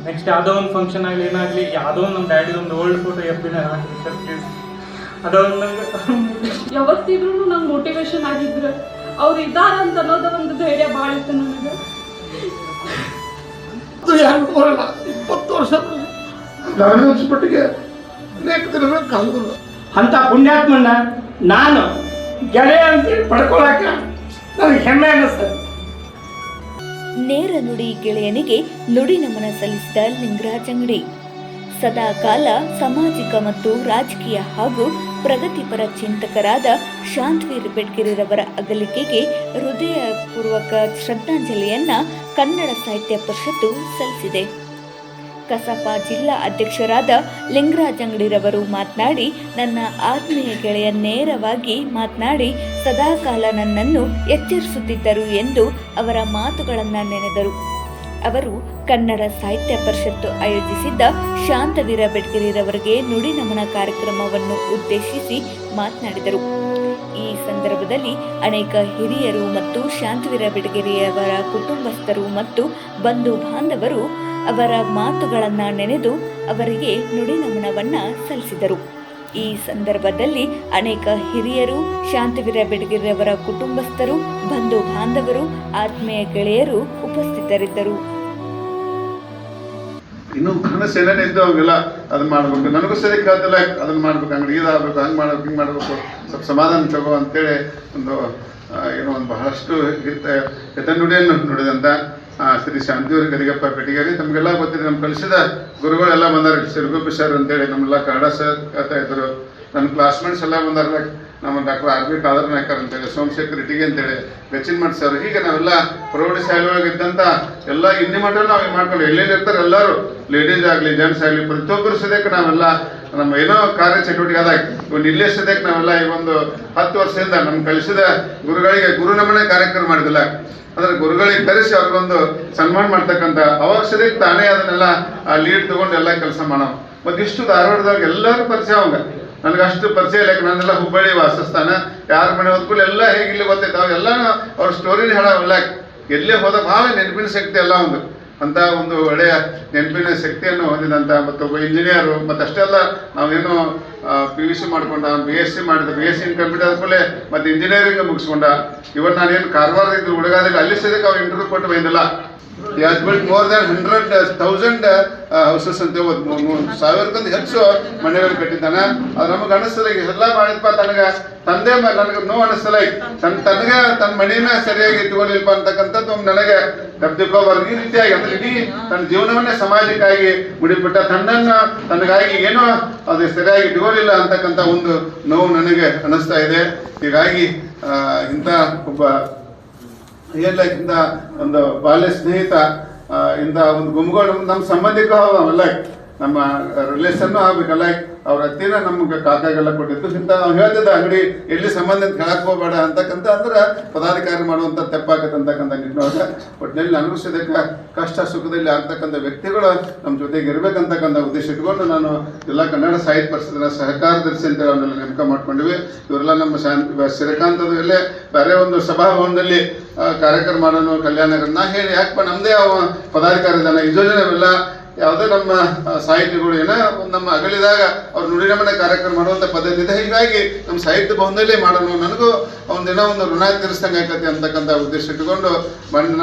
Next ಯಾವುದೋ ಒಂದು function ಆಗಲಿ ಏನಾಗಲಿ ಯಾವುದೋ ಒಂದು ನಮ್ಮ ಡ್ಯಾಡಿದೊಂದು ಓಲ್ಡ್ ಫೋಟೋ ಎಫ್ಬಿನ ಹಾಕಿ ಸರ್ ಪ್ಲೀಸ್. ಅದೊಂದು ನಂಗೆ ಯಾವತ್ತಿದ್ರೂ ನಂಗೆ ಮೋಟಿವೇಶನ್ ಆಗಿದ್ರು ಅವ್ರು ಇದ್ದಾರೆ ಅಂತ ಅನ್ನೋದು ಒಂದು ಧೈರ್ಯ ಭಾಳ ಇತ್ತು ನನಗೆ. ಅದು ಯಾರು ಬರಲ್ಲ 20 ವರ್ಷ ನನಗೆ ಅನ್ಸ್ಬಿಟ್ಟಿಗೆ ಅನೇಕ ದಿನಗಳ ಕಾಲದಲ್ಲ ಅಂಥ ಪುಣ್ಯಾತ್ಮನ ನಾನು ಗೆಳೆಯ ಅಂತೇಳಿ ಪಡ್ಕೊಳಕ ನನಗೆ ಹೆಮ್ಮೆ ಅನ್ನಿಸ್ತದೆ. ನೇರ ನುಡಿ ಗೆಳೆಯನಿಗೆ ನುಡಿ ನಮನ ಸಲ್ಲಿಸಿದ ಲಿಂಗರಾಜ್ ಅಂಗಡಿ ಸದಾ ಕಾಲ ಸಾಮಾಜಿಕ ಮತ್ತು ರಾಜಕೀಯ ಹಾಗೂ ಪ್ರಗತಿಪರ ಚಿಂತಕರಾದ ಶಾಂತವೀರ್ ಬೆಡ್ಗೆರೆರವರ ಅಗಲಿಕೆಗೆ ಹೃದಯಪೂರ್ವಕ ಶ್ರದ್ಧಾಂಜಲಿಯನ್ನ ಕನ್ನಡ ಸಾಹಿತ್ಯ ಪರಿಷತ್ತು ಸಲ್ಲಿಸಿದೆ. ಕಸಾಪ ಜಿಲ್ಲಾ ಅಧ್ಯಕ್ಷರಾದ ಲಿಂಗರಾಜ್ ಅಂಗಡಿರವರು ಮಾತನಾಡಿ, ನನ್ನ ಆತ್ಮೀಯ ಗೆಳೆಯ ನೇರವಾಗಿ ಮಾತನಾಡಿ ಸದಾಕಾಲ ನನ್ನನ್ನು ಎಚ್ಚರಿಸುತ್ತಿದ್ದರು ಎಂದು ಅವರ ಮಾತುಗಳನ್ನು ನೆನೆದರು. ಅವರು ಕನ್ನಡ ಸಾಹಿತ್ಯ ಪರಿಷತ್ತು ಆಯೋಜಿಸಿದ್ದ ಶಾಂತವೀರ ಬೆಡ್ಗೆರೆರವರಿಗೆ ನುಡಿ ನಮನ ಕಾರ್ಯಕ್ರಮವನ್ನು ಉದ್ದೇಶಿಸಿ ಮಾತನಾಡಿದರು. ಈ ಸಂದರ್ಭದಲ್ಲಿ ಅನೇಕ ಹಿರಿಯರು ಮತ್ತು ಶಾಂತವೀರ ಬೆಡ್ಗೆರೆಯವರ ಕುಟುಂಬಸ್ಥರು ಮತ್ತು ಬಂಧು ಬಾಂಧವರು ಅವರ ಮಾತುಗಳನ್ನು ನೆನೆದು ಅವರಿಗೆ ನುಡಿ ನಮನವನ್ನ ಸಲ್ಲಿಸಿದರು. ಈ ಸಂದರ್ಭದಲ್ಲಿ ಅನೇಕ ಹಿರಿಯರು, ಶಾಂತವೀರ ಬೆಡ್ಗೆರೆಯವರ ಕುಟುಂಬಸ್ಥರು, ಬಂಧು ಬಾಂಧವರು, ಆತ್ಮೀಯ ಗೆಳೆಯರು ಉಪಸ್ಥಿತರಿದ್ದರು. ಇನ್ನೂ ಕನಸು ಏನೇನು ಇದ್ದು ಅವಾಗೆಲ್ಲ ಅದನ್ನ ಮಾಡ್ಬೇಕು, ನನಗೂ ಸರಿ ಕೇಳ್ತಿಲ್ಲ ಅದನ್ನ ಮಾಡ್ಬೇಕು, ಹಂಗೆ ಇದಾಗಬೇಕು, ಹಂಗೆ ಮಾಡ್ಬೇಕು, ಹಿಂಗೆ ಮಾಡ್ಬೇಕು, ಸ್ವಲ್ಪ ಸಮಾಧಾನ ತಗೋ ಅಂತೇಳಿ ಒಂದು ಏನೋ ಒಂದು ಬಹಳಷ್ಟು ಹಿತ ನುಡಿಯನ್ನು ನುಡಿದಂಥ ಶ್ರೀ ಶಾಂತಿವೀರ ಗದಿಗೆಪ್ಪ ಬೆಡ್ಗೆರೆ. ತಮಗೆಲ್ಲ ಗೊತ್ತಿದೆ, ನಮ್ಮ ಕಲಿಸಿದ ಗುರುಗಳೆಲ್ಲ ಬಂದಾರೆ. ಸಿರುಗುಪ್ಪಿ ಸರ್ ಅಂತೇಳಿ ನಮ್ಮೆಲ್ಲ ಕನ್ನಡ ಸರ್ ಹೇಳ್ತಾ ಇದ್ರು. ನನ್ನ ಕ್ಲಾಸ್ಮೇಟ್ಸ್ ಎಲ್ಲ ಬಂದಾರ. ನಮ್ಮ ಡಾಕ್ಟರ್ ಆರ್ ಬಿ ಕಾದರ್ ನಾಯ್ಕರ್ ಅಂತೇಳಿ, ಸೋಮಶೇಖರ್ ಇಟಿಗೆ ಅಂತೇಳಿ, ಗಚ್ಚಿನ್ಮಠ್ ಸರ್, ಹೀಗೆ ನಾವೆಲ್ಲ ಪ್ರೌಢಶಾಲೆ ಒಳಗೆ ಇದ್ದಂಥ ಎಲ್ಲ ಹಿಂದಿ ಮಠ ನಾವು ಮಾಡ್ಕೊಂಡು ಎಲ್ಲೆಲ್ಲಿ ಇರ್ತಾರೆ ಎಲ್ಲರೂ, ಲೇಡೀಸ್ ಆಗಲಿ ಜೆಂಟ್ಸ್ ಆಗಲಿ ಪ್ರತಿಯೊಬ್ಬರು ಸದ್ಯಕ್ಕೆ ನಾವೆಲ್ಲ ನಮ್ಮ ಏನೋ ಕಾರ್ಯ ಚಟುವಟಿಕೆ ಆದಾಗ ಒಂದು ಇಲ್ಲೇ ಸದ್ಯಕ್ಕೆ ನಾವೆಲ್ಲ ಈ ಒಂದು 10 ವರ್ಷದಿಂದ ನಮ್ಮ ಕಲಿಸಿದ ಗುರುಗಳಿಗೆ ಗುರು ನಮನೆ ಕಾರ್ಯಕ್ರಮ ಮಾಡಿದಿಲ್ಲ. ಅಂದ್ರೆ ಗುರುಗಳಿಗೆ ಕರೆಸಿ ಅವ್ರಿಗೊಂದು ಸನ್ಮಾನ ಮಾಡ್ತಕ್ಕಂಥ ಅವಾಗ ಸದ್ಯಕ್ಕೆ ತಾನೇ ಅದನ್ನೆಲ್ಲ ಲೀಡ್ ತಗೊಂಡು ಎಲ್ಲ ಕೆಲಸ ಮಾಡೋ. ಮತ್ತು ಇಷ್ಟು ಧಾರವಾಡದಾಗ ಎಲ್ಲರೂ ಪರಿಚಯ ಅವಾಗ, ನನಗೆ ಅಷ್ಟು ಪರಿಚಯ ಇಲ್ಲ. ನಾನೆಲ್ಲ ಹುಬ್ಬಳ್ಳಿ ವಾಸಸ್ಥಾನ, ಯಾರ ಮನೆ ಹೋದ್ಕೂಲ ಎಲ್ಲ ಹೇಗೆ ಇಲ್ಲಿ ಗೊತ್ತೈತೆ ಅವೆಲ್ಲ ಅವ್ರ ಸ್ಟೋರಿನ ಹೇಳೋವೆಲ್ಲ. ಎಲ್ಲೇ ಹೋದ ಭಾಳ ನೆನಪಿನ ಶಕ್ತಿ ಎಲ್ಲ ಒಂದು ಅಂತ ಒಂದು ಒಳ್ಳೆಯ ನೆನಪಿನ ಶಕ್ತಿಯನ್ನು ಹೊಂದಿದಂಥ ಮತ್ತೊಬ್ಬ ಇಂಜಿನಿಯರು. ಮತ್ತು ಅಷ್ಟೆಲ್ಲ ನಾವೇನು PUC ಮಾಡ್ಕೊಂಡ, BSc ಮಾಡಿದ, BSc ಇನ್ ಕಂಪ್ಯೂಟರ್ ಆದ್ಮೇಲೆ ಮತ್ತು ಇಂಜಿನಿಯರಿಂಗ್ ಮುಗಿಸ್ಕೊಂಡ. ಇವನ್ ನಾನೇನು ಕಾರವಾರ ಇದ್ದು ಹುಡುಗಾದಲ್ಲಿ ಅಲ್ಲಿ ಸದ್ಯಕ್ಕೆ ಅವ್ರು ಇಂಟರ್ವ್ಯೂ ಕೊಟ್ಟು ಬಂದಿಲ್ಲ. He has built more than 100,000 houses ಅಂತ 1,000ಕ್ಕಿಂತ ಹೆಚ್ಚು ಮನೆಗಳು ಕಟ್ಟಿದ್ದಾನೆ. ಅದು ನಮಗೆ ಅನಿಸ್ತಲ್ಲ ಈಗ ಎಲ್ಲ ಮಾಡಿದಪ್ಪ ತಂದೆ ನನಗೆ ನೋವು ಅನಿಸ್ತಲ್ಲ, ತನಗೆ ತನ್ನ ಮನೆಯನ್ನ ಸರಿಯಾಗಿ ಇಟ್ಕೊಳ್ಳಿಲ್ಪ ಅಂತಕ್ಕಂಥದ್ದು ನನಗೆ ತಪ್ಪಿಕೋಬಾರ್ದು. ಈ ರೀತಿಯಾಗಿ ಅಂದ್ರೆ ಇಡೀ ತನ್ನ ಜೀವನವನ್ನೇ ಸಮಾಜಕ್ಕಾಗಿ ಮುಡಿಬಿಟ್ಟ, ತನಗಾಗಿ ಏನೋ ಅದು ಸರಿಯಾಗಿ ಇಟ್ಕೊಳ್ಳಿಲ್ಲ ಅಂತಕ್ಕಂಥ ಒಂದು ನೋವು ನನಗೆ ಅನಿಸ್ತಾ ಇದೆ. ಹೀಗಾಗಿ ಇಂಥ ಒಬ್ಬ ಇಂಥ ಒಂದು ಬಾಲ್ಯ ಸ್ನೇಹಿತ, ಇಂಥ ಒಂದು ಗುಂಪುಗಳು ನಮ್ಮ ಸಂಬಂಧಿಕ ಅವೆಲ್ಲ ನಮ್ಮ ರಿಲೇಷನ್ನು ಆಗ್ಬೇಕಲ್ಲ. ಅವ್ರ ಹತ್ತಿರ ನಮ್ಗೆ ಕಾಕಾಗೆಲ್ಲ ಕೊಟ್ಟಿದ್ದು. ಇಂಥ ನಾವು ಹೇಳ್ತಿದ್ದ ಅಂಗಡಿ ಎಲ್ಲಿ ಸಂಬಂಧ ಅಂತ ಹೇಳಕ್ ಹೋಗ್ಬೇಡ ಅಂತಕ್ಕಂಥ ಅಂದ್ರೆ ಪದಾಧಿಕಾರಿ ಮಾಡುವಂಥ ತೆಪ್ಪಾಕತ್ತೆ ಅಂತಕ್ಕಂಥ ನಿಟ್ಟಿನೊಳಗೆ ಒಟ್ಟಿನಲ್ಲಿ ನನಗೂ ಸದ್ಯಕ್ಕೆ ಕಷ್ಟ ಸುಖದಲ್ಲಿ ಆಗ್ತಕ್ಕಂಥ ವ್ಯಕ್ತಿಗಳು ನಮ್ಮ ಜೊತೆಗೆ ಇರಬೇಕಂತಕ್ಕಂಥ ಉದ್ದೇಶ ಇಟ್ಕೊಂಡು ನಾನು ಎಲ್ಲ ಕನ್ನಡ ಸಾಹಿತ್ಯ ಪರಿಷತ್ತಿನ ಸಹಕಾರದರ್ಶಿ ಅಂತೇಳಿ ಅವನ್ನೆಲ್ಲ ನೇಮಕ ಮಾಡ್ಕೊಂಡಿವಿ. ಇವರೆಲ್ಲ ನಮ್ಮ ಶ್ರೀಕಾಂತದ ಎಲ್ಲೇ ಬೇರೆ ಒಂದು ಸಭಾಭವನದಲ್ಲಿ ಕಾರ್ಯಕ್ರಮ ಮಾಡೋಣ ಕಲ್ಯಾಣ ನಾ ಹೇಳಿ ಯಾಕಪ್ಪ ನಮ್ಮದೇ ಅವ ಪದಾಧಿಕಾರಿ ಇದ್ದಾನೆ, ನಾವೆಲ್ಲ ಯಾವುದೇ ನಮ್ಮ ಸಾಹಿತಿಗಳು ಏನೋ ನಮ್ಮ ಅಗಲಿದಾಗ ಅವ್ರು ನುಡಿನಮನ ಕಾರ್ಯಕ್ರಮ ಮಾಡುವಂಥ ಪದ್ಧತಿ ಇದೆ. ಹೀಗಾಗಿ ನಮ್ಮ ಸಾಹಿತ್ಯ ಭವನದಲ್ಲೇ ಮಾಡೋಣ, ನನಗೂ ಒಂದಿನ ಒಂದು ಋಣ ತೀರಿಸ್ದಂಗೆ ಆಕತಿ ಅಂತಕ್ಕಂಥ ಉದ್ದೇಶ ಇಟ್ಟುಕೊಂಡು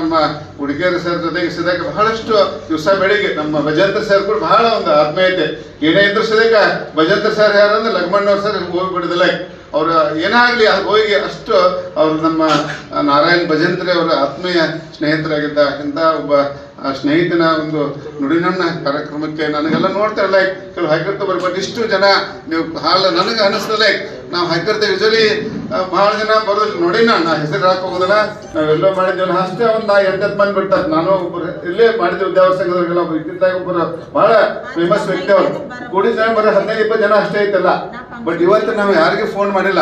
ನಮ್ಮ ಹುಡುಗಿಯರ ಸರ್ ಜೊತೆಗೆ ಸದ್ಯಕ್ಕೆ ಬಹಳಷ್ಟು ದಿವಸ ಬೆಳಿಗ್ಗೆ ನಮ್ಮ ಭಜಂತ್ರ ಸರ್ ಕೂಡ ಬಹಳ ಒಂದು ಆತ್ಮೀಯತೆ ಏನೇ ಇದ್ರು ಸದ್ಯಕ್ಕೆ ಭಜಂತ್ರ ಸರ್ ಯಾರಂದ್ರೆ ಲಕ್ಷ್ಮಣ್ಣವ್ರ ಸರ್ ಹೋಗ್ಬಿಡಿದಿಲ್ಲ. ಅವ್ರು ಏನಾಗಲಿ ಅದು ಹೋಗಿ ಅಷ್ಟು ಅವ್ರು ನಮ್ಮ ನಾರಾಯಣ್ ಭಜಂತ್ರಿ ಅವರ ಆತ್ಮೀಯ ಸ್ನೇಹಿತರಾಗಿದ್ದ. ಇಂಥ ಒಬ್ಬ ಸ್ನೇಹಿತನ ಒಂದು ನುಡಿನನ್ನ ಕಾರ್ಯಕ್ರಮಕ್ಕೆ ನನಗೆಲ್ಲ ನೋಡ್ತಾರಲ್ಲ ಕೆಲವು ಹಾಕಿರ್ತಾ ಬರ್ಬಟ್ ಇಷ್ಟು ಜನ ನೀವು ನನಗೆ ಅನಿಸ್ತಲ್ಲ ನಾವು ಹಾಕಿರ್ತೇವೆ. ಯೂಶಲಿ ಭಾಳ ಜನ ಬರೋದಿಲ್ಲ ನೋಡಿ, ನಾ ಹೆಸರು ಹಾಕೋಗೋದಿಲ್ಲ, ನಾವೆಲ್ಲೋ ಮಾಡಿದ್ದೇವಲ್ಲ ಅಷ್ಟೇ ಒಂದು 8 ಮಂದಿ ಬಿಡ್ತಾರೆ. ನಾನು ಒಬ್ಬರು ಇಲ್ಲೇ ಮಾಡಿದ್ದೆ ವಿದ್ಯಾವರ ಸಂಘದವ್ರಿಗೆಲ್ಲ ಒಬ್ಬರು ಇದ್ದಿದ್ದಾಗ ಒಬ್ಬರು ಭಾಳ ಫೇಮಸ್ ವ್ಯಕ್ತಿ ಅವರು ಕೂಡಿದ ಜನ ಬರೋ 15-20 ಜನ ಅಷ್ಟೇ ಐತಲ್ಲ. ಬಟ್ ಇವತ್ತು ನಾವು ಯಾರಿಗೂ ಫೋನ್ ಮಾಡಿಲ್ಲ,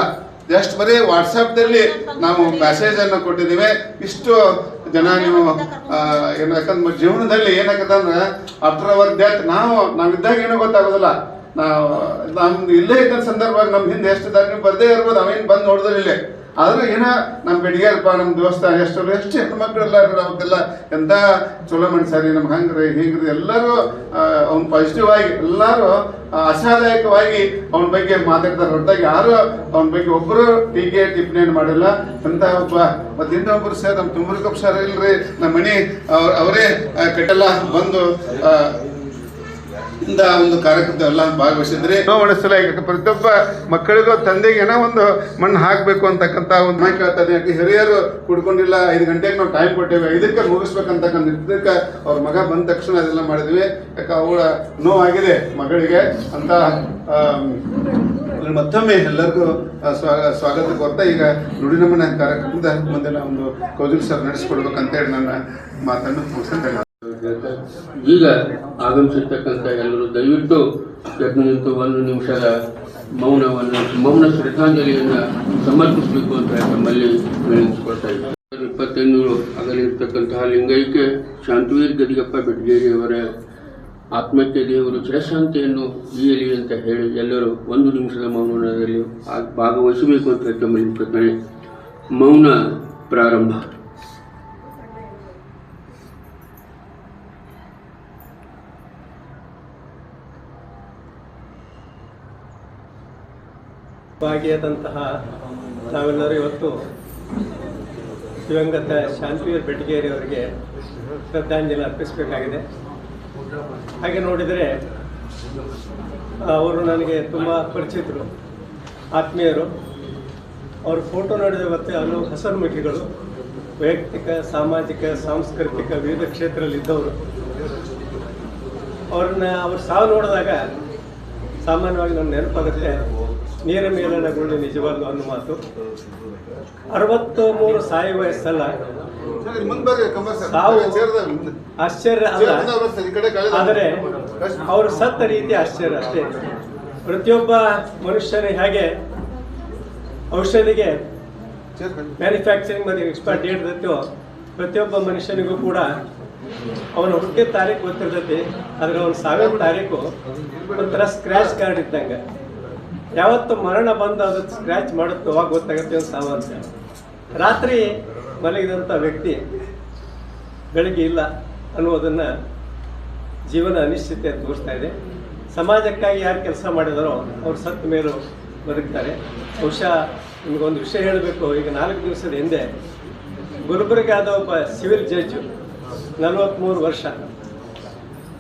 ಜಸ್ಟ್ ಬರೀ ವಾಟ್ಸಪ್ದಲ್ಲಿ ನಾವು ಮೆಸೇಜನ್ನು ಕೊಟ್ಟಿದ್ದೀವಿ. ಇಷ್ಟು ಜನ ನೀವು ಏನು ಯಾಕಂದ್ರೆ ಜೀವನದಲ್ಲಿ ಏನಾಗತ್ತಂದ್ರೆ ಆಫ್ಟರ್ ಅವರ್ ಡೆತ್ ನಾವಿದ್ದಾಗ ಏನೋ ಗೊತ್ತಾಗೋದಿಲ್ಲ. ನಮ್ದು ಇಲ್ಲೇ ಇದ್ದ ಸಂದರ್ಭ ನಮ್ಮ ಹಿಂದೆ ಎಷ್ಟು ನೀವು ಬರ್ದೇ ಇರ್ಬೋದು, ಅವೇನು ಬಂದು ನೋಡಿದ್ರೆ ಇಲ್ಲೇ ಆದ್ರೆ ಏನ ನಮ್ಮ ಬೆಡಿಗ್ಯಾರಪ್ಪ ನಮ್ಮ ದೋಸ್ತ ಎಷ್ಟು ಹೆಣ್ಮಕ್ಳೆಲ್ಲ ಅವಕ್ಕೆಲ್ಲ ಎಂತ ಚಲೋ ಮನುಷ್ಯರಿ ನಮ್ಗೆ ಹಂಗ್ರಿ ಹಿಂಗ್ರಿ ಎಲ್ಲರೂ ಅವ್ನ ಪಾಸಿಟಿವ್ ಆಗಿ ಎಲ್ಲರೂ ಆಶಾದಾಯಕವಾಗಿ ಅವನ ಬಗ್ಗೆ ಮಾತಾಡ್ತಾರೆ ಹೊರತಾಗಿ ಯಾರು ಅವನ ಬಗ್ಗೆ ಒಬ್ಬರು ಟೀಕೆ ಟಿಪ್ಪಣಿಯನ್ನು ಮಾಡಿಲ್ಲ ಅಂತ ಒಬ್ಬ ಮತ್ತೆ ಇನ್ನೊಬ್ಬರು ಸರ್ ನಮ್ಮ ತುಮರಕಪ್ಪ ಸರ್ ಇಲ್ರಿ ನಮ್ಮ ಮನೆ ಅವರೇ ಕಟ್ಟೆಲ್ಲ ಬಂದು ಇಂದ ಒಂದು ಕಾರ್ಯಕ್ರಮ ಎಲ್ಲ ಭಾಗವಹಿಸಿದ್ರಿ ಒಡಿಸಲ ಪ್ರತಿಯೊಬ್ಬ ಮಕ್ಕಳಿಗೂ ತಂದೆಗೆ ಏನೋ ಒಂದು ಮಣ್ಣು ಹಾಕಬೇಕು ಅಂತಕ್ಕಂಥ ಒಂದು ಮಾಹಿತಿ ಹೇಳ್ತಾರೆ. ಯಾಕೆ ಹಿರಿಯರು ಕುಡ್ಕೊಂಡಿಲ್ಲ 5 ಗಂಟೆಗೆ ನಾವು ಟೈಮ್ ಕೊಟ್ಟೇವೆ 5ಕ್ಕೆ ಮುಗಿಸ್ಬೇಕಂತಕ್ಕಂಥ ಇದಕ್ಕೆ ಅವ್ರ ಮಗ ಬಂದ ತಕ್ಷಣ ಅದೆಲ್ಲ ಮಾಡಿದ್ವಿ. ಯಾಕೆ ಅವಳ ನೋವಾಗಿದೆ ಮಗಳಿಗೆ ಅಂತ ಮತ್ತೊಮ್ಮೆ ಎಲ್ಲರಿಗೂ ಸ್ವಾಗತ ಕೊಡ್ತಾ ಈಗ ನುಡಿನಮನ ಕಾರ್ಯಕ್ರಮದ ಮುಂದಿನ ಒಂದು ಕೌಜಲ್ ಸರ್ ನಡೆಸಿಕೊಡ್ಬೇಕಂತೇಳಿ ನನ್ನ ಮಾತನ್ನು ಮುಗಿಸ್ತೇನೆ. ಈಗ ಆಗಮಿಸಿರ್ತಕ್ಕಂಥ ಎಲ್ಲರೂ ದಯವಿಟ್ಟು ಎದ್ದು ನಿಂತು 1 ನಿಮಿಷದ ಮೌನ ಶ್ರದ್ಧಾಂಜಲಿಯನ್ನು ಸಮರ್ಪಿಸಬೇಕು ಅಂತ ನಮ್ಮಲ್ಲಿ ವಿನಂತಿಸಿಕೊಳ್ತಾ ಇದ್ದಾರೆ. 25 ಅಗಲಿರ್ತಕ್ಕಂತಹ ಲಿಂಗೈಕ್ಯ ಶಾಂತವೀರ್ ಗದಿಗಪ್ಪ ಬೆಟಗೇರಿಯವರ ಆತ್ಮಕ್ಕೆ ದೇವರು ಚಿರಶಾಂತಿಯನ್ನು ಈಯಲಿ ಅಂತ ಹೇಳಿ ಎಲ್ಲರೂ 1 ನಿಮಿಷದ ಮೌನದಲ್ಲಿ ಭಾಗವಹಿಸಬೇಕು ಅಂತ ತಮ್ಮಲ್ಲಿ ಮೌನ ಪ್ರಾರಂಭ. ಭಾಗಿಯಾದಂತಹ ನಾವೆಲ್ಲರೂ ಇವತ್ತು ದಿವಂಗತ ಶಾಂತವೀರ್ ಬೆಟಗೇರಿ ಅವರಿಗೆ ಶ್ರದ್ಧಾಂಜಲಿ ಅರ್ಪಿಸಬೇಕಾಗಿದೆ. ಹಾಗೆ ನೋಡಿದರೆ ಅವರು ನನಗೆ ತುಂಬ ಪರಿಚಿತರು, ಆತ್ಮೀಯರು. ಅವ್ರ ಫೋಟೋ ನೋಡಿದ ಮತ್ತೆ ಹಲವು ಹಸನ್ಮುಖಿಗಳು, ವೈಯಕ್ತಿಕ, ಸಾಮಾಜಿಕ, ಸಾಂಸ್ಕೃತಿಕ ವಿವಿಧ ಕ್ಷೇತ್ರದಲ್ಲಿದ್ದವರು. ಅವ್ರ ಸಾವು ನೋಡಿದಾಗ ಸಾಮಾನ್ಯವಾಗಿ ನಮ್ಮ ನೆನಪಾಗುತ್ತೆ, ನೀರ ಮೇಲಿನ ಗುಳ್ಳಿ ನಿಜವಾಗ್ಲೂ ಅನ್ನೋ ಮಾತು. 63 ಸಾಯುವ ವಯಸ್ಸಲ್ಲ, ಸಾವು ಆಶ್ಚರ್ಯ ಅಲ್ಲ, ಆದರೆ ಅವರು ಸತ್ತ ರೀತಿ ಆಶ್ಚರ್ಯ ಅಷ್ಟೇ. ಪ್ರತಿಯೊಬ್ಬ ಮನುಷ್ಯನಿಗೆ ಹಾಗೆ ಔಷಧಿಗೆ ಮ್ಯಾನುಫ್ಯಾಕ್ಚರಿಂಗ್ ಮತ್ತು ಎಕ್ಸ್ಪೈರ್ ಡೇಟ್ ಇರ್ತೈತೋ ಪ್ರತಿಯೊಬ್ಬ ಮನುಷ್ಯನಿಗೂ ಕೂಡ ಅವನ ಹುಟ್ಟಿದ ತಾರೀಕು ಗೊತ್ತಿರ್ತೈತಿ, ಆದರೆ ಅವನ ಸಾವಿನ ತಾರೀಕು ಒಂಥರ ಸ್ಕ್ರ್ಯಾಚ್ ಕಾರ್ಡ್ ಇದ್ದಂಗೆ. ಯಾವತ್ತು ಮರಣ ಬಂದು ಅದು ಸ್ಕ್ರ್ಯಾಚ್ ಮಾಡುತ್ತೋ ಅವಾಗ ಗೊತ್ತಾಗುತ್ತೆ ಒಂದು ಸಾವಂತ. ರಾತ್ರಿ ಮಲಗಿದಂಥ ವ್ಯಕ್ತಿ ಬೆಳಗ್ಗೆ ಇಲ್ಲ ಅನ್ನುವುದನ್ನು ಜೀವನ ಅನಿಶ್ಚಿತೆ ತೋರಿಸ್ತಾ ಇದೆ. ಸಮಾಜಕ್ಕಾಗಿ ಯಾರು ಕೆಲಸ ಮಾಡಿದಾರೋ ಅವ್ರು ಸತ್ತ ಮೇಲೂ ಬದುಕ್ತಾರೆ. ಬಹುಶಃ ನಿಮಗೊಂದು ವಿಷಯ ಹೇಳಬೇಕು. ಈಗ 4 ದಿವಸದ ಹಿಂದೆ ಗುಲ್ಬರ್ಗಾದ ಒಬ್ಬ ಸಿವಿಲ್ ಜಡ್ಜು 43 ವರ್ಷ,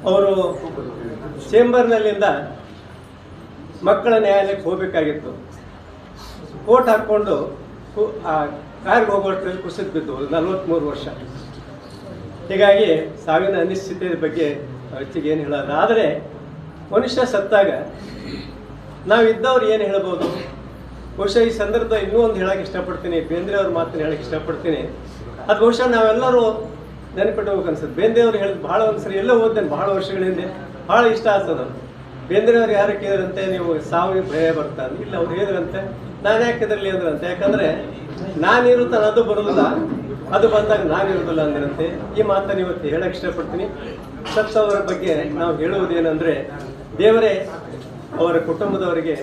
ಅವರು ಚೇಂಬರ್ನಲ್ಲಿಂದ ಮಕ್ಕಳ ನ್ಯಾಯಾಲಯಕ್ಕೆ ಹೋಗಬೇಕಾಗಿತ್ತು. ಕೋರ್ಟ್ ಹಾಕ್ಕೊಂಡು ಆ ಕಾರ್ಗೆ ಹೋಗೋಷ್ಟ್ರಲ್ಲಿ ಕುಸಿದು ಬಿದ್ದು 43 ವರ್ಷ. ಹೀಗಾಗಿ ಸಾವಿನ ಅನಿಶ್ಚಿತೆ ಬಗ್ಗೆ ಹೆಚ್ಚಿಗೆ ಏನು ಹೇಳೋದು. ಆದರೆ ಮನುಷ್ಯ ಸತ್ತಾಗ ನಾವಿದ್ದವ್ರು ಏನು ಹೇಳ್ಬೋದು? ಬಹುಶಃ ಈ ಸಂದರ್ಭ ಇನ್ನೂ ಒಂದು ಹೇಳೋಕ್ಕೆ ಇಷ್ಟಪಡ್ತೀನಿ, ಬೇಂದ್ರೆ ಅವ್ರ ಮಾತನ್ನು ಹೇಳೋಕ್ಕೆ ಇಷ್ಟಪಡ್ತೀನಿ. ಅದು ಬಹುಶಃ ನಾವೆಲ್ಲರೂ ನೆನಪಿಟ್ಕೋಬೇಕು ಅನ್ಸುತ್ತೆ. ಬೇಂದ್ರೆ ಅವ್ರು ಹೇಳಿದ್ ಭಾಳ ಒಂದ್ಸರಿ ಎಲ್ಲೋ ಓದ್ದೇನೆ, ಭಾಳ ವರ್ಷಗಳ ಹಿಂದೆ, ಭಾಳ ಇಷ್ಟ ಆಗ್ತದೆ. ಬೇಂದ್ರೆ ಅವ್ರು ಯಾರು ಕೇಳಿದ್ರಂತೆ, ನೀವು ಸಾವಿಗೆ ಭಯ ಬರ್ತಾನೆ ಇಲ್ಲ, ಅವ್ರು ಹೇಳಿದ್ರಂತೆ ನಾನು ಯಾಕೆ ಇದರಲ್ಲಿ ಅಂದ್ರಂತೆ, ಯಾಕಂದರೆ ನಾನಿರುತ್ತಾನೆ ಅದು ಬರೋದಿಲ್ಲ, ಅದು ಬಂದಾಗ ನಾನಿರೋದಿಲ್ಲ ಅಂದ್ರಂತೆ. ಈ ಮಾತನ್ನು ಇವತ್ತು ಹೇಳಕ್ಕೆ ಇಷ್ಟಪಡ್ತೀನಿ. ಸತ್ತವರ ಬಗ್ಗೆ ನಾವು ಹೇಳುವುದೇನೆಂದರೆ, ದೇವರೇ ಅವರ ಕುಟುಂಬದವರಿಗೆ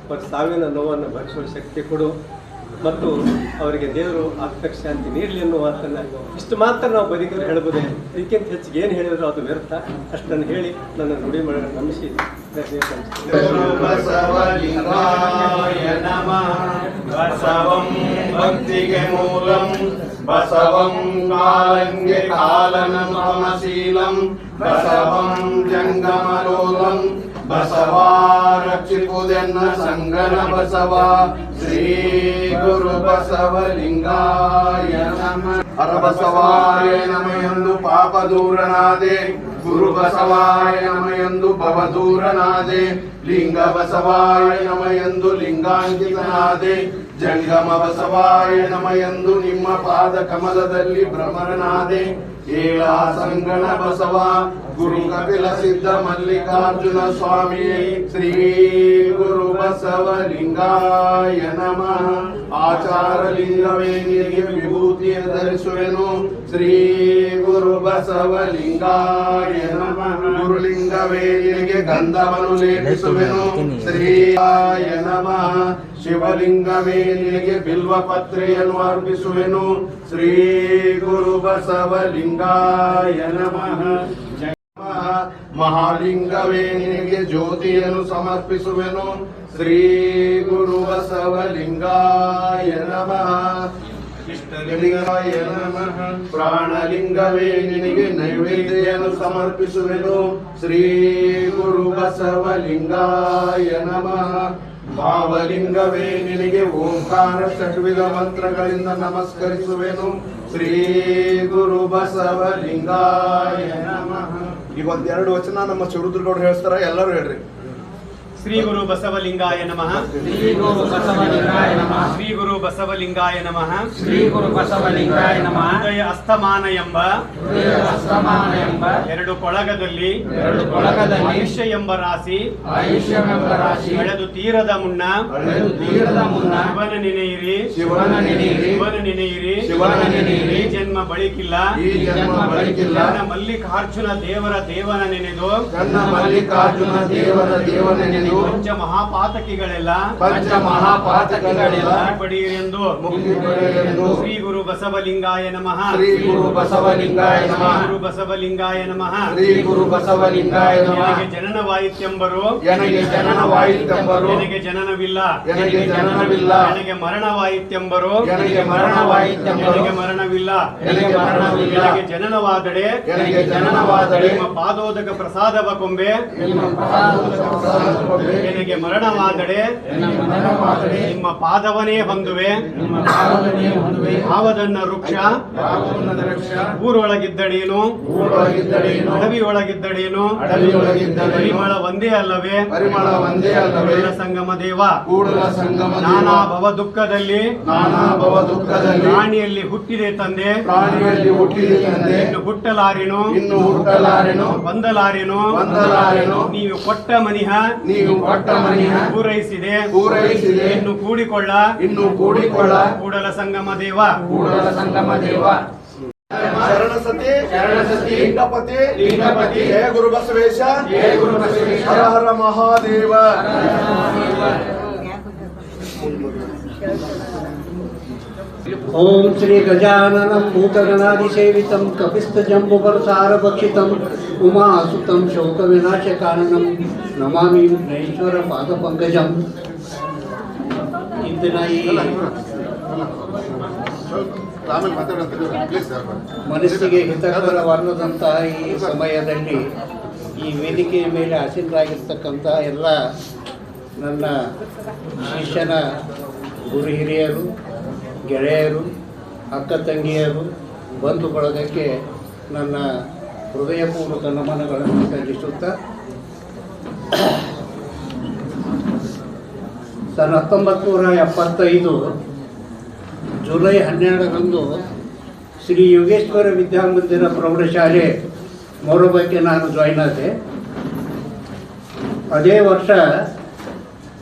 ಅವರ ಸಾವಿನ ನೋವನ್ನು ಭರಿಸುವ ಶಕ್ತಿ ಕೊಡು ಮತ್ತು ಅವರಿಗೆ ದೇವರು ಆತ್ಮಕ್ಕೆ ಶಾಂತಿ ನೀಡಲಿ ಅನ್ನೋ ಮಾತನ್ನು ಇಷ್ಟು ಮಾತ್ರ ನಾವು ಬದುಕಿದ್ರೆ ಹೇಳ್ಬೋದೇ. ಇದಕ್ಕಿಂತ ಹೆಚ್ಚಿಗೆ ಏನು ಹೇಳಿದ್ರು ಅದು ವ್ಯರ್ಥ. ಅಷ್ಟನ್ನು ಹೇಳಿ ನನ್ನ ನುಡಿ ನಮಿಸಿ ಭಕ್ತಿಗೆ ಮೂಲಂ ಬಸವಂ ಕಾಲಂಗೆ ಕಾಲನಂ ಸಮಶೀಲಂ ಬಸವಂ ಜಂಗಮಲೋಲಂ ಬಸವ ರಕ್ಷಿಪುದೆನ್ನ ಸಂಗನ ಬಸವ ಶ್ರೀ ಗುರು ಬಸವಲಿಂಗಾಯ ನಮಃ. ಹರ ಬಸವಾಯ ನಮ ಎಂದು ಪಾಪ ದೂರನಾದೆ, ಗುರು ಬಸವಾಯ ನಮ ಎಂದು ಭವ ದೂರನಾದೆ, ಲಿಂಗ ಬಸವಾಯ ನಮ ಎಂದು ಲಿಂಗಾಂಕಿತನಾದೆ, ಜಂಗಮ ಬಸವಾಯ ನಮ ಎಂದು ನಿಮ್ಮ ಪಾದ ಕಮಲದಲ್ಲಿ ಭ್ರಮರನಾದೆ. ಏಳ ಸಂಗಣ ಬಸವ ಗುರು ಕಪಿಲ ಸಿದ್ಧ ಮಲ್ಲಿಕಾರ್ಜುನ ಸ್ವಾಮಿ ಶ್ರೀ ಗುರು ಬಸವಲಿಂಗಾಯ ನಮಃ. ಆಚಾರ ಲಿಂಗವೇ ನಿನಗೆ ವಿಭೂತಿಯ ಧರಿಸುವೆನು, ಶ್ರೀ ಗುರು ಬಸವಲಿಂಗಾಯ ನಮಃ. ಗುರುಲಿಂಗವೇ ನಿನಗೆ ಗಂಧವನ್ನು ಲೇಪಿಸುವೆನು. ಶ್ರೀಯಾಯ ನಮಃ. ಶಿವಲಿಂಗವೇ ನಿನಗೆ ಬಿಲ್ವ ಪತ್ರೆಯನ್ನು ಅರ್ಪಿಸುವೆನು. ಶ್ರೀ ಗುರು ಬಸವಲಿಂಗಾಯ ನಮಃ. ಮಹಾಲಿಂಗವೇ ನಿನಗೆ ಜ್ಯೋತಿಯನ್ನು ಸಮರ್ಪಿಸುವೆನು. ಶ್ರೀ ಗುರು ಬಸವಲಿಂಗಾಯ ನಮಃ. ಇಷ್ಟಲಿಂಗಾಯ ನಮಃ. ಪ್ರಾಣಲಿಂಗವೇ ನಿನಗೆ ನೈವೇದ್ಯವನ್ನು ಸಮರ್ಪಿಸುವೆನು. ಶ್ರೀ ಗುರು ಬಸವಲಿಂಗಾಯ ನಮಃ. ಭಾವಲಿಂಗವೇ ನಿನಗೆ ಓಂಕಾರ ಷಡ್ವಿಧ ಮಂತ್ರಗಳಿಂದ ನಮಸ್ಕರಿಸುವೆನು. ಶ್ರೀ ಗುರು ಬಸವಲಿಂಗಾಯ ನಮಃ. ಈಗ ಒಂದೆರಡು ವಚನ ನಮ್ಮ ಚಿರುದುರ್ಗೌಡ್ರು ಹೇಳ್ತಾರ, ಎಲ್ಲರೂ ಹೇಳ್ರಿ. ಶ್ರೀ ಗುರು ಬಸವಲಿಂಗಾಯ ನಮಃ. ಶ್ರೀ ಗುರು ಬಸವಲಿಂಗಾಯ ನಮಃ. ಶ್ರೀ ಗುರು ಬಸವಲಿಂಗಾಯ ನಮಃ. ಶ್ರೀ ಗುರು ಬಸವಲಿಂಗಾಯ ನಮಃ. ಹೃದಯ ಅಸ್ತಮಾನ ಎಂಬ ಎರಡು ಕೊಳಗದಲ್ಲಿ ಆಯುಷ್ಯ ಎಂಬ ರಾಶಿ ಬೆಳೆದು ತೀರದ ಮುನ್ನ ಶಿವನ ನೆನೆಯಿರಿ. ಈ ಜನ್ಮ ಬಳಿಕಿಲ್ಲ. ನನ್ನ ಮಲ್ಲಿಕಾರ್ಜುನ ದೇವರ ದೇವನ ನೆನೆದು ಪಂಚ ಮಹಾಪಾತಕಿಗಳೆಲ್ಲ ಪಡೆಯಿರೆಂದು. ಶ್ರೀ ಗುರು ಬಸವಲಿಂಗಾಯ ನಮಃ. ಶ್ರೀ ಗುರು ಬಸವಲಿಂಗಾಯ ನಮಃ. ಗುರು ಬಸವಲಿಂಗಾಯ ನಮಃ. ಶ್ರೀ ಗುರು ಬಸವಲಿಂಗಾಯ ನಮಃ. ನನಗೆ ಜನನವಾಯಿತೆಂಬರು ನನಗೆ ಜನನವಾಯಿತೆಂಬರು ನನಗೆ ಜನನವಿಲ್ಲ. ನನಗೆ ಜನನವಿಲ್ಲ. ನನಗೆ ಮರಣವಾಯಿತೆಂಬರು ನನಗೆ ಮರಣವಾಯಿತೆಂಬರು ನನಗೆ ಮರಣವಿಲ್ಲ. ನನಗೆ ಮರಣವಿಲ್ಲ. ನನಗೆ ಜನನವಾದಡೆ ನನಗೆ ಜನನವಾದಡೆ ನಿಮ್ಮ ಪಾದೋದಕ ಪ್ರಸಾದವ ಕೊಂಬೆ. ನನಗೆ ಮರಣವಾದಡೆ ನಿಮ್ಮ ಪಾದವನೇ ಹೊಂದುವೆ. ಭಾವದನ್ನ ವೃಕ್ಷ ಊರೊಳಗಿದ್ದಡೇನು ಅಡವಿಯೊಳಗಿದ್ದಡೇನು ಪರಿಮಳ ಒಂದೇ ಅಲ್ಲವೇ. ಕೂಡಲ ಸಂಗಮ ದೇವ ನಾನಾ ಭವ ದುಃಖದಲ್ಲಿ ಪ್ರಾಣಿಯಲ್ಲಿ ಹುಟ್ಟಿದೆ ತಂದೆ. ಇನ್ನು ಹುಟ್ಟಲಾರೆನು ಬಂದಲಾರೆನು. ನೀವು ಕೊಟ್ಟ ಮನಿಹ ಪೂರೈಸಿದೆ. ಇನ್ನು ಕೂಡಿಕೊಳ್ಳ ಕೂಡಲ ಸಂಗಮ ದೇವ. ಶರಣಸತಿ ಲಿಂಗಪತಿ ಜಯ ಗುರು ಬಸವೇಶ. ಹರ ಹರ ಮಹಾದೇವ. ಓಂ ಶ್ರೀ ಗಜಾನನಂ ಭೂತಗಣಾಧಿಸೇವಿತಂ ಕಪಿಸ್ತಜಂಬುಫಲಸಾರಭಕ್ಷಿತಂ ಉಮಾಸುತಂ ಶೋಕವಿನಾಶಕಾರಣಂ ನಮಾಮಿ ವಿಘ್ನೇಶ್ವರ ಪಾದಪಂಕಜಂ. ಇಂದಿನ ಈ ಮನಸ್ಸಿಗೆ ಹಿತಕರವಲ್ಲದಂತಹ ಈ ಸಮಯದಲ್ಲಿ ಈ ವೇದಿಕೆಯ ಮೇಲೆ ಆಸೀನರಾಗಿರ್ತಕ್ಕಂಥ ಎಲ್ಲ ನನ್ನ ಶಿಷ್ಯನ ಗುರು ಹಿರಿಯರು, ಗೆಳೆಯರು, ಅಕ್ಕ ತಂಗಿಯರು, ಬಂಧು ಬಳಗಕ್ಕೆ ನನ್ನ ಹೃದಯಪೂರ್ವಕ ನಮನಗಳನ್ನು ಸಲ್ಲಿಸುತ್ತಾ 1975 ಜುಲೈ 12ರಂದು ಶ್ರೀ ಯೋಗೇಶ್ವರ ವಿದ್ಯಾಮಂದಿರ ಪ್ರೌಢಶಾಲೆ ಮೊರಬಕ್ಕೆ ನಾನು ಜಾಯ್ನ್ ಆದೆ. ಅದೇ ವರ್ಷ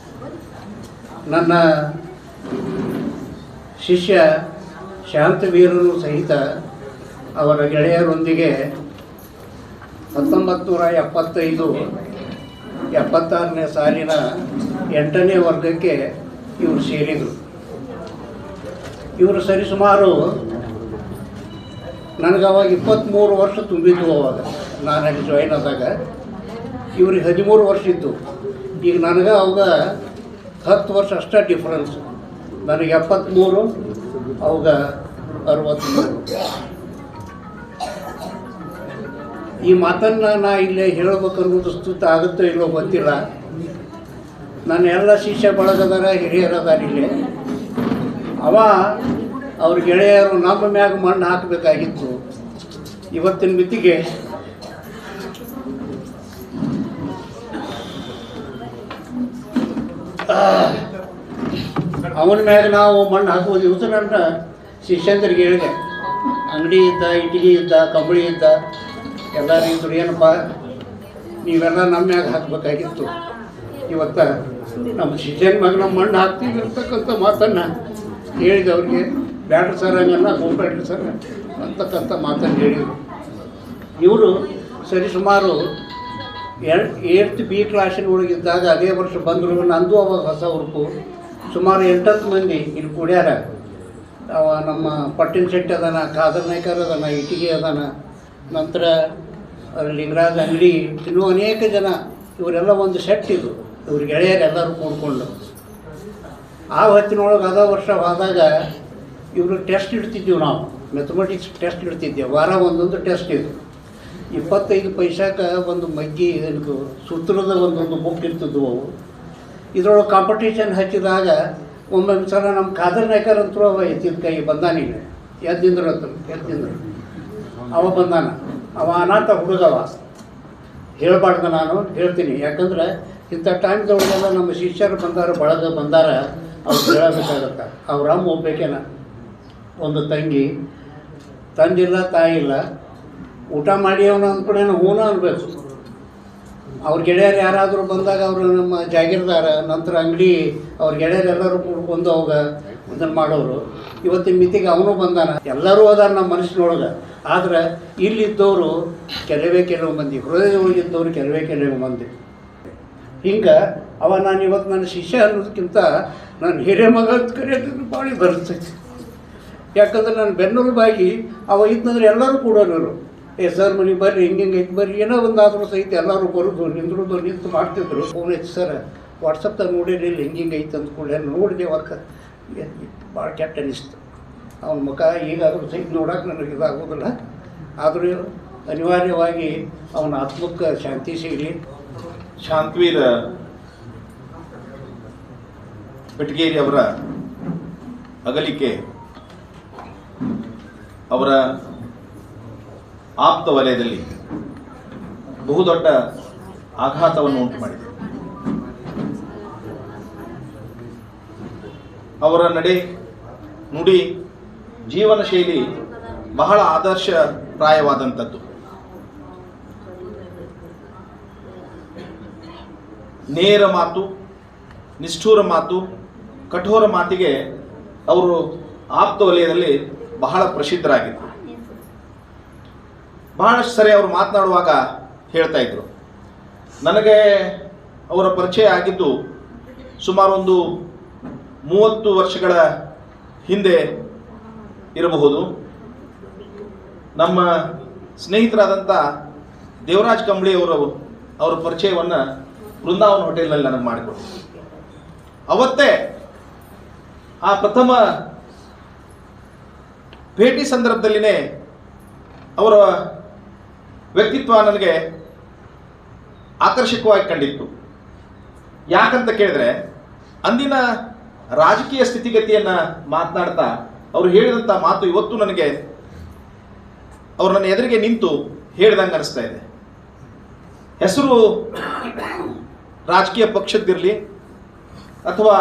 ನನ್ನ ಶಿಷ್ಯ ಶಾಂತವೀರನು ಸಹಿತ ಅವರ ಗೆಳೆಯರೊಂದಿಗೆ 1975-76ನೇ ಸಾಲಿನ 8ನೇ ವರ್ಗಕ್ಕೆ ಇವರು ಸೇರಿದರು. ಇವರು ಸರಿಸುಮಾರು ನನಗೆ ಅವಾಗ 23 ವರ್ಷ ತುಂಬಿದ್ದು. ಅವಾಗ ನಾನು ಅಲ್ಲಿ ಜಾಯ್ನ್ ಆದಾಗ ಇವ್ರಿಗೆ 13 ವರ್ಷ ಇತ್ತು. ಈಗ ನನಗೆ ಅವಾಗ 10 ವರ್ಷ ಅಷ್ಟೇ ಡಿಫ್ರೆನ್ಸ್. ನನಗೆ 73, ಅವಾಗ 63. ಈ ಮಾತನ್ನು ನಾ ಇಲ್ಲೇ ಹೇಳಬೇಕನ್ನೋದು ಸ್ತುತ ಆಗುತ್ತೋ ಇಲ್ಲೋ ಗೊತ್ತಿಲ್ಲ. ನನ್ನ ಎಲ್ಲ ಶಿಷ್ಯ ಬಳಗದಾರ, ಹಿರಿಯರದಾರ ಇಲ್ಲೇ. ಅವ್ರ ಗೆಳೆಯರು ನಮ್ಮ ಮ್ಯಾಗ ಮಣ್ಣು ಹಾಕಬೇಕಾಗಿತ್ತು. ಇವತ್ತಿನ ಮಿತಿಗೆ ಅವನ ಮ್ಯಾಗ ನಾವು ಮಣ್ಣು ಹಾಕುವುದು. ಇವತ್ತು ನನ್ನ ಶಿಷ್ಯಂದ್ರಿಗೆ ಹೇಳಿದೆ, ಅಂಗಡಿ ಇದ್ದ, ಇಟ್ಟಿಗೆ ಇದ್ದ, ಕಂಬಳಿ ಇದ್ದ, ಎಲ್ಲರೂ ಇದ್ರು. ಏನಪ್ಪ, ನೀವೆಲ್ಲ ನಮ್ಮ ಮ್ಯಾಗ ಹಾಕಬೇಕಾಗಿತ್ತು. ಇವತ್ತು ನಮ್ಮ ಶಿಷ್ಯನ ಮ್ಯಾಗ ನಮ್ಮ ಮಣ್ಣು ಹಾಕ್ತೀವಿ ಇರ್ತಕ್ಕಂಥ ಮಾತನ್ನು ಹೇಳಿದವ್ರಿಗೆ ಬ್ಯಾಟ್ರಿ ಸರ್ ಹಂಗಲ್ಲ, ಗೋಪಾಟ್ರಿ ಸರ್ ಅಂತಕ್ಕಂಥ ಮಾತನ್ನು ಹೇಳಿದರು. ಇವರು ಸರಿಸುಮಾರು 8th B ಕ್ಲಾಸಿನ ಒಳಗಿದ್ದಾಗ ಅದೇ ವರ್ಷ ಬಂದರು. ನಂದು ಅವಾಗ ಹೊಸ ಹುರುಪು. ಸುಮಾರು 8-10 ಮಂದಿ ಇಲ್ಲಿ ಕೂಡ್ಯಾರ. ಅವ ನಮ್ಮ ಪಟ್ಟಿನ ಶೆಟ್ಟಿ ಅದಾನ, ಖಾದರ್ ನಾಯ್ಕರ್ ಅದಾನ, ಇಟಿಗೆ ಅದಾನ, ನಂತರ ಲಿಂಗರಾಜ್ ಅಂಗಡಿ, ಇನ್ನೂ ಅನೇಕ ಜನ. ಇವರೆಲ್ಲ ಒಂದು ಸೆಟ್ ಇದು, ಇವ್ರ ಗೆಳೆಯರು ಎಲ್ಲರೂ ಕೂಡ್ಕೊಂಡು. ಆ ಹೊತ್ತಿನೊಳಗೆ ಅದ ವರ್ಷ ಹೋದಾಗ ಇವರು ಟೆಸ್ಟ್ ಇಡ್ತಿದ್ದೀವಿ ನಾವು, ಮ್ಯಾಥಮೆಟಿಕ್ಸ್ ಟೆಸ್ಟ್ ಇಡ್ತಿದ್ದೇವೆ. ವಾರ ಒಂದೊಂದು ಟೆಸ್ಟ್ ಇದು. 25 ಪೈಸಾಕ್ಕೆ ಒಂದು ಮಗ್ಗಿ ಇದಕ್ಕೆ ಸೂತ್ರದ ಒಂದೊಂದು ಬುಕ್ ಇರ್ತಿದ್ವು ಅವು. ಇದರೊಳಗೆ ಕಾಂಪಿಟೇಷನ್ ಹಚ್ಚಿದಾಗ ಒಮ್ಮೊಂದು ಸಲ ನಮ್ಮ ಖಾದರ್ ನಾಯ್ಕರ್ ಅಂತೂ ಅವ ಎತ್ತಿದ ಕೈ ಬಂದಾನೀಗ, ಎದ್ದಿಂದ್ರು ಅವ ಬಂದಾನ. ಅವ ಅನಾಥ ಹುಡುಗವ, ಹೇಳಬಾರ್ದು, ನಾನು ಹೇಳ್ತೀನಿ. ಯಾಕಂದ್ರೆ ಇಂಥ ಟೈಮ್ದೊಳಗೆಲ್ಲ ನಮ್ಮ ಶಿಷ್ಯರು ಬಂದಾರ, ಬಳಗ ಬಂದಾರ, ಅವ್ರು ಹೇಳಬೇಕಾಗತ್ತೆ. ಅವ್ರ ಅಮ್ಮ ಒಬ್ಬೇಕೇನ, ಒಂದು ತಂದಿಲ್ಲ, ತಾಯಿ ಇಲ್ಲ. ಊಟ ಮಾಡಿ ಅವನು ಅಂದ್ಕೊಂಡೇನು ಹೂನ ಅನ್ಬೇಕು. ಅವ್ರ ಗೆಳೆಯರು ಯಾರಾದರೂ ಬಂದಾಗ ಅವರು ನಮ್ಮ ಜಾಗೀರ್ದಾರ, ನಂತರ ಅಂಗಡಿ ಅವ್ರ ಗೆಳೆಯರು ಎಲ್ಲರೂ ಕೂಡ್ಕೊಂಡು ಅವಾಗ ಇದನ್ನು ಮಾಡೋರು. ಇವತ್ತಿನ ಮಿತಿಗೆ ಅವನು ಬಂದಾನ, ಎಲ್ಲರೂ ಅದಾರ ನಮ್ಮ ಮನಸ್ಸಿನೊಳಗೆ. ಆದ್ರೆ ಇಲ್ಲಿದ್ದವರು ಕೆಲವು ಮಂದಿ, ಹೃದಯದೊಳಗಿದ್ದವರು ಕೆಲವೇ ಮಂದಿ. ಹಿಂಗೆ ನಾನು ಇವತ್ತು ನನ್ನ ಶಿಷ್ಯ ಅನ್ನೋದಕ್ಕಿಂತ ನಾನು ಹಿರಿಯ ಮಗ ಅಂತ ಕರೆಯೋದನ್ನು ಭಾಳ ಬರ್ತೈತಿ. ಯಾಕಂದ್ರೆ ನಾನು ಬೆನ್ನೆಲುಬಾಗಿ ಅವ ಇದ್ದಂದ್ರೆ ಎಲ್ಲರೂ ಕೂಡೋರು. ಸರ್ ಮನೆಗೆ ಬರ್ರಿ, ಹಿಂಗೆ ಐತೆ ಬರ್ರಿ, ಏನೋ ಒಂದಾದರೂ ಸಹಿತ ಎಲ್ಲರೂ ಬರೋದು, ನಿಂತು ಮಾಡ್ತಿದ್ರು. ಫೋನ್ ಐತಿ ಸರ್, ವಾಟ್ಸಪ್ದಾಗ ನೋಡಿರಿ, ಇಲ್ಲಿ ಹಿಂಗೆ ಐತೆ ಅಂದ್ಕೊಳ್ಳಿ ನೋಡಿದೆ. ವರ್ಕ ಭಾಳ ಕೆಟ್ಟ ಅನ್ನಿಸ್ತು. ಅವನ ಮುಖ ಈಗಾದರೂ ಸಹಿತ ನೋಡೋಕೆ ನನಗೆ ಇದಾಗೋದಿಲ್ಲ. ಆದರೂ ಅನಿವಾರ್ಯವಾಗಿ ಅವನ ಆತ್ಮಕ್ಕೆ ಶಾಂತಿ ಸಿಗಲಿ. ಶಾಂತವೀರ ಬೆಟಗೇರಿ ಅವರ ಅಗಲಿಕೆ ಅವರ ಆಪ್ತ ವಲಯದಲ್ಲಿ ಬಹುದೊಡ್ಡ ಆಘಾತವನ್ನು ಉಂಟು ಮಾಡಿದೆ. ಅವರ ನಡೆ, ನುಡಿ, ಜೀವನ ಶೈಲಿ ಬಹಳ ಆದರ್ಶಪ್ರಾಯವಾದಂಥದ್ದು. ನೇರ ಮಾತು, ನಿಷ್ಠೂರ ಮಾತು, ಕಠೋರ ಮಾತಿಗೆ ಅವರು ಆಪ್ತ ವಲಯದಲ್ಲಿ ಬಹಳ ಪ್ರಸಿದ್ಧರಾಗಿದ್ದರು. ಬಹಳಷ್ಟು ಸರಿ ಅವರು ಮಾತನಾಡುವಾಗ ಹೇಳ್ತಾ ಇದ್ರು, ನನಗೆ ಅವರ ಪರಿಚಯ ಆಗಿದ್ದು ಸುಮಾರು ಒಂದು 30 ವರ್ಷಗಳ ಹಿಂದೆ ಇರಬಹುದು. ನಮ್ಮ ಸ್ನೇಹಿತರಾದಂಥ ದೇವರಾಜ್ ಕಂಬಳಿ ಅವರ ಪರಿಚಯವನ್ನು ಬೃಂದಾವನ ಹೋಟೆಲ್ನಲ್ಲಿ ನನಗೆ ಮಾಡಿಕೊಡ್ತು. ಅವತ್ತೇ ಆ ಪ್ರಥಮ ಭೇಟಿ ಸಂದರ್ಭದಲ್ಲಿನೇ ಅವರ ವ್ಯಕ್ತಿತ್ವ ನನಗೆ ಆಕರ್ಷಕವಾಗಿ ಕಂಡಿತ್ತು. ಯಾಕಂತ ಕೇಳಿದ್ರೆ, ಅಂದಿನ ರಾಜಕೀಯ ಸ್ಥಿತಿಗತಿಯನ್ನು ಮಾತನಾಡ್ತಾ ಅವರು ಹೇಳಿದಂಥ ಮಾತು ಇವತ್ತು ನನಗೆ ಅವರು ನನ್ನ ಎದುರಿಗೆ ನಿಂತು ಹೇಳ್ದಂಗೆ ಅನಿಸ್ತಾ ಇದೆ. ಹೆಸರು ರಾಜಕೀಯ ಪಕ್ಷದ್ದಿರಲಿ ಅಥವಾ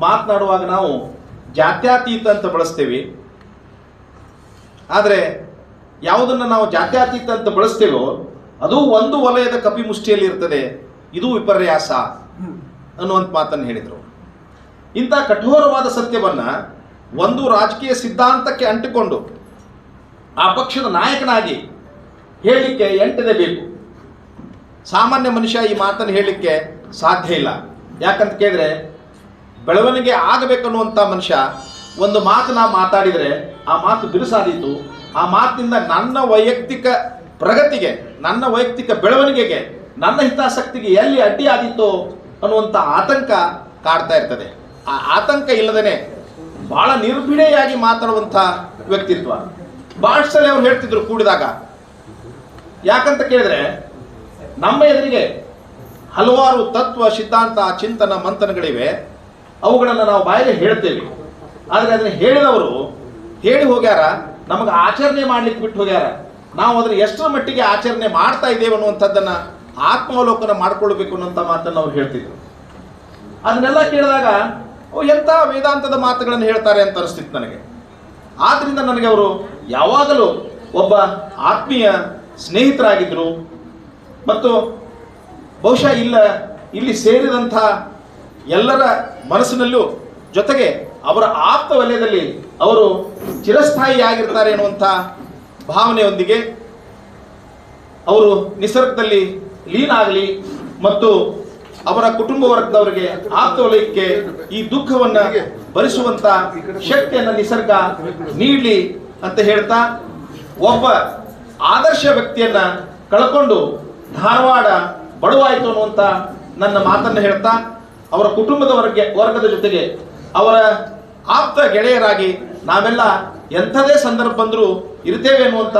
ಮಾತನಾಡುವಾಗ ನಾವು ಜಾತ್ಯತೀತ ಅಂತ ಬಳಸ್ತೇವೆ. ಆದರೆ ಯಾವುದನ್ನು ನಾವು ಜಾತ್ಯತೀತ ಅಂತ ಬಳಸ್ತೇವೋ ಅದು ಒಂದು ವಲಯದ ಕಪಿಮುಷ್ಟಿಯಲ್ಲಿ ಇರ್ತದೆ, ಇದು ವಿಪರ್ಯಾಸ ಅನ್ನುವಂಥ ಮಾತನ್ನು ಹೇಳಿದರು. ಇಂಥ ಕಠೋರವಾದ ಸತ್ಯವನ್ನು ಒಂದು ರಾಜಕೀಯ ಸಿದ್ಧಾಂತಕ್ಕೆ ಅಂಟಿಕೊಂಡು ಆ ಪಕ್ಷದ ನಾಯಕನಾಗಿ ಹೇಳಲಿಕ್ಕೆ ಎಂಟದೇ ಬೇಕು. ಸಾಮಾನ್ಯ ಮನುಷ್ಯ ಈ ಮಾತನ್ನು ಹೇಳಲಿಕ್ಕೆ ಸಾಧ್ಯ ಇಲ್ಲ. ಯಾಕಂತ ಕೇಳಿದ್ರೆ, ಬೆಳವಣಿಗೆ ಆಗಬೇಕನ್ನುವಂಥ ಮನುಷ್ಯ ಒಂದು ಮಾತನ್ನ ಮಾತಾಡಿದರೆ ಆ ಮಾತು ಬಿರುಸಾದೀತು, ಆ ಮಾತಿನಿಂದ ನನ್ನ ವೈಯಕ್ತಿಕ ಪ್ರಗತಿಗೆ, ನನ್ನ ವೈಯಕ್ತಿಕ ಬೆಳವಣಿಗೆಗೆ, ನನ್ನ ಹಿತಾಸಕ್ತಿಗೆ ಎಲ್ಲಿ ಅಡ್ಡಿ ಆದೀತೋ ಅನ್ನುವಂಥ ಆತಂಕ ಕಾಡ್ತಾ ಇರ್ತದೆ. ಆ ಆತಂಕ ಇಲ್ಲದೇ ಬಹಳ ನಿರ್ಭಿಡೆಯಾಗಿ ಮಾತಾಡುವಂಥ ವ್ಯಕ್ತಿತ್ವ. ಬಹಳಷ್ಟು ಸಲ ಅವ್ರು ಹೇಳ್ತಿದ್ರು ಕೂಡಿದಾಗ. ಯಾಕಂತ ಕೇಳಿದ್ರೆ, ನಮ್ಮ ಎದುರಿಗೆ ಹಲವಾರು ತತ್ವ, ಸಿದ್ಧಾಂತ, ಚಿಂತನ, ಮಂಥನಗಳಿವೆ. ಅವುಗಳನ್ನು ನಾವು ಬಾಯಲ್ಲಿ ಹೇಳ್ತೇವೆ. ಆದರೆ ಅದನ್ನು ಹೇಳಿದವರು ಹೇಳಿ ಹೋಗ್ಯಾರ, ನಮಗೆ ಆಚರಣೆ ಮಾಡ್ಲಿಕ್ಕೆ ಬಿಟ್ಟು ಹೋಗ್ಯಾರ. ನಾವು ಅದನ್ನು ಎಷ್ಟರ ಮಟ್ಟಿಗೆ ಆಚರಣೆ ಮಾಡ್ತಾ ಇದ್ದೇವೆ ಅನ್ನುವಂಥದ್ದನ್ನು ಆತ್ಮಾವಲೋಕನ ಮಾಡ್ಕೊಳ್ಬೇಕು ಅನ್ನೋಂಥ ಮಾತನ್ನು ಅವ್ರು ಹೇಳ್ತಿದ್ರು. ಅದನ್ನೆಲ್ಲ ಕೇಳಿದಾಗ ಎಂಥ ವೇದಾಂತದ ಮಾತುಗಳನ್ನು ಹೇಳ್ತಾರೆ ಅಂತ ಅನಿಸ್ತಿತ್ತು ನನಗೆ. ಆದ್ದರಿಂದ ನನಗೆ ಅವರು ಯಾವಾಗಲೂ ಒಬ್ಬ ಆತ್ಮೀಯ ಸ್ನೇಹಿತರಾಗಿದ್ದರು. ಮತ್ತು ಬಹುಶಃ ಇಲ್ಲಿ ಸೇರಿದಂಥ ಎಲ್ಲರ ಮನಸ್ಸಿನಲ್ಲೂ, ಜೊತೆಗೆ ಅವರ ಆಪ್ತ ವಲಯದಲ್ಲಿ ಅವರು ಚಿರಸ್ಥಾಯಿಯಾಗಿರ್ತಾರೆ ಎನ್ನುವಂಥ ಭಾವನೆಯೊಂದಿಗೆ ಅವರು ನಿಸರ್ಗದಲ್ಲಿ ಲೀನ ಆಗಲಿ ಮತ್ತು ಅವರ ಕುಟುಂಬ ವರ್ಗದವರಿಗೆ ಆಪ್ತವಲಯಕ್ಕೆ ಈ ದುಃಖವನ್ನ ಭರಿಸುವಂತ ಶಕ್ತಿಯನ್ನು ನಿಸರ್ಗ ನೀಡಲಿ ಅಂತ ಹೇಳ್ತಾ, ಒಬ್ಬ ಆದರ್ಶ ವ್ಯಕ್ತಿಯನ್ನ ಕಳ್ಕೊಂಡು ಧಾರವಾಡ ಬಡವಾಯಿತು ಅನ್ನುವಂತ ನನ್ನ ಮಾತನ್ನು ಹೇಳ್ತಾ, ಅವರ ಕುಟುಂಬದ ವರ್ಗದ ಜೊತೆಗೆ ಅವರ ಆಪ್ತ ಗೆಳೆಯರಾಗಿ ನಾವೆಲ್ಲ ಎಂಥದೇ ಸಂದರ್ಭ ಬಂದರೂ ಇರ್ತೇವೆ ಅನ್ನುವಂಥ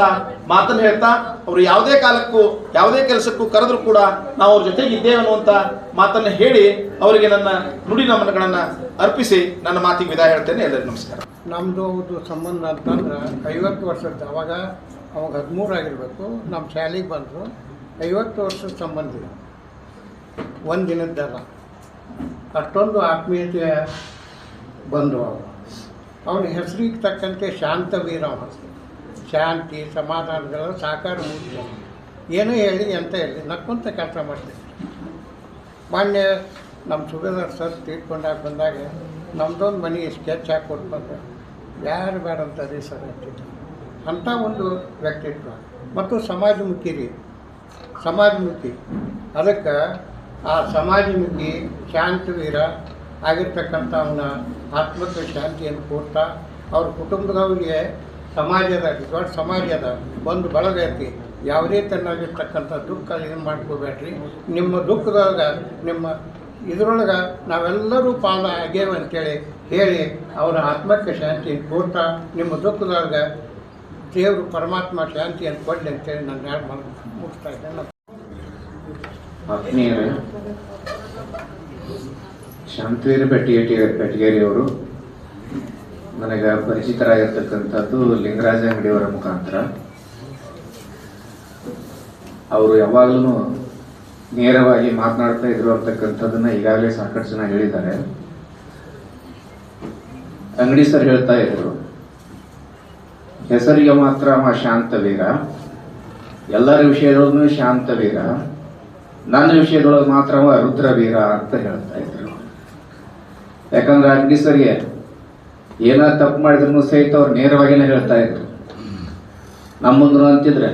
ಮಾತನ್ನು ಹೇಳ್ತಾ, ಅವರು ಯಾವುದೇ ಕಾಲಕ್ಕೂ ಯಾವುದೇ ಕೆಲಸಕ್ಕೂ ಕರೆದರೂ ಕೂಡ ನಾವು ಅವ್ರ ಜೊತೆಗೆ ಇದ್ದೇವೆ ಅನ್ನುವಂಥ ಮಾತನ್ನು ಹೇಳಿ ಅವರಿಗೆ ನನ್ನ ನುಡಿ ನಮನಗಳನ್ನು ಅರ್ಪಿಸಿ ನನ್ನ ಮಾತಿಗೆ ವಿದಾಯ ಹೇಳ್ತೇನೆ. ಎಲ್ಲರಿಗೂ ನಮಸ್ಕಾರ. ನಮ್ಮದು ಒಂದು ಸಂಬಂಧ ಅಂತಂದ್ರೆ 50 ವರ್ಷದ, ಅವಾಗ 13 ಆಗಿರಬೇಕು, ನಮ್ಮ ಶಾಲೆಗೆ ಬಂದರು. 50 ವರ್ಷದ ಸಂಬಂಧ ಇದೆ, ಒಂದು ದಿನದ್ದಲ್ಲ. ಅಷ್ಟೊಂದು ಆತ್ಮೀಯತೆ ಬಂದು ಅವನ ಹೆಸರಿಗೆ ತಕ್ಕಂತೆ ಶಾಂತವೀರ ಅವನ ಶಾಂತಿ ಸಮಾಧಾನಗಳ ಸಾಕಾರ ಮೂಡಿದ. ಏನೋ ಹೇಳಿ ಅಂತ ಹೇಳಿ ನಕ್ಕೊಂತ ಕೆಲಸ ಮಾಡ್ತೀವಿ. ಮಾನ್ಯ ನಮ್ಮ ಸುಬೇದಾರ್ ಸರ್ ತೀರ್ಕೊಂಡಾಗ ಬಂದಾಗ ನಮ್ಮದೊಂದು ಮನೆ ಸ್ಕೆಚ್ ಹಾಕಿ ಕೊಟ್ಬಂದ್ರೆ ಯಾರು ಬೇಡ ಅಂತಾರೆ ಸರ್ ಅಂತಿದ್ರು. ಅಂಥ ಒಂದು ವ್ಯಕ್ತಿತ್ವ ಮತ್ತು ಸಮಾಜಮುಖಿ ಅದಕ್ಕೆ ಆ ಸಮಾಜಮುಖಿ ಶಾಂತವೀರ ಆಗಿರ್ತಕ್ಕಂಥ ಅವನ ಆತ್ಮಕ್ಕೆ ಶಾಂತಿಯನ್ನು ಕೊಡ್ತಾ ಅವ್ರ ಕುಟುಂಬದವರಿಗೆ ಸಮಾಜದ ದೊಡ್ಡ ಸಮಾಜದ ಒಂದು ಬಳಗ ಐತಿ. ಯಾವುದೇ ತನ್ನಾಗಿರ್ತಕ್ಕಂಥ ದುಃಖ ಏನು ಮಾಡ್ಕೋಬೇಡ್ರಿ. ನಿಮ್ಮ ದುಃಖದೊಳಗೆ ನಿಮ್ಮ ಇದರೊಳಗೆ ನಾವೆಲ್ಲರೂ ಪಾಲ ಆಗ್ಯೇವೆ ಅಂತೇಳಿ ಹೇಳಿ ಅವರ ಆತ್ಮಕ್ಕೆ ಶಾಂತಿಯನ್ನು ಕೊಡ್ತಾ ನಿಮ್ಮ ದುಃಖದೊಳಗೆ ದೇವರು ಪರಮಾತ್ಮ ಶಾಂತಿಯನ್ನು ಕೊಡಲಿ ಅಂತೇಳಿ ನಾನು ಯಾರು ಮುಗಿಸ್ತಾ ಇದ್ದೇನೆ. ಆತ್ಮೀಯರೇ, ಶಾಂತವೀರ ಬೆಟಗೇರಿಯವರು ನನಗೆ ಪರಿಚಿತರಾಗಿರ್ತಕ್ಕಂಥದ್ದು ಲಿಂಗರಾಜ ಅಂಗಡಿಯವರ ಮುಖಾಂತರ. ಅವರು ಯಾವಾಗಲೂ ನೇರವಾಗಿ ಮಾತನಾಡ್ತಾ ಇದ್ರು ಅಂತಕ್ಕಂಥದ್ದನ್ನ ಈಗಾಗಲೇ ಸಾಕಷ್ಟು ಜನ ಹೇಳಿದ್ದಾರೆ. ಅಂಗಡಿ ಸರ್ ಹೇಳ್ತಾ ಇದ್ರು, ಹೆಸರಿಗೆ ಮಾತ್ರ ಅವ ಶಾಂತವೀರ, ಎಲ್ಲರ ವಿಷಯದೊಳಗೂ ಶಾಂತವೀರ, ನನ್ನ ವಿಷಯದೊಳಗೆ ಮಾತ್ರ ಅವ ರುದ್ರವೀರ ಅಂತ ಹೇಳ್ತಾ ಇದ್ರು. ಯಾಕಂದ್ರೆ ಅಂಗಡಿ ಸರ್ಗೆ ಏನ ತಪ್ಪು ಮಾಡಿದ್ರು ಸಹಿತ ಅವ್ರು ನೇರವಾಗಿನೇ ಹೇಳ್ತಾ ಇದ್ರು. ನಮ್ಮ ಮುಂದೆ ಅಂತಿದ್ರೆ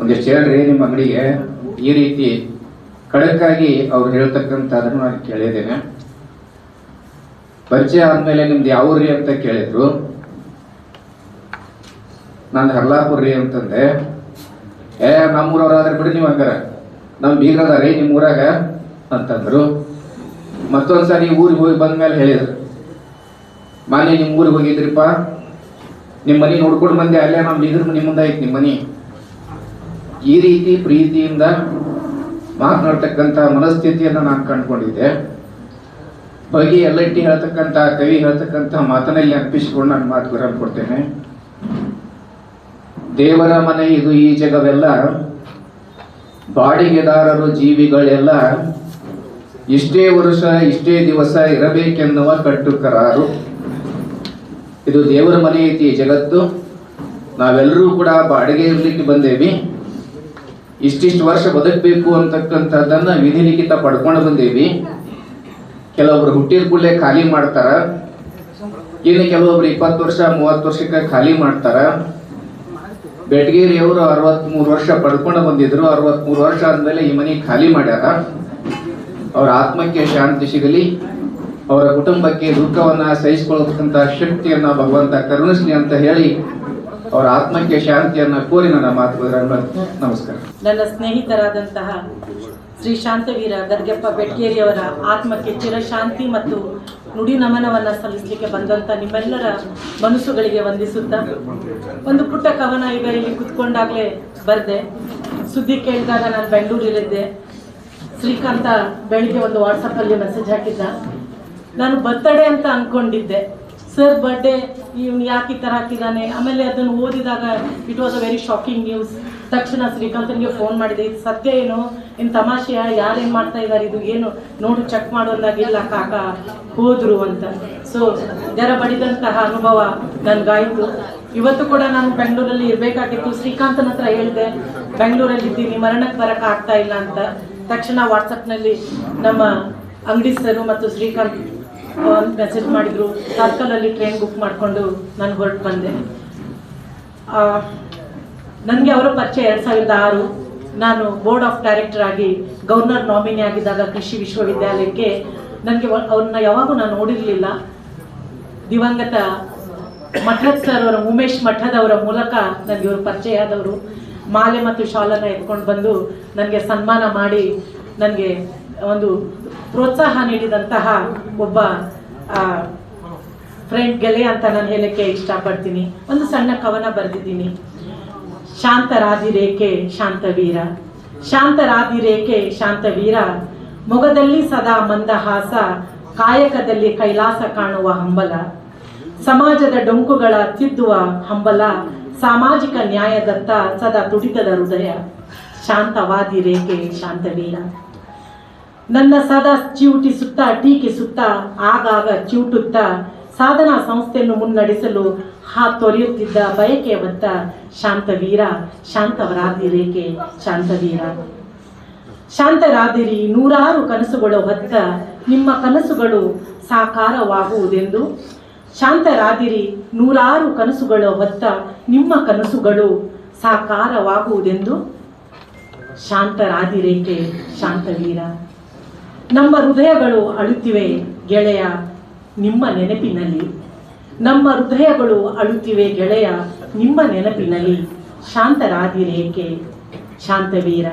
ಒಂದಿಷ್ಟು ಹೇಳ್ರಿ ನಿಮ್ಮ ಅಂಗಡಿಗೆ ಈ ರೀತಿ ಖಡಕ್ಕಾಗಿ ಅವ್ರು ಹೇಳ್ತಕ್ಕಂಥದ್ದನ್ನು ನಾನು ಕೇಳಿದ್ದೇನೆ. ಪರಿಚಯ ಆದ್ಮೇಲೆ ನಿಮ್ದು ಯಾವ್ರಿ ಅಂತ ಕೇಳಿದ್ರು. ನಾನು ಹರ್ಲಾಪುರ್ ರೀ ಅಂತಂದೆ. ನಮ್ಮೂರವ್ರಾದ್ರೆ ಬಿಡಿ ನೀವು ಹಂಗಾರ, ನಮ್ಮ ಬೀಗರದಾರಿ ನಿಮ್ಮ ಊರಾಗ ಅಂತಂದ್ರು. ಮತ್ತೊಂದ್ಸಾರಿ ಊರಿಗೆ ಹೋಗಿ ಬಂದ್ಮೇಲೆ ಹೇಳಿದ್ರು, ಮಾನ್ಯ ನಿಮ್ಮ ಊರಿಗೆ ಹೋಗಿದ್ರಿಪ್ಪ, ನಿಮ್ಮ ಮನೆ ನೋಡ್ಕೊಂಡು ಬಂದೆ, ಅಲ್ಲೇ ನಮ್ಮ ಬೀಗರ ಮನೆ ಮುಂದೆ ಐತಿ ನಿಮ್ಮ ಮನೆ. ಈ ರೀತಿ ಪ್ರೀತಿಯಿಂದ ಮಾತನಾಡ್ತಕ್ಕಂಥ ಮನಸ್ಥಿತಿಯನ್ನು ನಾನು ಕಂಡುಕೊಂಡಿದ್ದೆ. ಹೋಗಿ LIT ಹೇಳ್ತಕ್ಕಂಥ ಕವಿ ಹೇಳ್ತಕ್ಕಂಥ ಮಾತನಲ್ಲಿ ಅರ್ಪಿಸಿಕೊಂಡು ನಾನು ಮಾತು ವಿರಾಮ ಕೊಡ್ತೇನೆ. ದೇವರ ಮನೆ ಇದು ಈ ಜಗವೆಲ್ಲ, ಬಾಡಿಗೆದಾರರು ಜೀವಿಗಳೆಲ್ಲ, ಇಷ್ಟೇ ವರ್ಷ ಇಷ್ಟೇ ದಿವಸ ಇರಬೇಕೆನ್ನುವ ಕಟ್ಟು ಕರಾರು. ಇದು ದೇವರ ಮನೆ ಐತಿ ಜಗತ್ತು, ನಾವೆಲ್ಲರೂ ಕೂಡ ಬಾಡಿಗೆ ಇರ್ಲಿಕ್ಕೆ ಬಂದೇವಿ. ಇಷ್ಟಿಷ್ಟು ವರ್ಷ ಬದುಕಬೇಕು ಅಂತಕ್ಕಂಥದ್ದನ್ನ ವಿಧಿ ಲಿಖಿತ ಪಡ್ಕೊಂಡು ಬಂದೇವಿ. ಕೆಲವೊಬ್ರು ಹುಟ್ಟಿದ ಕೂಡಲೇ ಖಾಲಿ ಮಾಡ್ತಾರ, ಇನ್ನು ಕೆಲವೊಬ್ರು 20 ವರ್ಷ 30 ವರ್ಷಕ್ಕೆ ಖಾಲಿ ಮಾಡ್ತಾರ. ಬೆಟಗೇರಿಯವರು 63 ವರ್ಷ ಪಡ್ಕೊಂಡು ಬಂದಿದ್ರು. 63 ವರ್ಷ ಆದ್ಮೇಲೆ ಈ ಮನೆ ಖಾಲಿ ಮಾಡ್ಯಾರ. ಅವರ ಆತ್ಮಕ್ಕೆ ಶಾಂತಿ ಸಿಗಲಿ, ಅವರ ಕುಟುಂಬಕ್ಕೆ ದುಃಖವನ್ನ ಸಹಿಸಿಕೊಳ್ಳತಕ್ಕಂಥ ಶಕ್ತಿಯನ್ನ ಭಗವಂತ ಕರುಣಿಸಲಿ ಅಂತ ಹೇಳಿ ಅವರ ಆತ್ಮಕ್ಕೆ ಶಾಂತಿಯನ್ನ ಕೋರಿ ನನ್ನ ಮಾತುಗಳನ್ನು ನಮಸ್ಕಾರ. ನನ್ನ ಸ್ನೇಹಿತರಾದಂತಹ ಶ್ರೀ ಶಾಂತವೀರ ಗರ್ಗಪ್ಪ ಬೆಟಗೇರಿಯವರ ಆತ್ಮಕ್ಕೆ ಚಿರಶಾಂತಿ ಮತ್ತು ನುಡಿ ನಮನವನ್ನು ಸಲ್ಲಿಸಲಿಕ್ಕೆ ಬಂದಂಥ ನಿಮ್ಮೆಲ್ಲರ ಮನಸ್ಸುಗಳಿಗೆ ವಂದಿಸುತ್ತಾ, ಒಂದು ಪುಟ್ಟ ಕವನ ಈಗ ಇಲ್ಲಿ ಕುತ್ಕೊಂಡಾಗಲೇ ಬರೆದೆ. ಸುದ್ದಿ ಕೇಳಿದಾಗ ನಾನು ಬೆಂಗಳೂರಲ್ಲಿದ್ದೆ. ಶ್ರೀಕಾಂತ ಬೆಳಿಗ್ಗೆ ಒಂದು ವಾಟ್ಸಪ್ಪಲ್ಲಿ ಮೆಸೇಜ್ ಹಾಕಿದ್ದ. ನಾನು ಬರ್ತಡೇ ಅಂತ ಅಂದ್ಕೊಂಡಿದ್ದೆ. ಸರ್ ಬರ್ಡೇ ಇವನು ಯಾಕೆ ಈ ಥರ ಹಾಕಿದ್ದಾನೆ. ಆಮೇಲೆ ಅದನ್ನು ಓದಿದಾಗ it was a very shocking news. ತಕ್ಷಣ ಶ್ರೀಕಾಂತನಿಗೆ ಫೋನ್ ಮಾಡಿದೆ, ಇದು ಸತ್ಯ ಏನು, ಇನ್ನು ತಮಾಷೆಯ, ಯಾರೇನು ಮಾಡ್ತಾ ಇದ್ದಾರೆ, ಇದು ಏನು ನೋಡು ಚೆಕ್ ಮಾಡೋದಾಗಿಲ್ಲ, ಕಾಕ ಹೋದ್ರು ಅಂತ. ಸೊ ಜರ ಬಡಿದಂತಹ ಅನುಭವ ನನಗಾಯಿತು. ಇವತ್ತು ಕೂಡ ನಾನು ಬೆಂಗಳೂರಲ್ಲಿ ಇರಬೇಕಾಗಿತ್ತು. ಶ್ರೀಕಾಂತನ ಹತ್ರ ಹೇಳಿದೆ, ಬೆಂಗಳೂರಲ್ಲಿದ್ದೀನಿ, ಮರಣಕ್ಕೆ ಬರೋಕ್ಕೆ ಆಗ್ತಾ ಇಲ್ಲ ಅಂತ. ತಕ್ಷಣ ವಾಟ್ಸಪ್ನಲ್ಲಿ ನಮ್ಮ ಅಂಗಡಿ ಸರು ಮತ್ತು ಶ್ರೀಕಾಂತ್ ಮೆಸೇಜ್ ಮಾಡಿದರು. ತಾತ್ಕಾಲಲ್ಲಿ ಟ್ರೈನ್ ಬುಕ್ ಮಾಡಿಕೊಂಡು ನಾನು ಹೊರಟು ಬಂದೆ. ನನಗೆ ಅವರ ಪರಿಚಯ 2006. ನಾನು ಬೋರ್ಡ್ ಆಫ್ ಡೈರೆಕ್ಟರ್ ಆಗಿ ಗವರ್ನರ್ ನಾಮಿನಿ ಆಗಿದ್ದಾಗ ಕೃಷಿ ವಿಶ್ವವಿದ್ಯಾಲಯಕ್ಕೆ ನನಗೆ ಅವ್ರನ್ನ ಯಾವಾಗೂ ನಾನು ನೋಡಿರಲಿಲ್ಲ. ದಿವಂಗತ ಮಠದ್ ಸರ್ ಅವರ ಉಮೇಶ್ ಮಠದವರ ಮೂಲಕ ನನಗೆ ಇವರು ಪರಿಚಯ ಆದವರು. ಮಾಲೆ ಮತ್ತು ಶಾಲನ್ನು ಎತ್ಕೊಂಡು ಬಂದು ನನಗೆ ಸನ್ಮಾನ ಮಾಡಿ ನನಗೆ ಒಂದು ಪ್ರೋತ್ಸಾಹ ನೀಡಿದಂತಹ ಒಬ್ಬ ಫ್ರೆಂಡ್ ಗೆಳೆಯ ಅಂತ ನಾನು ಹೇಳಕ್ಕೆ ಇಷ್ಟಪಡ್ತೀನಿ. ಒಂದು ಸಣ್ಣ ಕವನ ಬರೆದಿದ್ದೀನಿ. ಶಾಂತರಾದಿರೇಕೆ ಶಾಂತವೀರ, ಶಾಂತರಾದಿರೇಕೆ ಶಾಂತವೀರ, ಮೊಗದಲ್ಲಿ ಸದಾ ಮಂದಹಾಸ, ಕಾಯಕದಲ್ಲಿ ಕೈಲಾಸ ಕಾಣುವ ಹಂಬಲ, ಸಮಾಜದ ಡೊಂಕುಗಳ ತಿದ್ದುವ ಹಂಬಲ, ಸಾಮಾಜಿಕ ನ್ಯಾಯದತ್ತ ಸದಾ ತುಡಿತದ ಹೃದಯ, ಶಾಂತವಾದಿರೇಕೆ ಶಾಂತವೀರ. ನನ್ನ ಸದಾ ಚಿವುಟಿಸುತ್ತಾ ಟೀಕಿಸುತ್ತಾ ಆಗಾಗ ಚಿವುಟುತ್ತಾ ಸಾಧನಾ ಸಂಸ್ಥೆಯನ್ನು ಮುನ್ನಡೆಸಲು ತೊರೆಯುತ್ತಿದ್ದ ಬಯಕೆಯ ಹೊತ್ತ ಶಾಂತವೀರ, ಶಾಂತವರಾದಿರೇಕೆ ಶಾಂತವೀರ. ಶಾಂತರಾದಿರಿ, ನೂರಾರು ಕನಸುಗಳು ಹೊತ್ತ ನಿಮ್ಮ ಕನಸುಗಳು ಸಾಕಾರವಾಗುವುದೆಂದು. ಶಾಂತರಾದಿರಿ, ನೂರಾರು ಕನಸುಗಳು ಹೊತ್ತ ನಿಮ್ಮ ಕನಸುಗಳು ಸಾಕಾರವಾಗುವುದೆಂದು. ಶಾಂತರಾದಿರೇಕೆ ಶಾಂತವೀರ. ನಮ್ಮ ಹೃದಯಗಳು ಅಳುತ್ತಿವೆ ಗೆಳೆಯ ನಿಮ್ಮ ನೆನಪಿನಲ್ಲಿ, ನಮ್ಮ ಹೃದಯಗಳು ಅಳುತ್ತಿವೆ ಗೆಳೆಯ ನಿಮ್ಮ ನೆನಪಿನಲ್ಲಿ. ಶಾಂತರಾದಿರೇಕೆ ಶಾಂತವೀರ.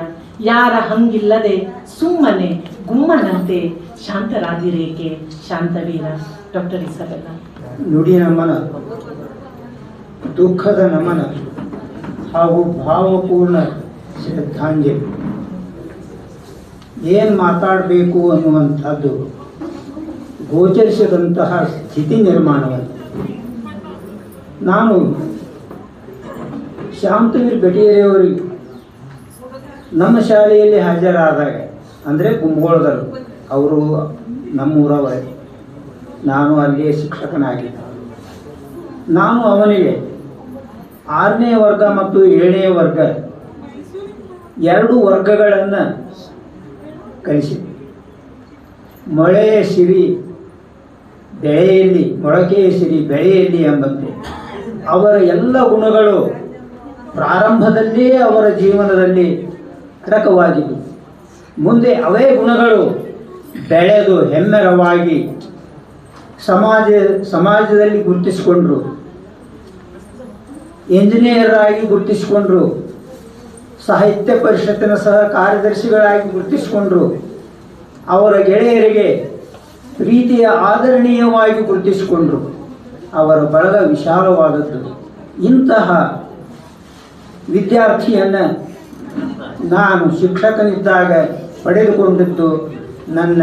ಯಾರ ಹಂಗಿಲ್ಲದೆ ಸುಮ್ಮನೆ ಗುಮ್ಮನಂತೆ ಶಾಂತರಾದಿರೇಕೆ ಶಾಂತವೀರ. Doctor Isabelle. ನುಡಿ ನಮನ, ದುಃಖದ ನಮನ ಹಾಗೂ ಭಾವಪೂರ್ಣ ಶ್ರದ್ಧಾಂಜಲಿ. ಏನು ಮಾತಾಡಬೇಕು ಅನ್ನುವಂಥದ್ದು ಗೋಚರಿಸಿದಂತಹ ಸ್ಥಿತಿ ನಿರ್ಮಾಣವಾಯಿತು. ನಾನು ಶಾಂತವೀರ್ ಬೆಟಗೇರಿಯವರಿಗೆ ನಮ್ಮ ಶಾಲೆಯಲ್ಲಿ ಹಾಜರಾದಾಗ, ಅಂದರೆ ಕುಂಭಗೋಳದಲ್ಲೂ, ಅವರು ನಮ್ಮೂರವರೇ, ನಾನು ಅಲ್ಲಿಯೇ ಶಿಕ್ಷಕನಾಗಿದ್ದೆ. ನಾನು ಅವನಿಗೆ 6ನೇ ವರ್ಗ ಮತ್ತು 7ನೇ ವರ್ಗ 2 ವರ್ಗಗಳನ್ನು ಕಲಿಸಿದೆ. ಮೊಳೆಯ ಸಿರಿ ಬೆಳೆಯಲ್ಲಿ, ಮೊಳಕೆಯ ಸಿರಿ ಬೆಳೆಯಲ್ಲಿ ಎಂಬಂತೆ ಅವರ ಎಲ್ಲ ಗುಣಗಳು ಪ್ರಾರಂಭದಲ್ಲೇ ಅವರ ಜೀವನದಲ್ಲಿ ಅಡಕವಾಗಿದ್ದು, ಮುಂದೆ ಅವೇ ಗುಣಗಳು ಬೆಳೆದು ಹೆಮ್ಮೆರವಾಗಿ ಸಮಾಜದಲ್ಲಿ ಗುರುತಿಸಿಕೊಂಡ್ರು, ಇಂಜಿನಿಯರ್ ಆಗಿ ಗುರುತಿಸಿಕೊಂಡ್ರು, ಸಾಹಿತ್ಯ ಪರಿಷತ್ತಿನ ಸಹ ಕಾರ್ಯದರ್ಶಿಗಳಾಗಿ ಗುರುತಿಸಿಕೊಂಡ್ರು, ಅವರ ಗೆಳೆಯರಿಗೆ ಪ್ರೀತಿಯ ಆದರಣೀಯವಾಗಿ ಗುರುತಿಸಿಕೊಂಡ್ರು. ಅವರ ಬಳಗ ವಿಶಾಲವಾದದ್ದು. ಇಂತಹ ವಿದ್ಯಾರ್ಥಿಯನ್ನು ನಾನು ಶಿಕ್ಷಕನಿದ್ದಾಗ ಪಡೆದುಕೊಂಡಿದ್ದು ನನ್ನ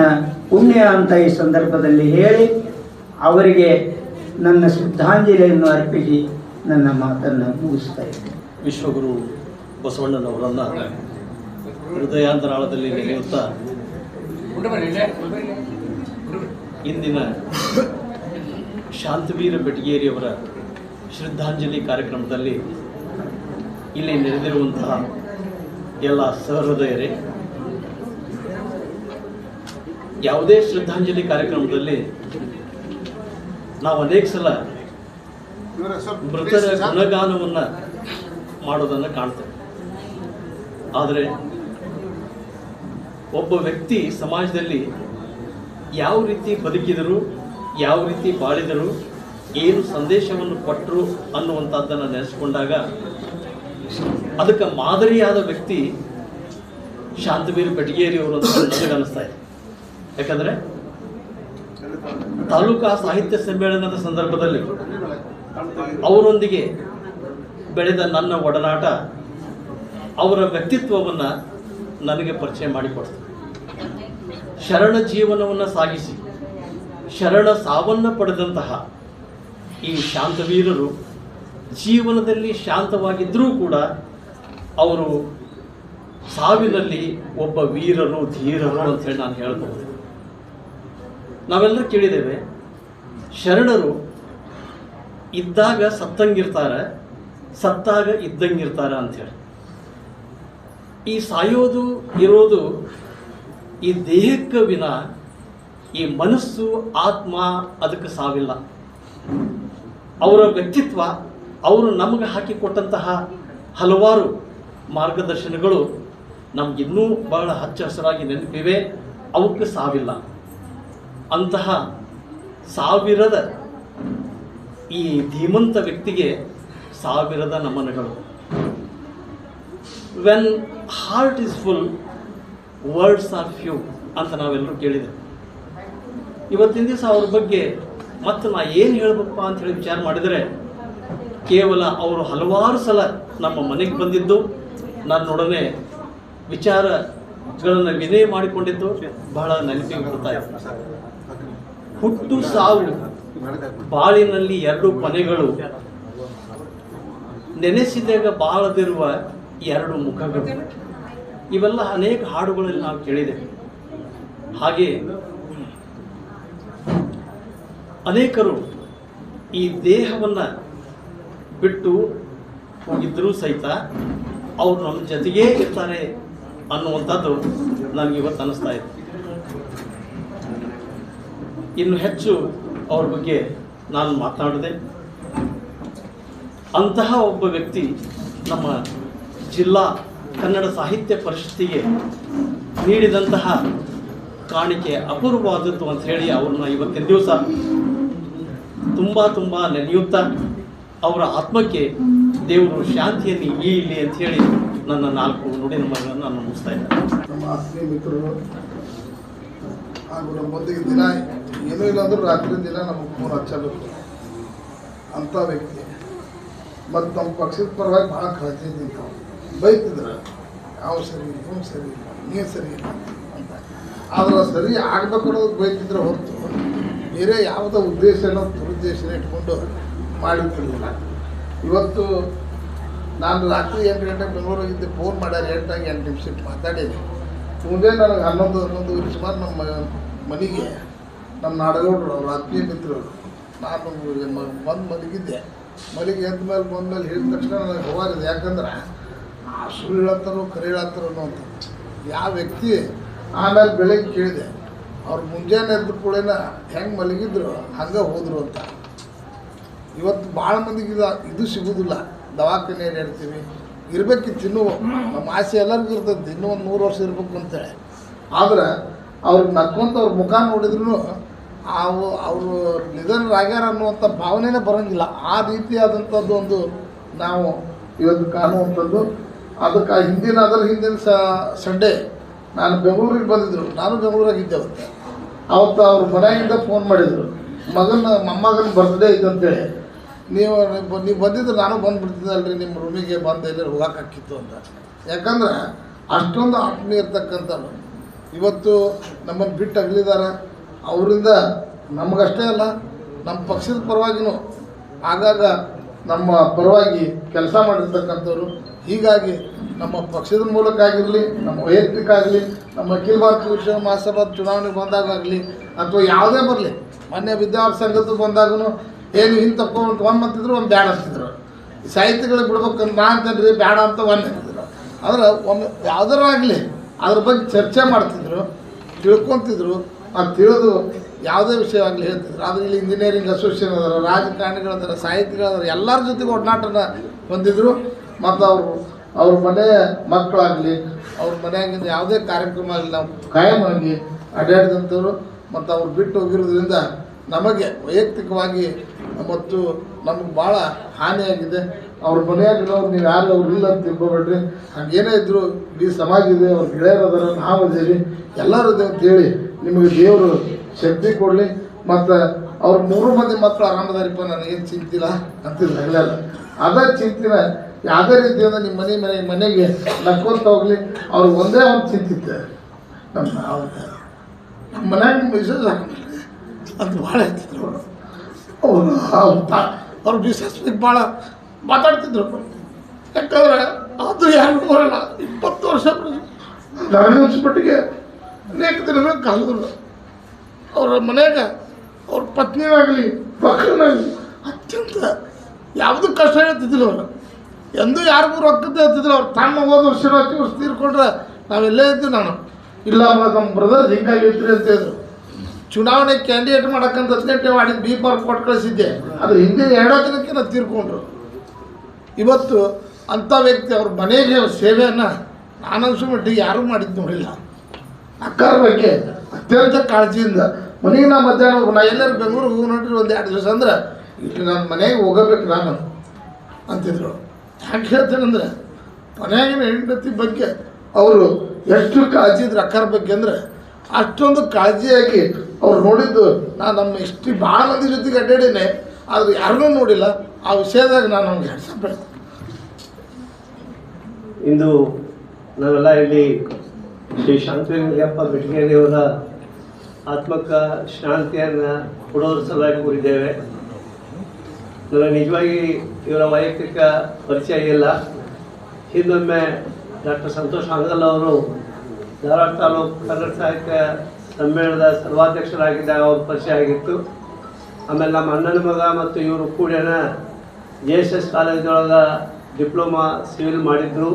ಪುಣ್ಯ ಅಂತ ಈ ಸಂದರ್ಭದಲ್ಲಿ ಹೇಳಿ ಅವರಿಗೆ ನನ್ನ ಶ್ರದ್ಧಾಂಜಲಿಯನ್ನು ಅರ್ಪಿಸಿ ನನ್ನ ಮಾತನ್ನು ಮುಗಿಸ್ತಾ ಇದ್ದೇನೆ. ವಿಶ್ವಗುರು ಬಸವಣ್ಣನವರನ್ನು ಹೃದಯಾಂತರಾಳದಲ್ಲಿ ನೆನೆಯುತ್ತಾ ಇಂದಿನ ಶಾಂತವೀರ ಬೆಟಗೇರಿಯವರ ಶ್ರದ್ಧಾಂಜಲಿ ಕಾರ್ಯಕ್ರಮದಲ್ಲಿ ಇಲ್ಲಿ ನೆರೆದಿರುವಂತಹ ಎಲ್ಲ ಸಹೃದಯರೇ, ಯಾವುದೇ ಶ್ರದ್ಧಾಂಜಲಿ ಕಾರ್ಯಕ್ರಮದಲ್ಲಿ ನಾವು ಅನೇಕ ಸಲ ಮೃತರ ಗುಣಗಾನವನ್ನು ಮಾಡೋದನ್ನು ಕಾಣ್ತೇವೆ. ಆದರೆ ಒಬ್ಬ ವ್ಯಕ್ತಿ ಸಮಾಜದಲ್ಲಿ ಯಾವ ರೀತಿ ಬದುಕಿದರು, ಯಾವ ರೀತಿ ಬಾಳಿದರು, ಏನು ಸಂದೇಶವನ್ನು ಕೊಟ್ಟರು ಅನ್ನುವಂಥದ್ದನ್ನು ನೆನೆಸ್ಕೊಂಡಾಗ ಅದಕ್ಕೆ ಮಾದರಿಯಾದ ವ್ಯಕ್ತಿ ಶಾಂತವೀರ ಬೆಟಗೇರಿಯವರು ಅಂತ ನನಗನ್ನಿಸ್ತಾ ಇದೆ. ಯಾಕಂದರೆ ತಾಲೂಕಾ ಸಾಹಿತ್ಯ ಸಮ್ಮೇಳನದ ಸಂದರ್ಭದಲ್ಲಿ ಅವರೊಂದಿಗೆ ಬೆಳೆದ ನನ್ನ ಒಡನಾಟ ಅವರ ವ್ಯಕ್ತಿತ್ವವನ್ನು ನನಗೆ ಪರಿಚಯ ಮಾಡಿಕೊಡ್ತದೆ. ಶರಣ ಜೀವನವನ್ನು ಸಾಗಿಸಿ ಶರಣ ಸಾವನ್ನು ಪಡೆದಂತಹ ಈ ಶಾಂತವೀರರು ಜೀವನದಲ್ಲಿ ಶಾಂತವಾಗಿದ್ದರೂ ಕೂಡ ಅವರು ಸಾವಿನಲ್ಲಿ ಒಬ್ಬ ವೀರರು, ಧೀರರು ಅಂತೇಳಿ ನಾನು ಹೇಳ್ಬೋದು. ನಾವೆಲ್ಲರೂ ಕೇಳಿದ್ದೇವೆ, ಶರಣರು ಇದ್ದಾಗ ಸತ್ತಂಗಿರ್ತಾರೆ, ಸತ್ತಾಗ ಇದ್ದಂಗಿರ್ತಾರೆ ಅಂಥೇಳಿ. ಈ ಸಾಯೋದು ಇರೋದು ಈ ದೇಹಕ್ಕೆ ವಿನ ಈ ಮನಸ್ಸು, ಆತ್ಮ ಅದಕ್ಕೆ ಸಾವಿಲ್ಲ. ಅವರ ವ್ಯಕ್ತಿತ್ವ ಅವರು ನಮಗೆ ಹಾಕಿಕೊಟ್ಟಂತಹ ಹಲವಾರು ಮಾರ್ಗದರ್ಶನಗಳು ನಮಗಿನ್ನೂ ಬಹಳ ಹಚ್ಚ ಹಸಿರಾಗಿ ನೆನಪಿವೆ. ಅವಕ್ಕೆ ಸಾವಿಲ್ಲ. ಅಂತಹ ಸಾವಿರದ ಈ ಧೀಮಂತ ವ್ಯಕ್ತಿಗೆ ಸಾವಿರದ ನಮನಗಳು. When heart is full words are few ಅಂತ ನಾವೆಲ್ಲರೂ ಕೇಳಿದೆ. ಇವತ್ತಿನ ದಿವಸ ಅವ್ರ ಬಗ್ಗೆ ಮತ್ತು ನಾ ಏನು ಹೇಳಬೇಕಪ್ಪ ಅಂಥೇಳಿ ವಿಚಾರ ಮಾಡಿದರೆ, ಕೇವಲ ಅವರು ಹಲವಾರು ಸಲ ನಮ್ಮ ಮನೆಗೆ ಬಂದಿದ್ದು, ನನ್ನೊಡನೆ ವಿಚಾರಗಳನ್ನು ವಿನಯ ಮಾಡಿಕೊಂಡಿದ್ದು ಬಹಳ ನೆನಪಿಗೆ ಬರ್ತಾ ಇದೆ. ಹುಟ್ಟು ಸಾವು ಬಾಳಿನಲ್ಲಿ ಎರಡು ಕೊನೆಗಳು, ನೆನೆಸಿದಾಗ ಬಾಳದಿರುವ ಎರಡು ಮುಖಗಳು, ಇವೆಲ್ಲ ಅನೇಕ ಹಾಡುಗಳಲ್ಲಿ ನಾವು ಕೇಳಿದ್ದೇವೆ. ಹಾಗೆ ಅನೇಕರು ಈ ದೇಹವನ್ನು ಬಿಟ್ಟು ಹೋಗಿದ್ದರೂ ಸಹಿತ ಅವರು ನಮ್ಮ ಜೊತೆಗೇ ಇರ್ತಾರೆ ಅನ್ನುವಂಥದ್ದು ನನಗೆ ಇವತ್ತು ಅನ್ನಿಸ್ತಾ ಇದೆ. ಇನ್ನು ಹೆಚ್ಚು ಅವ್ರ ಬಗ್ಗೆ ನಾನು ಮಾತನಾಡಿದೆ. ಅಂತಹ ಒಬ್ಬ ವ್ಯಕ್ತಿ ನಮ್ಮ ಜಿಲ್ಲಾ ಕನ್ನಡ ಸಾಹಿತ್ಯ ಪರಿಷತ್ತಿಗೆ ನೀಡಿದಂತಹ ಕಾಣಿಕೆ ಅಪೂರ್ವವಾದದ್ದು ಅಂತ ಹೇಳಿ ಅವ್ರನ್ನ ಇವತ್ತಿನ ದಿವಸ ತುಂಬ ನೆನೆಯುತ್ತಾ ಅವರ ಆತ್ಮಕ್ಕೆ ದೇವರು ಶಾಂತಿಯನ್ನು ಈಲಿ ಅಂತ ಹೇಳಿ ನನ್ನ 4 ನುಡಿ ನಮನಗಳನ್ನು ನಾನು ಮುಗಿಸ್ತಾ ಇದ್ದೇನೆ. ನಮ್ಮ ಆತ್ಮೀಯ ಮಿತ್ರರು ಹಾಗೂ ನಮ್ಮೊಂದಿಗೆ ದಿನ ಏನೂ ಇಲ್ಲ ಅಂದರೂ ರಾತ್ರಿ ದಿನ ನಮಗೆ ಫೋನ್ ಹಚ್ಚಬೇಕು ಅಂಥ ವ್ಯಕ್ತಿ. ಮತ್ತು ನಮ್ಮ ಪಕ್ಷದ ಪರವಾಗಿ ಭಾಳ ಕಾಳಜಿ ನಿಂತವು. ಬೈತಿದ್ರು, ಯಾವ ಸರಿ ಇಲ್ಲ, ಇವ್ನು ಸರಿ ಇಲ್ಲ, ನೀನು ಸರಿ ಇಲ್ಲ ಅಂತ. ಆದ್ರೆ ಸರಿ ಆಗಬೇಕು ಅನ್ನೋದಕ್ಕೆ ಬೈತಿದ್ರೆ ಹೊರತು ಬೇರೆ ಯಾವುದೋ ಉದ್ದೇಶನೋ ದುರುದ್ದೇಶನ ಇಟ್ಕೊಂಡು ಮಾಡಿರ್ತಿರ್ಲಿಲ್ಲ. ಇವತ್ತು ನಾನು ರಾತ್ರಿ 8 ಗಂಟೆಗೆ ಬೆಂಗಳೂರಾಗಿದ್ದೆ. ಫೋನ್ ಮಾಡ್ಯಾರ 8 ನಿಮಿಷಕ್ಕೆ ಮಾತಾಡೀನಿ. ಮುಂಜಾನೆ ನನಗೆ 11 ಸುಮಾರು ನಮ್ಮ ಮನೆಗೆ ನಮ್ಮ ನಾಡಗೌಡರು ಅವ್ರ ಆತ್ಮೀಯ ಮಿತ್ರರು ನಾನು ಬಂದು ಮಲಗಿದ್ದೆ. ಮಲಿಗೆ ಎದ್ದ ಮೇಲೆ ಬಂದಮೇಲೆ ಹೇಳಿದ ತಕ್ಷಣ ನನಗೆ ಹೋಗಾರಿದೆ. ಯಾಕಂದ್ರೆ ಆ ಸುಳ್ಳು ಹೇಳತ್ತಾರೋ ಕರೆ ಹೇಳತ್ತಾರೋ ಅಂತ ಯಾವ ವ್ಯಕ್ತಿ. ಆಮೇಲೆ ಬೆಳಗ್ಗೆ ಕೇಳಿದೆ, ಅವ್ರು ಮುಂಜಾನೆ ಎದ್ದ ಕೂಡೇನ ಹೆಂಗೆ ಮಲಗಿದ್ರು ಹಂಗೆ ಹೋದರು ಅಂತ. ಇವತ್ತು ಭಾಳ ಮಂದಿಗೆ ಇದು ಸಿಗೋದಿಲ್ಲ. ದವಾಖಾನೆಯಲ್ಲಿ ಹೇಳ್ತೀವಿ ಇರಬೇಕಿತ್ತು. ಇನ್ನೂ ನಮ್ಮ ಆಸೆ ಎಲ್ಲರಿಗೂ ಇರ್ತೈತಿ, ಇನ್ನೂ ಒಂದು 100 ವರ್ಷ ಇರ್ಬೇಕು ಅಂತೇಳಿ. ಆದ್ರೆ ಅವ್ರಿಗೆ ನಕ್ಕೊಂತ ಅವ್ರ ಮುಖ ನೋಡಿದ್ರು ಅವರು ನಿಧನರಾಗ್ಯಾರ ಅನ್ನುವಂಥ ಭಾವನೆನೇ ಬರೋಂಗಿಲ್ಲ. ಆ ರೀತಿಯಾದಂಥದ್ದು ಒಂದು ನಾವು ಇವತ್ತು ಕಾಣುವಂಥದ್ದು. ಅದಕ್ಕೆ ಅದರ ಹಿಂದಿನ ಸಂಡೇ ನಾನು ಬೆಂಗಳೂರಿಗೆ ಬಂದಿದ್ದರು. ನಾನು ಬೆಂಗಳೂರಾಗಿದ್ದೆ ಅವತ್ತು ಅವ್ರ ಮನೆಯಿಂದ ಫೋನ್ ಮಾಡಿದರು, ಮೊಮ್ಮಗನ ಬರ್ತ್ಡೇ ಇದ್ದಂತೇಳಿ. ನೀವು ಬಂದಿದ್ದು ನಾನು ಬಂದುಬಿಡ್ತಿದ್ದೆ ಅಲ್ರಿ ನಿಮ್ಮ ರೂಮಿಗೆ ಬಂದು ಎಲ್ಲರೂ ಹೋಗೋಕ್ಕಾಕಿತ್ತು ಅಂತ. ಯಾಕಂದ್ರೆ ಅಷ್ಟೊಂದು ಆತ್ಮೀಯ ಇರ್ತಕ್ಕಂಥವ್ರು ಇವತ್ತು ನಮ್ಮನ್ನು ಬಿಟ್ಟು ಅಗಲಿದ್ದಾರೆ. ಅವರಿಂದ ನಮಗಷ್ಟೇ ಅಲ್ಲ, ನಮ್ಮ ಪಕ್ಷದ ಪರವಾಗಿನೂ ಆಗಾಗ ನಮ್ಮ ಪರವಾಗಿ ಕೆಲಸ ಮಾಡಿರ್ತಕ್ಕಂಥವ್ರು. ಹೀಗಾಗಿ ನಮ್ಮ ಪಕ್ಷದ ಮೂಲಕ ಆಗಿರಲಿ, ನಮ್ಮ ವೈಯಕ್ತಿಕ ಆಗಲಿ, ನಮ್ಮ ಅಖಿಲ ಭಾರತ ವಿಶ್ವ ಮಹಾಸಭಾ ಚುನಾವಣೆ ಬಂದಾಗಲಿ ಅಥವಾ ಯಾವುದೇ ಬರಲಿ, ಮೊನ್ನೆ ವಿದ್ಯಾರ್ಥಿ ಸಂಘದ ಬಂದಾಗೂ ಏನು ಹಿಂಗೆ ತಪ್ಕೊಂಡು ಅಂತಿದ್ರು, ಒಂದು ಬ್ಯಾಡ ಅಂತಿದ್ರು. ಸಾಹಿತ್ಯಗಳಿಗೆ ಬಿಡ್ಬೇಕಂತ ನಾ ಅಂತಂದ್ರಿ ಬ್ಯಾಡ ಅಂತ ಅಂತಿದ್ರು. ಆದರೆ ಒಮ್ಮೆ ಯಾವುದಾರ ಆಗಲಿ ಅದ್ರ ಬಗ್ಗೆ ಚರ್ಚೆ ಮಾಡ್ತಿದ್ರು, ತಿಳ್ಕೊತಿದ್ರು. ಅದು ತಿಳಿದು ಯಾವುದೇ ವಿಷಯ ಆಗಲಿ ಹೇಳ್ತಿದ್ರು. ಆದರೆ ಇಲ್ಲಿ ಇಂಜಿನಿಯರಿಂಗ್ ಅಸೋಸಿಯೇಷನ್ ಅದಾರ, ರಾಜಕಾರಣಿಗಳದಾರ, ಸಾಹಿತಿಗಳದಾರ, ಎಲ್ಲರ ಜೊತೆಗೆ ಒಡನಾಟನ ಹೊಂದಿದ್ರು. ಮತ್ತು ಅವ್ರ ಮನೆ ಮಕ್ಕಳಾಗಲಿ, ಅವ್ರ ಮನೆಯಾಗಿಂದ ಯಾವುದೇ ಕಾರ್ಯಕ್ರಮ ಆಗಲಿ ನಾವು ಕಾಯಮಾಗಿ ಅಡ್ಡಾಡಿದಂಥವ್ರು. ಮತ್ತು ಅವ್ರು ಬಿಟ್ಟು ಹೋಗಿರೋದ್ರಿಂದ ನಮಗೆ ವೈಯಕ್ತಿಕವಾಗಿ ಮತ್ತು ನಮಗೆ ಭಾಳ ಹಾನಿಯಾಗಿದೆ. ಅವ್ರ ಮನೆಯಾಗಿರೋರು ನೀವು ಯಾರು ಅವ್ರು ಇಲ್ಲ ಅಂತ ತಿಳ್ಕೊಬೇಡ್ರಿ. ಹಾಗೇನೇ ಇದ್ದರು ಇಡೀ ಸಮಾಜ ಇದೆ, ಅವ್ರ ಗೆಳೆಯರದಾರ, ನಾವು ಇದ್ದೀವಿ, ಎಲ್ಲರೂ ಇದೆ ಅಂತೇಳಿ ನಿಮಗೆ ದೇವರು ಶಕ್ತಿ ಕೊಡಲಿ. ಮತ್ತು ಅವ್ರ 3 ಮಂದಿ ಮಕ್ಕಳು ಆರಾಮದಾರಿಪ್ಪ, ನನಗೇನು ಚಿಂತಿಲ್ಲ ಅಂತಿಲ್ಲ. ಇಲ್ಲ ಅದೇ ಚಿಂತಿನ ಯಾವುದೇ ರೀತಿಯಿಂದ ನಿಮ್ಮ ಮನೆಗೆ ನಕ್ಕೊಂತ ಹೋಗಲಿ. ಅವ್ರಿಗೆ ಒಂದೇ ಒಂದು ಚಿಂತಿತ್ತೆ, ನಮ್ಮ ಮನ್ಯಾಗ ನಿಮ್ಮ ಮೆಸೇಜ್ ಹಾಕಿಲ್ಲ ಅಂತ ಭಾಳ ಹೇಳ್ತಿದ್ರು ಅವರು. ಅವ್ರು ಬಿಸ್ನೆಸ್ಗೆ ಭಾಳ ಮಾತಾಡ್ತಿದ್ರು. ಯಾಕಂದ್ರೆ ಅದು ಯಾರು ಬರೋಲ್ಲ. 20 ವರ್ಷ ನನಗನ್ಸ್ಬಿಟ್ಟಿಗೆ ಅನೇಕ ದಿನಗಳು ಕಾಲಿದ್ರು. ಅವ್ರ ಮನೆಯಾಗ ಅವ್ರ ಪತ್ನಿಯಾಗಲಿ ಮಕ್ಕಳನ್ನಾಗಲಿ ಅತ್ಯಂತ ಯಾವುದೂ ಕಷ್ಟ ಹೇಳ್ತಿದ್ದಿಲ್ಲ. ಅವರು ಎಂದೂ ಯಾರಿಗೂ ರೊಕ್ಕದ ಹೇಳ್ತಿದ್ರು. ಅವ್ರು ತಮ್ಮ ಹೋದ ವರ್ಷ ತೀರ್ಕೊಂಡ್ರೆ ನಾವೆಲ್ಲೇ ಇದ್ದೀವಿ. ನಾನು ಇಲ್ಲ ನಮ್ಮ ಬ್ರದರ್ ಹಿಂಗಾಗಿ ಇರ್ತೀರಿ ಅಂತ ಹೇಳಿದ್ರು. ಚುನಾವಣೆ ಕ್ಯಾಂಡಿಡೇಟ್ ಮಾಡೋಕ್ಕಂತ 10 ಗಂಟೆ ಮಾಡಿದ್ದು ಬಿ ಪಾರ್ಕ್ ಕೊಟ್ಟು ಕಳಿಸಿದ್ದೆ. ಅದು ಹಿಂದೆ 2 ದಿನಕ್ಕೆ ನಾನು ತೀರ್ಕೊಂಡ್ರು. ಇವತ್ತು ಅಂಥ ವ್ಯಕ್ತಿ ಅವ್ರ ಮನೆಗೆ ಸೇವೆಯನ್ನು ನಾನನ್ಸೋ ಮಟ್ಟಿಗೆ ಯಾರೂ ಮಾಡಿದ್ದು ನೋಡಿಲ್ಲ. ಅಕ್ಕಾರ ಬಗ್ಗೆ ಅತ್ಯಂತ ಕಾಳಜಿಯಿಂದ ಮನೆಗೆ ನಾ ಮಧ್ಯಾಹ್ನ ನಾ ಎಲ್ಲರೂ ಬೆಂಗಳೂರಿಗೆ ಹೋಗಿ ನೋಡ್ರಿ ಒಂದು 2 ದಿವಸ ಅಂದ್ರೆ ಇಲ್ಲಿ ನನ್ನ ಮನೆಗೆ ಹೋಗಬೇಕು ನಾನು ಅಂತಿದ್ರು. ಯಾಕೆ ಹೇಳ್ತೇನೆಂದ್ರೆ ಮನೆಯಾಗಿನ ಹೆಂಡತಿ ಬಗ್ಗೆ ಅವರು ಎಷ್ಟು ಕಾಳಜಿ ಇದ್ರು ಅಕ್ಕಾರ ಬಗ್ಗೆ ಅಂದರೆ ಅಷ್ಟೊಂದು ಕಾಳಜಿಯಾಗಿ ಅವ್ರು ನೋಡಿದ್ದು ನಾನು ನಮ್ಮ ಇಷ್ಟು ಭಾಳ ಮಂದಿ ಜೊತೆಗೆ ಅಡ್ಡಾಡೀನಿ, ಆದರೆ ಯಾರನ್ನೂ ನೋಡಿಲ್ಲ. ಆ ವಿಷಯದಾಗ ನಾನು ನಮ್ಗೆ ಹೆಸರು ಇಂದು ನಾವೆಲ್ಲ ಇಲ್ಲಿ ಶ್ರೀ ಶಾಂತಲಿಂಗಪ್ಪ ಬೆಟಗೇರಿಯವರ ಆತ್ಮಕ ಶಾಂತಿಯನ್ನು ಕೊಡೋದ್ರ ಸಲುವಾಗಿ ಕೂರಿದ್ದೇವೆ. ನನಗೆ ನಿಜವಾಗಿ ಇವರ ವೈಯಕ್ತಿಕ ಪರಿಚಯ ಇಲ್ಲ. ಹಿಂದೊಮ್ಮೆ ಡಾಕ್ಟರ್ ಸಂತೋಷ್ ಹಾಂಗಲ್ ಅವರು ಧಾರವಾಡ ತಾಲೂಕು ಕನ್ನಡ ಸಾಹಿತ್ಯ ಸಮ್ಮೇಳನದ ಸರ್ವಾಧ್ಯಕ್ಷರಾಗಿದ್ದಾಗ ಅವ್ರ ಪರಿಚಯ ಆಗಿತ್ತು. ಆಮೇಲೆ ನಮ್ಮ ಅಣ್ಣನ ಮಗ ಮತ್ತು ಇವರು ಕೂಡ JSS ಕಾಲೇಜೊಳಗೆ ಡಿಪ್ಲೊಮಾ ಸಿವಿಲ್ ಮಾಡಿದ್ರು.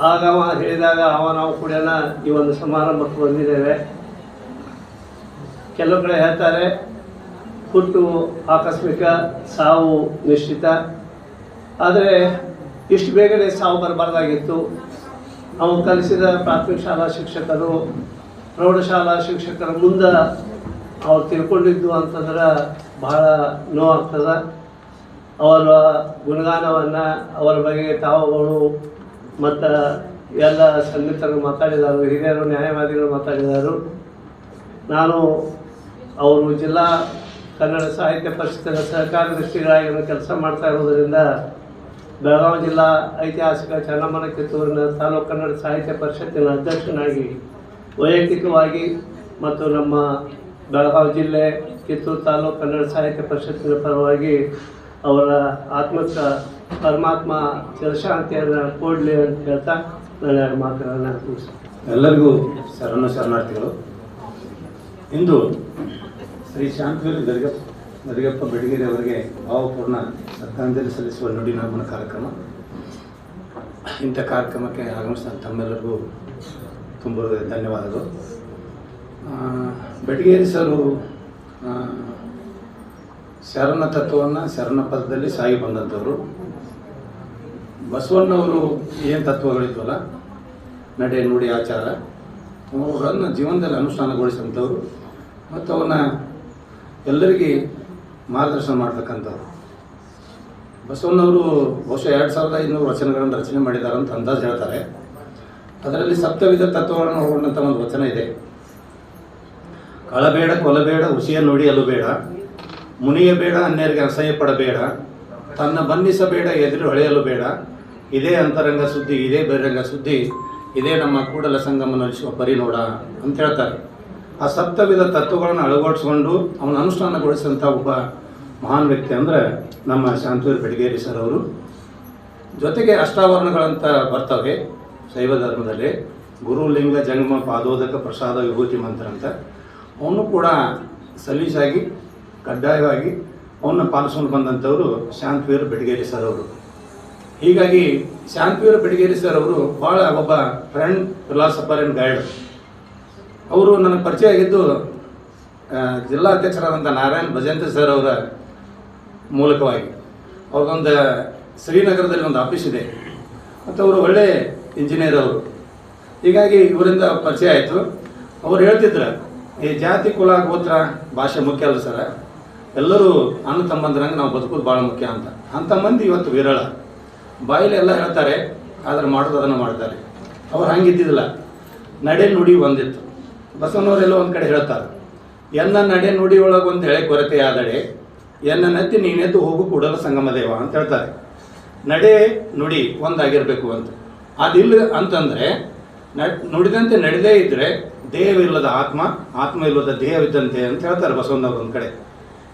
ಆಗ ಅವ ಹೇಳಿದಾಗ ನಾವು ಕೂಡ ಈ ಒಂದು ಸಮಾರಂಭಕ್ಕೆ ಬಂದಿದ್ದೇವೆ. ಕೆಲವು ಕಡೆ ಹೇಳ್ತಾರೆ ಹುಟ್ಟು ಆಕಸ್ಮಿಕ, ಸಾವು ನಿಶ್ಚಿತ. ಆದರೆ ಇಷ್ಟು ಬೇಗನೆ ಸಾವು ಬರಬಾರ್ದಾಗಿತ್ತು. ಅವನು ಕಲಿಸಿದ ಪ್ರಾಥಮಿಕ ಶಾಲಾ ಶಿಕ್ಷಕರು, ಪ್ರೌಢಶಾಲಾ ಶಿಕ್ಷಕರ ಮುಂದೆ ಅವ್ರು ತಿಳ್ಕೊಂಡಿದ್ದು ಅಂತಂದ್ರೆ ಬಹಳ ನೋವಾಗ್ತದೆ. ಅವರ ಗುಣಗಾನವನ್ನು, ಅವರ ಬಗ್ಗೆ ತಾವುಗಳು ಮತ್ತು ಎಲ್ಲ ಸನ್ನಿಹಿತರು ಮಾತಾಡಿದರು, ಹಿರಿಯರು ನ್ಯಾಯವಾದಿಗಳು ಮಾತಾಡಿದರು. ನಾನು ಅವರು ಜಿಲ್ಲಾ ಕನ್ನಡ ಸಾಹಿತ್ಯ ಪರಿಷತ್ತಿನ ಸಹಕಾರ ದೃಷ್ಟಿಗಳಾಗಿ ಕೆಲಸ ಮಾಡ್ತಾ ಇರೋದರಿಂದ ಬೆಳಗಾವಿ ಜಿಲ್ಲಾ ಐತಿಹಾಸಿಕ ಚೆನ್ನಮ್ಮನ ಕಿತ್ತೂರಿನ ತಾಲೂಕು ಕನ್ನಡ ಸಾಹಿತ್ಯ ಪರಿಷತ್ತಿನ ಅಧ್ಯಕ್ಷನಾಗಿ ವೈಯಕ್ತಿಕವಾಗಿ ಮತ್ತು ನಮ್ಮ ಬೆಳಗಾವಿ ಜಿಲ್ಲೆ ಕಿತ್ತೂರು ತಾಲೂಕು ಕನ್ನಡ ಸಾಹಿತ್ಯ ಪರಿಷತ್ತಿನ ಪರವಾಗಿ ಅವರ ಆತ್ಮಕ ಪರಮಾತ್ಮ ಚಿರಶಾಂತಿಯನ್ನು ಕೊಡಲಿ ಅಂತ ಹೇಳ್ತಾ ನಾನು 2 ಮಾತುಗಳನ್ನು ಮುಗಿಸ್ತೀನಿ. ಎಲ್ಲರಿಗೂ ಶರಣಾರ್ಥಿಗಳು. ಇಂದು ಶ್ರೀ ಶಾಂತವೀರ ಗದಗಪ್ಪ ಬೆಟಗೇರಿ ಅವರಿಗೆ ಭಾವಪೂರ್ಣ ಶ್ರದ್ಧಾಂಜಲಿ ಸಲ್ಲಿಸುವ ನುಡಿ ನಮನ ಕಾರ್ಯಕ್ರಮ. ಇಂಥ ಕಾರ್ಯಕ್ರಮಕ್ಕೆ ಆಗಮಿಸಿದ ತಮ್ಮೆಲ್ಲರಿಗೂ ತುಂಬ ಧನ್ಯವಾದಗಳು. ಬೆಟಗೇರಿ ಸರು ಶರಣ ತತ್ವವನ್ನು ಶರಣ ಪದದಲ್ಲಿ ಸಾಗಿ ಬಂದಂಥವರು. ಬಸವಣ್ಣವರು ಏನು ತತ್ವಗಳಿದ್ವಲ್ಲ, ನಡೆ ನುಡಿ ಆಚಾರ, ಅವುಗಳನ್ನು ಜೀವನದಲ್ಲಿ ಅನುಷ್ಠಾನಗೊಳಿಸಿದಂಥವ್ರು ಮತ್ತು ಅವನ್ನ ಎಲ್ಲರಿಗೆ ಮಾರ್ಗದರ್ಶನ ಮಾಡ್ತಕ್ಕಂಥವ್ರು. ಬಸವಣ್ಣವರು ಬಹುಶಃ 2500 ವಚನಗಳನ್ನು ರಚನೆ ಮಾಡಿದ್ದಾರೆ ಅಂತ ಅಂದಾಜು ಹೇಳ್ತಾರೆ. ಅದರಲ್ಲಿ ಸಪ್ತವಿಧ ತತ್ವಗಳನ್ನು ಒಳಗೊಂಡಂಥ ಒಂದು ವಚನ ಇದೆ. ಕಳಬೇಡ, ಕೊಲಬೇಡ, ಹುಸಿಯ ನುಡಿಯಲು ಬೇಡ, ಮುನಿಯಬೇಡ, ಅನ್ಯರಿಗೆ ಅಸಹ್ಯ ಪಡಬೇಡ, ತನ್ನ ಬಂಧಿಸಬೇಡ, ಎದುರು ಹೊಳೆಯಲು ಬೇಡ, ಇದೇ ಅಂತರಂಗ ಸುದ್ದಿ, ಇದೇ ಬಹಿರಂಗ ಸುದ್ದಿ, ಇದೇ ನಮ್ಮ ಕೂಡಲ ಸಂಗಮ ನಡೆಸುವ ಪರಿನೋಡ ಅಂತ ಹೇಳ್ತಾರೆ. ಆ ಸಪ್ತವಿಧ ತತ್ವಗಳನ್ನು ಅಳವಡಿಸ್ಕೊಂಡು ಅವನ ಅನುಷ್ಠಾನಗೊಳಿಸಿದಂಥ ಒಬ್ಬ ಮಹಾನ್ ವ್ಯಕ್ತಿ ಅಂದರೆ ನಮ್ಮ ಶಾಂತವೀರ ಬೆಟಗೇರಿ ಸರ್ ಅವರು. ಜೊತೆಗೆ ಅಷ್ಟಾವರಣಗಳಂತ ಬರ್ತವೆ ಶೈವ ಧರ್ಮದಲ್ಲಿ, ಗುರು ಲಿಂಗ ಜಂಗಮ ಪಾದೋದಕ ಪ್ರಸಾದ ವಿಭೂತಿ ಮಂತ್ರ ಅಂತ. ಅವನು ಕೂಡ ಸಲೀಸಾಗಿ ಕಡ್ಡಾಯವಾಗಿ ಅವನ್ನ ಪಾಲಿಸ್ಕೊಂಡು ಬಂದಂಥವರು ಶಾಂತವೀರ ಬೆಟಗೇರಿ ಸರ್ ಅವರು. ಹೀಗಾಗಿ ಶಾಂತವೀರ ಬೆಟಗೇರಿ ಸರ್ ಅವರು ಭಾಳ ಒಬ್ಬ ಫ್ರೆಂಡ್, ಫಿಲಾಸಫರ್ ಆ್ಯಂಡ್ ಗೈಡ್. ಅವರು ನನಗೆ ಪರಿಚಯ ಆಗಿದ್ದು ಜಿಲ್ಲಾಧ್ಯಕ್ಷರಾದಂಥ ನಾರಾಯಣ್ ಭಜಂತ್ರಿ ಸರ್ ಅವರ ಮೂಲಕವಾಗಿ. ಅವ್ರದ್ದೊಂದು ಶ್ರೀನಗರದಲ್ಲಿ ಒಂದು ಆಫೀಸ್ ಇದೆ ಮತ್ತು ಅವರು ಒಳ್ಳೆ ಇಂಜಿನಿಯರ್ ಅವರು. ಹೀಗಾಗಿ ಇವರಿಂದ ಪರಿಚಯ ಆಯಿತು. ಅವ್ರು ಹೇಳ್ತಿದ್ರು, ಈ ಜಾತಿ ಕುಲ ಗೋತ್ರ ಭಾಷೆ ಮುಖ್ಯ ಅಲ್ಲ ಸರ, ಎಲ್ಲರೂ ಅಣ್ಣ ತಮ್ಮಂದ್ರಂಗೆ ನಾವು ಬದುಕೋದು ಭಾಳ ಮುಖ್ಯ ಅಂತ. ಅಂಥ ಮಂದಿ ಇವತ್ತು ವಿರಳ. ಬಾಯಲ್ಲಿ ಎಲ್ಲ ಹೇಳ್ತಾರೆ, ಆದರೆ ಮಾಡೋದು ಅದನ್ನು ಮಾಡ್ತಾರೆ. ಅವ್ರು ಹಂಗಿದ್ದಿದ್ದಿಲ್ಲ. ನಡೆ ನುಡಿ ಒಂದಿತ್ತು. ಬಸವನವರೆಲ್ಲ ಒಂದು ಕಡೆ ಹೇಳ್ತಾರೆ, ಎನ್ನ ನಡೆ ನುಡಿ ಒಳಗೆ ಒಂದು ಎಳೆ ಕೊರತೆ ಆದಡೆ, ಎನ್ನ ನತ್ತಿ ನೀನೆದ್ದು ಹೋಗು ಕೂಡಲ ಸಂಗಮ ದೇವ ಅಂತ ಹೇಳ್ತಾರೆ. ನಡೆ ನುಡಿ ಒಂದಾಗಿರಬೇಕು ಅಂತ. ಅದಿಲ್ಲ ಅಂತಂದರೆ ನುಡಿದಂತೆ ನಡೆದೇ ಇದ್ದರೆ ದೇಹವಿಲ್ಲದ ಆತ್ಮ, ಆತ್ಮ ಇಲ್ಲದ ದೇಹವಿದ್ದಂತೆ ಅಂತ ಹೇಳ್ತಾರೆ ಬಸವಣ್ಣವ್ರು ಒಂದು ಕಡೆ.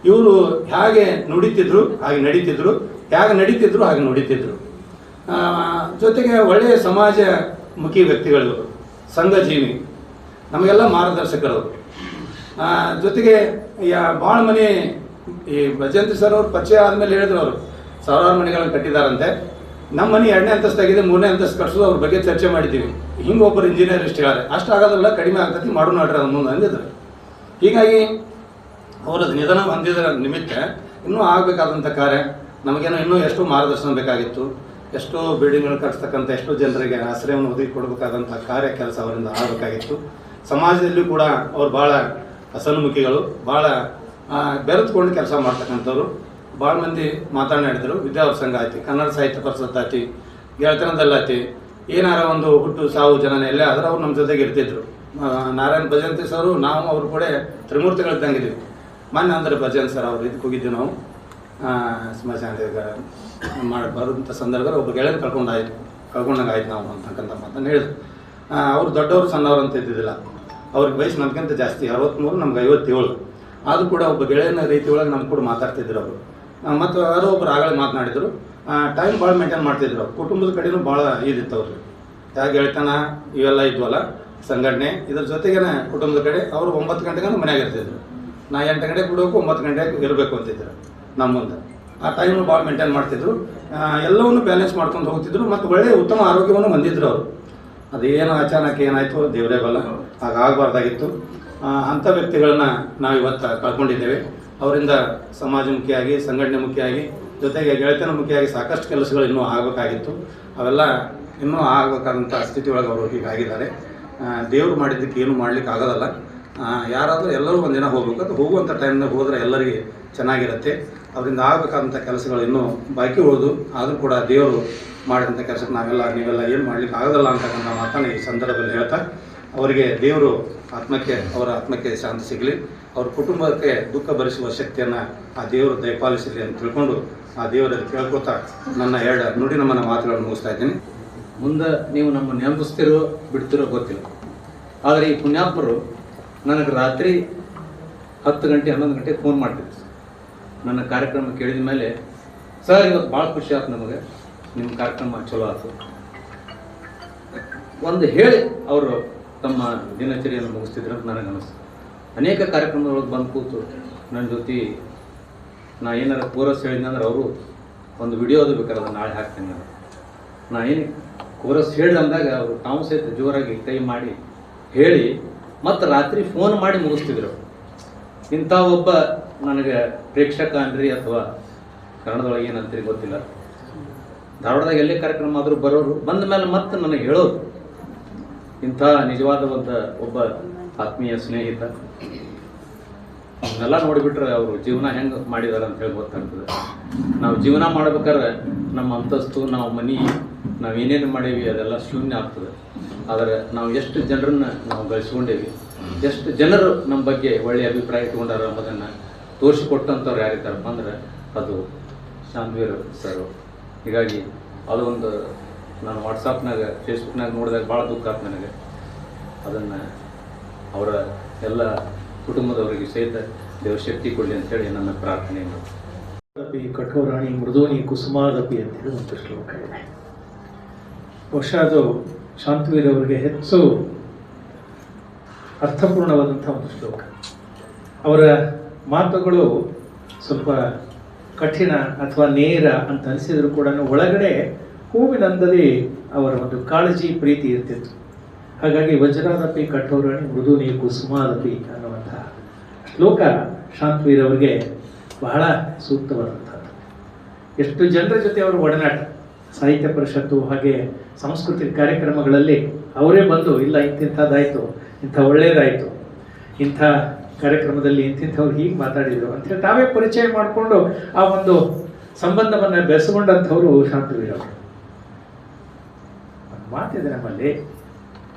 ಇವರು ಹೇಗೆ ನುಡಿತಿದ್ರು ಹಾಗೆ ನಡೀತಿದ್ರು, ಹೇಗೆ ನಡೀತಿದ್ರು ಹಾಗೆ ನುಡಿತಿದ್ರು. ಜೊತೆಗೆ ಒಳ್ಳೆಯ ಸಮಾಜಮುಖಿ ವ್ಯಕ್ತಿಗಳು, ಸಂಘಜೀವಿ, ನಮಗೆಲ್ಲ ಮಾರ್ಗದರ್ಶಕರವರು. ಜೊತೆಗೆ ಭಾಳ ಮನೆ ಈ ಭಜಂತ್ರಿ ಸರ್ ಅವ್ರ ಪರಿಚಯ ಆದಮೇಲೆ ಹೇಳಿದ್ರು, ಅವರು ಸಾವಿರಾರು ಮನೆಗಳನ್ನು ಕಟ್ಟಿದಾರಂತೆ. ನಮ್ಮ ಮನೆ 2ನೇ ಅಂತಸ್ತಾಗಿದೆ, 3ನೇ ಅಂತಸ್ತು ಕಟ್ಸೋದು ಅವ್ರ ಬಗ್ಗೆ ಚರ್ಚೆ ಮಾಡಿದ್ದೀವಿ. ಹಿಂಗೆ ಒಬ್ಬರು ಇಂಜಿನಿಯರ್ ಇಷ್ಟು ಹೇಳ್ತಾರೆ, ಅಷ್ಟು ಆಗೋದಿಲ್ಲ, ಕಡಿಮೆ ಆಗ್ತೈತಿ, ಮಾಡೋಣ ನೋಡ್ರಿ ಅನ್ನೋದು ಅಂದಿದ್ರು. ಹೀಗಾಗಿ ಅವರ ನಿಧನ ಹೊಂದಿದ ನಿಮಿತ್ತ ಇನ್ನೂ ಆಗಬೇಕಾದಂಥ ಕಾರ್ಯ ನಮಗೇನೋ ಇನ್ನೂ ಎಷ್ಟೋ ಮಾರ್ಗದರ್ಶನ ಬೇಕಾಗಿತ್ತು, ಎಷ್ಟೋ ಬಿಲ್ಡಿಂಗ್ಗಳು ಕಟ್ಟಿಸ್ತಕ್ಕಂಥ ಎಷ್ಟೋ ಜನರಿಗೆ ಆಶ್ರಯವನ್ನು ಒದಗಿ ಕೊಡಬೇಕಾದಂಥ ಕೆಲಸ ಅವರಿಂದ ಆಗಬೇಕಾಗಿತ್ತು. ಸಮಾಜದಲ್ಲೂ ಕೂಡ ಅವ್ರು ಭಾಳ ಹಸನ್ಮುಖಿಗಳು, ಭಾಳ ಬೆರೆತುಕೊಂಡು ಕೆಲಸ ಮಾಡ್ತಕ್ಕಂಥವ್ರು. ಭಾಳ ಮಂದಿ ಮಾತನಾಡಿದರು. ವಿದ್ಯಾವರ ಸಂಘ ಆಯ್ತು, ಕನ್ನಡ ಸಾಹಿತ್ಯ ಪರಿಷತ್ ಆಯ್ತು, ಗೆಳತನದಲ್ಲಾಯ್ತು, ಏನಾರ ಒಂದು ಹುಟ್ಟು ಸಾವು ಜನನ ಎಲ್ಲೇ ಆದ್ರೆ ಅವ್ರು ನಮ್ಮ ಜೊತೆಗೆ ಇರ್ತಿದ್ರು. ನಾರಾಯಣ ಭಜಂತಿ ಸರು ನಾವು ಅವ್ರು ಕೂಡ ತ್ರಿಮೂರ್ತಿಗಳಿದ್ದಂಗಿದ್ದೀವಿ. ಮೊನ್ನೆ ಅಂದರೆ ಭಜನ್ ಸರ್ ಅವ್ರು ಇದಕ್ಕೆ ಹೋಗಿದ್ದೀವಿ ನಾವು ಸ್ಮಶಾನದಾಗ ಬರೋಂಥ ಸಂದರ್ಭದಲ್ಲಿ ಒಬ್ಬ ಗೆಳೆಯರು ಕಳ್ಕೊಂಡಂಗೆ ಆಯ್ತು ನಾವು ಅಂತಕ್ಕಂಥ ಮಾತನ್ನು ಹೇಳಿದ್ರು. ಅವ್ರು ದೊಡ್ಡವರು ಸಣ್ಣವ್ರು ಅಂತ ಇದ್ದಿದ್ದಿಲ್ಲ, ಅವ್ರಿಗೆ ವಯಸ್ಸು ನಮ್ಗಿಂತ ಜಾಸ್ತಿ, 63, ನಮ್ಗೆ 57. ಆದರೂ ಕೂಡ ಒಬ್ಬ ಗೆಳೆಯನ ರೀತಿ ಒಳಗೆ ನಮ್ಗೆ ಕೂಡ ಮಾತಾಡ್ತಿದ್ರು ಅವರು. ಮತ್ತು ಯಾರೋ ಒಬ್ಬರು ಆಗಲೇ ಮಾತನಾಡಿದರು. ಟೈಮ್ ಭಾಳ ಮೇಂಟೈನ್ ಮಾಡ್ತಿದ್ರು. ಕುಟುಂಬದ ಕಡೆನೂ ಭಾಳ ಇದಿತ್ತು ಅವ್ರಿಗೆ. ಯಾಕೆ ಹೇಳ್ತಾನ ಇವೆಲ್ಲ ಇದ್ವಲ್ಲ ಸಂಘಟನೆ, ಇದ್ರ ಜೊತೆಗೇನೆ ಕುಟುಂಬದ ಕಡೆ ಅವರು 9 ಗಂಟೆಗೆ ಮನೆಯಾಗ ಇರ್ತಿದ್ರು. ನಾ 8 ಗಂಟೆಗೆ ಬಿಡೋಕು 9 ಗಂಟೆಗೆ ಇರಬೇಕು ಅಂತಿದ್ರು ನಮ್ಮ ಮುಂದೆ. ಆ ಟೈಮು ಭಾಳ ಮೇಂಟೈನ್ ಮಾಡ್ತಿದ್ರು. ಎಲ್ಲವನ್ನೂ ಬ್ಯಾಲೆನ್ಸ್ ಮಾಡ್ಕೊಂಡು ಹೋಗ್ತಿದ್ರು ಮತ್ತು ಒಳ್ಳೆಯ ಉತ್ತಮ ಆರೋಗ್ಯವನ್ನು ಹೊಂದಿದ್ರು ಅವರು. ಅದೇನು ಅಚಾನಕ್ ಏನಾಯಿತು ದೇವರೇ ಬಲ್ಲ, ಹಾಗಾಗಬಾರ್ದಾಗಿತ್ತು. ಅಂಥ ವ್ಯಕ್ತಿಗಳನ್ನ ನಾವು ಇವತ್ತು ಕಳ್ಕೊಂಡಿದ್ದೇವೆ. ಅವರಿಂದ ಸಮಾಜಮುಖಿಯಾಗಿ, ಸಂಘಟನೆ ಮುಖಿಯಾಗಿ, ಜೊತೆಗೆ ಗೆಳೆತನ ಮುಖಿಯಾಗಿ ಸಾಕಷ್ಟು ಕೆಲಸಗಳು ಇನ್ನೂ ಆಗಬೇಕಾಗಿತ್ತು. ಅವೆಲ್ಲ ಇನ್ನೂ ಆಗಬೇಕಾದಂಥ ಸ್ಥಿತಿ ಒಳಗೆ ಅವರು ಹೀಗಾಗಿದ್ದಾರೆ. ದೇವರು ಮಾಡಿದ್ದಕ್ಕೆ ಏನು ಮಾಡ್ಲಿಕ್ಕೆ ಆಗೋದಲ್ಲ. ಯಾರಾದರೂ ಎಲ್ಲರೂ ಒಂದಿನ ಹೋಗ್ಬೇಕು. ಅದು ಹೋಗುವಂಥ ಟೈಮ್ನಾಗ ಹೋದರೆ ಎಲ್ಲರಿಗೆ ಚೆನ್ನಾಗಿರುತ್ತೆ. ಅವರಿಂದ ಆಗಬೇಕಾದಂಥ ಕೆಲಸಗಳು ಇನ್ನೂ ಬಾಕಿ ಉಳಿದು, ಆದರೂ ಕೂಡ ದೇವರು ಮಾಡಿದಂಥ ಕೆಲಸಕ್ಕೆ ನೀವೆಲ್ಲ ಏನು ಮಾಡ್ಲಿಕ್ಕೆ ಆಗೋದಲ್ಲ ಅಂತಕ್ಕಂಥ ಮಾತನ್ನು ಈ ಸಂದರ್ಭದಲ್ಲಿ ಹೇಳ್ತಾ, ಅವರಿಗೆ ದೇವರು ಅವರ ಆತ್ಮಕ್ಕೆ ಶಾಂತಿ ಸಿಗಲಿ, ಅವ್ರ ಕುಟುಂಬಕ್ಕೆ ದುಃಖ ಭರಿಸುವ ಶಕ್ತಿಯನ್ನು ಆ ದೇವರು ದಯಪಾಲಿಸಲಿ ಅಂತ ತಿಳ್ಕೊಂಡು ಆ ದೇವರಲ್ಲಿ ಕೇಳ್ಕೊತಾ ನನ್ನ 2 ನುಡಿ ನಮ್ಮನ ಮಾತುಗಳನ್ನು ಮುಗಿಸ್ತಾ ಇದ್ದೀನಿ. ಮುಂದೆ ನೀವು ನಮ್ಮ ನೆನಪಿಸ್ತಿರೋ ಬಿಡ್ತಿರೋ ಗೊತ್ತಿಲ್ಲ, ಆದರೆ ಈ ಪುಣ್ಯಾತ್ಮರು ನನಗೆ ರಾತ್ರಿ 10 ಗಂಟೆ 11 ಗಂಟೆಗೆ ಫೋನ್ ಮಾಡ್ತಿದ್ರು. ನನ್ನ ಕಾರ್ಯಕ್ರಮ ಕೇಳಿದ ಮೇಲೆ, ಸರ್ ಇವತ್ತು ಭಾಳ ಖುಷಿ ಆಯ್ತು ನಮಗೆ, ನಿಮ್ಮ ಕಾರ್ಯಕ್ರಮ ಚಲೋ ಆಯ್ತು ಒಂದು ಹೇಳಿ ಅವರು ತಮ್ಮ ದಿನಚರಿಯನ್ನು ಮುಗಿಸ್ತಿದ್ರು ಅಂತ ನನಗೆ ಅನಿಸ್ತು. ಅನೇಕ ಕಾರ್ಯಕ್ರಮದೊಳಗೆ ಬಂದು ಕೂತು ನನ್ನ ಜೊತೆ ನಾ ಏನಾರು ಕೋರಸ್ ಹೇಳಿದ್ನಂದ್ರೆ ಅವರು ಒಂದು ವಿಡಿಯೋ ಅದು ಬೇಕಾದ್ರೆ ಅದನ್ನು ನಾಳೆ ಹಾಕ್ತೀನಿ ನಾನು. ನಾ ಏನು ಕೋರಸ್ ಹೇಳಿದಂದಾಗ ಅವರು ತಾವು ಸಹಿತ ಜೋರಾಗಿ ಕೈ ಮಾಡಿ ಹೇಳಿ ಮತ್ತು ರಾತ್ರಿ ಫೋನ್ ಮಾಡಿ ಮುಗಿಸ್ತಿದ್ರು. ಇಂಥ ಒಬ್ಬ ನನಗೆ ಪ್ರೇಕ್ಷಕ ಅನ್ರಿ ಅಥವಾ ಕನ್ನಡದೊಳಗೆ ಏನಂತೀರಿ ಗೊತ್ತಿಲ್ಲ, ಧಾರವಾಡದಾಗ ಎಲ್ಲೇ ಕಾರ್ಯಕ್ರಮ ಆದರೂ ಬರೋರು, ಬಂದ ಮೇಲೆ ಮತ್ತೆ ನನಗೆ ಹೇಳೋರು. ಇಂಥ ನಿಜವಾದ ಒಬ್ಬ ಆತ್ಮೀಯ ಸ್ನೇಹಿತ. ಅವನ್ನೆಲ್ಲ ನೋಡಿಬಿಟ್ರೆ ಅವರು ಜೀವನ ಹೆಂಗೆ ಮಾಡಿದಾರೆ ಅಂತ ಹೇಳಿ ಗೊತ್ತಾಗ್ತದೆ. ನಾವು ಜೀವನ ಮಾಡ್ಬೇಕಾದ್ರೆ ನಮ್ಮ ಅಂತಸ್ತು, ನಾವು ಮನೆ, ನಾವು ಏನೇನು ಮಾಡೀವಿ ಅದೆಲ್ಲ ಶೂನ್ಯ ಆಗ್ತದೆ. ಆದರೆ ನಾವು ಎಷ್ಟು ಜನರನ್ನು ನಾವು ಗಳಿಸ್ಕೊಂಡೇವಿ, ಎಷ್ಟು ಜನರು ನಮ್ಮ ಬಗ್ಗೆ ಒಳ್ಳೆಯ ಅಭಿಪ್ರಾಯ ಇಟ್ಕೊಂಡಾರ ಎಂಬುದನ್ನು ತೋರಿಸಿಕೊಟ್ಟಂಥವ್ರು ಯಾರಿದ್ದಾರಪ್ಪ ಅಂದ್ರೆ ಅದು ಶಾಂತವೀರ್ ಸರ್. ಹೀಗಾಗಿ ಅದು ಒಂದು ನಾನು ವಾಟ್ಸಪ್ನಾಗ ಫೇಸ್ಬುಕ್ನಾಗ ನೋಡಿದಾಗ ಭಾಳ ದುಃಖ ಆಯ್ತು ನನಗೆ. ಅದನ್ನು ಅವರ ಎಲ್ಲ ಕುಟುಂಬದವರಿಗೆ ಸಹಿತ ದೇವರ ಶಕ್ತಿ ಕೊಡಲಿ ಅಂತೇಳಿ ನನ್ನ ಪ್ರಾರ್ಥನೆ. ಕಠೋರಾಣಿ ಮೃದೋನಿ ಕುಸುಮಾದಪಿ ಅಂತೇಳಿ ಒಂದು ಶ್ಲೋಕ ಇದೆ. ಬಹುಶಃ ಅದು ಶಾಂತವೀರ್ ಅವರಿಗೆ ಹೆಚ್ಚು ಅರ್ಥಪೂರ್ಣವಾದಂಥ ಒಂದು ಶ್ಲೋಕ. ಅವರ ಮಾತುಗಳು ಸ್ವಲ್ಪ ಕಠಿಣ ಅಥವಾ ನೇರ ಅಂತ ಅನಿಸಿದ್ರು ಕೂಡ ಒಳಗಡೆ ಹೂವಿನಂದಲ್ಲಿ ಅವರ ಒಂದು ಕಾಳಜಿ, ಪ್ರೀತಿ ಇರ್ತಿತ್ತು. ಹಾಗಾಗಿ ವಜ್ರಾದಪಿ ಕಠೋರಾಣಿ ಮೃದೂನಿ ಕುಸುಮಾದಪಿ ಅನ್ನುವಂತಹ ಶ್ಲೋಕ ಶಾಂತವೀರ್ ಅವರಿಗೆ ಬಹಳ ಸೂಕ್ತವಾದಂಥದ್ದು. ಎಷ್ಟು ಜನರ ಜೊತೆ ಅವರ ಒಡನಾಟ, ಸಾಹಿತ್ಯ ಪರಿಷತ್ತು ಹಾಗೆ ಸಾಂಸ್ಕೃತಿಕ ಕಾರ್ಯಕ್ರಮಗಳಲ್ಲಿ ಅವರೇ ಬಂದು ಇಲ್ಲ ಇಂಥದ್ದಾಯಿತು, ಇಂಥ ಒಳ್ಳೆಯದಾಯಿತು, ಇಂಥ ಕಾರ್ಯಕ್ರಮದಲ್ಲಿ ಇಂಥವ್ರು ಹೀಗೆ ಮಾತಾಡಿದರು ಅಂತೇಳಿ ತಾವೇ ಪರಿಚಯ ಮಾಡಿಕೊಂಡು ಆ ಒಂದು ಸಂಬಂಧವನ್ನು ಬೆಳೆಸಿಕೊಂಡಂಥವರು ಶಾಂತವೀರ್ ಅವರು. ಒಂದು ಮಾತಿದೆ ನಮ್ಮಲ್ಲಿ,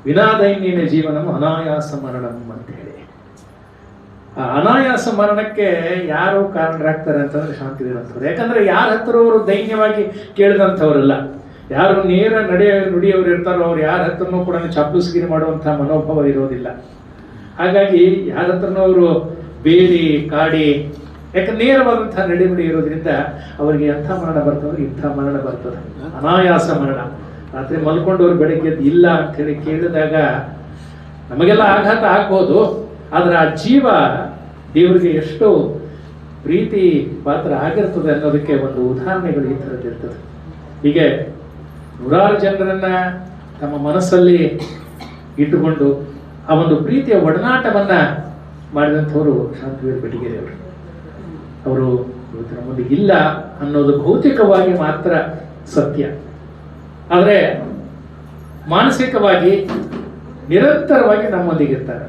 ವಿನಾದೈನ್ಯನ ಜೀವನಂ ಅನಾಯಾಸ ಮರಣಂ ಅಂತ ಹೇಳಿ. ಆ ಅನಾಯಾಸ ಮರಣಕ್ಕೆ ಯಾರು ಕಾರಣರಾಗ್ತಾರೆ ಅಂತಂದ್ರೆ ಶಾಂತವೀರ್ ಅಂತವ್ರು. ಯಾಕಂದ್ರೆ ಯಾರ ಹತ್ರ ಅವರು ದೈನ್ಯವಾಗಿ ಕೇಳಿದಂಥವ್ರಲ್ಲ, ಯಾರು ನೇರ ನುಡಿಯವರು ಇರ್ತಾರೋ ಅವ್ರು ಯಾರ ಹತ್ರನೂ ಕೂಡ ಚಾಪಲೂಸ್ಗಿರಿ ಮಾಡುವಂಥ ಮನೋಭಾವ ಇರೋದಿಲ್ಲ. ಹಾಗಾಗಿ ಯಾರ ಹತ್ರನೂ ಅವರು ಬೇಡಿ ಕಾಡಿ, ಯಾಕಂದ್ರೆ ನೇರವಾದಂಥ ನಡೆನುಡಿ ಇರೋದ್ರಿಂದ ಅವರಿಗೆ ಎಂಥ ಮರಣ ಬರ್ತದೆ, ಇಂಥ ಮರಣ ಬರ್ತದೆ, ಅನಾಯಾಸ ಮರಣ. ರಾತ್ರಿ ಮಲ್ಕೊಂಡವ್ರು ಬೆಳಗ್ಗೆ ಇಲ್ಲ ಅಂಥೇಳಿ ಕೇಳಿದಾಗ ನಮಗೆಲ್ಲ ಆಘಾತ ಆಗ್ಬೋದು, ಆದರೆ ಆ ಜೀವ ದೇವರಿಗೆ ಎಷ್ಟು ಪ್ರೀತಿ ಪಾತ್ರ ಆಗಿರ್ತದೆ ಅನ್ನೋದಕ್ಕೆ ಒಂದು ಉದಾಹರಣೆಗಳು ಈ ಥರದ್ದು ಇರ್ತದೆ. ಹೀಗೆ ನೂರಾರು ಜನರನ್ನ ತಮ್ಮ ಮನಸ್ಸಲ್ಲಿ ಇಟ್ಟುಕೊಂಡು ಆ ಒಂದು ಪ್ರೀತಿಯ ಒಡನಾಟವನ್ನ ಮಾಡಿದಂಥವರು ಶಾಂತವೀರ್ ಬೆಟಗೇರಿ ಅವರು. ಅವರು ಇವತ್ತು ನಮ್ಮೊಂದಿಗೆ ಇಲ್ಲ ಅನ್ನೋದು ಭೌತಿಕವಾಗಿ ಮಾತ್ರ ಸತ್ಯ. ಆದರೆ ಮಾನಸಿಕವಾಗಿ ನಿರಂತರವಾಗಿ ನಮ್ಮೊಂದಿಗೆ ಇರ್ತಾರೆ.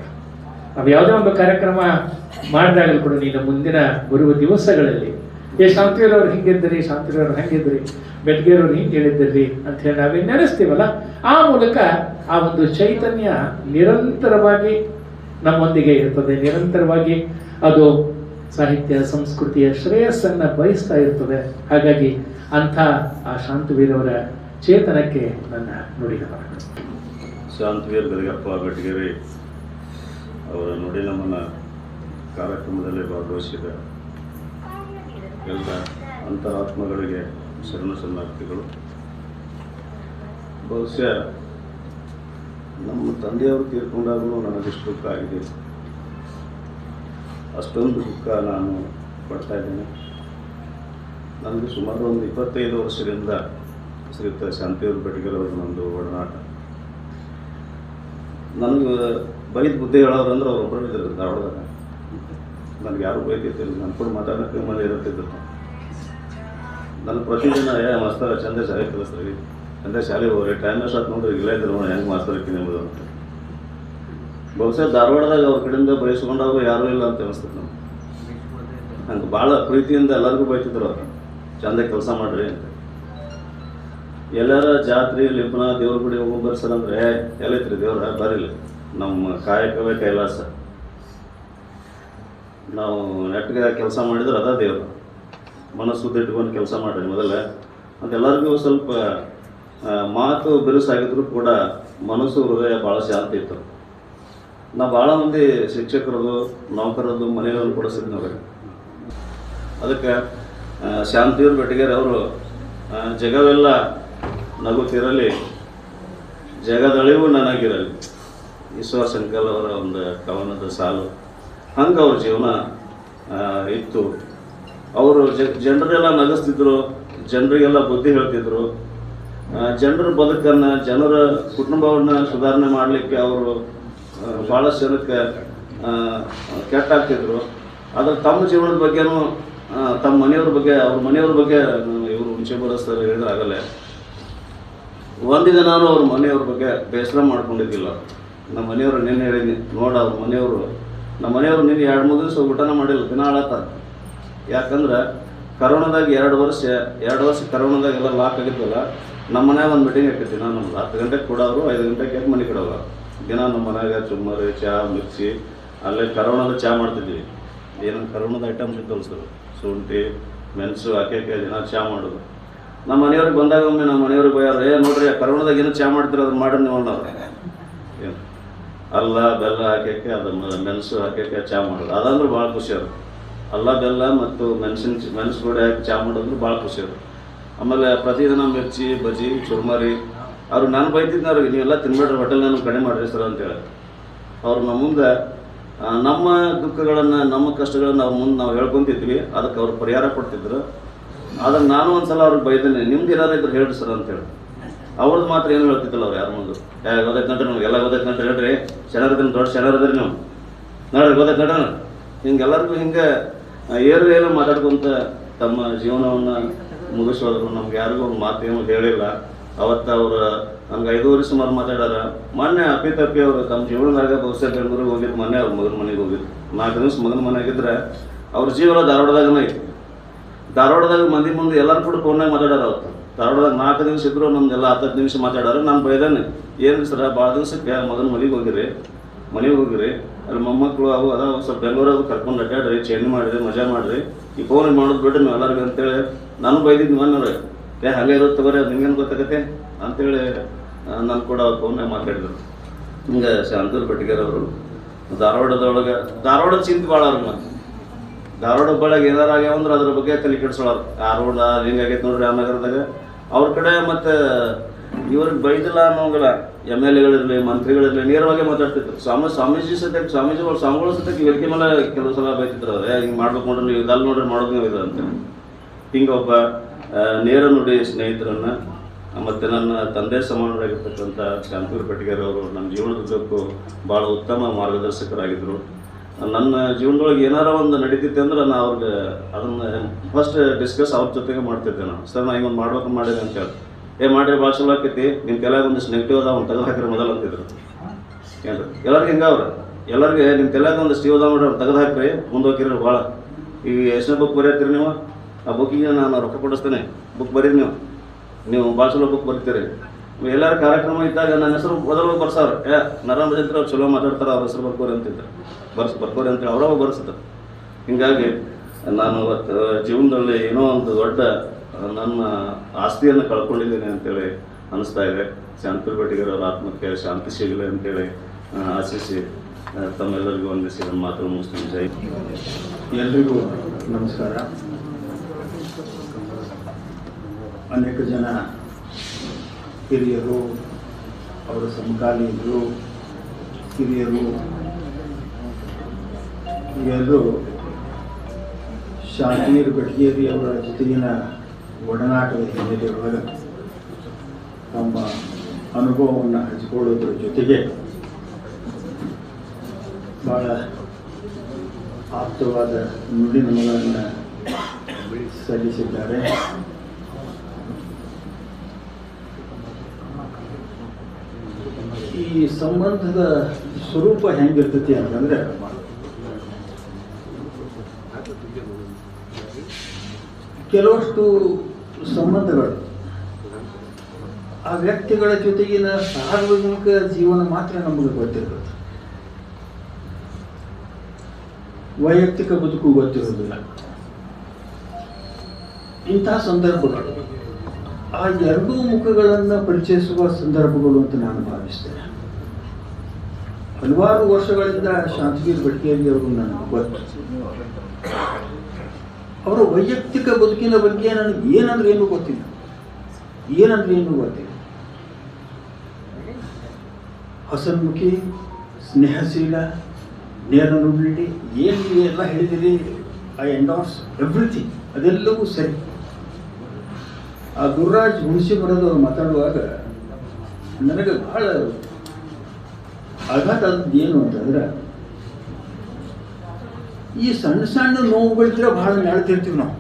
ನಾವು ಯಾವುದೇ ಒಂದು ಕಾರ್ಯಕ್ರಮ ಮಾಡಿದಾಗಲೂ ಕೂಡ ನೀನು ಮುಂದಿನ ಬರುವ ದಿವಸಗಳಲ್ಲಿ ಶಾಂತಿವೀರವ್ರು ಹಿಂಗಿದ್ರಿ, ಶಾಂತಿವೀರವ್ರು ಹಂಗಿದ್ರಿ, ಬೆಟ್ಗೇರವ್ರು ಹಿಂಗೆ ಹೇಳಿದ್ರಿ ಅಂತ ಹೇಳಿ ನಾವೇನು ನೆನೆಸ್ತೀವಲ್ಲ, ಆ ಮೂಲಕ ಆ ಒಂದು ಚೈತನ್ಯ ನಿರಂತರವಾಗಿ ನಮ್ಮೊಂದಿಗೆ ಇರ್ತದೆ. ನಿರಂತರವಾಗಿ ಅದು ಸಾಹಿತ್ಯ ಸಂಸ್ಕೃತಿಯ ಶ್ರೇಯಸ್ಸನ್ನು ಬಯಸ್ತಾ ಇರ್ತದೆ. ಹಾಗಾಗಿ ಅಂಥ ಆ ಶಾಂತವೀರವರ ಚೇತನಕ್ಕೆ ನನ್ನ ನುಡಿ ನಮನ. ಶಾಂತವೀರ ಗದಗಪ್ಪ ಬೆಟ್ಗೇರಿ ಅವರ ನುಡಿ ನಮನ ಕಾರ್ಯಕ್ರಮದಲ್ಲಿ ಭಾಗವಹಿಸಿದ ಎಲ್ಲ ಅಂತರಾತ್ಮಗಳಿಗೆ ಶರಣಾರ್ಥಿಗಳು. ಬಹುಶಃ ನಮ್ಮ ತಂದೆಯವರು ತೀರ್ಕೊಂಡಾಗಲೂ ನನಗಿಷ್ಟು ದುಃಖ ಆಗಿದೆ. ಅಷ್ಟೊಂದು ದುಃಖ ನಾನು ಪಡ್ತಾ ಇದ್ದೇನೆ. ನನಗೆ ಸುಮಾರು ಒಂದು 25 ವರ್ಷದಿಂದ ಶ್ರೀಯುತ ಶಾಂತವೀರ ಬೆಟ್ಗೇರವರು ನಮ್ಮದು ಒಡನಾಟ. ನನಗೆ ಬೈದ ಬುದ್ಧಿ ಹೇಳೋರು ಅಂದ್ರೆ ಅವರೊಬ್ಬರು ಇದ್ರು ಧಾರವಾಡದಾಗ. ನನಗೆ ಯಾರು ಬೈತಿರ್ತಿಲ್ಲ, ನನ್ನ ಕೂಡ ಮಾತಾಡೋಕ್ಕೆ ಮೇಲೆ ಇರುತ್ತಿದ್ದರು. ನನ್ನ ಪ್ರತಿದಿನ ಮಾಸ್ತರ ಚಂದ ಶಾಲೆ ಕಲಿಸ್ರಿ, ಚಂದ ಶಾಲೆಗೆ ಹೋಗ್ರಿ, ಟೈಮ್ ಎಷ್ಟಾತ್ ನೋಡ್ರಿ, ಇಲ್ಲ ಇದ್ರೆ ನೋಡಿ ಹೆಂಗೆ ಮಾಸ್ತರ್ ಇರ್ತೀನಿ ಎಂಬುದು ಅಂತ. ಬಹುಶಃ ಧಾರವಾಡದಾಗ ಅವ್ರ ಕಡೆಯಿಂದ ಬಯಸ್ಕೊಂಡವ್ರು ಯಾರೂ ಇಲ್ಲ ಅಂತ ಅನಿಸ್ತದೆ ನಮ್ಗೆ. ಹಂಗೆ ಭಾಳ ಪ್ರೀತಿಯಿಂದ ಎಲ್ಲರಿಗೂ ಬೈತಿದ್ರು ಅವ್ರು, ಚಂದ ಕೆಲಸ ಮಾಡ್ರಿ ಅಂತ. ಎಲ್ಲರ ಜಾತ್ರೆ ಲಿಂಬನ ದೇವ್ರ ಗುಡಿ ಹೋಗಿ ಬರ್ಸರ್ ಅಂದರೆ ಎಲ್ಲೈತ್ರಿ ದೇವ್ರ ಬರಿಲ್ಲ, ನಮ್ಮ ಕಾಯಕವೇ ಕೈಲಾಸ. ನಾವು ನೆಟ್ಟಿಗೆ ಕೆಲಸ ಮಾಡಿದ್ರೆ ಅದ ದೇವರು. ಮನಸ್ಸು ಇಟ್ಕೊಂಡು ಕೆಲಸ ಮಾಡ್ರಿ ಮೊದಲೇ ಅಂತ. ಎಲ್ಲರಿಗೂ ಸ್ವಲ್ಪ ಮಾತು ಬಿರುಸಾಗಿದ್ರು ಕೂಡ ಮನಸ್ಸು ಹೃದಯ ಭಾಳ ಶಾಂತಿ ಇತ್ತು. ನಾವು ಭಾಳ ಮಂದಿ ಶಿಕ್ಷಕರದು ನೌಕರದು ಮನೆಯವರು ಕೂಡ ಸಿದ್ಧವ್ರಿ. ಅದಕ್ಕೆ ಶಾಂತವೀರ ಬೆಟ್ಗೇರಿ ಅವರು ಜಗವೆಲ್ಲ ನಗುತ್ತಿರಲಿ, ಜಗದಳಿವು ನನಗಿರಲಿ, ಈಶ್ವರ ಸಂಕಲ್ ಅವರ ಒಂದು ಕವನದ ಸಾಲು. ಹಂಗೆ ಅವ್ರ ಜೀವನ ಇತ್ತು. ಅವರು ಜನರೆಲ್ಲ ನಗಿಸ್ತಿದ್ರು, ಜನರಿಗೆಲ್ಲ ಬುದ್ಧಿ ಹೇಳ್ತಿದ್ರು. ಜನರ ಬದುಕನ್ನು, ಜನರ ಕುಟುಂಬವನ್ನು ಸುಧಾರಣೆ ಮಾಡಲಿಕ್ಕೆ ಅವರು ಭಾಳಷ್ಟು ಜನಕ್ಕೆ ಕೆಟ್ಟಾಗ್ತಿದ್ರು. ಆದರೆ ತಮ್ಮ ಜೀವನದ ಬಗ್ಗೆನೂ, ತಮ್ಮ ಮನೆಯವ್ರ ಬಗ್ಗೆ, ಅವ್ರ ಮನೆಯವ್ರ ಬಗ್ಗೆ ಇವರು ಹುಣಸೆ ಬರಸ್ತಾರೆ ಹೇಳಿದ್ರೆ ಆಗಲ್ಲ. ಒಂದಿನ ನಾನು ಅವ್ರ ಮನೆಯವ್ರ ಬಗ್ಗೆ ಬೇಸರ ಮಾಡ್ಕೊಂಡಿದ್ದಿಲ್ಲ. ನಮ್ಮ ಮನೆಯವರು ನಿನ್ನೆ ಹೇಳಿದ್ನಿ ನೋಡ, ಅವ್ರ ಮನೆಯವರು, ನಮ್ಮ ಮನೆಯವರು ನಿನ್ನೆ 2-3 ದಿವಸ ಊಟನ ಮಾಡಿಲ್ಲ, ದಿನ ಆಳತ್ತಾರೆ. ಯಾಕಂದ್ರೆ ಕರೋನಾದಾಗ 2 ವರ್ಷ ಕರೋನಾದಾಗೆಲ್ಲ ಲಾಕ್ ಆಗಿದ್ವಲ್ಲ, ನಮ್ಮ ಮನ್ಯಾಗ ಒಂದು ಮೀಟಿಂಗ್ ಹಾಕಿರ್ತೀನಿ ನಾನು. 10 ಗಂಟೆಗೆ ಕೊಡೋರು, 5 ಗಂಟೆಗೆ ಎದ್ದು ಮನೆ ಕೊಡೋರು. ದಿನ ನಮ್ಮ ಮನ್ಯಾಗ ಚುಮ್ಮರಿ, ಚಹಾ, ಮಿಕ್ಸಿ, ಅಲ್ಲೇ ಕರೋನಾದ ಚಹಾ ಮಾಡ್ತಿದ್ವಿ. ಏನು ಕರೋನಾದ ಐಟಮ್ಸ್ ಇತ್ತು ಸರ್, ಶುಂಠಿ, ಮೆಣಸು ಹಾಕಿ ದಿನ ಚಹಾ ಮಾಡೋದು. ನಮ್ಮ ಮನೆಯವ್ರಿಗೆ ಬಂದಾಗ ಒಮ್ಮೆ ನಮ್ಮ ಮನೆಯವ್ರಿಗೆ ಹೋಗ್ಯಾರ, ನೋಡ್ರಿ ಕರೋನಾದಾಗ ಏನು ಚಹಾ ಮಾಡ್ತೀರ ಅದನ್ನ ಮಾಡ್ರಿ ನೀವು ಅನ್ನೋರು. ಏನು ಅಲ್ಲ ಬೆಲ್ಲ ಹಾಕಕ್ಕೆ, ಅದನ್ನು ಮೆಣಸು ಹಾಕಕ್ಕೆ ಚಹಾ ಮಾಡೋದು, ಅದಂದ್ರೆ ಭಾಳ ಖುಷಿ ಅದು. ಅಲ್ಲ ಬೆಲ್ಲ ಮತ್ತು ಮೆಣಸು ಗೋಡೆ ಹಾಕಿ ಚಹಾ ಮಾಡೋದಂದ್ರೆ ಭಾಳ ಖುಷಿ ಅದು. ಆಮೇಲೆ ಪ್ರತಿದಿನ ಮಿರ್ಚಿ, ಬಜ್ಜಿ, ಚುರ್ಮರಿ. ಅವ್ರು ನಾನು ಬೈತಿದ್ನವ್ರಿಗೆ, ನೀವೆಲ್ಲ ತಿನ್ಬೇಡ್ರಿ, ಹೋಟೆಲ್ನಾನು ಕಡಿಮೆ ಮಾಡಿರಿ ಸರ್ ಅಂತೇಳಿ. ಅವ್ರು ನಮ್ಮ ಮುಂದೆ ನಮ್ಮ ದುಃಖಗಳನ್ನು, ನಮ್ಮ ಕಷ್ಟಗಳನ್ನು ಅವ್ರ ಮುಂದೆ ನಾವು ಹೇಳ್ಕೊತಿದ್ವಿ. ಅದಕ್ಕೆ ಅವ್ರು ಪರಿಹಾರ ಕೊಡ್ತಿದ್ರು. ಆದ್ರೆ ನಾನು ಒಂದು ಸಲ ಅವ್ರಿಗೆ ಬೈದೇನೆ, ನಿಮ್ದು ಏನಾರು ಇದ್ರೆ ಹೇಳ್ರಿ ಸರ್ ಅಂತೇಳಿ. ಅವ್ರದ್ದು ಮಾತ್ರ ಏನು ಹೇಳ್ತಿದ್ದಿಲ್ಲ ಅವ್ರು ಯಾರ ಮುಂದೆ. ಗೊತ್ತಾಯ್ತು ನೋಡ್ರಿ, ನಮಗೆಲ್ಲ ಗೊತ್ತಾಯ್ತು ನೋಡ್ರಿ, ಹೇಳ್ರಿ ಶನರದಿನ ದೊಡ್ಡ ಶನರದ್ರಿ ನೀವು ನೋಡ್ರಿ, ಗೊತ್ತಾಯ್ತು ನೋಡ್ರಿ. ಹಿಂಗೆಲ್ಲರಿಗೂ ಹಿಂಗೆ ಏನು ಮಾತಾಡ್ಕೊಂತ ತಮ್ಮ ಜೀವನವನ್ನು ಮುಗಿಸೋದ್ರು. ನಮ್ಗೆ ಯಾರಿಗೂ ಒಂದು ಮಾತೇನು ಹೇಳಿಲ್ಲ. ಅವತ್ತು ಅವರು ನಮ್ಗೆ 5 ವರ್ಷ ಸುಮಾರು ಮಾತಾಡಾರ. ಮೊನ್ನೆ ಅಪ್ಪಿ ಅವರು ತಮ್ಮ ಜೀವನದಾಗ ಬಹುಶಃ ಬೆಂಗಳೂರಿಗೆ ಹೋಗಿದ್ದು, ಮೊನ್ನೆ ಅವ್ರ ಮಗನ ಮನೆಗೆ ಹೋಗಿದ್ದು. 4 ದಿವಸ ಮಗನ ಮನೆಯಾಗಿದ್ರೆ ಅವ್ರ ಜೀವನ ಧಾರವಾಡದಾಗನೇ ಐತಿ. ಧಾರವಾಡದಾಗ ಮಂದಿ ಮುಂದೆ ಎಲ್ಲರೂ ಕೂಡ ಫೋನ್ನಾಗ ಮಾತಾಡಾರ. ಅವತ್ತು ಧಾರವಾಡದಾಗ 4 ದಿವಸ ಇದ್ರು, ನಮ್ದೆಲ್ಲ 10 ನಿಮಿಷ ಮಾತಾಡಾರ. ನಾನು ಬೈದಾನೆ, ಏನು ಸರ ಭಾಳ ದಿವಸಕ್ಕೆ ಮಗನ ಮನೆಗೆ ಹೋಗಿರಿ, ಅಲ್ಲಿ ಮೊಮ್ಮಕ್ಕಳು ಅವು ಅದಾವ, ಸ್ವಲ್ಪ ಬೆಂಗಳೂರಾಗ ಕರ್ಕೊಂಡು ಅಡ್ಡಾಡ್ರಿ, ಚೇಂಜ್ ಮಾಡಿರಿ, ಮಜಾ ಮಾಡಿರಿ, ಈ ಫೋನ್ ಮಾಡೋದು ಬಿಡ್ರಿ ನೀವು ಎಲ್ಲರಿಗೂ ಅಂತೇಳಿ ನಾನು ಬೈದಿದ್ದು. ಮನ್ನೋರು ಹಾಗೆ ಇರುತ್ತೆ ತಗೋರಿ, ಅದು ನಿಮ್ಗೇನು ಗೊತ್ತಾಗತ್ತೆ ಅಂತೇಳಿ ನಾನು ಕೂಡ ಅವ್ರ ಫೋನ್ನಾಗ ಮಾತಾಡಿದ್ರು. ಹಿಂಗೆ ಶಾಂತವೀರ ಬೆಟ್ಗೇರಿ ಅವರು ಧಾರವಾಡದ ಚಿಂತೆ ಭಾಳ ಅವ್ರಿಗೆ. ಮತ್ತೆ ಧಾರವಾಡ ಹುಬ್ಬಳ್ಳಿಯಾಗ ಏನಾರು ಆಗ್ಯಾವಂದ್ರೆ ಅದ್ರ ಬಗ್ಗೆ ತಲೆ ಕೆಡಿಸೋರು. ಆ ರೋಡ್ ಹಿಂಗಾಗೈತೆ ನೋಡ್ರಿ ರಾಮನಗರದಾಗ ಅವ್ರ ಕಡೆ. ಮತ್ತು ಇವ್ರಿಗೆ ಬೈದಿಲ್ಲ ಅನ್ನೋಂಗಿಲ್ಲ, MLAಗಳಿರಲಿ, ಮಂತ್ರಿಗಳಿರಲಿ, ನೇರವಾಗಿ ಮಾತಾಡ್ತಿದ್ರು. ಸ್ವಾಮೀಜಿಗಳು ಸತ್ಯಕ್ಕೆ ವೇದಿಕೆ ಮೇಲೆ ಕೆಲವು ಸಲ ಬೈತಿದ್ರು. ಅವ್ರೆ ಹಿಂಗೆ ಮಾಡ್ಬೇಕು ನೋಡ್ರಿ, ನೀವು ಇದಲ್ಲ ನೋಡ್ರಿ, ಮಾಡೋದು ನೀವು ಇದು ಅಂತ. ಹಿಂಗೆ ಒಬ್ಬ ನೇರ ನುಡಿ ಸ್ನೇಹಿತರನ್ನು, ಮತ್ತು ನನ್ನ ತಂದೆ ಸಮಾನರಾಗಿರ್ತಕ್ಕಂಥ ಶಾಂತವೀರ ಬೆಟ್ಗೇರಿ ಅವರು ನಮ್ಮ ಜೀವನದುದ್ದಕ್ಕೂ ಭಾಳ ಉತ್ತಮ ಮಾರ್ಗದರ್ಶಕರಾಗಿದ್ದರು. ನನ್ನ ಜೀವನದೊಳಗೆ ಏನಾರ ಒಂದು ನಡೀತಿತ್ತು ಅಂದ್ರೆ ನಾನು ಅವ್ರಿಗೆ ಅದನ್ನು ಫಸ್ಟ್ ಡಿಸ್ಕಸ್ ಅವ್ರ ಜೊತೆಗೆ ಮಾಡ್ತಿದ್ದೆ ನಾನು. ಸರ್ ನಾ ಹಿಂಗೊಂದು ಮಾಡ್ಬೇಕು ಮಾಡಿದೆ ಅಂತೇಳಿ ಮಾಡಿರಿ ಭಾಳ ಚಲೋ ಆಕೈತಿ, ನಿಮ್ಮ ತಲೆಯಾಗ ಒಂದಿಷ್ಟು ನೆಗೆಟಿವ್ ಅದಾವ ಅವ್ನು ತೆಗೆದು ಹಾಕಿರಿ ಮೊದಲು ಅಂತಿದ್ರು. ಏನ್ರಿ ಎಲ್ಲರಿಗೆ ಹಿಂಗೆ ಅವ್ರು ಎಲ್ಲರಿಗೆ ನಿಮ್ಮ ತಲೆಯಾಗ ಒಂದಿಷ್ಟು ಇವ್ ಅದಾವ ಮಾಡ್ರಿ ಅವ್ರು ತೆಗೆದು ಹಾಕಿರಿ ಮುಂದೆ ಹೋಗಿರಿ ಭಾಳ. ಈಗ ಎಷ್ಟನೇ ಬುಕ್ ಬರೀತೀರಿ ನೀವು? ಆ ಬುಕ್ಕಿಗೆ ನಾನು ರೊಕ್ಕ ಕೊಡಿಸ್ತೇನೆ, ಬುಕ್ ಬರೀರಿ ನೀವು ಭಾಳ ಚಲೋ ಬುಕ್ ಬರೀತೀರಿ. ಎಲ್ಲರ ಕಾರ್ಯಕ್ರಮ ಇದ್ದಾಗ ನನ್ನ ಹೆಸರು ಮೊದಲು ಬರ್ಸವ್ರು, ನರೇಂದ್ರ ಜಂತ್ರ ಅವ್ರು ಚಲೋ ಮಾತಾಡ್ತಾರೆ, ಅವ್ರ ಹೆಸರು ಬರ್ಕೋರಿ ಅಂತಿದ್ರು, ಬರ್ಕೋರಿ ಅಂತೇಳಿ ಅವ್ರವ ಬರ್ಸಿದ್ರು. ಹೀಗಾಗಿ ನಾನು ಇವತ್ತು ಜೀವನದಲ್ಲಿ ಏನೋ ಒಂದು ದೊಡ್ಡ ನನ್ನ ಆಸ್ತಿಯನ್ನು ಕಳ್ಕೊಂಡಿದ್ದೀನಿ ಅಂತೇಳಿ ಅನಿಸ್ತಾ ಇದೆ. ಶಾಂತಪುರ ಬೆಟ್ಟಿಗರ ಅವರ ಆತ್ಮಕ್ಕೆ ಶಾಂತಿ ಸಿಗಲಿ ಅಂತೇಳಿ ಆಶಿಸಿ ತಮ್ಮೆಲ್ಲರಿಗೂ ವಂದಿಸಿ ನನ್ನ ಮಾತನ್ನು ಮುಗಿಸ್ತೀನಿ. ಜೈ. ಎಲ್ರಿಗೂ ನಮಸ್ಕಾರ. ಅನೇಕ ಜನ ಹಿರಿಯರು, ಅವರ ಸಮಕಾಲೀನರು, ಹಿರಿಯರು ಎಲ್ಲರೂ ಶಾಂತವೀರ ಬೆಟಗೇರಿ ಅವರ ಜೊತೆಗಿನ ಒಡನಾಟದ ಹಿನ್ನೆಲೆಯೊಳಗೆ ತಮ್ಮ ಅನುಭವವನ್ನು ಹಂಚಿಕೊಳ್ಳೋದ್ರ ಜೊತೆಗೆ ಭಾಳ ಆಪ್ತವಾದ ನುಡಿನಮನಗಳನ್ನು ಸಲ್ಲಿಸಿದ್ದಾರೆ. ಈ ಸಂಬಂಧದ ಸ್ವರೂಪ ಹೆಂಗಿರ್ತೈತಿ ಅಂತಂದ್ರೆ, ಕೆಲವಷ್ಟು ಸಂಬಂಧಗಳು ಆ ವ್ಯಕ್ತಿಗಳ ಜೊತೆಗಿನ ಸಾರ್ವಜನಿಕ ಜೀವನ ಮಾತ್ರ ನಮಗೆ ಗೊತ್ತಿರ್ತದೆ, ವೈಯಕ್ತಿಕ ಬದುಕು ಗೊತ್ತಿರೋದಿಲ್ಲ. ಇಂಥ ಸಂದರ್ಭಗಳು ಆ ಎರಡೂ ಮುಖಗಳನ್ನು ಪರಿಚಯಿಸುವ ಸಂದರ್ಭಗಳು ಅಂತ ನಾನು ಭಾವಿಸ್ತೇನೆ. ಹಲವಾರು ವರ್ಷಗಳಿಂದ ಶಾಂತವೀರ ಬೆಟಗೇರಿ ಅವರು ನನಗೆ ಗೊತ್ತು. ಅವರ ವೈಯಕ್ತಿಕ ಬದುಕಿನ ಬಗ್ಗೆ ನನಗೆ ಏನಂದ್ರೆ ಏನೂ ಗೊತ್ತಿಲ್ಲ. ಹಸನ್ಮುಖಿ, ಸ್ನೇಹಶೀಲ, ನೇರ ನುಡಿ, ಏನು ಎಲ್ಲ ಹೇಳಿದಿರಿ, ಐ ಎಂಡೋರ್ಸ್ ಎವ್ರಿಥಿಂಗ್, ಅದೆಲ್ಲವೂ ಸರಿ. ಆ ಗುರುರಾಜ್ ಹುಣಸಿಮರದವರು ಮಾತಾಡುವಾಗ ನನಗೆ ಬಹಳ ಆಘಾತ ಆದದ್ದು ಏನು ಅಂತಂದ್ರೆ, ಈ ಸಣ್ಣ ಸಣ್ಣ ನೋವುಗಳಿದ್ರೆ ಬಹಳ ನೆಳ್ತಿರ್ತೀವಿ ನಾವು.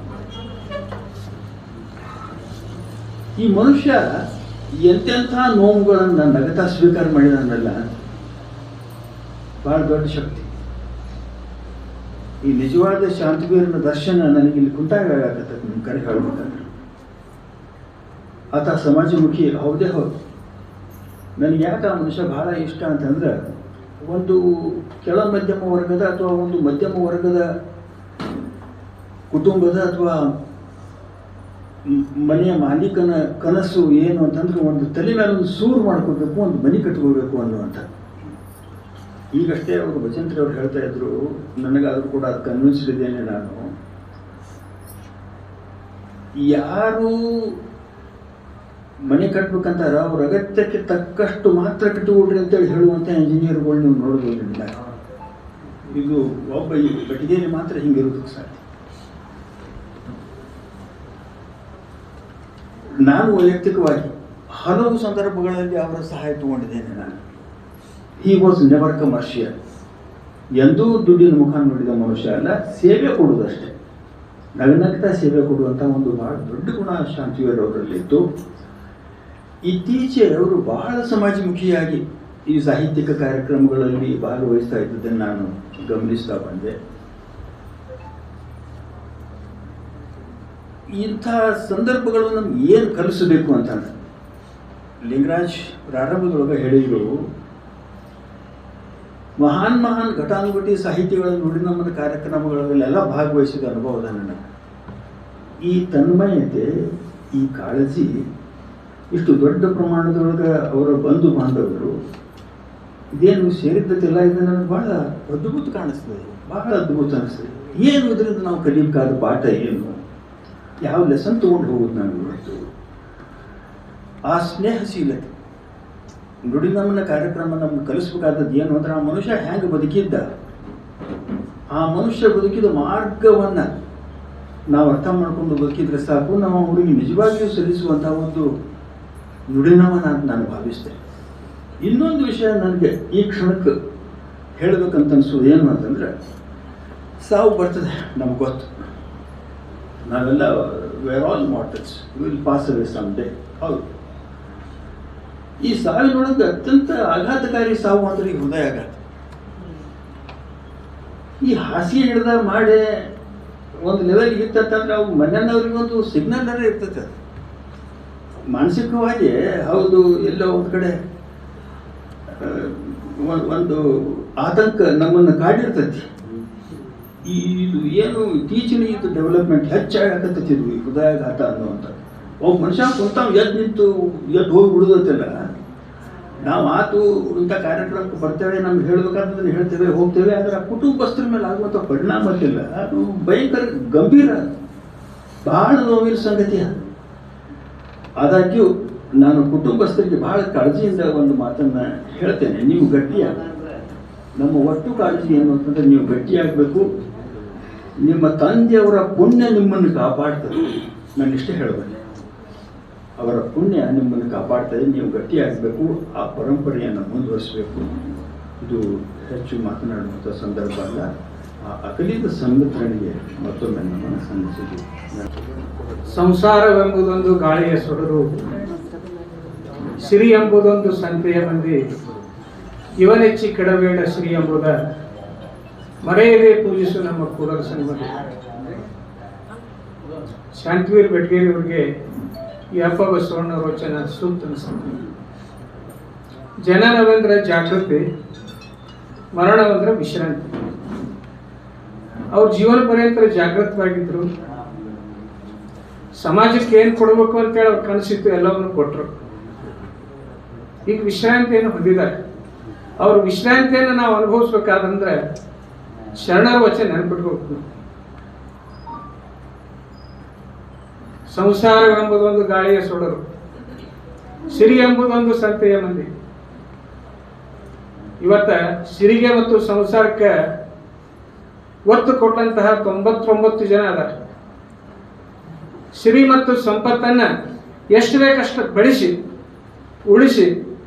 ಈ ಮನುಷ್ಯ ಎಂತೆಂಥ ನೋವುಗಳನ್ನು ನಗತಾ ಸ್ವೀಕಾರ ಮಾಡಿದಾನಲ್ಲ, ಬಹಳ ದೊಡ್ಡ ಶಕ್ತಿ. ಈ ನಿಜವಾದ ಶಾಂತವೀರನ ದರ್ಶನ ನನಗೆ ಇಲ್ಲಿ ಕುಂಟಾಗತ್ತೆ ನಿಮ್ಮ ಕರೆ ಹೇಳ್ಬೇಕಂದ್ರೆ. ಆತ ಸಮಾಜಮುಖಿ ಹೌದೇ ಹೌದು. ನನಗೆ ಯಾಕೆ ಆ ಮನುಷ್ಯ ಬಹಳ ಇಷ್ಟ ಅಂತಂದ್ರೆ, ಒಂದು ಕೆಳ ಮಧ್ಯಮ ವರ್ಗದ ಅಥವಾ ಒಂದು ಮಧ್ಯಮ ವರ್ಗದ ಕುಟುಂಬದ ಅಥವಾ ಮನೆಯ ಮಾಲೀಕನ ಕನಸು ಏನು ಅಂತಂದ್ರೆ, ಒಂದು ತಲೆ ಮೇಲೆ ಒಂದು ಸೂರು ಮಾಡ್ಕೋಬೇಕು, ಒಂದು ಮನೆ ಕಟ್ಕೋಬೇಕು ಅನ್ನುವಂಥ. ಈಗಷ್ಟೇ ಅವರು ಭಜಂತ್ರಿ ಅವ್ರು ಹೇಳ್ತಾ ಇದ್ರು, ನನಗಾದರೂ ಕೂಡ ಅದು ಕನ್ವಿನ್ಸ್ಡ್ ಇದ್ದೇನೆ ನಾನು. ಯಾರು ಮನೆ ಕಟ್ಬೇಕಂತಾರ ಅವ್ರ ಅಗತ್ಯಕ್ಕೆ ತಕ್ಕಷ್ಟು ಮಾತ್ರ ಕಟ್ಟಿಕೊಡ್ರಿ ಅಂತೇಳಿ ಹೇಳುವಂಥ ಇಂಜಿನಿಯರ್ಗಳು ನೀವು ನೋಡೋದಿಲ್ಲ. ಇದು ಒಬ್ಬ ಈ ಬೆಟಗೇರಿ ಮಾತ್ರ ಹಿಂಗಿರೋದಕ್ಕೆ ಸಾಧ್ಯ. ನಾನು ವೈಯಕ್ತಿಕವಾಗಿ ಹಲವು ಸಂದರ್ಭಗಳಲ್ಲಿ ಅವರ ಸಹಾಯ ತಗೊಂಡಿದ್ದೇನೆ ನಾನು. He was never commercial. ಎಂದೂ ದುಡ್ಡಿನ ಮುಖ ನೋಡಿದ ಮನುಷ್ಯ ಅಲ್ಲ, ಸೇವೆ ಕೊಡುವುದಷ್ಟೇ, ನಗನಗ್ತಾ ಸೇವೆ ಕೊಡುವಂಥ ಒಂದು ಬಹಳ ದೊಡ್ಡ ಗುಣ ಶಾಂತವೀರ ಅವರಲ್ಲಿತ್ತು. ಇತ್ತೀಚೆ ಅವರು ಬಹಳ ಸಮಾಜಮುಖಿಯಾಗಿ ಈ ಸಾಹಿತ್ಯಿಕ ಕಾರ್ಯಕ್ರಮಗಳಲ್ಲಿ ಭಾಗವಹಿಸ್ತಾ ಇದ್ದದ್ದನ್ನು ನಾನು ಗಮನಿಸ್ತಾ ಬಂದೆ. ಇಂಥ ಸಂದರ್ಭಗಳು ನಮ್ಗೆ ಏನು ಕಲಿಸಬೇಕು ಅಂತಂದ್ರೆ, ಲಿಂಗರಾಜ್ ಪ್ರಾರಂಭದೊಳಗೆ ಹೇಳಿದ್ರು, ಮಹಾನ್ ಘಟಾನುಘಟಿ ಸಾಹಿತಿಗಳ ನುಡಿನಮನ ಕಾರ್ಯಕ್ರಮಗಳಲ್ಲೆಲ್ಲ ಭಾಗವಹಿಸಿದ ಅನುಭವದ ನನಗೆ. ಈ ತನ್ಮಯತೆ, ಈ ಕಾಳಜಿ ಇಷ್ಟು ದೊಡ್ಡ ಪ್ರಮಾಣದೊಳಗೆ ಅವರ ಬಂಧು ಬಾಂಧವರು ಇದೇನು ಸೇರಿದ್ದಕ್ಕೆಲ್ಲ ಇದು ನನಗೆ ಬಹಳ ಅದ್ಭುತ ಕಾಣಿಸ್ತದೆ, ಬಹಳ ಅದ್ಭುತ ಅನಿಸ್ತದೆ. ಏನು ಇದರಿಂದ ನಾವು ಕಲಿಯಬೇಕಾದ ಪಾಠ ಏನು, ಯಾವ ಲೆಸನ್ ತೊಗೊಂಡು ಹೋಗೋದು ನಾನು ಇವತ್ತು? ಆ ಸ್ನೇಹಶೀಲತೆ, ನುಡಿನಮನ ಕಾರ್ಯಕ್ರಮ ನಮ್ಗೆ ಕಲಿಸ್ಬೇಕಾದದ್ದು ಏನು ಅಂದ್ರೆ, ಆ ಮನುಷ್ಯ ಹೆಂಗೆ ಬದುಕಿದ್ದ, ಆ ಮನುಷ್ಯ ಬದುಕಿದ ಮಾರ್ಗವನ್ನು ನಾವು ಅರ್ಥ ಮಾಡ್ಕೊಂಡು ಬದುಕಿದ್ರೆ ಸಾಕು, ನಾವು ಅವರಿಗೆ ನಿಜವಾಗಿಯೂ ಸಲ್ಲಿಸುವಂಥ ಒಂದು ನುಡಿನಮನ ಅಂತ ನಾನು ಭಾವಿಸ್ತೇನೆ. ಇನ್ನೊಂದು ವಿಷಯ ನನಗೆ ಈ ಕ್ಷಣಕ್ಕೆ ಹೇಳಬೇಕಂತ ಅನಿಸೋದು ಏನು ಅಂತಂದರೆ, ಸಾವು ಬರ್ತದೆ ನಮ್ಗೆ ಗೊತ್ತು. ನಾವೆಲ್ಲ we're all mortals, will pass away some day. ಹೌದು, ಈ ಸಾವಿನೊಳಗೆ ಅತ್ಯಂತ ಆಘಾತಕಾರಿ ಸಾವು ಅಂದರೆ ಈ ಹೃದಯಾಘಾತ. ಈ ಹಾಸಿಗೆ ಹಿಡ್ದ ಮಾಡಿ ಒಂದು ಲೆವೆಲ್ಗೆ ಇತ್ತಂತಂದ್ರೆ ಅವು ಮನೆಯವ್ರಿಗೊಂದು ಸಿಗ್ನಲ್ ಇರ್ತೈತೆ. ಅದು ಮಾನಸಿಕವಾಗಿ ಹೌದು ಎಲ್ಲೋ ಒಂದು ಕಡೆ ಒಂದು ಆತಂಕ ನಮ್ಮನ್ನು ಕಾಡಿರ್ತೈತಿ. ಇದು ಏನು ಇತ್ತೀಚಿನ ಇದು ಡೆವಲಪ್ಮೆಂಟ್ ಹೆಚ್ಚಾಗತ್ತೈತಿದ್ವು ಈ ಹೃದಯಾಘಾತ ಅನ್ನುವಂಥ. ಒಬ್ಬ ಮನುಷ್ಯ ಕುಂತಾವ್ ಎದ್ದು ನಿಂತು ಎದ್ದು ಹೋಗಿ ಬಿಡೋದೈತಲ್ಲ, ನಾವು ಆತು ಇಂಥ ಕಾರ್ಯಕ್ರಮಕ್ಕೆ ಬರ್ತೇವೆ, ನಮ್ಗೆ ಹೇಳ್ಬೇಕಾದ್ರೆ ಹೇಳ್ತೇವೆ ಹೋಗ್ತೇವೆ, ಆದರೆ ಆ ಕುಟುಂಬಸ್ಥರ ಮೇಲೆ ಆಗುವಂಥ ಪರಿಣಾಮ ಇಲ್ಲ, ಅದು ಭಯಂಕರ ಗಂಭೀರ, ಬಹಳ ನೋವಿನ ಸಂಗತಿ. ಆದಾಗ್ಯೂ ನಾನು ಕುಟುಂಬಸ್ಥರಿಗೆ ಬಹಳ ಕಾಳಜಿಯಿಂದ ಒಂದು ಮಾತನ್ನು ಹೇಳ್ತೇನೆ, ನೀವು ಗಟ್ಟಿಯಾಗ. ನಮ್ಮ ಒಟ್ಟು ಕಾಳಜಿ ಏನು ಅಂತಂದರೆ ನೀವು ಗಟ್ಟಿಯಾಗಬೇಕು. ನಿಮ್ಮ ತಂದೆಯವರ ಪುಣ್ಯ ನಿಮ್ಮನ್ನು ಕಾಪಾಡ್ತದೆ, ನಾನು ಇಷ್ಟೇ ಹೇಳಬೇಕು. ಅವರ ಪುಣ್ಯ ನಿಮ್ಮನ್ನು ಕಾಪಾಡ್ತದೆ, ನೀವು ಗಟ್ಟಿಯಾಗಬೇಕು, ಆ ಪರಂಪರೆಯನ್ನು ಮುಂದುವರಿಸಬೇಕು. ಇದು ಹೆಚ್ಚು ಮಾತನಾಡುವಂಥ ಸಂದರ್ಭ ಅಲ್ಲ. ಆ ಅಗಲಿದ ಸಂಮಿತ್ರನಿಗೆ ಮತ್ತೊಮ್ಮೆ ನಮ್ಮನ್ನು ಸಲ್ಲಿಸಿದ್ದು. ಸಂಸಾರವೆಂಬುದೊಂದು ಗಾಳಿಯ ಸೊಡರು, ಸಿರಿ ಎಂಬುದೊಂದು ಸಂತೆಯ ಮಂದಿ, ಇವನೆಚ್ಚಿ ಕೆಡಬೇಡ ಶ್ರೀ ಎಂಬುದ ಮರೆಯದೆ ಪೂಜಿಸು ನಮ್ಮ ಕೂಡಲ ಸಂಗಮದಲ್ಲಿ. ಶಾಂತವೀರ್ ಬೆಟ್ಗೇರಿ ಅವರಿಗೆ ಈ ಅಪ್ಪ ಬಸವಣ್ಣ ರೋಚನ ಸೂಕ್ತ ಅನಿಸ್ತದೆ. ಜನನವೆಂದ್ರೆ ಜಾಗೃತಿ, ಮರಣವೆಂದ್ರೆ ವಿಶ್ರಾಂತಿ. ಅವ್ರ ಜೀವನ ಪರ್ಯಂತರ ಜಾಗೃತವಾಗಿದ್ರು. ಸಮಾಜಕ್ಕೆ ಏನು ಕೊಡಬೇಕು ಅಂತೇಳಿ ಅವ್ರು ಕನಸಿತ್ತು, ಎಲ್ಲವನ್ನು ಕೊಟ್ಟರು. ಈಗ ವಿಶ್ರಾಂತಿಯನ್ನು ಹೊಂದಿದ್ದಾರೆ. ಅವ್ರ ವಿಶ್ರಾಂತಿಯನ್ನು ನಾವು ಅನುಭವಿಸ್ಬೇಕಾದಂದ್ರೆ ಶರಣರ ವಚನ ನೆನಪಿಟ್ಬೇಕು. ಸಂಸಾರವೆಂಬುದೊಂದು ಗಾಳಿಯ ಸೊಡರು, ಸಿರಿ ಎಂಬುದೊಂದು ಸಂತೆಯ ಮಂದಿ. ಇವತ್ತ ಸಿರಿಗೆ ಮತ್ತು ಸಂಸಾರಕ್ಕೆ ಒತ್ತು ಕೊಟ್ಟಂತಹ 99 ಜನ ಅದ. ಸಿರಿ ಮತ್ತು ಸಂಪತ್ತನ್ನ ಎಷ್ಟು ಬೇಕಷ್ಟು ಬೆಳೆಸಿ ಉಳಿಸಿ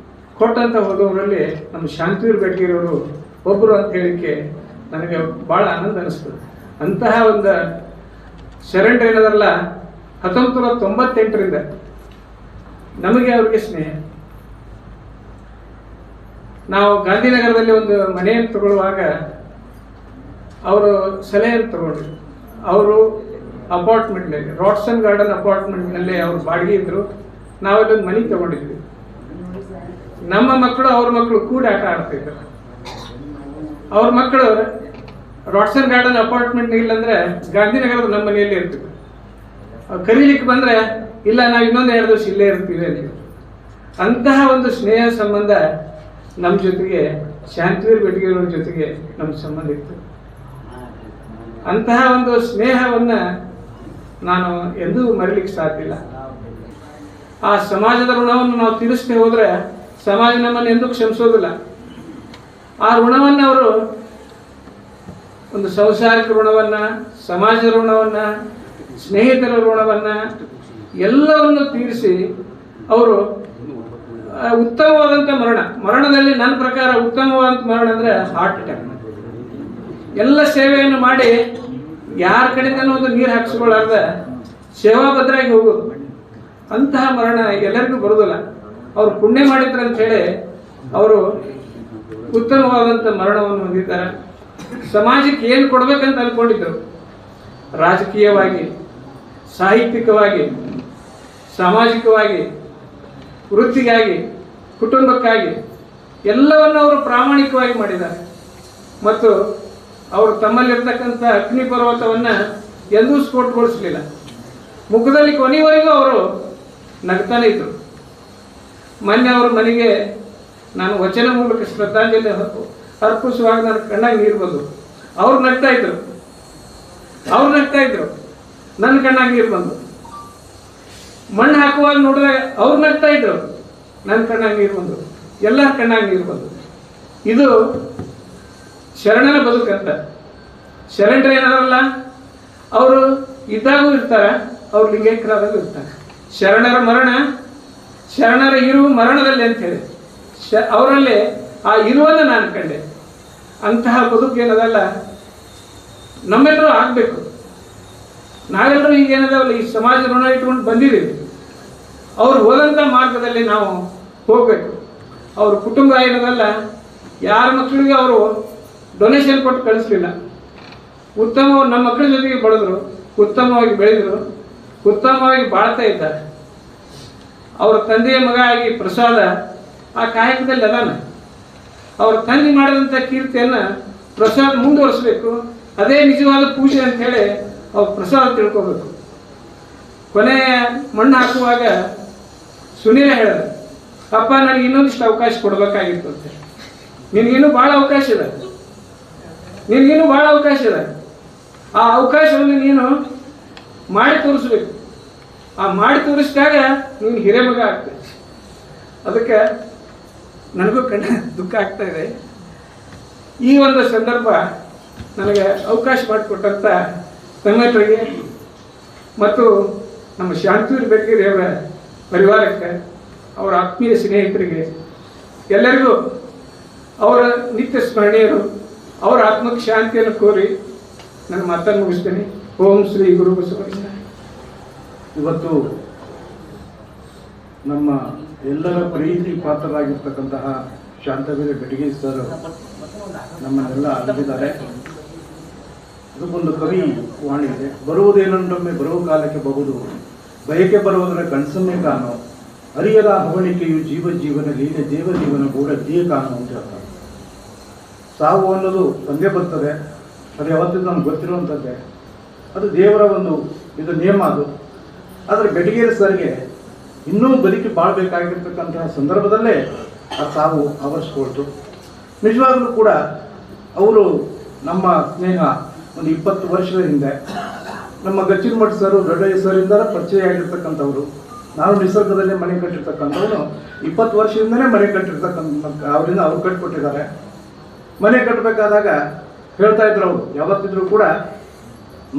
ಕೊಟ್ಟಂತ ಹೋದವರಲ್ಲಿ ನಮ್ಮ ಶಾಂತವೀರ್ ಬೆಟ್ಗೇರಿಯವರು ಒಬ್ಬರು ಅಂತ ಹೇಳಿಕ್ಕೆ ನನಗೆ ಬಹಳ ಆನಂದ ಅನಿಸ್ತದೆ. ಅಂತಹ ಒಂದು ಶರಣರು ಏನದಲ್ಲ, 1998ರಿಂದ ನಮಗೆ ಅವ್ರಿಗೆ ಸ್ನೇಹ. ನಾವು ಗಾಂಧಿನಗರದಲ್ಲಿ ಒಂದು ಮನೆಯನ್ನು ತಗೊಳ್ಳುವಾಗ ಅವರು ಸಲಹೆಯನ್ನು ತಗೊಂಡ್ರು. ಅವರು ಅಪಾರ್ಟ್ಮೆಂಟ್ನಲ್ಲಿ, ರಾಡ್ಸನ್ ಗಾರ್ಡನ್ ಅಪಾರ್ಟ್ಮೆಂಟ್ನಲ್ಲಿ ಅವರು ಬಾಡಿಗೆ ಇದ್ರು. ನಾವಲ್ಲೊಂದು ಮನೆ ತಗೊಂಡಿದ್ವಿ. ನಮ್ಮ ಮಕ್ಕಳು ಅವ್ರ ಮಕ್ಕಳು ಕೂಡ ಆಟ ಆಡ್ತಿದ್ರು. ಅವ್ರ ಮಕ್ಕಳು ರಾಡ್ಸನ್ ಗಾರ್ಡನ್ ಅಪಾರ್ಟ್ಮೆಂಟ್ ಇಲ್ಲಂದ್ರೆ ಗಾಂಧಿನಗರದ ನಮ್ಮ ಮನೆಯಲ್ಲಿ ಇರ್ತಿದ್ರು. ಕರೀಲಿಕ್ಕೆ ಬಂದ್ರೆ ಇಲ್ಲ, ನಾವು ಇನ್ನೊಂದು 2 ದಿವಸ ಇಲ್ಲೇ ಇರ್ತೀವಿ ಅಂತ. ಅಂತಹ ಒಂದು ಸ್ನೇಹ ಸಂಬಂಧ ನಮ್ಮ ಜೊತೆಗೆ, ಶಾಂತವೀರ್ ಬೆಟ್ಗೇರಿಯವ್ರ ಜೊತೆಗೆ ನಮ್ಮ ಸಂಬಂಧ ಇತ್ತು. ಅಂತಹ ಒಂದು ಸ್ನೇಹವನ್ನ ನಾನು ಎಂದೂ ಮರಿಲಿಕ್ಕೆ ಸಾಧ್ಯ ಇಲ್ಲ. ಆ ಸಮಾಜದ ಋಣವನ್ನು ನಾವು ತೀರಿಸದೆ ಹೋದ್ರೆ ಸಮಾಜ ನಮ್ಮನ್ನು ಎಂದೂ ಕ್ಷಮಿಸೋದಿಲ್ಲ. ಆ ಋಣವನ್ನು ಅವರು ಒಂದು ಸಂಸಾರಿಕ ಋಣವನ್ನ, ಸಮಾಜದ ಋಣವನ್ನ, ಸ್ನೇಹಿತರ ಋಣವನ್ನ ಎಲ್ಲವನ್ನು ತೀರಿಸಿ ಅವರು ಉತ್ತಮವಾದಂಥ ಮರಣದಲ್ಲಿ ನನ್ನ ಪ್ರಕಾರ ಉತ್ತಮವಾದಂಥ ಮರಣ ಅಂದ್ರೆ ಹಾರ್ಟ್ ಅಟ್ಯಾಕ್. ಎಲ್ಲ ಸೇವೆಯನ್ನು ಮಾಡಿ ಯಾರ ಕಡೆಯಿಂದನೂ ಒಂದು ನೀರು ಹಾಕಿಸ್ಕೊಳ್ಳಾರ್ದ ಸೇವಾಭದ್ರಾಗಿ ಹೋಗೋದು, ಅಂತಹ ಮರಣ ಎಲ್ಲರಿಗೂ ಬರೋದಿಲ್ಲ. ಅವರು ಪುಣ್ಯ ಮಾಡಿದ್ರು ಅಂತ ಹೇಳಿ ಅವರು ಉತ್ತಮವಾದಂಥ ಮರಣವನ್ನು ಹೊಂದಿದ್ದಾರೆ. ಸಮಾಜಕ್ಕೆ ಏನು ಕೊಡ್ಬೇಕಂತ ಅನ್ಕೊಂಡಿದ್ರು, ರಾಜಕೀಯವಾಗಿ, ಸಾಹಿತ್ಯಿಕವಾಗಿ, ಸಾಮಾಜಿಕವಾಗಿ, ವೃತ್ತಿಗಾಗಿ, ಕುಟುಂಬಕ್ಕಾಗಿ ಎಲ್ಲವನ್ನು ಅವರು ಪ್ರಾಮಾಣಿಕವಾಗಿ ಮಾಡಿದ್ದಾರೆ. ಮತ್ತು ಅವರು ತಮ್ಮಲ್ಲಿರ್ತಕ್ಕಂಥ ಅಗ್ನಿ ಪರ್ವತವನ್ನು ಎಂದೂ ಸ್ಫೋಟಗೊಳಿಸಲಿಲ್ಲ. ಮುಖದಲ್ಲಿ ಕೊನೆಯವರೆಗೂ ಅವರು ನಗ್ತಾನೆ ಇದ್ರು. ಮೊನ್ನೆ ಅವ್ರ ಮನೆಗೆ ನಾನು ವಚನ ಮೂಲಕ ಶ್ರದ್ಧಾಂಜಲಿ ಅರ್ಪಿಸುವಾಗ ನನ್ನ ಕಣ್ಣಾಗಿ ನೀರು ಬಂದು ಅವ್ರು ನಗ್ತಾ ಇದ್ರು. ನನ್ನ ಕಣ್ಣಾಗಿ ನೀರು ಬಂದು. ಮಣ್ಣು ಹಾಕುವಾಗ ನೋಡಿದಾಗ ಅವ್ರು ನಗ್ತಾ ಇದ್ರು, ನನ್ನ ಕಣ್ಣಾಗಿ ನೀರು ಬಂದು, ಎಲ್ಲರ ಕಣ್ಣಾಗಿ ನೀರು ಬಂದು. ಇದು ಶರಣನ ಬದುಕಂತ. ಶರಣರು ಏನಾರಲ್ಲ, ಅವರು ಇದ್ದಾಗೂ ಇರ್ತಾರೆ, ಅವ್ರು ಲಿಂಗೈಕ್ಯರಾದಾಗೂ ಇರ್ತಾರೆ. ಶರಣರ ಮರಣ, ಶರಣರ ಇರುವು ಮರಣದಲ್ಲಿ ಅಂತ ಹೇಳಿ ಅವರಲ್ಲಿ ಆ ಇರುವನ್ನು ನಾನು ಕಂಡೆ. ಅಂತಹ ಬದುಕು ಏನದಲ್ಲ ನಮ್ಮೆಲ್ಲರೂ ಆಗಬೇಕು. ನಾವೆಲ್ಲರೂ ಈಗೇನದಲ್ಲ ಈ ಸಮಾಜ ಋಣ ಇಟ್ಕೊಂಡು ಬಂದಿದ್ದೀವಿ. ಅವ್ರು ಹೋದಂಥ ಮಾರ್ಗದಲ್ಲಿ ನಾವು ಹೋಗಬೇಕು. ಅವ್ರ ಕುಟುಂಬ ಏನದಲ್ಲ ಯಾರ ಮಕ್ಕಳಿಗೆ ಅವರು ಡೊನೇಷನ್ ಕೊಟ್ಟು ಕಳಿಸ್ಲಿಲ್ಲ. ಉತ್ತಮವಾಗಿ ನಮ್ಮ ಮಕ್ಕಳ ಜೊತೆಗೆ ಬೆಳೆದ್ರು, ಉತ್ತಮವಾಗಿ ಬೆಳೆದರು, ಉತ್ತಮವಾಗಿ ಬಾಳ್ತಾ ಇದ್ದಾರೆ. ಅವರ ತಂದೆಯ ಮಗ ಆಗಿ ಪ್ರಸಾದ ಆ ಕಾಯಕದಲ್ಲಿ ಅದಾನ. ಅವ್ರ ತಂದೆ ಮಾಡಿದಂಥ ಕೀರ್ತಿಯನ್ನು ಪ್ರಸಾದ್ ಮುಂದುವರಿಸಬೇಕು. ಅದೇ ನಿಜವಾದ ಪೂಜೆ ಅಂತ ಹೇಳಿ ಅವ್ರ ಪ್ರಸಾದ ತಿಳ್ಕೋಬೇಕು. ಕೊನೆಯ ಮಣ್ಣು ಹಾಕುವಾಗ ಸುನೀಲ ಹೇಳಿದ, ಅಪ್ಪ ನನಗೆ ಇನ್ನೊಂದಿಷ್ಟು ಅವಕಾಶ ಕೊಡಬೇಕಾಗಿತ್ತು ಅಂತ. ನಿನಗಿನ್ನೂ ಭಾಳ ಅವಕಾಶ ಇದೆ, ನಿನಗಿನ್ನೂ ಭಾಳ ಅವಕಾಶ ಇದೆ. ಆ ಅವಕಾಶವನ್ನು ನೀನು ಮಾಡಿ ತೋರಿಸ್ಬೇಕು. ಆ ಮಾಡಿ ತೋರಿಸಿದಾಗ ನೀನು ಹಿರೇಮಗ ಆಗ್ತದೆ. ಅದಕ್ಕೆ ನನಗೂ ದುಃಖ ಆಗ್ತಾ ಇದೆ. ಈ ಒಂದು ಸಂದರ್ಭ ನನಗೆ ಅವಕಾಶ ಮಾಡಿಕೊಟ್ಟಂಥ ಸಂಘಟನೆಗೆ ಮತ್ತು ನಮ್ಮ ಶಾಂತಿವೀರ ಬೆಟಗೇರಿಯವರ ಪರಿವಾರಕ್ಕೆ, ಅವರ ಆತ್ಮೀಯ ಸ್ನೇಹಿತರಿಗೆ ಎಲ್ಲರಿಗೂ ಅವರ ನಿತ್ಯ ಸ್ಮರಣೀಯರು, ಅವರ ಆತ್ಮಕ್ಕೆ ಶಾಂತಿಯನ್ನು ಕೋರಿ ನನ್ನ ಮಾತನ್ನು ಮುಗಿಸ್ತೇನೆ. ಓಂ ಶ್ರೀ ಗುರು ಬಸವಣ್ಣ. ಇವತ್ತು ನಮ್ಮ ಎಲ್ಲರ ಪ್ರೀತಿ ಪಾತ್ರರಾಗಿರ್ತಕ್ಕಂತಹ ಶಾಂತವೀರ ಬೆಟಗೇರಿ ಸರ್ ನಮ್ಮನ್ನೆಲ್ಲ ಅಲ್ಲಿದ್ದಾರೆ. ಅದಕ್ಕೊಂದು ಕವಿ ವಾಣಿ ಇದೆ, ಬರುವುದೇನೊಂದೊಮ್ಮೆ ಬರುವ ಕಾಲಕ್ಕೆ ಬಹುದು, ಬಯಕೆ ಬರುವುದರ ಕಣ್ಸನ್ನೇ ಕಾಣೋ, ಅರಿಯದ ಹವಣಿಕೆಯು ಜೀವನ ಲೀಲೆ ದೇವ ಜೀವನ ಕೂಡ ದೇಹ ಕಾಣೋ ಅಂತ ಹೇಳ್ತಾರೆ. ಸಾವು ಅನ್ನೋದು ತಂದೆ ಬರ್ತದೆ, ಅದು ಯಾವತ್ತಿಗೂ ನಮ್ಗೆ ಗೊತ್ತಿರುವಂಥದ್ದೇ. ಅದು ದೇವರ ಒಂದು ಇದು ನಿಯಮ ಅದು. ಆದರೆ ಬೆಟಗೇರಿ ಸರ್ಗೆ ಇನ್ನೂ ಬದುಕಿ ಬಾಳ್ಬೇಕಾಗಿರ್ತಕ್ಕಂತಹ ಸಂದರ್ಭದಲ್ಲೇ ಆ ಸಾವು ಆವರಿಸ್ಕೊಳ್ತು. ನಿಜವಾಗಲೂ ಕೂಡ ಅವರು ನಮ್ಮ ಸ್ನೇಹ ಒಂದು 20 ವರ್ಷದ ಹಿಂದೆ ನಮ್ಮ ಗಚ್ಚಿನಮಠ ಸರ್ ದೊಡ್ಡಯ್ಯ ಸರಿಂದ ಪರಿಚಯ ಆಗಿರ್ತಕ್ಕಂಥವ್ರು. ನಾನು ನಿಸರ್ಗದಲ್ಲೇ ಮನೆ ಕಟ್ಟಿರ್ತಕ್ಕಂಥವ್ರು. 20 ವರ್ಷದಿಂದನೇ ಮನೆ ಕಟ್ಟಿರ್ತಕ್ಕಂಥ ಅವರಿಂದ ಅವ್ರು ಕಟ್ಟಿಕೊಟ್ಟಿದ್ದಾರೆ. ಮನೆ ಕಟ್ಟಬೇಕಾದಾಗ ಹೇಳ್ತಾ ಇದ್ರು ಅವರು, ಯಾವತ್ತಿದ್ರು ಕೂಡ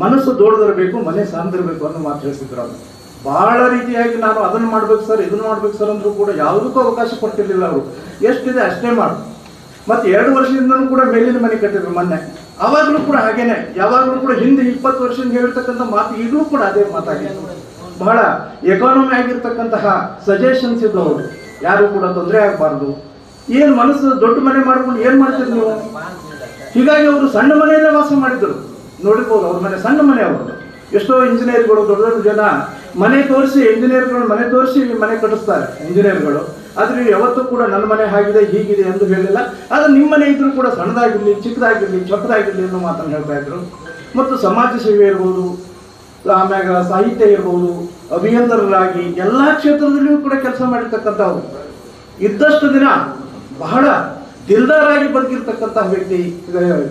ಮನಸ್ಸು ದೊಡ್ಡದಿರಬೇಕು, ಮನೆ ಸಣ್ಣದಿರಬೇಕು ಅನ್ನೋ ಮಾತು ಹೇಳ್ತಿದ್ರು ಅವರು. ಭಾಳ ರೀತಿಯಾಗಿ ನಾನು ಅದನ್ನು ಮಾಡ್ಬೇಕು ಸರ್, ಇದನ್ನು ಮಾಡ್ಬೇಕು ಸರ್ ಅಂದರೂ ಕೂಡ ಯಾವುದಕ್ಕೂ ಅವಕಾಶ ಕೊಡ್ತಿರ್ಲಿಲ್ಲ ಅವರು. ಎಷ್ಟಿದೆ ಅಷ್ಟೇ ಮಾಡು. ಮತ್ತು 2 ವರ್ಷದಿಂದನೂ ಕೂಡ ಮೇಲಿನ ಮನೆ ಕಟ್ಟಿದ್ರು ಮೊನ್ನೆ. ಆವಾಗಲೂ ಕೂಡ ಹಾಗೇನೆ, ಯಾವಾಗಲೂ ಕೂಡ ಹಿಂದೆ 20 ವರ್ಷದಿಂದ ಹೇಳಿರ್ತಕ್ಕಂಥ ಮಾತು ಈಗಲೂ ಕೂಡ ಅದೇ ಮಾತಾಗಿತ್ತು. ಬಹಳ ಎಕಾನಮಿ ಆಗಿರ್ತಕ್ಕಂತಹ ಸಜೆಷನ್ಸ್ ಇದ್ದು ಅವರು, ಯಾರು ಕೂಡ ತೊಂದರೆ ಆಗಬಾರ್ದು. ಏನು ಮನಸ್ಸು ದೊಡ್ಡ ಮನೆ ಮಾಡ್ಕೊಂಡು ಏನು ಮಾಡ್ತೀರಿ ನೀವು? ಹೀಗಾಗಿ ಅವರು ಸಣ್ಣ ಮನೆಯಲ್ಲೇ ವಾಸ ಮಾಡಿದ್ರು. ನೋಡಿರ್ಬೋದು ಅವ್ರ ಮನೆ ಸಣ್ಣ ಮನೆ ಅವ್ರದ್ದು. ಎಷ್ಟೋ ಇಂಜಿನಿಯರ್ಗಳು ದೊಡ್ಡ ದೊಡ್ಡ ಜನ ಮನೆ ತೋರಿಸಿ, ಇಂಜಿನಿಯರ್ಗಳು ಮನೆ ತೋರಿಸಿ ಮನೆ ಕಟ್ಟಿಸ್ತಾರೆ ಇಂಜಿನಿಯರ್ಗಳು. ಆದರೆ ಯಾವತ್ತೂ ಕೂಡ ನನ್ನ ಮನೆ ಹಾಗಿದೆ ಹೀಗಿದೆ ಎಂದು ಹೇಳಿಲ್ಲ. ಆದರೆ ನಿಮ್ಮ ಮನೆ ಇದ್ರೂ ಕೂಡ ಸಣ್ಣದಾಗಿರಲಿ, ಚಿಕ್ಕದಾಗಿರಲಿ, ಚೊಕ್ಕದಾಗಿರಲಿ ಅನ್ನೋ ಮಾತನ್ನು ಹೇಳ್ತಾ ಇದ್ರು. ಮತ್ತು ಸಮಾಜ ಸೇವೆ ಇರ್ಬೋದು, ಆಮ್ಯಾಗ ಸಾಹಿತ್ಯ ಇರ್ಬೋದು, ಅಭಿಯಂತರರಾಗಿ ಎಲ್ಲ ಕ್ಷೇತ್ರದಲ್ಲಿಯೂ ಕೂಡ ಕೆಲಸ ಮಾಡಿರ್ತಕ್ಕಂಥವ್ರು. ಇದ್ದಷ್ಟು ದಿನ ಬಹಳ ದಿಲ್ದಾರಾಗಿ ಬದುಕಿರ್ತಕ್ಕಂತಹ ವ್ಯಕ್ತಿ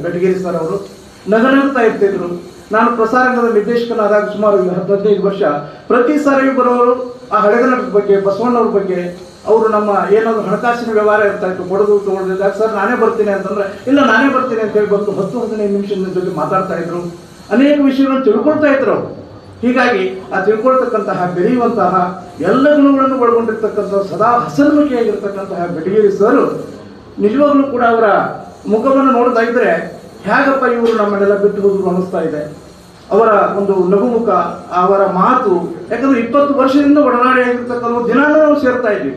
ಬೆಟಗೇರಿ ಸರ್ ಅವರು. ನಗನಗ್ತಾ ಇರ್ತಿದ್ರು. ನಾನು ಪ್ರಸಾರಂಗದ ನಿರ್ದೇಶಕನಾದಾಗ ಸುಮಾರು 15 ವರ್ಷ ಪ್ರತಿ ಸಾರಿಯೂ ಬರೋರು ಆ ಹಳೆಗನಟರ ಬಗ್ಗೆ, ಬಸವಣ್ಣವ್ರ ಬಗ್ಗೆ, ಅವರು ನಮ್ಮ ಏನಾದ್ರು ಹಣಕಾಸಿನ ವ್ಯವಹಾರ ಇರ್ತಾ ಇತ್ತು, ಕೊಡೋದು ತೊಗೊಳ್ದಿದ್ದಾಗ ಸರ್ ನಾನೇ ಬರ್ತೀನಿ ಅಂತಂದ್ರೆ ಇಲ್ಲ ನಾನೇ ಬರ್ತೀನಿ ಅಂತ ಹೇಳಿ ಬಂದು 10-15 ನಿಮಿಷದ ಜೊತೆ ಮಾತಾಡ್ತಾ ಇದ್ರು. ಅನೇಕ ವಿಷಯಗಳನ್ನು ತಿಳ್ಕೊಳ್ತಾ ಇದ್ರು ಅವರು. ಹೀಗಾಗಿ ಆ ತಿಳ್ಕೊಳ್ತಕ್ಕಂತಹ, ಬೆಳೆಯುವಂತಹ ಎಲ್ಲ ಗುಣಗಳನ್ನು ಒಳಗೊಂಡಿರ್ತಕ್ಕಂಥ ಸದಾ ಹಸನ್ಮುಖಿಯಾಗಿರ್ತಕ್ಕಂತಹ ಬೆಟಗೇರಿ ಸರ್ ನಿಜವಾಗ್ಲೂ ಕೂಡ ಅವರ ಮುಖವನ್ನು ನೋಡೋದಾಗಿದ್ರೆ ಹೇಗಪ್ಪ ಇವರು ನಮ್ಮನ್ನೆಲ್ಲ ಬಿಟ್ಟು ಹೋದ್ರು ಅನ್ನಿಸ್ತಾ ಇದೆ. ಅವರ ಒಂದು ನಗುಮುಖ, ಅವರ ಮಾತು, ಯಾಕಂದ್ರೆ 20 ವರ್ಷದಿಂದ ಒಡನಾಡಿ ಆಗಿರ್ತಕ್ಕಂಥ ದಿನಾನೂ ನಾವು ಸೇರ್ತಾ ಇದ್ವಿ.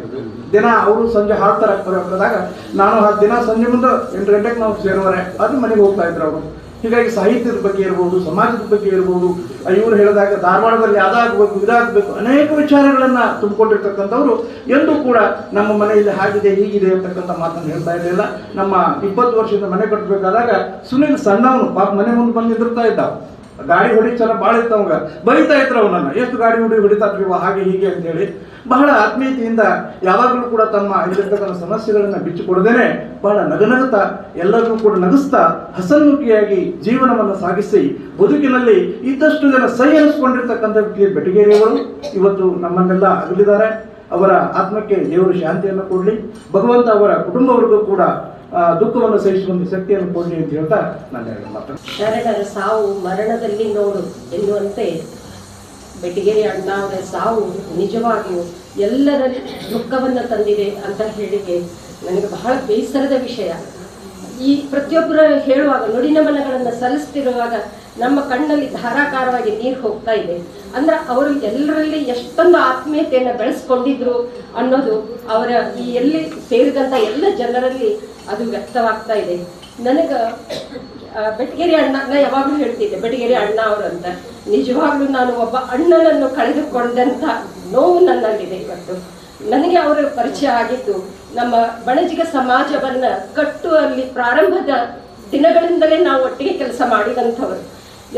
ದಿನ ಅವರು ಸಂಜೆ ಹಾಡ್ತಾರೆ ಬರೋದಾಗ ನಾನು ದಿನ ಸಂಜೆ ಮುಂದೆ 8 ಗಂಟೆಗೆ ನಾವು ಸೇರುವರೆ ಅದು ಮನೆಗೆ ಹೋಗ್ತಾ ಇದ್ರು ಅವರು. ಹೀಗಾಗಿ ಸಾಹಿತ್ಯದ ಬಗ್ಗೆ ಇರ್ಬೋದು, ಸಮಾಜದ ಬಗ್ಗೆ ಇರ್ಬೋದು, ಇವರು ಹೇಳಿದಾಗ ಧಾರವಾಡದಲ್ಲಿ ಅದಾಗಬೇಕು ಇದಾಗಬೇಕು ಅನೇಕ ವಿಚಾರಗಳನ್ನ ತುಂಬಿಕೊಂಡಿರ್ತಕ್ಕಂಥವ್ರು. ಎಂದೂ ಕೂಡ ನಮ್ಮ ಮನೆಯಲ್ಲಿ ಹಾಗಿದೆ ಹೀಗಿದೆ ಅಂತಕ್ಕಂಥ ಮಾತನ್ನು ಹೇಳ್ತಾ ಇರಲಿಲ್ಲ. ನಮ್ಮ 20 ವರ್ಷದಿಂದ ಮನೆ ಕಟ್ಟಬೇಕಾದಾಗ ಸುನಿಲ್ ಸಣ್ಣವನು ಪಾಪ ಮನೆ ಮುಂದೆ ಬಂದು ನಿಂದಿರ್ತಾ ಇದ್ದಾವ. ಗಾಡಿ ಹೊಡಿಚಾರ ಭಾಳ ಇತ್ತವಂಗ, ಬೈತಾ ಇದ್ರು ಅವನನ್ನ, ಎಷ್ಟು ಗಾಡಿ ಹೊಡಿತಾರ್ರಿ ಹಾಗೆ ಹೀಗೆ ಅಂತ ಹೇಳಿ. ಬಹಳ ಆತ್ಮೀಯತೆಯಿಂದ ಯಾವಾಗಲೂ ಕೂಡ ತಮ್ಮ ಇಲ್ಲಿರ್ತಕ್ಕಂಥ ಸಮಸ್ಯೆಗಳನ್ನ ಬಿಚ್ಚಿಕೊಡದೇನೆ ಬಹಳ ನಗನಗುತ್ತಾ ಎಲ್ಲರಿಗೂ ಕೂಡ ನಗಿಸ್ತಾ ಹಸನ್ಮುಖಿಯಾಗಿ ಜೀವನವನ್ನು ಸಾಗಿಸಿ ಬದುಕಿನಲ್ಲಿ ಇದ್ದಷ್ಟು ಜನ ಸೈ ಅನಿಸ್ಕೊಂಡಿರ್ತಕ್ಕಂಥ ವ್ಯಕ್ತಿ ಬೆಟಗೇರಿಯವರು ಇವತ್ತು ನಮ್ಮನ್ನೆಲ್ಲ ಅಗಲಿದ್ದಾರೆ. ಅವರ ಆತ್ಮಕ್ಕೆ ದೇವರು ಶಾಂತಿಯನ್ನು ಕೊಡಲಿ, ಭಗವಂತ ಅವರ ಕುಟುಂಬವರಿಗೂ ಕೂಡ ದುಃಖವನ್ನು ಸಹಿಸುವಂತ ಶಕ್ತಿಯನ್ನು ಕೊಡಲಿ ಅಂತ ಹೇಳ್ತಾ ನಾನು ಮಾತಾಡ್ತೀನಿ. ಶರಣರ ಸಾವು ಮರಣದಲ್ಲಿ ನೋಡು ಎನ್ನುವಂತೆ ಬೆಟಗೇರಿ ಅಣ್ಣ ಅವರ ಸಾವು ನಿಜವಾಗಿಯೂ ಎಲ್ಲರ ದುಃಖವನ್ನು ತಂದಿದೆ ಅಂತ ಹೇಳಿಕೆ ನನಗೆ ಬಹಳ ಬೇಸರದ ವಿಷಯ. ಈ ಪ್ರತಿಯೊಬ್ಬರ ಹೇಳುವಾಗ ನುಡಿನಮನಗಳನ್ನು ಸಲ್ಲಿಸ್ತಿರುವಾಗ ನಮ್ಮ ಕಣ್ಣಲ್ಲಿ ಧಾರಾಕಾರವಾಗಿ ನೀರು ಹೋಗ್ತಾ ಇದೆ. ಅಂದ್ರೆ ಅವರು ಎಲ್ಲರಲ್ಲಿ ಎಷ್ಟೊಂದು ಆತ್ಮೀಯತೆಯನ್ನು ಬೆಳೆಸ್ಕೊಂಡಿದ್ರು ಅನ್ನೋದು ಅವರ ಈ ಎಲ್ಲಿ ಸೇರಿದಂಥ ಎಲ್ಲ ಜನರಲ್ಲಿ ಅದು ವ್ಯಕ್ತವಾಗ್ತಾ ಇದೆ. ನನಗೆ ಬೆಟಗೇರಿ ಅಣ್ಣ, ನಾ ಯಾವಾಗಲೂ ಹೇಳ್ತಿದ್ದೆ ಬೆಟಗೇರಿ ಅಣ್ಣ ಅವರು ಅಂತ. ನಿಜವಾಗ್ಲೂ ನಾನು ಒಬ್ಬ ಅಣ್ಣನನ್ನು ಕಳೆದುಕೊಂಡಂಥ ನೋವು ನನ್ನಲ್ಲಿದೆ ಇವತ್ತು. ನನಗೆ ಅವರ ಪರಿಚಯ ಆಗಿದ್ದು ನಮ್ಮ ಬಣಜಿಗ ಸಮಾಜವನ್ನ ಕಟ್ಟುವಲ್ಲಿ ಪ್ರಾರಂಭದ ದಿನಗಳಿಂದಲೇ ನಾವು ಒಟ್ಟಿಗೆ ಕೆಲಸ ಮಾಡಿದಂಥವರು.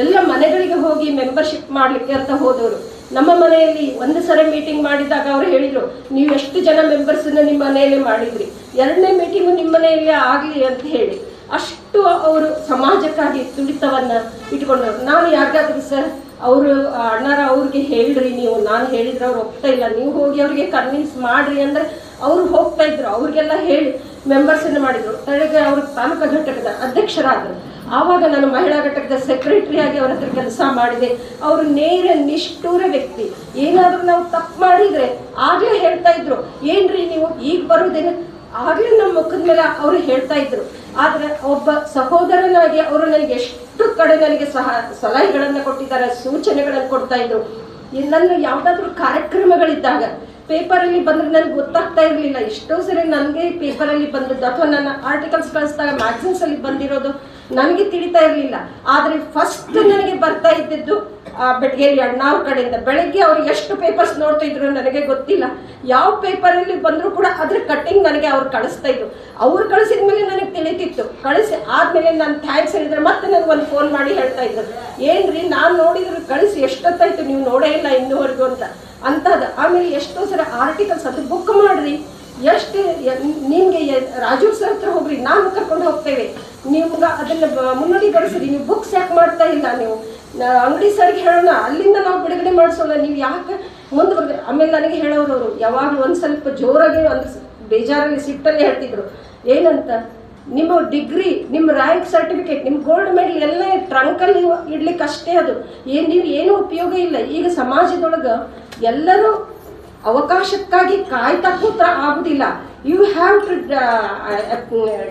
ಎಲ್ಲ ಮನೆಗಳಿಗೆ ಹೋಗಿ ಮೆಂಬರ್ಶಿಪ್ ಮಾಡಲಿಕ್ಕೆ ಅಂತ ಹೋದವರು. ನಮ್ಮ ಮನೆಯಲ್ಲಿ ಒಂದು ಸರಿ ಮೀಟಿಂಗ್ ಮಾಡಿದಾಗ ಅವರು ಹೇಳಿದ್ರು, ನೀವು ಎಷ್ಟು ಜನ ಮೆಂಬರ್ಸನ್ನ ನಿಮ್ಮ ಮನೆಯಲ್ಲೇ ಮಾಡಿದ್ರಿ, 2ನೇ ಮೀಟಿಂಗು ನಿಮ್ಮ ಮನೆಯಲ್ಲೇ ಆಗಲಿ ಅಂತ ಹೇಳಿ ಅಷ್ಟು ಅವರು ಸಮಾಜಕ್ಕಾಗಿ ತುಡಿತವನ್ನ ಇಟ್ಕೊಂಡವ್ರು. ನಾನು ಯಾರಿಗಾದ್ರೂ ಸರ್ ಅವರು ಅಣ್ಣಾರ ಅವ್ರಿಗೆ ಹೇಳ್ರಿ, ನೀವು ನಾನು ಹೇಳಿದ್ರೆ ಅವ್ರು ಒಪ್ತಾ ಇಲ್ಲ, ನೀವು ಹೋಗಿ ಅವ್ರಿಗೆ ಕನ್ವಿನ್ಸ್ ಮಾಡ್ರಿ ಅಂದ್ರೆ ಅವ್ರು ಹೋಗ್ತಾ ಇದ್ರು. ಅವ್ರಿಗೆಲ್ಲ ಹೇಳಿ ಮೆಂಬರ್ಸನ್ನು ಮಾಡಿದ್ರು. ತಳಗೆ ಅವರು ತಾಲೂಕಾ ಘಟಕದ ಅಧ್ಯಕ್ಷರಾದರು. ಆವಾಗ ನಾನು ಮಹಿಳಾ ಘಟಕದ ಸೆಕ್ರೆಟರಿ ಆಗಿ ಅವ್ರ ಹತ್ರ ಕೆಲಸ ಮಾಡಿದೆ. ಅವರು ನೇರ ನಿಷ್ಠೂರ ವ್ಯಕ್ತಿ. ಏನಾದರೂ ನಾವು ತಪ್ಪು ಮಾಡಿದ್ರೆ ಆಗ್ಲೇ ಹೇಳ್ತಾ ಇದ್ರು, ಏನ್ರಿ ನೀವು ಈಗ ಬರುವುದೇನು, ಆಗ್ಲೇ ನಮ್ಮ ಮುಖದ ಮೇಲೆ ಅವರು ಹೇಳ್ತಾ ಇದ್ರು. ಆದ್ರೆ ಒಬ್ಬ ಸಹೋದರನಾಗಿ ಅವರು ನನಗೆ ಎಷ್ಟು ಕಡೆ ನನಗೆ ಸಲಹೆಗಳನ್ನು ಕೊಟ್ಟಿದ್ದಾರೆ, ಸೂಚನೆಗಳನ್ನು ಕೊಡ್ತಾ ಇದ್ರು. ನನ್ನ ಯಾವುದಾದ್ರೂ ಕಾರ್ಯಕ್ರಮಗಳಿದ್ದಾಗ ಪೇಪರಲ್ಲಿ ಬಂದ್ರೆ ನನಗೆ ಗೊತ್ತಾಗ್ತಾ ಇರಲಿಲ್ಲ. ಎಷ್ಟೋ ಸರಿ ನನಗೆ ಪೇಪರಲ್ಲಿ ಬಂದದ್ದು ಅಥವಾ ನನ್ನ ಆರ್ಟಿಕಲ್ಸ್ ಕಳಿಸಿದಾಗ ಮ್ಯಾಗಝಿನ್ಸ್ ಅಲ್ಲಿ ಬಂದಿರೋದು ನನಗೆ ತಿಳಿತಾ ಇರಲಿಲ್ಲ. ಆದರೆ ಫಸ್ಟ್ ನನಗೆ ಬರ್ತಾ ಇದ್ದಿದ್ದು ಬೆಟಗೇರಿ ಅಣ್ಣ ಅವ್ರ ಕಡೆಯಿಂದ. ಬೆಳಗ್ಗೆ ಅವ್ರು ಎಷ್ಟು ಪೇಪರ್ಸ್ ನೋಡ್ತಾ ಇದ್ರು ನನಗೆ ಗೊತ್ತಿಲ್ಲ. ಯಾವ ಪೇಪರಲ್ಲಿ ಬಂದರೂ ಕೂಡ ಅದ್ರ ಕಟ್ಟಿಂಗ್ ನನಗೆ ಅವ್ರು ಕಳಿಸ್ತಾ ಇದ್ರು. ಅವ್ರು ಕಳಿಸಿದ ಮೇಲೆ ನನಗೆ ತಿಳಿತಿತ್ತು. ಕಳಿಸಿ ಆದ್ಮೇಲೆ ನಾನು ಥ್ಯಾಂಕ್ಸ್ ಹೇಳಿದ್ರೆ ಮತ್ತೆ ನನಗೆ ಒಂದು ಫೋನ್ ಮಾಡಿ ಹೇಳ್ತಾ ಇದ್ರು, ಏನ್ರಿ ನಾನು ನೋಡಿದ್ರು ಕಳಿಸಿ ಎಷ್ಟೊತ್ತಾಯ್ತು ನೀವು ನೋಡೇ ಇಲ್ಲ ಇನ್ನೂವರೆಗೂ ಅಂತದ. ಆಮೇಲೆ ಎಷ್ಟೋ ಸಲ ಆರ್ಟಿಕಲ್ಸ್ ಅದು ಬುಕ್ ಮಾಡ್ರಿ, ಎಷ್ಟು ನಿಮ್ಗೆ ರಾಜು ಸರ್ ಹತ್ರ ಹೋಗ್ರಿ, ನಾನು ಕರ್ಕೊಂಡು ಹೋಗ್ತೇವೆ, ನಿಮ್ಗೆ ಅದನ್ನ ಮುನ್ನುಡಿ ಬರೆಸ್ರಿ, ನೀವು ಬುಕ್ಸ್ ಯಾಕೆ ಮಾಡ್ತಾ ಇಲ್ಲ, ನೀವು ಅಂಗಡಿ ಸರ್ಗೆ ಹೇಳೋಣ, ಅಲ್ಲಿಂದ ನಾವು ಬಿಡುಗಡೆ ಮಾಡಿಸೋಣ, ನೀವು ಯಾಕೆ ಮುಂದೆ ಬರ್ತೀರಿ. ಆಮೇಲೆ ನನಗೆ ಹೇಳೋರವರು ಯಾವಾಗಲೂ ಒಂದು ಸ್ವಲ್ಪ ಜೋರಾಗಿ ಒಂದು ಬೇಜಾರಲ್ಲಿ ಸಿಟ್ಟಲ್ಲಿ ಹೇಳ್ತಿದ್ರು, ಏನಂತ ನಿಮ್ಮ ಡಿಗ್ರಿ, ನಿಮ್ಮ ರ್ಯಾಂಕ್ ಸರ್ಟಿಫಿಕೇಟ್, ನಿಮ್ಮ ಗೋಲ್ಡ್ ಮೆಡಲ್ ಎಲ್ಲ ಟ್ರಂಕಲ್ಲಿ ಇಡ್ಲಿಕ್ಕೆ ಅಷ್ಟೇ, ಅದು ನೀವು ಏನೂ ಉಪಯೋಗ ಇಲ್ಲ. ಈಗ ಸಮಾಜದೊಳಗೆ ಎಲ್ಲರೂ ಅವಕಾಶಕ್ಕಾಗಿ ಕಾಯ್ತಾ ಕೂತ್ರ ಆಗುದಿಲ್ಲ. You have to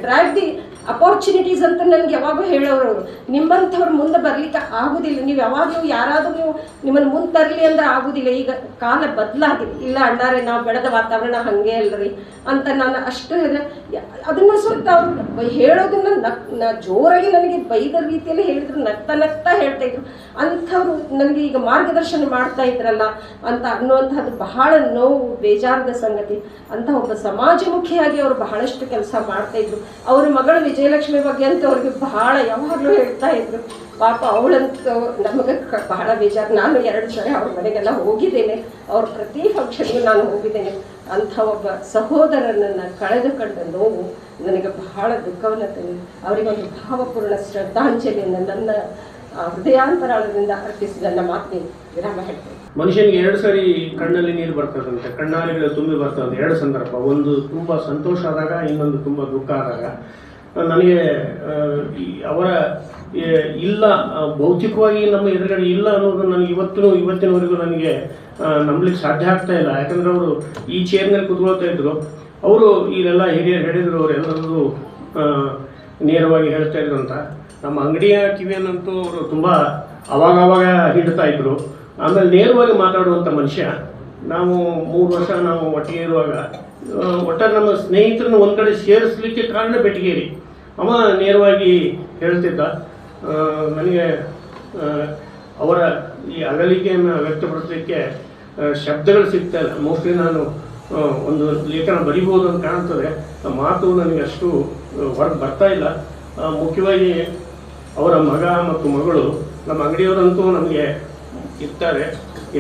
drive the opportunities ಅಂತ ನನಗೆ ಯಾವಾಗಲೂ ಹೇಳೋರು. ನಿಮ್ಮಂಥವ್ರು ಮುಂದೆ ಬರ್ಲಿಕ್ಕೆ ಆಗುದಿಲ್ಲ. ನೀವು ಯಾವಾಗಲೂ ಯಾರಾದರೂ ನೀವು ನಿಮ್ಮನ್ನು ಮುಂದೆ ತರಲಿ ಅಂದ್ರೆ ಆಗುದಿಲ್ಲ. ಈಗ ಕಾಲ ಬದಲಾಗಿದೆ. ಇಲ್ಲ ಅಣ್ಣಾರೆ, ನಾವು ಬೆಳೆದ ವಾತಾವರಣ ಹಂಗೆ ಅಲ್ರಿ ಅಂತ ನಾನು ಅಷ್ಟು ಅದನ್ನ ಸ್ವಲ್ಪ ಅವ್ರು ಹೇಳೋದನ್ನ ಜೋರಾಗಿ ನನಗೆ ಬೈದ ರೀತಿಯಲ್ಲಿ ಹೇಳಿದ್ರು, ನಗ್ತಾ ಹೇಳ್ತಾ ಇದ್ರು. ಅಂಥವ್ರು ನನಗೆ ಈಗ ಮಾರ್ಗದರ್ಶನ ಮಾಡ್ತಾ ಇದ್ರಲ್ಲ ಅಂತ ಅನ್ನುವಂಥದ್ದು ಬಹಳ ನೋವು, ಬೇಜಾರದ ಸಂಗತಿ. ಅಂತ ಒಬ್ಬ ಸಮಾಜಮುಖಿಯಾಗಿ ಅವರು ಬಹಳಷ್ಟು ಕೆಲಸ ಮಾಡ್ತಾ ಇದ್ರು. ಅವ್ರ ಮಗಳು ವಿಜಯಲಕ್ಷ್ಮಿ ಬಗ್ಗೆ ಅಂತ ಅವ್ರಿಗೆ ಬಹಳ ಯಾವಾಗಲೂ ಹೇಳ್ತಾ ಇದ್ರು. ಪಾಪ ಅವಳಂತೂ ನಮಗೆ ಬಹಳ ಬೇಜಾರು. ನಾನು 2 ಸರಿ ಅವ್ರ ಮನೆಗೆಲ್ಲ ಹೋಗಿದ್ದೇನೆ, ಅವ್ರ ಪ್ರತಿ ಫಂಕ್ಷನ್ಗೂ ನಾನು ಹೋಗಿದ್ದೇನೆ. ಅಂಥ ಒಬ್ಬ ಸಹೋದರನನ್ನು ಕಳೆದುಕೊಂಡ ನೋವು ನನಗೆ ಬಹಳ ದುಃಖವನ್ನು ತಂದಿದೆ. ಅವರಿಗೊಂದು ಭಾವಪೂರ್ಣ ಶ್ರದ್ಧಾಂಜಲಿಯನ್ನು ನನ್ನ ಹೃದಯಾಂತರಾಳದಿಂದ ಅರ್ಪಿಸಿ ನನ್ನ ಮಾತಿನ ವಿರಾಮ ಹೇಳ್ತೇನೆ. ಮನುಷ್ಯನಿಗೆ 2 ಸರಿ ಕಣ್ಣಲ್ಲಿ ನೀರು ಬರ್ತದಂತೆ, ಕಣ್ಣಾಲಿಗಳು ತುಂಬಿ ಬರ್ತದೆ. 2 ಸಂದರ್ಭ, ಒಂದು ತುಂಬ ಸಂತೋಷ ಆದಾಗ, ಇನ್ನೊಂದು ತುಂಬ ದುಃಖ ಆದಾಗ. ನನಗೆ ಅವರ ಇಲ್ಲ, ಭೌತಿಕವಾಗಿ ನಮ್ಮ ಎದುರುಗಡೆ ಇಲ್ಲ ಅನ್ನೋದು ನನಗೆ ಇವತ್ತಿನವರೆಗೂ ನನಗೆ ನಂಬಲಿಕ್ಕೆ ಸಾಧ್ಯ ಆಗ್ತಾ ಇಲ್ಲ. ಯಾಕಂದರೆ ಅವರು ಈ ಚೇರ್ನಲ್ಲಿ ಕೂತ್ಕೊಳ್ತಾ ಇದ್ರು. ಅವರು ಈಗೆಲ್ಲ ಹಿರಿಯರು ಹೇಳಿದರು, ಅವರೆಲ್ಲರೂ ನೇರವಾಗಿ ಹೇಳ್ತಾ ಇದ್ರು ಅಂತ. ನಮ್ಮ ಅಂಗಡಿಯ ಕಿವಿಯನ್ನಂತೂ ಅವರು ತುಂಬ ಅವಾಗ ಹಿಡ್ತಾ ಇದ್ರು. ಆಮೇಲೆ ನೇರವಾಗಿ ಮಾತಾಡುವಂಥ ಮನುಷ್ಯ. ನಾವು 3 ವರ್ಷ ನಾವು ಒಟ್ಟಿಗೆ ಇರುವಾಗ ಒಟ್ಟಾರೆ ನಮ್ಮ ಸ್ನೇಹಿತರನ್ನು ಒಂದು ಕಡೆ ಸೇರಿಸಲಿಕ್ಕೆ ಕಾರಣ ಬೆಟಗೇರಿ. ಅವ ನೇರವಾಗಿ ಹೇಳ್ತಿದ್ದ. ನನಗೆ ಅವರ ಈ ಅಗಲಿಕೆಯನ್ನು ವ್ಯಕ್ತಪಡಿಸಲಿಕ್ಕೆ ಶಬ್ದಗಳು ಸಿಗ್ತಾ ಇಲ್ಲ. ಮೋಸ್ಟ್ಲಿ ನಾನು ಒಂದು ಲೇಖನ ಬರಿಬೋದು ಅಂತ ಕಾಣ್ತದೆ, ಮಾತು ನನಗೆ ಅಷ್ಟು ಹೊರಗೆ ಬರ್ತಾ ಇಲ್ಲ. ಮುಖ್ಯವಾಗಿ ಅವರ ಮಗ ಮತ್ತು ಮಗಳು, ನಮ್ಮ ಅಂಗಡಿಯವರಂತೂ ನಮಗೆ ಇರ್ತಾರೆ.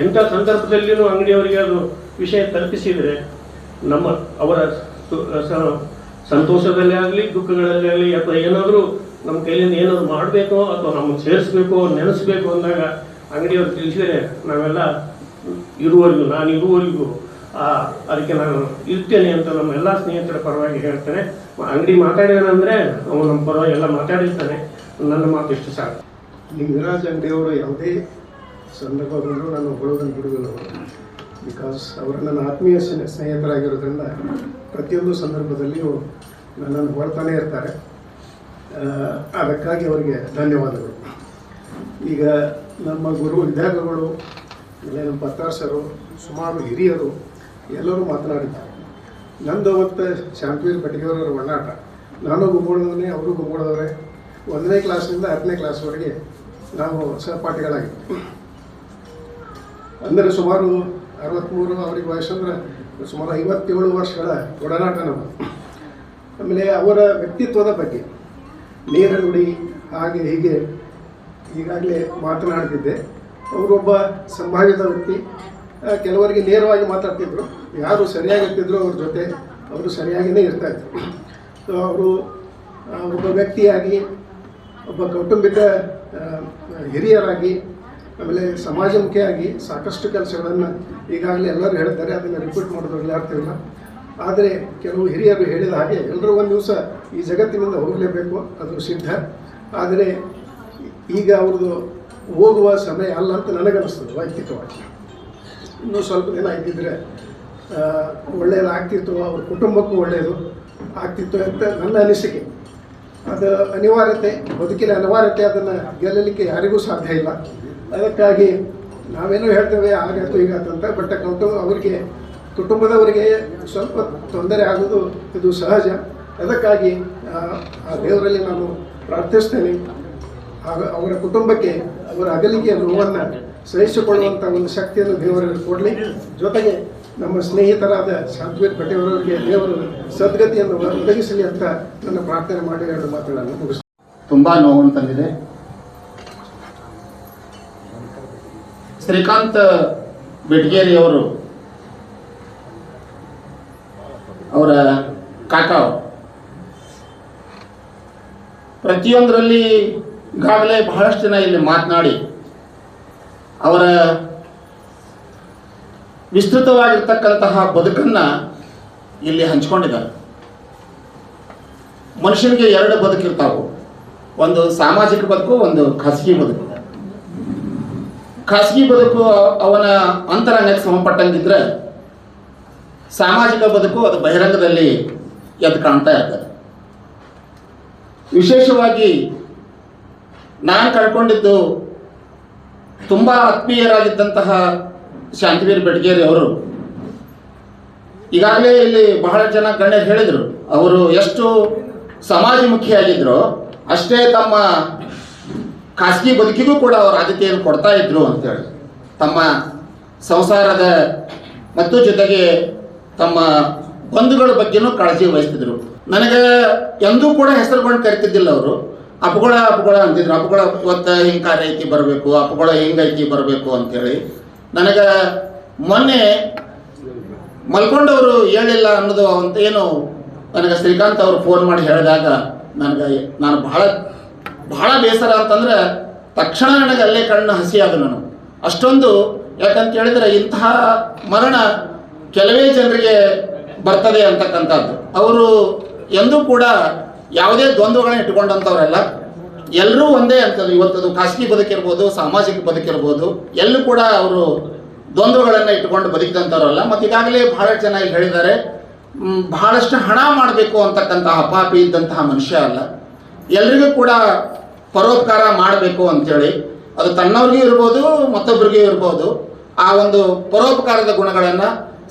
ಎಂಥ ಸಂದರ್ಭದಲ್ಲಿಯೂ ಅಂಗಡಿಯವರಿಗೆ ಅದು ವಿಷಯ ತಲುಪಿಸಿದರೆ ಅವರ ಸಂತೋಷದಲ್ಲೇ ಆಗಲಿ, ದುಃಖಗಳಲ್ಲೇ ಆಗಲಿ, ಅಥವಾ ಏನಾದರೂ ನಮ್ಮ ಕೈಲಿಂದ ಏನಾದರೂ ಮಾಡಬೇಕು ಅಥವಾ ನಮಗೆ ಸೇರಿಸ್ಬೇಕು, ನೆನೆಸ್ಬೇಕು ಅಂದಾಗ ಅಂಗಡಿಯವ್ರು ತಿಳಿಸಿದರೆ ನಾವೆಲ್ಲ ನಾನು ಇರುವವರೆಗೂ ಅದಕ್ಕೆ ನಾನು ಇರ್ತೇನೆ ಅಂತ ನಮ್ಮ ಎಲ್ಲ ಸ್ನೇಹಿತರ ಪರವಾಗಿ ಹೇಳ್ತೇನೆ. ಅಂಗಡಿ ಮಾತಾಡಿದಾನಂದರೆ ಅವನು ನಮ್ಮ ಪರವಾಗಿ ಎಲ್ಲ ಮಾತಾಡಿರ್ತಾನೆ. ನನ್ನ ಮಾತು ಇಷ್ಟು ಸಾಕು. ಲಿಂಗರಾಜ್ ಅಂಗಡಿಯವರು ಯಾವುದೇ ಸಂದರ್ಭದಲ್ಲೂ ನಾನು ಹೊಳೋದನ್ನು ಬಿಡುವುದಿಲ್ಲ. ಬಿಕಾಸ್ ಅವರು ನನ್ನ ಆತ್ಮೀಯ ಸ್ನೇಹಿತರಾಗಿರೋದ್ರಿಂದ ಪ್ರತಿಯೊಂದು ಸಂದರ್ಭದಲ್ಲಿಯೂ ನನ್ನನ್ನು ಹೊಳ್ತಾನೆ ಇರ್ತಾರೆ. ಅದಕ್ಕಾಗಿ ಅವರಿಗೆ ಧನ್ಯವಾದಗಳು. ಈಗ ನಮ್ಮ ಗುರು ವಿದ್ಯಾರ್ಥಿಗಳು ಆಮೇಲೆ ನಮ್ಮ ಪತ್ತಾರ್ ಸರು ಸುಮಾರು ಹಿರಿಯರು ಎಲ್ಲರೂ ಮಾತನಾಡಿದ್ದಾರೆ. ನಂದು ಅವತ್ತು ಶಾಂತವೀರ್ ಬೆಟಗೇರಿಯವರ ಒಡನಾಟ. ನಾನು ಗುಮ್ಮೋಡದವನೇ, ಅವರು ಗುಮ್ಮೋಡದವರೇ. 1ನೇ ಕ್ಲಾಸ್ನಿಂದ 10ನೇ ಕ್ಲಾಸ್ವರೆಗೆ ನಾವು ಸಹಪಾಠಿಗಳಾಗಿದ್ವಿ. ಅಂದರೆ ಸುಮಾರು 63, ಅವ್ರಿಗೆ ವಯಸ್ಸಂದ್ರೆ ಸುಮಾರು 57 ವರ್ಷಗಳ ಒಡನಾಟ ನಾವು. ಆಮೇಲೆ ಅವರ ವ್ಯಕ್ತಿತ್ವದ ಬಗ್ಗೆ ನೇರ ನುಡಿ ಹಾಗೆ ಹೀಗೆ ಈಗಾಗಲೇ ಮಾತನಾಡ್ತಿದ್ದೆ. ಅವರೊಬ್ಬ ಸಂಭಾವ್ಯದ ವ್ಯಕ್ತಿ. ಕೆಲವರಿಗೆ ನೇರವಾಗಿ ಮಾತಾಡ್ತಿದ್ರು, ಯಾರು ಸರಿಯಾಗಿರ್ತಿದ್ರು ಅವ್ರ ಜೊತೆ ಅವರು ಸರಿಯಾಗಿಯೇ ಇರ್ತಾಯಿದ್ರು. ಸೊ ಅವರು ಒಬ್ಬ ವ್ಯಕ್ತಿಯಾಗಿ, ಒಬ್ಬ ಕೌಟುಂಬಿಕ ಹಿರಿಯರಾಗಿ, ಆಮೇಲೆ ಸಮಾಜಮುಖಿಯಾಗಿ ಸಾಕಷ್ಟು ಕೆಲಸಗಳನ್ನು ಈಗಾಗಲೇ ಎಲ್ಲರೂ ಹೇಳ್ತಾರೆ, ಅದನ್ನು ರಿಪೀಟ್ ಮಾಡೋದ್ರಲ್ಲಿ ಅರ್ಥವಿಲ್ಲ. ಆದರೆ ಕೆಲವು ಹಿರಿಯರು ಹೇಳಿದ ಹಾಗೆ ಎಲ್ಲರೂ ಒಂದು ದಿವಸ ಈ ಜಗತ್ತಿನಿಂದ ಹೋಗಲೇಬೇಕು, ಅದು ಸಿದ್ಧ. ಆದರೆ ಈಗ ಅವ್ರದ್ದು ಹೋಗುವ ಸಮಯ ಅಲ್ಲ ಅಂತ ನನಗನ್ನಿಸ್ತದೆ ವೈಯಕ್ತಿಕವಾಗಿ. ಇನ್ನೂ ಸ್ವಲ್ಪ ದಿನ ಇದ್ದಿದ್ರೆ ಒಳ್ಳೆಯದಾಗ್ತಿತ್ತು, ಅವ್ರ ಕುಟುಂಬಕ್ಕೂ ಒಳ್ಳೆಯದು ಆಗ್ತಿತ್ತು ಅಂತ ನನ್ನ ಅನಿಸಿಕೆ. ಅದು ಅನಿವಾರ್ಯತೆ, ಬದುಕಿನ ಅನಿವಾರ್ಯತೆ, ಅದನ್ನು ಗೆಲ್ಲಲಿಕ್ಕೆ ಯಾರಿಗೂ ಸಾಧ್ಯ ಇಲ್ಲ. ಅದಕ್ಕಾಗಿ ನಾವೇನೋ ಹೇಳ್ತೇವೆ ಆಗಾಯ್ತು ಈಗಾಯ್ತು ಅಂತ, ಬಟ್ ಅವರಿಗೆ ಕುಟುಂಬದವರಿಗೆ ಸ್ವಲ್ಪ ತೊಂದರೆ ಆಗೋದು ಇದು ಸಹಜ. ಅದಕ್ಕಾಗಿ ಆ ದೇವರಲ್ಲಿ ನಾನು ಪ್ರಾರ್ಥಿಸ್ತೇನೆ, ಅವರ ಕುಟುಂಬಕ್ಕೆ ಅವರ ಅಗಲಿಕೆಯ ನೋವನ್ನು ಸಹಿಸಿಕೊಳ್ಳುವಂಥ ಒಂದು ಶಕ್ತಿಯನ್ನು ದೇವರಲ್ಲಿ ಕೊಡಲಿ. ಜೊತೆಗೆ ನಮ್ಮ ಸ್ನೇಹಿತರಾದ ಶಾಂತವೀರ್ ಬೆಟಗೇರಿಯವರಿಗೆ ದೇವರು ಸದ್ಗತಿಯನ್ನು ಒದಗಿಸಲಿ ಅಂತ ನನ್ನ ಪ್ರಾರ್ಥನೆ ಮಾಡಿ 2 ಮಾತುಗಳನ್ನು ಮುಗಿಸ್ತೀನಿ. ತುಂಬ ನೋವು ತಂದಿದೆ. ಶ್ರೀಕಾಂತ್ ಬೆಟಗೇರಿಯವರು ಅವರ ಕಾಕಾವು ಪ್ರತಿಯೊಂದರಲ್ಲಿ ಈಗಾಗಲೇ ಬಹಳಷ್ಟು ಜನ ಇಲ್ಲಿ ಮಾತನಾಡಿ ಅವರ ವಿಸ್ತೃತವಾಗಿರ್ತಕ್ಕಂತಹ ಬದುಕನ್ನು ಇಲ್ಲಿ ಹಂಚಿಕೊಂಡಿದ್ದಾರೆ. ಮನುಷ್ಯನಿಗೆ 2 ಬದುಕಿರ್ತಾವೆ, ಒಂದು ಸಾಮಾಜಿಕ ಬದುಕು, ಒಂದು ಖಾಸಗಿ ಬದುಕು. ಖಾಸಗಿ ಬದುಕು ಅವನ ಅಂತರಂಗಕ್ಕೆ ಸಂಬಂಧಪಟ್ಟಂಗಿದ್ರೆ, ಸಾಮಾಜಿಕ ಬದುಕು ಅದು ಬಹಿರಂಗದಲ್ಲಿ ಎದ್ದು ಕಾಣ್ತಾ ಇರ್ತದೆ. ವಿಶೇಷವಾಗಿ ನಾನು ಕಳ್ಕೊಂಡಿದ್ದು ತುಂಬ ಆತ್ಮೀಯರಾಗಿದ್ದಂತಹ ಶಾಂತವೀರ್ ಬೆಟಗೇರಿ ಅವರು. ಈಗಾಗಲೇ ಇಲ್ಲಿ ಬಹಳ ಜನ ಗಣ್ಯರು ಹೇಳಿದರು, ಅವರು ಎಷ್ಟು ಸಮಾಜಮುಖಿಯಾಗಿದ್ರು ಅಷ್ಟೇ ತಮ್ಮ ಖಾಸಗಿ ಬದುಕಿಗೂ ಕೂಡ ಅವರು ಆದ್ಯತೆಯನ್ನು ಕೊಡ್ತಾ ಇದ್ರು ಅಂತೇಳಿ, ತಮ್ಮ ಸಂಸಾರದ ಮತ್ತು ಜೊತೆಗೆ ತಮ್ಮ ಬಂಧುಗಳ ಬಗ್ಗೆನೂ ಕಾಳಜಿ ವಹಿಸ್ತಿದ್ರು. ನನಗೆ ಎಂದೂ ಕೂಡ ಹೆಸರುಕೊಂಡು ಕರಿತಿದ್ದಿಲ್ಲ ಅವರು. ಅಪಗಳ ಅಂತಿದ್ರು. ಅಪಗಳ ಇವತ್ತು ಹಿಂಗೆ ಕಾರ್ಯ ಐತಿ ಬರಬೇಕು, ಅಪಗಳ ಹಿಂಗೈತಿ ಬರಬೇಕು ಅಂತೇಳಿ. ನನಗೆ ಮೊನ್ನೆ ಮಲ್ಕೊಂಡವರು ಹೇಳಿಲ್ಲ ಅನ್ನೋದು ಅಂತ ಏನು ನನಗೆ ಶ್ರೀಕಾಂತ್ ಅವರು ಫೋನ್ ಮಾಡಿ ಹೇಳಿದಾಗ ನಾನು ಬಹಳ ಬೇಸರ ಅಂತಂದ್ರೆ ತಕ್ಷಣ ನನಗೆ ಅಲ್ಲೇ ಕಣ್ಣು ಹಸಿಯಾದ ನಾನು ಅಷ್ಟೊಂದು. ಯಾಕಂತ ಹೇಳಿದ್ರೆ ಇಂತಹ ಮರಣ ಕೆಲವೇ ಜನರಿಗೆ ಬರ್ತದೆ ಅಂತಕ್ಕಂಥದ್ದು. ಅವರು ಎಂದೂ ಕೂಡ ಯಾವುದೇ ದ್ವಂದ್ವಗಳನ್ನ ಇಟ್ಕೊಂಡಂಥವ್ರಲ್ಲ, ಎಲ್ಲರೂ ಒಂದೇ ಅಂತದ್ದು. ಇವತ್ತದು ಖಾಸಗಿ ಬದುಕಿರ್ಬೋದು, ಸಾಮಾಜಿಕ ಬದುಕಿರ್ಬೋದು, ಎಲ್ಲೂ ಕೂಡ ಅವರು ದ್ವಂದ್ವಗಳನ್ನು ಇಟ್ಕೊಂಡು ಬದುಕಿದಂಥವ್ರಲ್ಲ. ಮತ್ತು ಈಗಾಗಲೇ ಬಹಳಷ್ಟು ಜನ ಇಲ್ಲಿ ಹೇಳಿದ್ದಾರೆ, ಬಹಳಷ್ಟು ಹಣ ಮಾಡಬೇಕು ಅಂತಕ್ಕಂತಹ ಹಪಾಪಿ ಇದ್ದಂತಹ ಮನುಷ್ಯ ಅಲ್ಲ. ಎಲ್ರಿಗೂ ಕೂಡ ಪರೋಪಕಾರ ಮಾಡಬೇಕು ಅಂಥೇಳಿ, ಅದು ತನ್ನವ್ರಿಗೂ ಇರ್ಬೋದು ಮತ್ತೊಬ್ಬರಿಗೂ ಇರ್ಬೋದು. ಆ ಒಂದು ಪರೋಪಕಾರದ ಗುಣಗಳನ್ನು,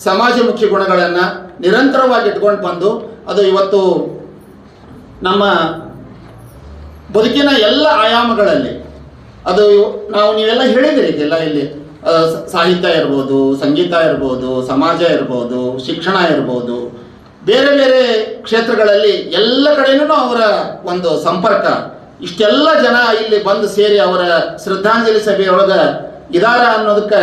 ಸಮಾಜಮುಖಿ ಗುಣಗಳನ್ನು ನಿರಂತರವಾಗಿ ಇಟ್ಕೊಂಡು ಬಂದು ಅದು ಇವತ್ತು ನಮ್ಮ ಬದುಕಿನ ಎಲ್ಲ ಆಯಾಮಗಳಲ್ಲಿ ಅದು ನೀವೆಲ್ಲ ಹೇಳಿದಿರಿ. ಇದೆಲ್ಲ ಇಲ್ಲಿ ಸಾಹಿತ್ಯ ಇರ್ಬೋದು, ಸಂಗೀತ ಇರ್ಬೋದು, ಸಮಾಜ ಇರ್ಬೋದು, ಶಿಕ್ಷಣ ಇರ್ಬೋದು, ಬೇರೆ ಬೇರೆ ಕ್ಷೇತ್ರಗಳಲ್ಲಿ ಎಲ್ಲ ಕಡೆಯೂ ಅವರ ಒಂದು ಸಂಪರ್ಕ. ಇಷ್ಟೆಲ್ಲ ಜನ ಇಲ್ಲಿ ಬಂದು ಸೇರಿ ಅವರ ಶ್ರದ್ಧಾಂಜಲಿ ಸಭೆಯೊಳಗೆ ಇದಾರ ಅನ್ನೋದಕ್ಕೆ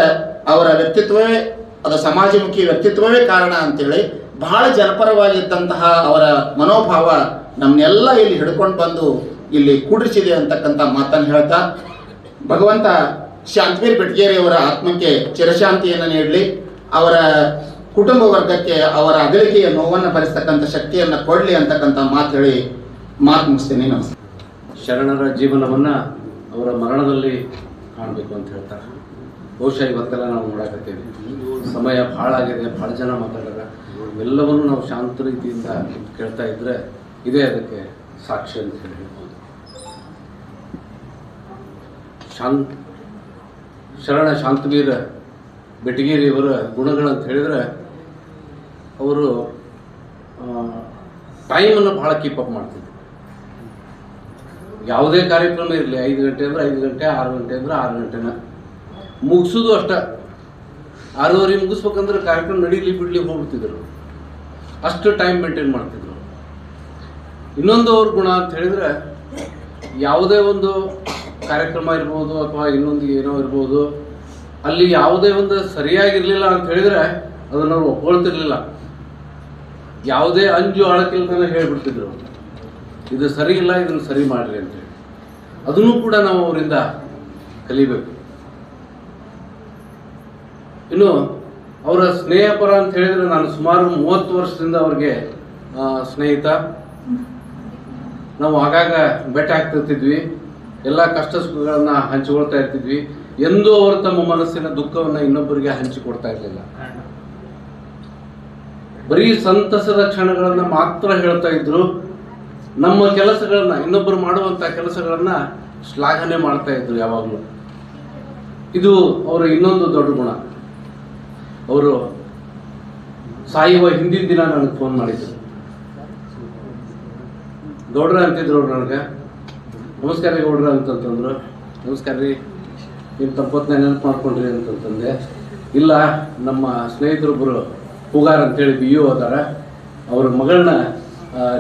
ಅವರ ವ್ಯಕ್ತಿತ್ವವೇ, ಅದು ಸಮಾಜಮುಖಿ ವ್ಯಕ್ತಿತ್ವವೇ ಕಾರಣ ಅಂತೇಳಿ ಬಹಳ ಜನಪರವಾಗಿದ್ದಂತಹ ಅವರ ಮನೋಭಾವ ನಮ್ಮನ್ನೆಲ್ಲ ಇಲ್ಲಿ ಹಿಡ್ಕೊಂಡು ಬಂದು ಇಲ್ಲಿ ಕೂಡಿಸಿದೆ ಅಂತಕ್ಕಂಥ ಮಾತನ್ನು ಹೇಳ್ತಾ, ಭಗವಂತ ಶಾಂತವೀರ್ ಬೆಟಗೇರಿ ಅವರ ಆತ್ಮಕ್ಕೆ ಚಿರಶಾಂತಿಯನ್ನು ನೀಡಲಿ, ಅವರ ಕುಟುಂಬ ವರ್ಗಕ್ಕೆ ಅವರ ಅಗಲಿಕೆಯ ನೋವನ್ನು ಭರಿಸ್ತಕ್ಕಂಥ ಶಕ್ತಿಯನ್ನು ಕೊಡಲಿ ಅಂತಕ್ಕಂಥ ಮಾತು ಹೇಳಿ ಮಾತು ಮುಗಿಸ್ತೀನಿ. ನಮಸ್ತೆ. ಶರಣರ ಜೀವನವನ್ನು ಅವರ ಮರಣದಲ್ಲಿ ಕಾಣಬೇಕು ಅಂತ ಹೇಳ್ತಾರೆ. ಬಹುಶಃ ಇವತ್ತೆಲ್ಲ ನಾವು ನೋಡಕತ್ತೀವಿ. ಸಮಯ ಭಾಳ ಆಗಿದೆ, ಭಾಳ ಜನ ಮಾತಾಡಿದ್ರೆ ಎಲ್ಲವನ್ನೂ ನಾವು ಶಾಂತ ರೀತಿಯಿಂದ ಕೇಳ್ತಾ ಇದ್ದರೆ ಇದೇ ಅದಕ್ಕೆ ಸಾಕ್ಷಿ ಅಂತ ಹೇಳಿ ಹೇಳ್ಬೋದು. ಶರಣ ಶಾಂತವೀರ ಬೆಟಗೇರಿಯವರ ಗುಣಗಳಂತ ಹೇಳಿದ್ರೆ ಅವರು ಟೈಮನ್ನು ಭಾಳ ಕೀಪಪ್ ಮಾಡ್ತಿದ್ರು. ಯಾವುದೇ ಕಾರ್ಯಕ್ರಮ ಇರಲಿ 5 ಗಂಟೆ ಅಂದರೆ 5 ಗಂಟೆ, 6 ಗಂಟೆ ಅಂದರೆ 6 ಗಂಟೆನ ಮುಗಿಸೋದು ಅಷ್ಟ. 6:30 ಮುಗಿಸ್ಬೇಕಂದ್ರೆ ಕಾರ್ಯಕ್ರಮ ನಡೀಲಿ ಬಿಡಲಿ ಹೋಗ್ಬಿಡ್ತಿದ್ರು. ಅಷ್ಟು ಟೈಮ್ ಮೇಂಟೈನ್ ಮಾಡ್ತಿದ್ರು. ಇನ್ನೊಂದು ಅವ್ರ ಗುಣ ಅಂತ ಹೇಳಿದ್ರೆ ಯಾವುದೇ ಒಂದು ಕಾರ್ಯಕ್ರಮ ಇರ್ಬೋದು ಅಥವಾ ಇನ್ನೊಂದು ಏನೋ ಇರ್ಬೋದು, ಅಲ್ಲಿ ಯಾವುದೇ ಒಂದು ಸರಿಯಾಗಿರಲಿಲ್ಲ ಅಂತ ಹೇಳಿದ್ರೆ ಅದನ್ನು ಅವ್ರು ಒಪ್ಕೊಳ್ತಿರ್ಲಿಲ್ಲ. ಯಾವುದೇ ಅಂಜು ಅಳಕಿಲ್ದನೆ ಹೇಳ್ಬಿಡ್ತಿದ್ರು, ಇದು ಸರಿ ಇಲ್ಲ, ಇದನ್ನು ಸರಿ ಮಾಡಿರಿ ಅಂತೇಳಿ. ಅದನ್ನು ಕೂಡ ನಾವು ಅವರಿಂದ ಕಲಿಬೇಕು. ಇನ್ನು ಅವರ ಸ್ನೇಹಪರ ಅಂತ ಹೇಳಿದ್ರೆ ನಾನು ಸುಮಾರು 30 ವರ್ಷದಿಂದ ಅವ್ರಿಗೆ ಸ್ನೇಹಿತ. ನಾವು ಆಗಾಗ ಭೇಟಿ ಆಗ್ತಿರ್ತಿದ್ವಿ, ಎಲ್ಲ ಕಷ್ಟ ಸುಖಗಳನ್ನ ಹಂಚಿಕೊಳ್ತಾ ಇರ್ತಿದ್ವಿ. ಎಂದೂ ಅವರು ತಮ್ಮ ಮನಸ್ಸಿನ ದುಃಖವನ್ನು ಇನ್ನೊಬ್ಬರಿಗೆ ಹಂಚಿಕೊಡ್ತಾ ಇರಲಿಲ್ಲ. ಬರೀ ಸಂತಸದ ಕ್ಷಣಗಳನ್ನ ಮಾತ್ರ ಹೇಳ್ತಾ ಇದ್ರು. ನಮ್ಮ ಕೆಲಸಗಳನ್ನ, ಇನ್ನೊಬ್ಬರು ಮಾಡುವಂತ ಕೆಲಸಗಳನ್ನ ಶ್ಲಾಘನೆ ಮಾಡ್ತಾ ಇದ್ರು ಯಾವಾಗಲೂ. ಇದು ಅವರ ಇನ್ನೊಂದು ದೊಡ್ಡ ಗುಣ. ಅವರು ಸಾಯುವ ಹಿಂದಿನ ದಿನ ನನಗೆ ಫೋನ್ ಮಾಡಿದ್ರು. ಗೌಡ್ರ ಅಂತಿದ್ರು ಅವ್ರು ನನಗೆ. ನಮಸ್ಕಾರ ರೀ ಗೌಡ್ರ ಅಂತಂತಂದ್ರು. ನಮಸ್ಕಾರ ರೀ, ನಿಮ್ಮ ತಪ್ಪತ್ನ ನೆನಪು ಮಾಡ್ಕೊಂಡ್ರಿ ಅಂತಂತಂದೆ. ಇಲ್ಲ, ನಮ್ಮ ಸ್ನೇಹಿತರೊಬ್ಬರು ಪೂಗಾರ್ ಅಂತೇಳಿ BU ಅದಾರ, ಅವ್ರ ಮಗಳನ್ನ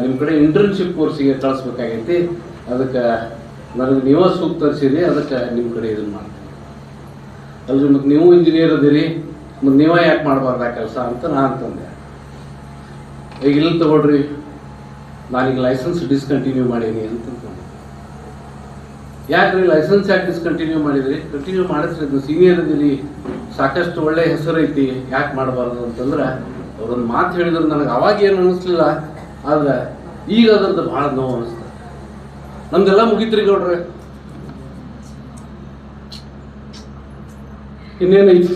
ನಿಮ್ಮ ಕಡೆ ಇಂಟರ್ನ್ಶಿಪ್ ಕೋರ್ಸಿಗೆ ಕಳಿಸ್ಬೇಕಾಗೈತಿ, ಅದಕ್ಕೆ ನನಗೆ ನೀವೇ ಸೂಕ್ತ ತರಿಸಿರಿ, ಅದಕ್ಕೆ ನಿಮ್ಮ ಕಡೆ ಇದನ್ನು ಮಾಡ್ತೀನಿ. ಅಲ್ರಿ ಮತ್ತು ನೀವು ಇಂಜಿನಿಯರ್ ಅದೀರಿ, ಮತ್ತು ನೀವೇ ಯಾಕೆ ಮಾಡಬಾರ್ದು ಆ ಕೆಲಸ ಅಂತ ನಾನು ಅಂತಂದೆ. ಈಗ ಇಲ್ಲಿ ತಗೊಳ್ರಿ, ನಾನೀಗ ಲೈಸೆನ್ಸ್ ಡಿಸ್ಕಂಟಿನ್ಯೂ ಮಾಡೀನಿ ಅಂತಂದು. ಯಾಕ್ರಿ ಲೈಸೆನ್ಸ್ ಯಾಕೆ ಡಿಸ್ಕಂಟಿನ್ಯೂ ಮಾಡಿದ್ರಿ? ಕಂಟಿನ್ಯೂ ಮಾಡಿಸ್ರಿ, ಇದು ಸೀನಿಯರ್ ಇದೀರಿ, ಸಾಕಷ್ಟು ಒಳ್ಳೆ ಹೆಸರು ಐತಿ, ಯಾಕೆ ಮಾಡಬಾರ್ದು ಅಂತಂದ್ರೆ ಅವ್ರೊಂದು ಮಾತು ಹೇಳಿದ್ರು. ನನಗೆ ಅವಾಗ ಏನು ಅನ್ನಿಸ್ಲಿಲ್ಲ, ಆದ್ರೆ ಈಗ ಅದ್ರದ್ದು ಭಾಳ ನೋವು ಅನಿಸ್ತದೆ. ನಮ್ದೆಲ್ಲ ಮುಗಿತ್ರಿ ಗೌಡ್ರೆ, ಇನ್ನೇನೈತಿ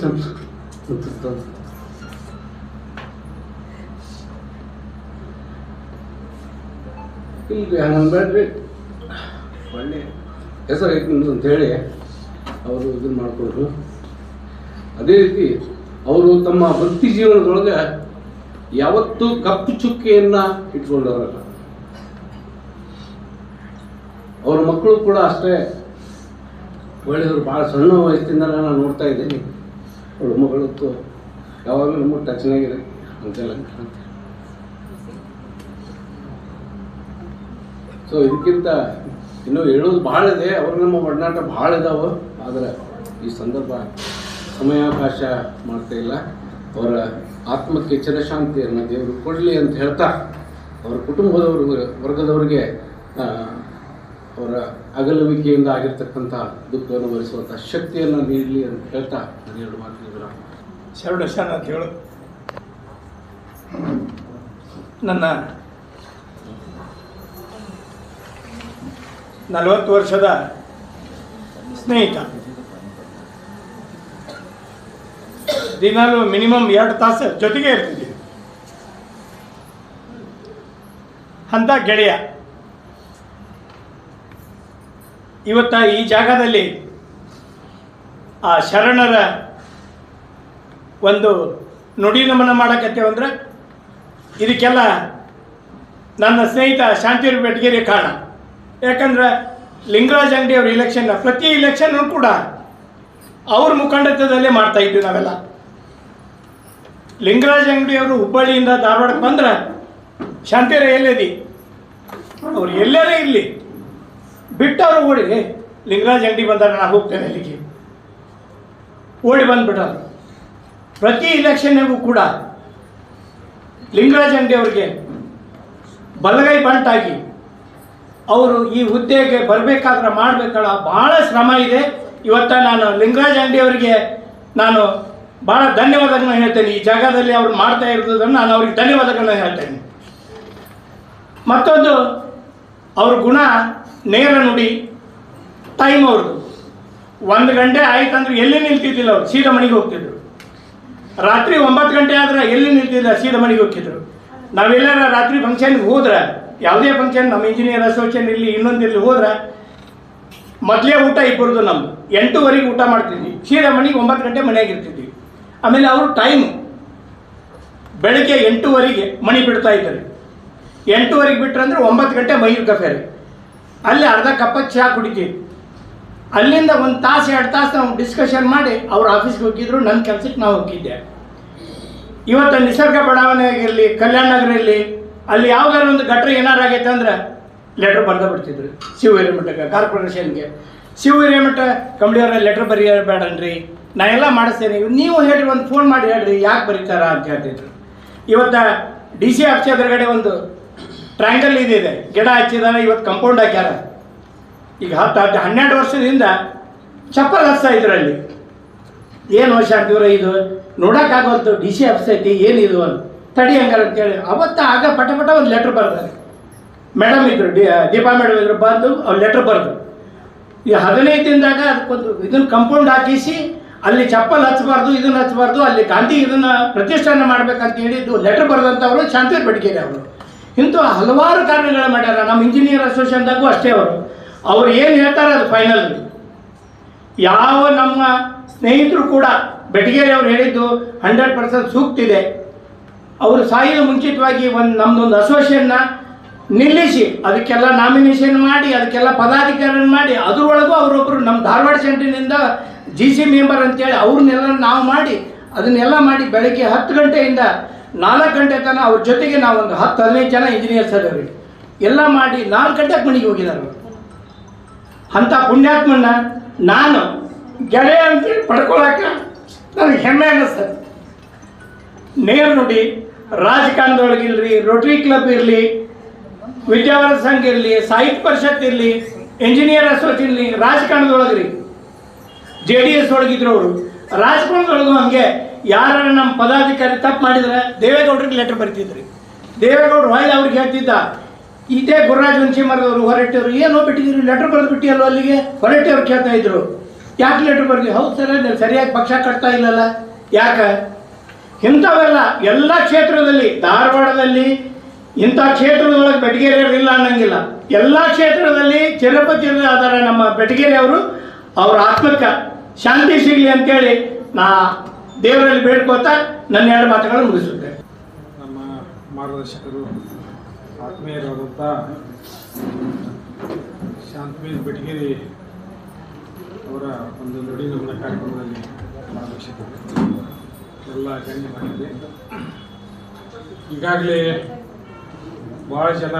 ಇಲ್ರಿ ಹಂಗನ್ಬೇಡ್ರಿ, ಒಳ್ಳೆ ಹೆಸರು ಐತಿ ನಿಮ್ದು ಅಂತೇಳಿ ಅವರು ಇದನ್ನು ಮಾಡಿಕೊಂಡ್ರು. ಅದೇ ರೀತಿ ಅವರು ತಮ್ಮ ವೃತ್ತಿ ಜೀವನದೊಳಗೆ ಯಾವತ್ತೂ ಕಪ್ಪು ಚುಕ್ಕೆಯನ್ನ ಇಟ್ಕೊಂಡವರಲ್ಲ. ಅವ್ರ ಮಕ್ಕಳು ಕೂಡ ಅಷ್ಟೇ ಒಳ್ಳೆಯವರು. ಭಾಳ ಸಣ್ಣ ವಯಸ್ಸಿಂದ ನಾನು ನೋಡ್ತಾ ಇದ್ದೀನಿ. ಅವ್ರ ಮಗಳತ್ತು ಯಾವಾಗಲೂ ನಮಗೆ ಟಚ್ನಾಗಿದೆ ಅಂತೆಲ್ಲ. ಸೊ ಇದಕ್ಕಿಂತ ಇನ್ನೂ ಹೇಳೋದು ಭಾಳ ಇದೆ. ಅವ್ರ ನಮ್ಮ ಒಡನಾಟ ಭಾಳ ಇದಾವೆ, ಆದರೆ ಈ ಸಂದರ್ಭ ಸಮಯಾವಕಾಶ ಮಾಡ್ತಾ ಇಲ್ಲ. ಅವರ ಆತ್ಮಕ್ಕೆ ಚಿರಶಾಂತಿಯನ್ನು ದೇವರು ಕೊಡಲಿ ಅಂತ ಹೇಳ್ತಾ, ಅವರ ಕುಟುಂಬದವರು ವರ್ಗದವರಿಗೆ ಅವರ ಅಗಲುವಿಕೆಯಿಂದ ಆಗಿರ್ತಕ್ಕಂಥ ದುಃಖವನ್ನು ಭರಿಸುವಂಥ ಶಕ್ತಿಯನ್ನು ನೀಡಲಿ ಅಂತ ಹೇಳ್ತಾ ನಾನು 2 ಮಾತುಗಳ ಶರಣ ಅಂತ ಹೇಳು. ನನ್ನ 40 ವರ್ಷದ ಸ್ನೇಹಿತ. ದಿನಾಲು ಮಿನಿಮಮ್ 2 ತಾಸು ಜೊತೆಗೆ ಇರ್ತಿದ್ವಿ. ಅಂತ ಗೆಳೆಯ ಇವತ್ತ ಈ ಜಾಗದಲ್ಲಿ ಆ ಶರಣರ ಒಂದು ನುಡಿ ನಮನ ಮಾಡಕತ್ತೇವಂದ್ರೆ ಇದಕ್ಕೆಲ್ಲ ನನ್ನ ಸ್ನೇಹಿತ ಶಾಂತಿವೀರ ಬೆಟಗೇರಿ ಕಾರಣ. ಯಾಕಂದ್ರೆ ಲಿಂಗರಾಜ್ ಅಂಗಡಿ ಅವ್ರ ಇಲೆಕ್ಷನ್, ಪ್ರತಿ ಇಲೆಕ್ಷನ್ ಕೂಡ ಅವ್ರ ಮುಖಂಡತ್ವದಲ್ಲೇ ಮಾಡ್ತಾ ಇದ್ವಿ ನಾವೆಲ್ಲ. ಲಿಂಗರಾಜ್ ಅಂಗಡಿ ಅವರು ಹುಬ್ಬಳ್ಳಿಯಿಂದ ಧಾರವಾಡಕ್ಕೆ ಬಂದ್ರೆ ಶಾಂತಿವೀರ ಎಲ್ಲೇದಿ, ಅವ್ರು ಎಲ್ಲರೇ ಇರಲಿ ಬಿಟ್ಟವ್ರು ಓಡಿ ಲಿಂಗರಾಜ್ ಅಂಗಡಿ ಬಂದಾರೆ, ನಾನು ಹೋಗ್ತೇನೆ ಅಲ್ಲಿಗೆ ಓಡಿ ಬಂದ್ಬಿಟ್ಟರು. ಪ್ರತಿ ಇಲೆಕ್ಷನ್ನಿಗೂ ಕೂಡ ಲಿಂಗರಾಜ್ ಅಂಗಡಿ ಅವ್ರಿಗೆ ಬಲಗೈ ಬಂಟಾಗಿ ಅವರು ಈ ಹುದ್ದೆಗೆ ಬರಬೇಕಾದ್ರೆ ಮಾಡಬೇಕಲ್ಲ, ಭಾಳ ಶ್ರಮ ಇದೆ. ಇವತ್ತು ನಾನು ಲಿಂಗರಾಜ್ ಅಂಗಡಿ ಅವರಿಗೆ ನಾನು ಭಾಳ ಧನ್ಯವಾದಗಳನ್ನ ಹೇಳ್ತೇನೆ. ಈ ಜಾಗದಲ್ಲಿ ಅವ್ರು ಮಾಡ್ತಾ ಇರೋದನ್ನು ನಾನು ಅವ್ರಿಗೆ ಧನ್ಯವಾದಗಳನ್ನ ಹೇಳ್ತೇನೆ. ಮತ್ತೊಂದು ಅವ್ರ ಗುಣ ನೇರ ನುಡಿ, ಟೈಮ್ ಅವ್ರದ್ದು 1 ಗಂಟೆ ಆಯ್ತು ಅಂದ್ರೆ ಎಲ್ಲಿ ನಿಲ್ತಿದ್ದಿಲ್ಲ, ಅವ್ರು ಸೀದಾ ಮನೆಗೆ ಹೋಗ್ತಿದ್ರು. ರಾತ್ರಿ 9 ಗಂಟೆ ಆದ್ರೆ ಎಲ್ಲಿ ನಿಲ್ತಿಲ್ಲ, ಸೀದಾ ಮನೆಗೆ ಹೋಗ್ತಿದ್ರು. ನಾವೆಲ್ಲರ ರಾತ್ರಿ ಫಂಕ್ಷನ್ಗೆ ಹೋದ್ರೆ, ಯಾವುದೇ ಫಂಕ್ಷನ್, ನಮ್ಮ ಇಂಜಿನಿಯರ್ ಅಸೋಸಿಯೇಷನ್ ಇಲ್ಲಿ ಇನ್ನೊಂದಿರಲಿ ಹೋದ್ರೆ ಮೊದಲೇ ಊಟ ಇಬ್ಬರದು ನಮ್ಮದು 8:00 ಊಟ ಮಾಡ್ತಿದ್ವಿ, ಸೀದಾ ಮನೆಗೆ 9 ಗಂಟೆ ಮನೆಯಾಗ ಇರ್ತಿದ್ವಿ. ಆಮೇಲೆ ಅವರು ಟೈಮ್ ಬೆಳಗ್ಗೆ 8:00 ಮನೆ ಬಿಡ್ತಾ ಇದ್ದಾರೆ. 8:00 ಬಿಟ್ರಂದ್ರೆ 9 ಗಂಟೆ ಮೈರ್ ಕಫೇರಿ, ಅಲ್ಲಿ ಅರ್ಧ ಕಪ್ಪ ಚಹಾ ಕುಡಿತೀವಿ. ಅಲ್ಲಿಂದ 1 ತಾಸು 2 ತಾಸು ನಾವು ಡಿಸ್ಕಷನ್ ಮಾಡಿ ಅವ್ರ ಆಫೀಸ್ಗೆ ಹೋಗಿದ್ರು, ನನ್ನ ಕೆಲಸಕ್ಕೆ ನಾವು ಹೋಗಿದ್ದೆ. ಇವತ್ತು ನಿಸರ್ಗ ಬಡಾವಣೆ ಆಗಿರಲಿ, ಕಲ್ಯಾಣ ನಗರ ಇರಲಿ, ಅಲ್ಲಿ ಯಾವ್ದಾದ್ರು ಒಂದು ಗಟ್ರ ಏನಾರು ಆಗೈತೆ ಅಂದ್ರೆ ಲೆಟ್ರ್ ಬರ್ದು ಬಿಡ್ತಿದ್ರು ಶಿವ ಹಿರೇಮಠಕ್ಕೆ, ಕಾರ್ಪೊರೇಷನ್ಗೆ. ಶಿವ ಹಿರೇಮಠ ಕಂಬಳಿಯವರ ಲೆಟ್ರ್ ಬರೆಯಬೇಡನ್ರಿ, ನಾ ಎಲ್ಲ ಮಾಡಿಸ್ತೇನೆ, ನೀವು ಹೇಳ್ರಿ, ಒಂದು ಫೋನ್ ಮಾಡಿ ಹೇಳ್ರಿ ಯಾಕೆ ಬರೀತಾರ ಅಂತ ಹೇಳ್ತಿದ್ರು. ಇವತ್ತು DC ಆಫೀಸ್ ಎದುರುಗಡೆ ಒಂದು ಟ್ರ್ಯಾಂಗಲ್ ಇದೆ, ಗಿಡ ಹಚ್ಚಿದಾರೆ, ಇವತ್ತು ಕಂಪೌಂಡ್ ಹಾಕ್ಯಾರ. ಈಗ 10-12 ವರ್ಷದಿಂದ ಚಪ್ಪಲ್ ಹಚ್ತಾ ಇದ್ರು ಅಲ್ಲಿ. ಏನು ಶಾಂತಿವ್ರ ಇದು ನೋಡೋಕ್ಕಾಗೋಲ್ತು, DC ಆಫೀಸ್ ಐತಿ, ಏನಿದು ಅಂತ ತಡಿ ಹಂಗಾರ ಅಂತೇಳಿ ಆಗ ಪಟ ಒಂದು ಲೆಟ್ರ್ ಬರ್ತಾರೆ. ಮೇಡಮ್ ಇದ್ರು, ದೀಪಾ ಮೇಡಮ್ ಇದ್ರು, ಬಂದು ಅವ್ರು ಲೆಟ್ರ್ ಬರೆದು ಈ 15 ದಿನದಾಗ ಅದಕ್ಕೊಂದು ಇದನ್ನು ಕಂಪೌಂಡ್ ಹಾಕಿಸಿ ಅಲ್ಲಿ ಚಪ್ಪಲ್ ಹಚ್ಚಬಾರ್ದು, ಇದನ್ನು ಹಚ್ಚಬಾರ್ದು, ಅಲ್ಲಿ ಗಾಂಧಿ ಇದನ್ನು ಪ್ರತಿಷ್ಠಾನ ಮಾಡ್ಬೇಕಂತ ಹೇಳಿದ್ದು ಲೆಟ್ರ್ ಬರೆದಂಥವರು ಶಾಂತಿವೀರ್ ಬೆಟಗೇರಿ ಅವರು. ಇಂಥ ಹಲವಾರು ಕಾರಣಗಳು ಮಾಡ್ಯಾರ. ನಮ್ಮ ಇಂಜಿನಿಯರ್ ಅಸೋಸಿಯೇಷನ್ದಾಗೂ ಅಷ್ಟೇ ಅವ್ರು ಏನು ಹೇಳ್ತಾರೆ ಅದು ಫೈನಲ್. ಯಾವ ನಮ್ಮ ಸ್ನೇಹಿತರು ಕೂಡ ಬೆಟಗೇರಿ ಅವ್ರು ಹೇಳಿದ್ದು 100% ಸೂಕ್ತ ಇದೆ. ಅವರು ಸಾಯಿದ ಮುಂಚಿತವಾಗಿ ನಮ್ಮದೊಂದು ಅಸೋಸಿಯೇಷನ್ನ ನಿಲ್ಲಿಸಿ ಅದಕ್ಕೆಲ್ಲ ನಾಮಿನೇಷನ್ ಮಾಡಿ ಅದಕ್ಕೆಲ್ಲ ಪದಾಧಿಕಾರಿ ಮಾಡಿ ಅದರೊಳಗೂ ಅವರೊಬ್ಬರು ನಮ್ಮ ಧಾರವಾಡ ಸೆಂಟ್ರಿನಿಂದ GC ಮೆಂಬರ್ ಅಂತೇಳಿ ಅವ್ರನ್ನೆಲ್ಲ ನಾವು ಮಾಡಿ ಅದನ್ನೆಲ್ಲ ಮಾಡಿ ಬೆಳಗ್ಗೆ 10 ಗಂಟೆಯಿಂದ 4 ಗಂಟೆ ತನಕ ಅವ್ರ ಜೊತೆಗೆ ನಾವು ಒಂದು 10-15 ಜನ ಇಂಜಿನಿಯರ್ಸ್ ಅದಾವೆ ಎಲ್ಲ ಮಾಡಿ 4 ಗಂಟೆಗೆ ಮನೆಗೆ ಹೋಗಿದ್ದಾರೆ. ಅಂಥ ಪುಣ್ಯಾತ್ಮನ್ನ ನಾನು ಗೆಳೆಯ ಅಂತೇಳಿ ಪಡ್ಕೊಳಕ್ಕೆ ನನಗೆ ಹೆಮ್ಮೆ ಅನ್ನಿಸ್ತದೆ. ನೇರ ನುಡಿ ರಾಜಕಾರಣದೊಳಗಿರಲಿ, ರೋಟರಿ ಕ್ಲಬ್ ಇರಲಿ, ವಿದ್ಯಾವರ ಸಂಘ ಇರಲಿ, ಸಾಹಿತ್ಯ ಪರಿಷತ್ ಇರಲಿ, ಇಂಜಿನಿಯರ್ ಅಸೋಸಿಯೇಷನ್ ಇರಲಿ, ರಾಜಕಾರಣದೊಳಗ್ರಿ JDS ಒಳಗಿದ್ರು ಅವರು. ರಾಜಕಾರಣದೊಳಗೂ ಹಂಗೆ ಯಾರು ನಮ್ಮ ಪದಾಧಿಕಾರಿ ತಪ್ಪು ಮಾಡಿದ್ರೆ ದೇವೇಗೌಡರಿಗೆ ಲೆಟ್ರ್ ಬರೀತಿದ್ರಿ. ದೇವೇಗೌಡರು ಹೊಳ್ಳಿ ಅವ್ರಿಗೆ ಹೇಳ್ತಿದ್ದ, ಇದೇ ಗುರುರಾಜ್ ಹುಣಸಿಮರದವರು ಹೊರಟಿಯವರು ಏನೋ ಬಿಟ್ಟಿದ್ರು ಲೆಟ್ರ್ ಬರೆದು ಬಿಟ್ಟಿಯಲ್ಲೋ ಅಲ್ಲಿಗೆ ಹೊರಟಿಯವ್ರು ಕೇಳ್ತಾ ಇದ್ರು, ಯಾಕೆ ಲೆಟ್ರ್ ಬರ್ದಿ? ಹೌದು ಸರ್, ನೀವು ಸರಿಯಾಗಿ ಪಕ್ಷ ಕಟ್ತಾ ಇಲ್ಲಲ್ಲ, ಯಾಕೆ? ಇಂಥವೆಲ್ಲ ಎಲ್ಲ ಕ್ಷೇತ್ರದಲ್ಲಿ, ಧಾರವಾಡದಲ್ಲಿ ಇಂಥ ಕ್ಷೇತ್ರದೊಳಗೆ ಬೆಟಗೇರಿಯವರು ಇಲ್ಲ ಅನ್ನಂಗಿಲ್ಲ. ಎಲ್ಲ ಕ್ಷೇತ್ರದಲ್ಲಿ ಚಿರಪತಿ ಆಧಾರ ನಮ್ಮ ಬೆಟಗೇರಿ ಅವರು, ಅವ್ರ ಆತ್ಮಕ್ಕೆ ಶಾಂತಿ ಸಿಗಲಿ ಅಂತೇಳಿ ನಾ ದೇವರಲ್ಲಿ ಬೇಡ್ಕೋತಾ ನನ್ನ 2 ಮಾತುಗಳನ್ನು ಮುಗಿಸುತ್ತೆ. ನಮ್ಮ ಮಾರ್ಗದರ್ಶಕರು ಆತ್ಮೀಯರಾದಂಥ ಶಾಂತವೀರ್ ಬೆಟಗೇರಿ ಅವರ ಒಂದು ನುಡಿ ನಮನ ಕಾರ್ಯಕ್ರಮದಲ್ಲಿ ಮಾರ್ಗದರ್ಶಕರು ಎಲ್ಲ ಗಣ್ಯ ಮಾಡಿದೆ. ಈಗಾಗಲೇ ಭಾಳ ಜನ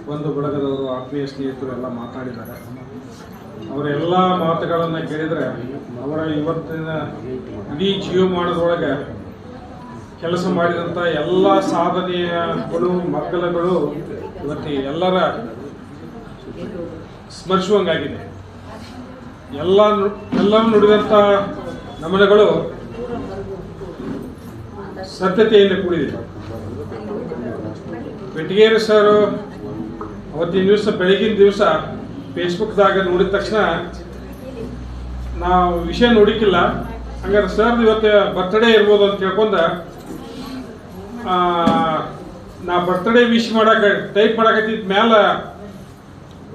ಬಂಧು ಬಳಗದವರು, ಆತ್ಮೀಯ ಸ್ನೇಹಿತರು ಎಲ್ಲ ಮಾತಾಡಿದ್ದಾರೆ. ಅವರೆಲ್ಲ ಮಾತುಗಳನ್ನು ಕೇಳಿದರೆ ಅವರ ಇವತ್ತಿನ ಇಡೀ ಜೀವಮಾನದೊಳಗೆ ಕೆಲಸ ಮಾಡಿದಂಥ ಎಲ್ಲ ಸಾಧನೆಗಳು, ಮಕ್ಕಳುಗಳು ಇವತ್ತು ಎಲ್ಲರ ಸ್ಮರಿಸುವಂಗಾಗಿದೆ. ಎಲ್ಲರೂ ನುಡಿದಂಥ ನಮನಗಳು ಸತ್ಯತೆಯಿಂದ ಕೂಡಿದೆ. ಬೆಟಗೇರಿ ಸರ್ ಅವತ್ತಿನ ದಿವಸ, ಬೆಳಗಿನ ದಿವಸ ಫೇಸ್ಬುಕ್ದಾಗ ನೋಡಿದ ತಕ್ಷಣ ನಾವು ವಿಷಯ ನೋಡಿಕ್ಕಿಲ್ಲ, ಹಂಗಾರೆ ಸರ್ ಇವತ್ತು ಬರ್ತ್ಡೇ ಇರ್ಬೋದು ಅಂತ ಕೇಳ್ಕೊಂಡ ನಾ ಬರ್ತ್ಡೇ ವಿಶ್ ಮಾಡಕ್ಕೆ ಟೈಪ್ ಮಾಡಕತ್ತಿದ್ದ ಮ್ಯಾಲ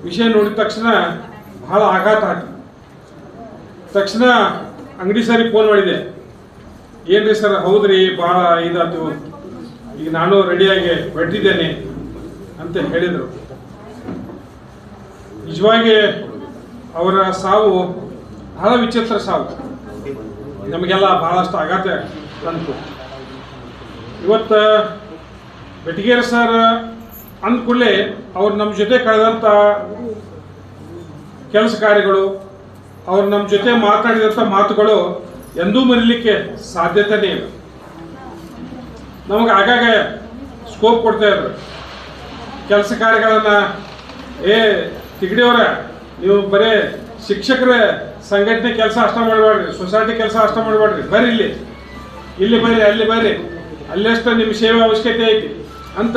ವಿಷಯ ನೋಡಿದ ತಕ್ಷಣ ಭಾಳ ಆಘಾತ ಆಯ್ತು. ತಕ್ಷಣ ಅಂಗಡಿ ಸರಿಗೆ ಫೋನ್ ಮಾಡಿದೆ, ಏನ್ರಿ ಸರ್, ಹೌದ್ರಿ ಭಾಳ ಇದಾಯ್ತು, ಈಗ ನಾನು ರೆಡಿಯಾಗಿ ಹೊರಟಿದ್ದೇನೆ ಅಂತ ಹೇಳಿದರು. ನಿಜವಾಗಿ ಅವರ ಸಾವು ಬಹಳ ವಿಚಿತ್ರ ಸಾವು, ನಮಗೆಲ್ಲ ಬಹಳಷ್ಟು ಆಘಾತ ತಂತು. ಇವತ್ತು ಬೆಟಗೇರಿ ಸರ್ ಅಂದ್ಕೂಡಲೇ ಅವ್ರು ನಮ್ಮ ಜೊತೆ ಕಳೆದಂಥ ಕೆಲಸ ಕಾರ್ಯಗಳು, ಅವ್ರು ನಮ್ಮ ಜೊತೆ ಮಾತಾಡಿದಂಥ ಮಾತುಗಳು ಎಂದೂ ಮರೀಲಿಕ್ಕೆ ಸಾಧ್ಯತೆನೇ ಇಲ್ಲ. ನಮಗೆ ಆಗಾಗ ಸ್ಕೋಪ್ ಕೊಡ್ತಾ ಇದ್ರು ಕೆಲಸ ಕಾರ್ಯಗಳನ್ನು. ತಿಗಡಿಯವರ, ನೀವು ಬರೀ ಶಿಕ್ಷಕರ ಸಂಘಟನೆ ಕೆಲಸ ಅಷ್ಟ ಮಾಡಬೇಡ್ರಿ, ಸೊಸೈಟಿ ಕೆಲಸ ಅಷ್ಟ ಮಾಡಬೇಡ್ರಿ, ಬರ್ರಿ ಇಲ್ಲಿ ಬರ್ರಿ, ಅಲ್ಲಿ ಬರ್ರಿ, ಅಲ್ಲಷ್ಟು ನಿಮ್ಮ ಸೇವೆ ಅವಶ್ಯಕತೆ ಐತಿ ಅಂತ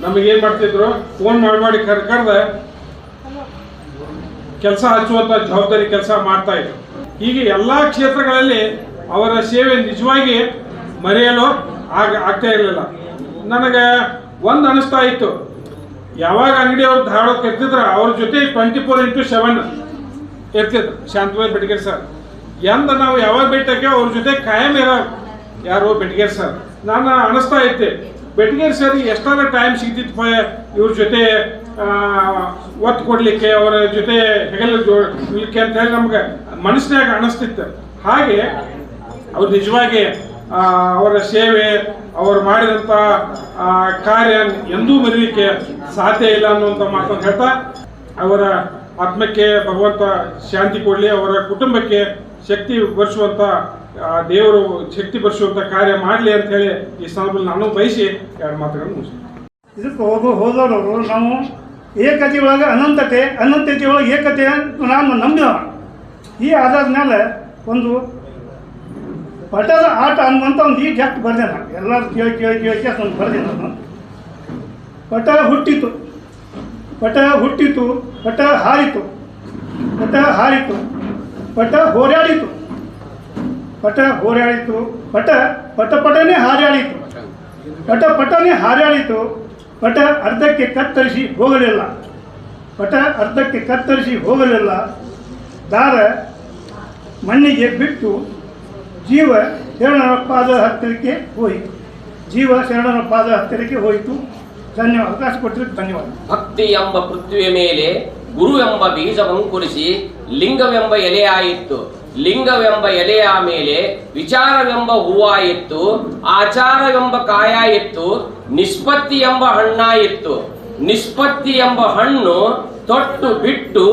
ನಮಗೇನು ಮಾಡ್ತಿದ್ರು, ಫೋನ್ ಮಾಡಿ ಕರ್ದ ಕೆಲಸ ಹಚ್ಚುವಂಥ ಜವಾಬ್ದಾರಿ ಕೆಲಸ ಮಾಡ್ತಾ ಇದ್ರು. ಹೀಗೆ ಎಲ್ಲ ಕ್ಷೇತ್ರಗಳಲ್ಲಿ ಅವರ ಸೇವೆ ನಿಜವಾಗಿ ಮರೆಯಲು ಆಗ್ತಾ ಇರಲಿಲ್ಲ. ನನಗೆ ಒಂದು ಅನಿಸ್ತಾ ಇತ್ತು, ಯಾವಾಗ ಅಂಗಡಿ ಅವ್ರು ಧಾರವಾಡಕ್ಕೆ ಇರ್ತಿದ್ರ ಅವ್ರ ಜೊತೆ 24x7 ಇರ್ತಿದ್ರು ಶಾಂತವೇಲ್ ಬೆಟಗೇರಿ ಸರ್. ಎಂದ ನಾವು ಯಾವಾಗ ಭೇಟಿಯಾಗ ಅವ್ರ ಜೊತೆ ಕಾಯಂ ಇರೋ ಯಾರು ಬೆಟಗೇರಿ ಸರ್. ನಾನು ಅನಿಸ್ತಾ ಇದ್ದೆ ಬೆಟಗೇರಿ ಸರ್ ಎಷ್ಟಾದ್ರೂ ಟೈಮ್ ಸಿಗ್ತಿತ್ತು ಇವ್ರ ಜೊತೆ ಒತ್ತು ಕೊಡಲಿಕ್ಕೆ, ಅವರ ಜೊತೆ ಹೆಗಲು ಜೋಡಲಿಕ್ಕೆ ಅಂತ ಹೇಳಿ ನಮ್ಗೆ ಮನಸ್ಸಿನಾಗ ಅನಿಸ್ತಿತ್ತು. ಹಾಗೆ ಅವ್ರು ನಿಜವಾಗಿ ಅವರ ಸೇವೆ, ಅವರು ಮಾಡಿದಂಥ ಕಾರ್ಯ ಎಂದೂ ಮರೀಲಿಕ್ಕೆ ಸಾಧ್ಯ ಇಲ್ಲ ಅನ್ನುವಂಥ ಮಾತನ್ನು ಹೇಳ್ತಾ, ಅವರ ಆತ್ಮಕ್ಕೆ ಭಗವಂತ ಶಾಂತಿ ಕೊಡಲಿ, ಅವರ ಕುಟುಂಬಕ್ಕೆ ಶಕ್ತಿ ಬರ್ಸುವಂಥ ದೇವರು ಶಕ್ತಿ ಬರ್ಸುವಂಥ ಕಾರ್ಯ ಮಾಡಲಿ ಅಂತ ಹೇಳಿ ಈ ಸಂದರ್ಭದಲ್ಲಿ ನಾನು ಬಯಸಿ ಎರಡು ಮಾತುಗಳನ್ನು ಮುಗಿಸ್ತೀನಿ. ಇದಕ್ಕೆ ಹೋದವರು ನಾವು ಏಕತೆ ಒಳಗೆ ಅನಂತತೆ ಒಳಗೆ ಏಕತೆ ನಾನು ನಂಬಿದವ. ಈ ಆಧಾರದ ಮೇಲೆ ಒಂದು ಪಟದ ಆಟ ಅನ್ನುವಂಥ ಒಂದು ಈ ಜಸ್ಟ್ ಬರೆದೆ ನಾನು. ಎಲ್ಲರೂ ಕೇಳಿ ಒಂದು ಬರೆದೆ ನಾನು. ಪಟ ಹುಟ್ಟಿತು, ಪಟ ಹಾರಿತು, ಪಟ ಹೋರಾಡಿತು, ಪಟನೆ ಹಾರಾಡಿತು, ಪಟ ಅರ್ಧಕ್ಕೆ ಕತ್ತರಿಸಿ ಹೋಗಲಿಲ್ಲ, ದಾರ ಮಣ್ಣಿಗೆ ಬಿಟ್ಟು ಜೀವ ಶರಣರ ಪಾದ ಹತ್ತಿರಕ್ಕೆ ಹೋಯಿತು. ಧನ್ಯವಾದ. ಅವಕಾಶ ಕೊಟ್ಟಿದ್ದಕ್ಕೆ ಧನ್ಯವಾದ. ಭಕ್ತಿ ಎಂಬ ಪೃಥ್ವಿಯ ಮೇಲೆ ಗುರು ಎಂಬ ಬೀಜವಂಕುರಿಸಿ ಲಿಂಗವೆಂಬ ಎಲೆಯಾಯಿತು. ಲಿಂಗವೆಂಬ ಎಲೆಯ ಮೇಲೆ ವಿಚಾರವೆಂಬ ಹೂವಾಯಿತ್ತು. ಆಚಾರವೆಂಬ ಕಾಯಾಯಿತ್ತು. ನಿಷ್ಪತ್ತಿ ಎಂಬ ಹಣ್ಣಾಯಿತ್ತು. ನಿಷ್ಪತ್ತಿ ಎಂಬ ಹಣ್ಣು ತೊಟ್ಟು ಬಿಟ್ಟು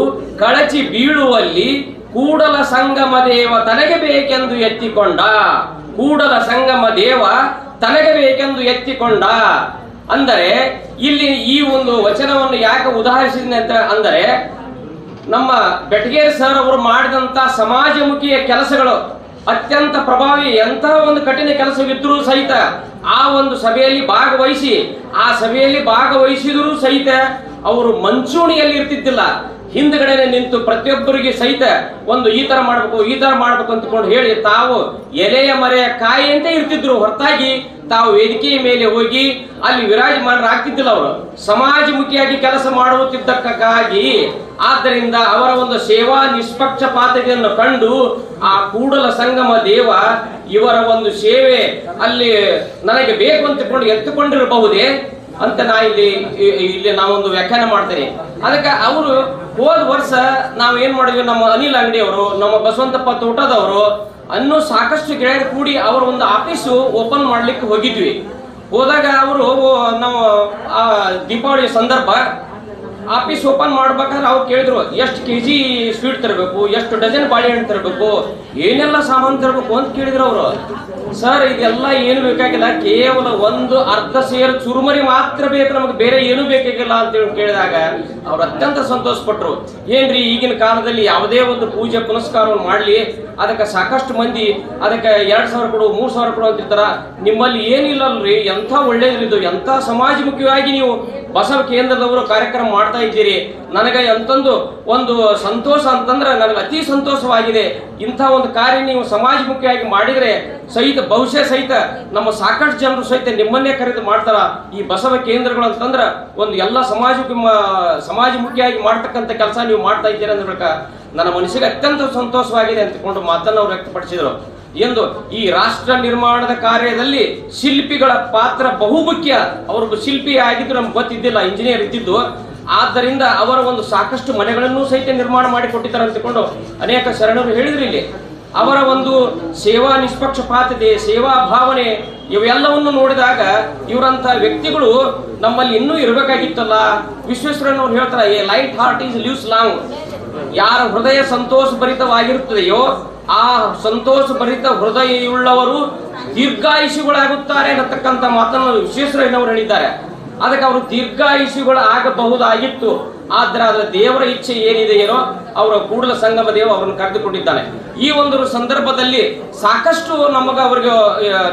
ಕಳಚಿ ಬೀಳುವಲ್ಲಿ ಕೂಡಲ ಸಂಗಮ ದೇವ ತನಗೆ ಬೇಕೆಂದು ಎತ್ತಿಕೊಂಡ. ಕೂಡಲ ಸಂಗಮ ದೇವ ತನಗೆ ಬೇಕೆಂದು ಎತ್ತಿಕೊಂಡ ಅಂದರೆ ಇಲ್ಲಿ ಈ ಒಂದು ವಚನವನ್ನು ಯಾಕೆ ಉದಾಹರಿಸಿದ ಅಂತ ಅಂದರೆ, ನಮ್ಮ ಬೆಟಗೇರಿ ಸರ್ ಅವರು ಮಾಡಿದಂತ ಸಮಾಜಮುಖಿಯ ಕೆಲಸಗಳು ಅತ್ಯಂತ ಪ್ರಭಾವಿ. ಎಂತಹ ಒಂದು ಕಠಿಣ ಕೆಲಸವಿದ್ರೂ ಸಹಿತ ಆ ಒಂದು ಸಭೆಯಲ್ಲಿ ಭಾಗವಹಿಸಿದರೂ ಸಹಿತ ಅವರು ಮಂಚೂಣಿಯಲ್ಲಿ ಇರ್ತಿದ್ದಿಲ್ಲ. ಹಿಂದ್ಗಡೆ ನಿಂತು ಪ್ರತಿಯೊಬ್ಬರಿಗೆ ಸಹಿತ ಒಂದು ಈ ತರ ಮಾಡ್ಬೇಕು ಅಂತಕೊಂಡು ಹೇಳಿ ತಾವು ಎಲೆಯ ಮರೆಯ ಕಾಯಿ ಅಂತ ಇರ್ತಿದ್ರು. ಹೊರತಾಗಿ ತಾವು ವೇದಿಕೆಯ ಮೇಲೆ ಹೋಗಿ ಅಲ್ಲಿ ವಿರಾಜಮಾನರಾಗ್ತಿದ್ದಿಲ್ಲ. ಅವರು ಸಮಾಜಮುಖಿಯಾಗಿ ಕೆಲಸ ಮಾಡುತ್ತಿದ್ದಕ್ಕಾಗಿ ಆದ್ದರಿಂದ ಅವರ ಒಂದು ಸೇವಾ ನಿಷ್ಪಕ್ಷಪಾತತೆಯನ್ನು ಕಂಡು ಆ ಕೂಡಲ ಸಂಗಮ ದೇವ ಇವರ ಒಂದು ಸೇವೆ ಅಲ್ಲಿ ನನಗೆ ಬೇಕು ಅಂತಕೊಂಡು ಎತ್ತುಕೊಂಡಿರಬಹುದೇ ಅಂತ ಇಲ್ಲಿ ನಾವೊಂದು ವ್ಯಾಖ್ಯಾನ ಮಾಡ್ತೇನೆ. ಅದಕ್ಕೆ ಅವರು ಹೋದ ವರ್ಷ ನಾವು ಏನ್ ಮಾಡಿದ್ವಿ, ನಮ್ಮ ಅನಿಲ್ ಅಂಗಡಿಯವರು, ನಮ್ಮ ಬಸವಂತಪ್ಪ ತೋಟದವರು ಅನ್ನೂ ಸಾಕಷ್ಟು ಗೆಳೆಯರು ಕೂಡಿ ಅವರ ಒಂದು ಆಫೀಸು ಓಪನ್ ಮಾಡ್ಲಿಕ್ಕೆ ಹೋಗಿದ್ವಿ. ಹೋದಾಗ ಅವರು ನಾವು ದೀಪಾವಳಿ ಸಂದರ್ಭ ಆಫೀಸ್ ಓಪನ್ ಮಾಡ್ಬೇಕಾದ್ರೆ ಅವ್ರು ಕೇಳಿದ್ರು ಎಷ್ಟು KG ಸ್ವೀಟ್ ತರಬೇಕು, ಎಷ್ಟು ಡಜನ್ ಬಾಳೆಹಣ್ಣು ತರಬೇಕು, ಏನೆಲ್ಲ ಸಾಮಾನು ತರಬೇಕು ಅಂತ ಕೇಳಿದ್ರು ಅವರು. ಸರ್ ಇದೆಲ್ಲ ಏನು ಬೇಕಾಗಿಲ್ಲ, ಕೇವಲ ಒಂದು ಅರ್ಧ ಸೇರು ಚುರುಮರಿ ಮಾತ್ರ ಬೇಕು, ನಮಗೆ ಬೇರೆ ಏನು ಬೇಕಾಗಿಲ್ಲ ಅಂತೇಳಿ ಕೇಳಿದಾಗ ಅವ್ರು ಅತ್ಯಂತ ಸಂತೋಷ ಪಟ್ರು. ಏನ್ರಿ ಈಗಿನ ಕಾಲದಲ್ಲಿ ಯಾವುದೇ ಒಂದು ಪೂಜೆ ಪುನಸ್ಕಾರವನ್ನು ಮಾಡಲಿ ಅದಕ್ಕೆ ಸಾಕಷ್ಟು ಮಂದಿ ಅದಕ್ಕೆ 2,000 ಕೊಡು 3,000 ಕೊಡು ಅಂತಿರ್ತಾರ. ನಿಮ್ಮಲ್ಲಿ ಏನಿಲ್ಲಲ್ರಿ, ಎಂಥ ಒಳ್ಳೇದ್ರಿದ್ದು, ಎಂಥ ಸಮಾಜಮುಖಿಯಾಗಿ ನೀವು ಬಸವ ಕೇಂದ್ರದವರು ಕಾರ್ಯಕ್ರಮ ಮಾಡ್ತಾ ಇದ್ದೀರಿ. ನನಗೆ ಎಂತಂದು ಒಂದು ಸಂತೋಷ ಅಂತಂದ್ರೆ ನನಗೆ ಅತಿ ಸಂತೋಷವಾಗಿದೆ. ಇಂಥ ಒಂದು ಕಾರ್ಯ ನೀವು ಸಮಾಜಮುಖಿಯಾಗಿ ಮಾಡಿದ್ರೆ ಸಹಿತ ಬಹುಶಃ ಸಹಿತ ನಮ್ಮ ಸಾಕಷ್ಟು ಜನರು ಸಹಿತ ನಿಮ್ಮನ್ನೇ ಕರೆದು ಮಾಡ್ತಾರ. ಈ ಬಸವ ಕೇಂದ್ರಗಳು ಅಂತಂದ್ರೆ ಒಂದು ಎಲ್ಲ ಸಮಾಜಮುಖಿಯಾಗಿ ಮಾಡ್ತಕ್ಕಂಥ ಕೆಲಸ ನೀವು ಮಾಡ್ತಾ ಇದ್ದೀರ ಅಂದ್ಬೇಕ ನನ್ನ ಮನಸ್ಸಿಗೆ ಅತ್ಯಂತ ಸಂತೋಷವಾಗಿದೆ ಅಂತಕೊಂಡು ಮಾತನ್ನು ಅವ್ರು ವ್ಯಕ್ತಪಡಿಸಿದರು. ಎಂದು ಈ ರಾಷ್ಟ್ರ ನಿರ್ಮಾಣದ ಕಾರ್ಯದಲ್ಲಿ ಶಿಲ್ಪಿಗಳ ಪಾತ್ರ ಬಹುಮುಖ್ಯ. ಅವರು ಶಿಲ್ಪಿ ಆಗಿದ್ದು ನಮ್ಗೆ ಗೊತ್ತಿದ್ದಿಲ್ಲ, ಇಂಜಿನಿಯರ್ ಇದ್ದಿದ್ದು. ಆದ್ದರಿಂದ ಅವರ ಒಂದು ಸಾಕಷ್ಟು ಮನೆಗಳನ್ನು ಸಹಿತ ನಿರ್ಮಾಣ ಮಾಡಿಕೊಟ್ಟಿದ್ದಾರೆ ಅಂತಕೊಂಡು ಅನೇಕ ಶರಣರು ಹೇಳಿದ್ರು. ಇಲ್ಲಿ ಅವರ ಒಂದು ಸೇವಾ ನಿಷ್ಪಕ್ಷಪಾತತೆ, ಸೇವಾ ಭಾವನೆ ಇವೆಲ್ಲವನ್ನು ನೋಡಿದಾಗ ಇವರಂತ ವ್ಯಕ್ತಿಗಳು ನಮ್ಮಲ್ಲಿ ಇನ್ನೂ ಇರಬೇಕಾಗಿತ್ತಲ್ಲ. ವಿಶ್ವೇಶ್ವರಯ್ಯನವ್ರು ಹೇಳ್ತಾರೆ, A light heart is lives long. ಯಾರ ಹೃದಯ ಸಂತೋಷ ಭರಿತವಾಗಿರುತ್ತದೆಯೋ ಆ ಸಂತೋಷ ಭರಿತ ಹೃದಯವುಳ್ಳವರು ದೀರ್ಘಾಯುಷಿಗಳಾಗುತ್ತಾರೆ ಅನ್ನತಕ್ಕಂಥ ಮಾತನ್ನು ವಿಶ್ವೇಶ್ವರಯ್ಯನವರು ಹೇಳಿದ್ದಾರೆ. ಅದಕ್ಕೆ ಅವರು ದೀರ್ಘಾಯುಷಿಗಳು ಆಗಬಹುದಾಗಿತ್ತು. ಆದ್ರೆ ಅದರ ದೇವರ ಇಚ್ಛೆ ಏನಿದೆಯೋ ಅವರ ಕೂಡಲ ಸಂಗಮ ದೇವ ಅವರನ್ನು ಕರೆದುಕೊಂಡಿದ್ದಾನೆ. ಈ ಒಂದು ಸಂದರ್ಭದಲ್ಲಿ ಸಾಕಷ್ಟು ಅವರಿಗೆ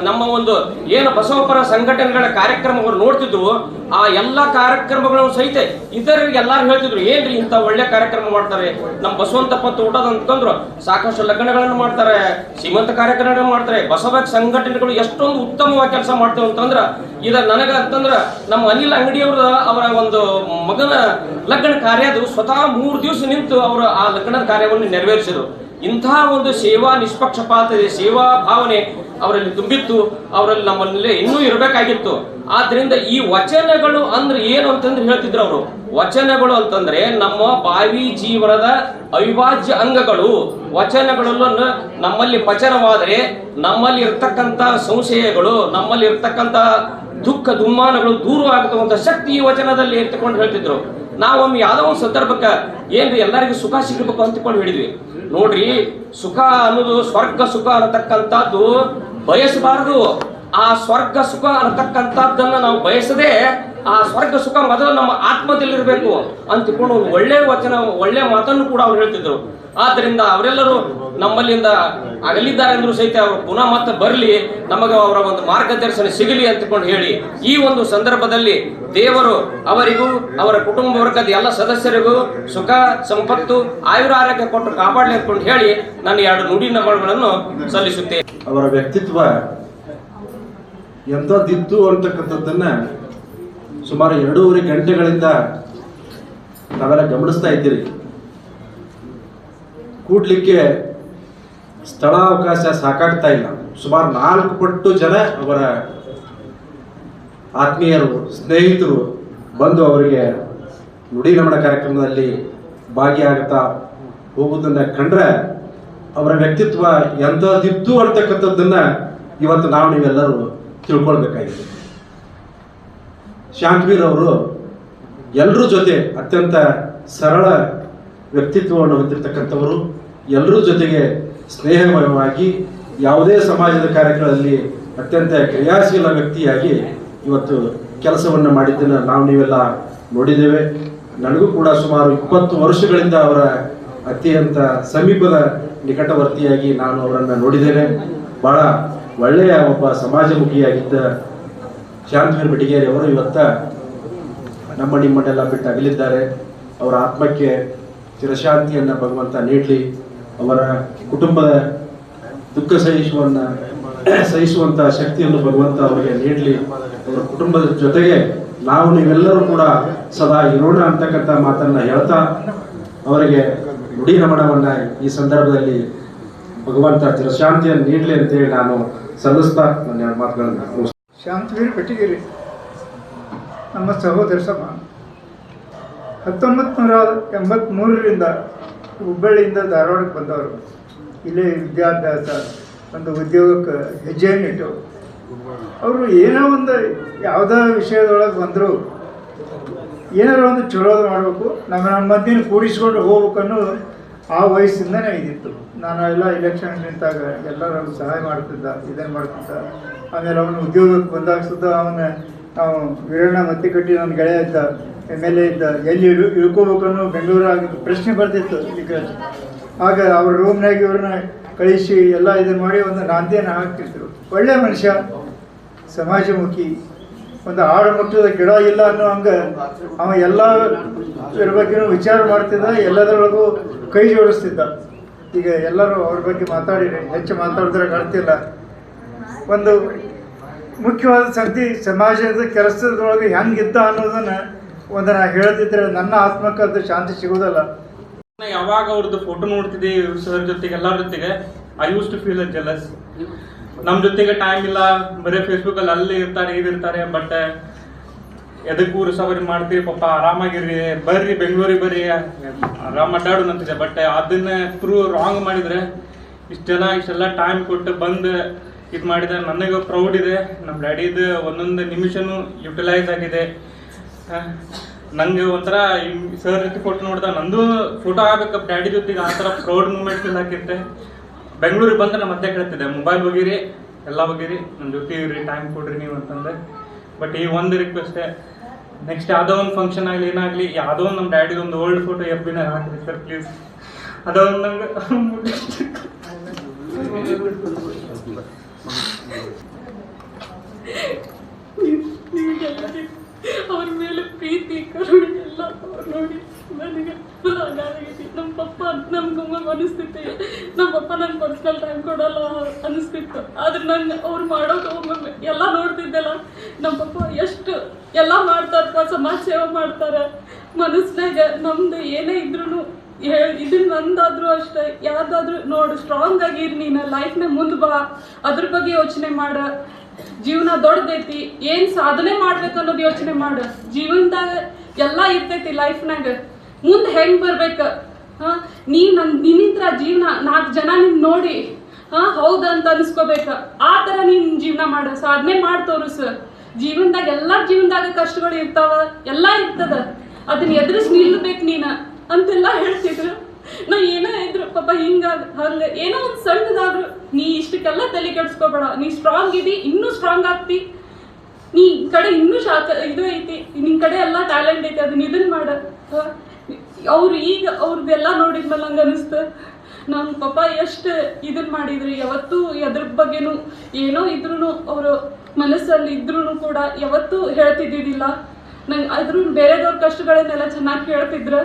ನಮ್ಮ ಒಂದು ಏನು ಬಸವಪರ ಸಂಘಟನೆಗಳ ಕಾರ್ಯಕ್ರಮಗಳು ನೋಡ್ತಿದ್ವು. ಆ ಎಲ್ಲ ಕಾರ್ಯಕ್ರಮಗಳನ್ನು ಸಹಿತ ಇತರರಿಗೆ ಎಲ್ಲಾರು ಹೇಳ್ತಿದ್ರು, ಏನ್ರಿ ಇಂಥ ಒಳ್ಳೆ ಕಾರ್ಯಕ್ರಮ ಮಾಡ್ತಾರೆ, ನಮ್ಮ ಬಸವಂತಪ್ಪ ತೋಟದ ಅಂತಂದ್ರು ಸಾಕಷ್ಟು ಲಗ್ನಗಳನ್ನು ಮಾಡ್ತಾರೆ, ಶ್ರೀಮಂತ ಕಾರ್ಯಕ್ರಮಗಳನ್ನು ಮಾಡ್ತಾರೆ. ಬಸವ ಸಂಘಟನೆಗಳು ಎಷ್ಟೊಂದು ಉತ್ತಮವಾಗಿ ಕೆಲಸ ಮಾಡ್ತೇವೆ ಅಂತಂದ್ರ ನನಗ ಅಂತಂದ್ರ ನಮ್ಮ ಅನಿಲ್ ಅಂಗಡಿಯವರ ಅವರ ಒಂದು ಮಗನ ಲಗ್ನ ಲಗ್ನ ಕಾರ್ಯ ಅದು ಸ್ವತಃ 3 ದಿವಸ ನಿಂತು ಅವರು ಆ ಲಗ್ನದ ಕಾರ್ಯವನ್ನು ನೆರವೇರಿಸಿದರು. ಇಂತಹ ಒಂದು ಸೇವಾ ನಿಷ್ಪಕ್ಷಪಾತತೆ, ಸೇವಾ ಭಾವನೆ ಅವರಲ್ಲಿ ತುಂಬಿತ್ತು. ಅವರಲ್ಲಿ ನಮ್ಮಲ್ಲಿ ಇನ್ನೂ ಇರಬೇಕಾಗಿತ್ತು. ಆದ್ರಿಂದ ಈ ವಚನಗಳು ಅಂದ್ರೆ ಏನು ಅಂತಂದ್ರೆ ಹೇಳ್ತಿದ್ರು ಅವರು. ವಚನಗಳು ಅಂತಂದ್ರೆ ನಮ್ಮ ಭಾವಿ ಜೀವನದ ಅವಿಭಾಜ್ಯ ಅಂಗಗಳು. ವಚನಗಳನ್ನು ನಮ್ಮಲ್ಲಿ ಪಚನವಾದರೆ ನಮ್ಮಲ್ಲಿ ಇರ್ತಕ್ಕಂಥ ಸಂಶಯಗಳು, ನಮ್ಮಲ್ಲಿ ಇರ್ತಕ್ಕಂಥ ದುಃಖ ದುಮ್ಮಾನಗಳು ದೂರವಾಗುವಂತ ಶಕ್ತಿ ಈ ವಚನದಲ್ಲಿ ಎತ್ತುಕೊಂಡು ಹೇಳ್ತಿದ್ರು. ನಾವೊಮ್ಮೆ ಯಾವ್ದೋ ಒಂದು ಸಂದರ್ಭಕ್ಕೆ ಏನ್ರಿ ಎಲ್ಲರಿಗೂ ಸುಖ ಸಿಗಬೇಕು ಅಂತಕೊಂಡು ಹೇಳಿದ್ವಿ. ನೋಡ್ರಿ, ಸುಖ ಅನ್ನೋದು ಸ್ವರ್ಗ ಸುಖ ಅನ್ನತಕ್ಕಂಥದ್ದು ಬಯಸಬಾರದು. ಆ ಸ್ವರ್ಗ ಸುಖ ಅನ್ನತಕ್ಕಂಥದ್ದನ್ನ ನಾವು ಬಯಸದೆ ಆ ಸ್ವರ್ಗ ಸುಖ ಮೊದಲು ನಮ್ಮ ಆತ್ಮದಲ್ಲಿರ್ಬೇಕು ಅಂತಿಕೊಂಡು ಒಂದು ಒಳ್ಳೆ ವಚನ, ಒಳ್ಳೆ ಮಾತನ್ನು ಕೂಡ ಅವ್ರು ಹೇಳ್ತಿದ್ರು. ಆದ್ದರಿಂದ ಅವರೆಲ್ಲರೂ ನಮ್ಮಲ್ಲಿಂದ ಅಗಲಿದ್ದಾರೆ ಅಂದ್ರೂ ಸಹಿತ ಅವರು ಪುನಃ ಮತ್ತೆ ಬರಲಿ, ನಮಗೆ ಅವರ ಒಂದು ಮಾರ್ಗದರ್ಶನ ಸಿಗಲಿ ಅಂತಕೊಂಡು ಹೇಳಿ ಈ ಒಂದು ಸಂದರ್ಭದಲ್ಲಿ ದೇವರು ಅವರಿಗೂ ಅವರ ಕುಟುಂಬ ವರ್ಗದ ಎಲ್ಲ ಸದಸ್ಯರಿಗೂ ಸುಖ ಸಂಪತ್ತು ಆಯುರಾರೋಗ್ಯ ಕೊಟ್ಟು ಕಾಪಾಡಲಿ ಅಂದ್ಕೊಂಡು ಹೇಳಿ ನಾನು 2 ನುಡಿ ನಮನಗಳನ್ನು ಸಲ್ಲಿಸುತ್ತೇನೆ. ಅವರ ವ್ಯಕ್ತಿತ್ವ ಎಂಥದ್ದಿತ್ತು ಅಂತಕ್ಕಂಥದ್ದನ್ನ ಸುಮಾರು 2.5 ಗಂಟೆಗಳಿಂದ ನಾವೆಲ್ಲ ಗಮನಿಸ್ತಾ ಇದ್ದೀರಿ. ಕೂಡ್ಲಿಕ್ಕೆ ಸ್ಥಳಾವಕಾಶ ಸಾಕಾಗ್ತಾ ಇಲ್ಲ. ಸುಮಾರು 4 ಪಟ್ಟು ಜನ ಅವರ ಆತ್ಮೀಯರು, ಸ್ನೇಹಿತರು ಬಂದು ಅವರಿಗೆ ನುಡಿ ನಮನ ಕಾರ್ಯಕ್ರಮದಲ್ಲಿ ಭಾಗಿಯಾಗುತ್ತಾ ಹೋಗುವುದನ್ನು ಕಂಡ್ರೆ ಅವರ ವ್ಯಕ್ತಿತ್ವ ಎಂಥದ್ದಿತ್ತು ಅಂತಕ್ಕಂಥದ್ದನ್ನ ಇವತ್ತು ನಾವು ನೀವೆಲ್ಲರೂ ತಿಳ್ಕೊಳ್ಬೇಕಾಗಿದೆ. ಶಾಂತವೀರ್ ಅವರು ಎಲ್ಲರ ಜೊತೆ ಅತ್ಯಂತ ಸರಳ ವ್ಯಕ್ತಿತ್ವವನ್ನು ಹೊಂದಿರತಕ್ಕಂಥವರು, ಎಲ್ಲರ ಜೊತೆಗೆ ಸ್ನೇಹಮಯವಾಗಿ ಯಾವುದೇ ಸಮಾಜದ ಕಾರ್ಯಗಳಲ್ಲಿ ಅತ್ಯಂತ ಕ್ರಿಯಾಶೀಲ ವ್ಯಕ್ತಿಯಾಗಿ ಇವತ್ತು ಕೆಲಸವನ್ನು ಮಾಡಿದ್ದನ್ನು ನಾವು ನೀವೆಲ್ಲ ನೋಡಿದ್ದೇವೆ. ನನಗೂ ಕೂಡ ಸುಮಾರು 20 ವರ್ಷಗಳಿಂದ ಅವರ ಅತ್ಯಂತ ಸಮೀಪದ ನಿಕಟವರ್ತಿಯಾಗಿ ನಾನು ಅವರನ್ನು ನೋಡಿದ್ದೇನೆ. ಬಹಳ ಒಳ್ಳೆಯ ಒಬ್ಬ ಸಮಾಜಮುಖಿಯಾಗಿದ್ದ ಶಾಂತವೀರ್ ಬೆಟಗೇರಿ ಅವರು ಇವತ್ತ ನಿಮ್ಮನ್ನೆಲ್ಲ ಬಿಟ್ಟು ಅಗಲಿದ್ದಾರೆ. ಅವರ ಆತ್ಮಕ್ಕೆ ಚಿರಶಾಂತಿಯನ್ನು ಭಗವಂತ ನೀಡಲಿ. ಅವರ ಕುಟುಂಬದ ದುಃಖ ಸಹಿಸುವಂತ ಶಕ್ತಿಯನ್ನು ಭಗವಂತ ಅವರಿಗೆ ನೀಡಲಿ. ಅವರ ಕುಟುಂಬದ ಜೊತೆಗೆ ನಾವು ನೀವೆಲ್ಲರೂ ಕೂಡ ಸದಾ ಇರೋಣ ಅಂತಕ್ಕಂಥ ಮಾತನ್ನ ಹೇಳ್ತಾ ಅವರಿಗೆ ನುಡಿ ನಮನವನ್ನ ಈ ಸಂದರ್ಭದಲ್ಲಿ ಭಗವಂತ ಚಿರಶಾಂತಿಯನ್ನು ನೀಡಲಿ ಅಂತೇಳಿ ನಾನು ಸಲ್ಲಿಸ್ತಾ ನನ್ನ 2 ಮಾತುಗಳನ್ನು. ಶಾಂತವೀರ್ ಬೆಟಗೇರಿ ನಮ್ಮ ಸಹೋದರ ಸಮಾನ. 1983ರಿಂದ ಹುಬ್ಬಳ್ಳಿಯಿಂದ ಧಾರವಾಡಕ್ಕೆ ಬಂದವರು. ಇಲ್ಲೇ ವಿದ್ಯಾಭ್ಯಾಸ, ಒಂದು ಉದ್ಯೋಗಕ್ಕೆ ಹೆಜ್ಜೆಯನ್ನಿಟ್ಟು ಅವರು ಏನೋ ಒಂದು ಯಾವುದೇ ವಿಷಯದೊಳಗೆ ಬಂದರೂ ಏನಾರು ಒಂದು ಚಲೋದು ಮಾಡಬೇಕು, ನಮ್ಮ ಮಧ್ಯೆ ಕೂಡಿಸ್ಕೊಂಡು ಹೋಗ್ಬೇಕು ಅನ್ನೋದು ಆ ವಯಸ್ಸಿಂದನೇ ಇದಿತ್ತು. ನಾನು ಎಲ್ಲ ಎಲೆಕ್ಷನ್ ನಿಂತಾಗ ಎಲ್ಲರೂ ಸಹಾಯ ಮಾಡ್ತಿದ್ದ, ಇದನ್ನು ಮಾಡ್ತಿದ್ದ. ಆಮೇಲೆ ಅವನು ಉದ್ಯೋಗಕ್ಕೆ ಬಂದಾಗ ಸುದ್ದ ನಾವು ವೀರಣ್ಣ ಮತ್ತಿಕಟ್ಟಿ ನನ್ನ ಗೆಳೆಯ ಇದ್ದ, MLA ಇದ್ದ, ಎಲ್ಲಿ ಇಳ್ಕೋಬೇಕನ್ನೋ ಬೆಂಗಳೂರಾಗ ಪ್ರಶ್ನೆ ಬರ್ತಿತ್ತು. ಈಗ ಆಗ ಅವ್ರ ರೂಮ್ನಾಗ ಇವ್ರನ್ನ ಕಳಿಸಿ ಎಲ್ಲ ಇದನ್ನು ಮಾಡಿ ಒಂದು ನಾಂದಿಯನ್ನು ಹಾಕ್ತಿದ್ರು. ಒಳ್ಳೆ ಮನುಷ್ಯ, ಸಮಾಜಮುಖಿ, ಒಂದು ಆಡುಮಟ್ಟದ ಗಿಡ ಇಲ್ಲ ಅನ್ನೋ ಹಂಗೆ ಅವ ಎಲ್ಲ ಇದ್ರ ಬಗ್ಗೆನೂ ವಿಚಾರ ಮಾಡ್ತಿದ್ದ, ಎಲ್ಲದರೊಳಗೂ ಕೈ ಜೋಡಿಸ್ತಿದ್ದ. ಈಗ ಎಲ್ಲರೂ ಅವ್ರ ಬಗ್ಗೆ ಮಾತಾಡಿರಿ, ಹೆಚ್ಚು ಮಾತಾಡಿದ್ರೆ ಕಾಣ್ತಿಲ್ಲ. ಒಂದು ಮುಖ್ಯವಾದ ಸಂಗತಿ, ಸಮಾಜದ ಕೆಲಸದೊಳಗೆ ಹೆಂಗಿದ್ದ ಅನ್ನೋದನ್ನು ಒಂದು ನಾ ಹೇಳ್ತಿದ್ರೆ ನನ್ನ ಆತ್ಮಕ್ಕೆ ಅದು ಶಾಂತಿ ಸಿಗೋದಲ್ಲ. ಯಾವಾಗ ಅವ್ರದ್ದು ಫೋಟೋ ನೋಡ್ತಿದ್ದೆ ಸರ್ ಜೊತೆಗೆ, ಎಲ್ಲರ ಜೊತೆಗೆ, I use to feel jealous. ನಮ್ಮ ಜೊತೆಗೆ ಟೈಮ್ ಇಲ್ಲ, ಬರೀ ಫೇಸ್ಬುಕ್ಕಲ್ಲಿ ಅಲ್ಲಿ ಇರ್ತಾರೆ, ಇದಿರ್ತಾರೆ. ಬಟ್ ಎದಕ್ಕೂ ಸವರಿ ಮಾಡ್ತೀವಿ, ಪಾಪ ಆರಾಮಾಗಿರ್ರಿ, ಬರ್ರಿ ಬೆಂಗಳೂರಿಗೆ ಬರ್ರಿ, ಆರಾಮ್ ಅಡ್ಡಾಡು ಅಂತಿದೆ. ಬಟ್ ಅದನ್ನ ಥ್ರೂ ರಾಂಗ್ ಮಾಡಿದರೆ ಇಷ್ಟೆಲ್ಲ ಟೈಮ್ ಕೊಟ್ಟು ಬಂದು ಇದು ಮಾಡಿದೆ. ನನಗೆ ಪ್ರೌಡ್ ಇದೆ. ನಮ್ಮ ಡ್ಯಾಡಿದು ಒಂದೊಂದು ನಿಮಿಷನೂ ಯುಟಿಲೈಸ್ ಆಗಿದೆ. ನಂಗೆ ಒಂಥರ ಸರ್ ಜೊತೆ ಫೋಟೋ ನೋಡ್ದ ನಂದು ಫೋಟೋ ಆಗ್ಬೇಕಪ್ಪ ಡ್ಯಾಡಿ ಜೊತೆಗೆ, ಆ ಥರ ಪ್ರೌಡ್ ಮೂಮೆಂಟ್ ಫೀಲ್ ಹಾಕಿರ್ತೆ. ಬೆಂಗಳೂರಿಗೆ ಬಂದು ನಾನು ಮತ್ತೆ ಕೇಳ್ತಿದ್ದೆ, ಮೊಬೈಲ್ ಹೋಗಿರಿ, ಎಲ್ಲ ಹೋಗಿರಿ, ನನ್ನ ಜೊತೆ ಇರ್ರಿ, ಟೈಮ್ ಕೊಡ್ರಿ ನೀವು ಅಂತಂದೆ. ಬಟ್ ಈ ಒಂದು ರಿಕ್ವೆಸ್ಟೇ, ನೆಕ್ಸ್ಟ್ ಯಾವುದೋ ಒಂದು ಫಂಕ್ಷನ್ ಆಗಲಿ ಏನಾಗಲಿ, ಯಾವುದೋ ಒಂದು ನಮ್ಮ ಡ್ಯಾಡಿದು ಒಂದು ಓಲ್ಡ್ ಫೋಟೋ FB ಹಾಕಿರಿ ಸರ್ ಪ್ಲೀಸ್. ಅದೊಂದು ನಂಗೆ ಅವ್ರ ಮೇಲೆ ಪ್ರೀತಿ ಕರುಣೆ ಎಲ್ಲ ನೋಡಿ ನನಗೆ ನಮ್ಮ ಪಪ್ಪ ನಮ್ಗೆ ಅನಿಸ್ತಿತ್ತು, ನಮ್ಮ ಪಪ್ಪ ನನ್ಗೆ ಪರ್ಸ್ನಲ್ ಟೈಮ್ ಕೊಡಲ್ಲ ಅನಿಸ್ತಿತ್ತು. ಆದ್ರೆ ನಾನು ಅವ್ರು ಮಾಡೋಕೆ ಒಮ್ಮೊಮ್ಮೆ ಎಲ್ಲ ನೋಡ್ತಿದ್ದೆಲ್ಲ, ನಮ್ಮ ಪಪ್ಪ ಎಷ್ಟು ಎಲ್ಲ ಮಾಡ್ತಾರಪ್ಪ, ಸಮಾಜ ಸೇವೆ ಮಾಡ್ತಾರೆ, ಮನಸ್ನಾಗ ನಮ್ದು ಏನೇ ಇದ್ರು ಇದು ನಂದಾದ್ರೂ ಅಷ್ಟೇ ಯಾರ್ದಾದ್ರೂ ನೋಡು ಸ್ಟ್ರಾಂಗ್ ಆಗಿರ್ ನೀನು ಲೈಫ್ನಾಗ ಮುಂದೆ ಬಾ, ಅದ್ರ ಬಗ್ಗೆ ಯೋಚನೆ ಮಾಡ. ಜೀವನ ದೊಡ್ಡದೈತಿ, ಏನ್ ಸಾಧನೆ ಮಾಡ್ಬೇಕು ಅನ್ನೋದು ಯೋಚನೆ ಮಾಡ. ಜೀವನದಾಗ ಎಲ್ಲ ಇರ್ತೈತಿ ಲೈಫ್ನಾಗ, ಮುಂದೆ ಹೆಂಗ್ ಬರ್ಬೇಕ. ನಿನ್ನಿಂತ್ರ ಜೀವನ 4 ಜನ ನಿನ್ ನೋಡಿ ಹೌದಂತ ಅನ್ಸ್ಕೋಬೇಕ. ಆ ತರ ನೀನ್ ಜೀವನ ಮಾಡ, ಸಾಧನೆ ಮಾಡಿ ತೋರಿಸ. ಜೀವನದಾಗ ಎಲ್ಲಾರ ಜೀವನದಾಗ ಕಷ್ಟಗಳು ಇರ್ತಾವ, ಎಲ್ಲಾ ಇರ್ತದ, ಅದನ್ನ ಎದುರಿಸಿ ನಿಲ್ಬೇಕು ನೀನ ಅಂತೆಲ್ಲ ಹೇಳ್ತಿದ್ರು. ನಾ ಏನೋ ಇದ್ರು ಪಾಪ ಹಂಗ ಏನೋ ಒಂದ್ ಸಣ್ಣದಾದ್ರು ನೀ ಇಷ್ಟಕ್ಕೆಲ್ಲ ತಲೆ ಕೆಡ್ಸ್ಕೋಬೇಡ, ನೀ ಸ್ಟ್ರಾಂಗ್ ಇದಿ, ಇನ್ನೂ ಸ್ಟ್ರಾಂಗ್ ಆಗ್ತಿ, ನೀ ಕಡೆ ಇನ್ನೂ ಇದು ಐತಿ, ನಿನ್ ಕಡೆ ಎಲ್ಲಾ ಟ್ಯಾಲೆಂಟ್ ಐತಿ, ಅದನ್ನ ಇದನ್ ಮಾಡ. ಅವ್ರು ಈಗ ಅವ್ರದ್ದೆಲ್ಲ ನೋಡಿದ್ಮೇಲೆ ಹಂಗ ಅನಿಸ್ತ ನಮ್ ಪಾಪ ಎಷ್ಟು ಇದನ್ ಮಾಡಿದ್ರಿ. ಯಾವತ್ತೂ ಎದ್ರ ಬಗ್ಗೆನು ಏನೋ ಇದ್ರು ಅವರು ಮನಸ್ಸಲ್ಲಿ ಇದ್ರು ಕೂಡ ಯಾವತ್ತೂ ಹೇಳ್ತಿದ್ದಿದ್ದಿಲ್ಲ ನಂಗೆ. ಅದ್ರ ಬೇರೆದವ್ರ ಕಷ್ಟಗಳನ್ನೆಲ್ಲ ಚೆನ್ನಾಗಿ ಕೇಳ್ತಿದ್ರ.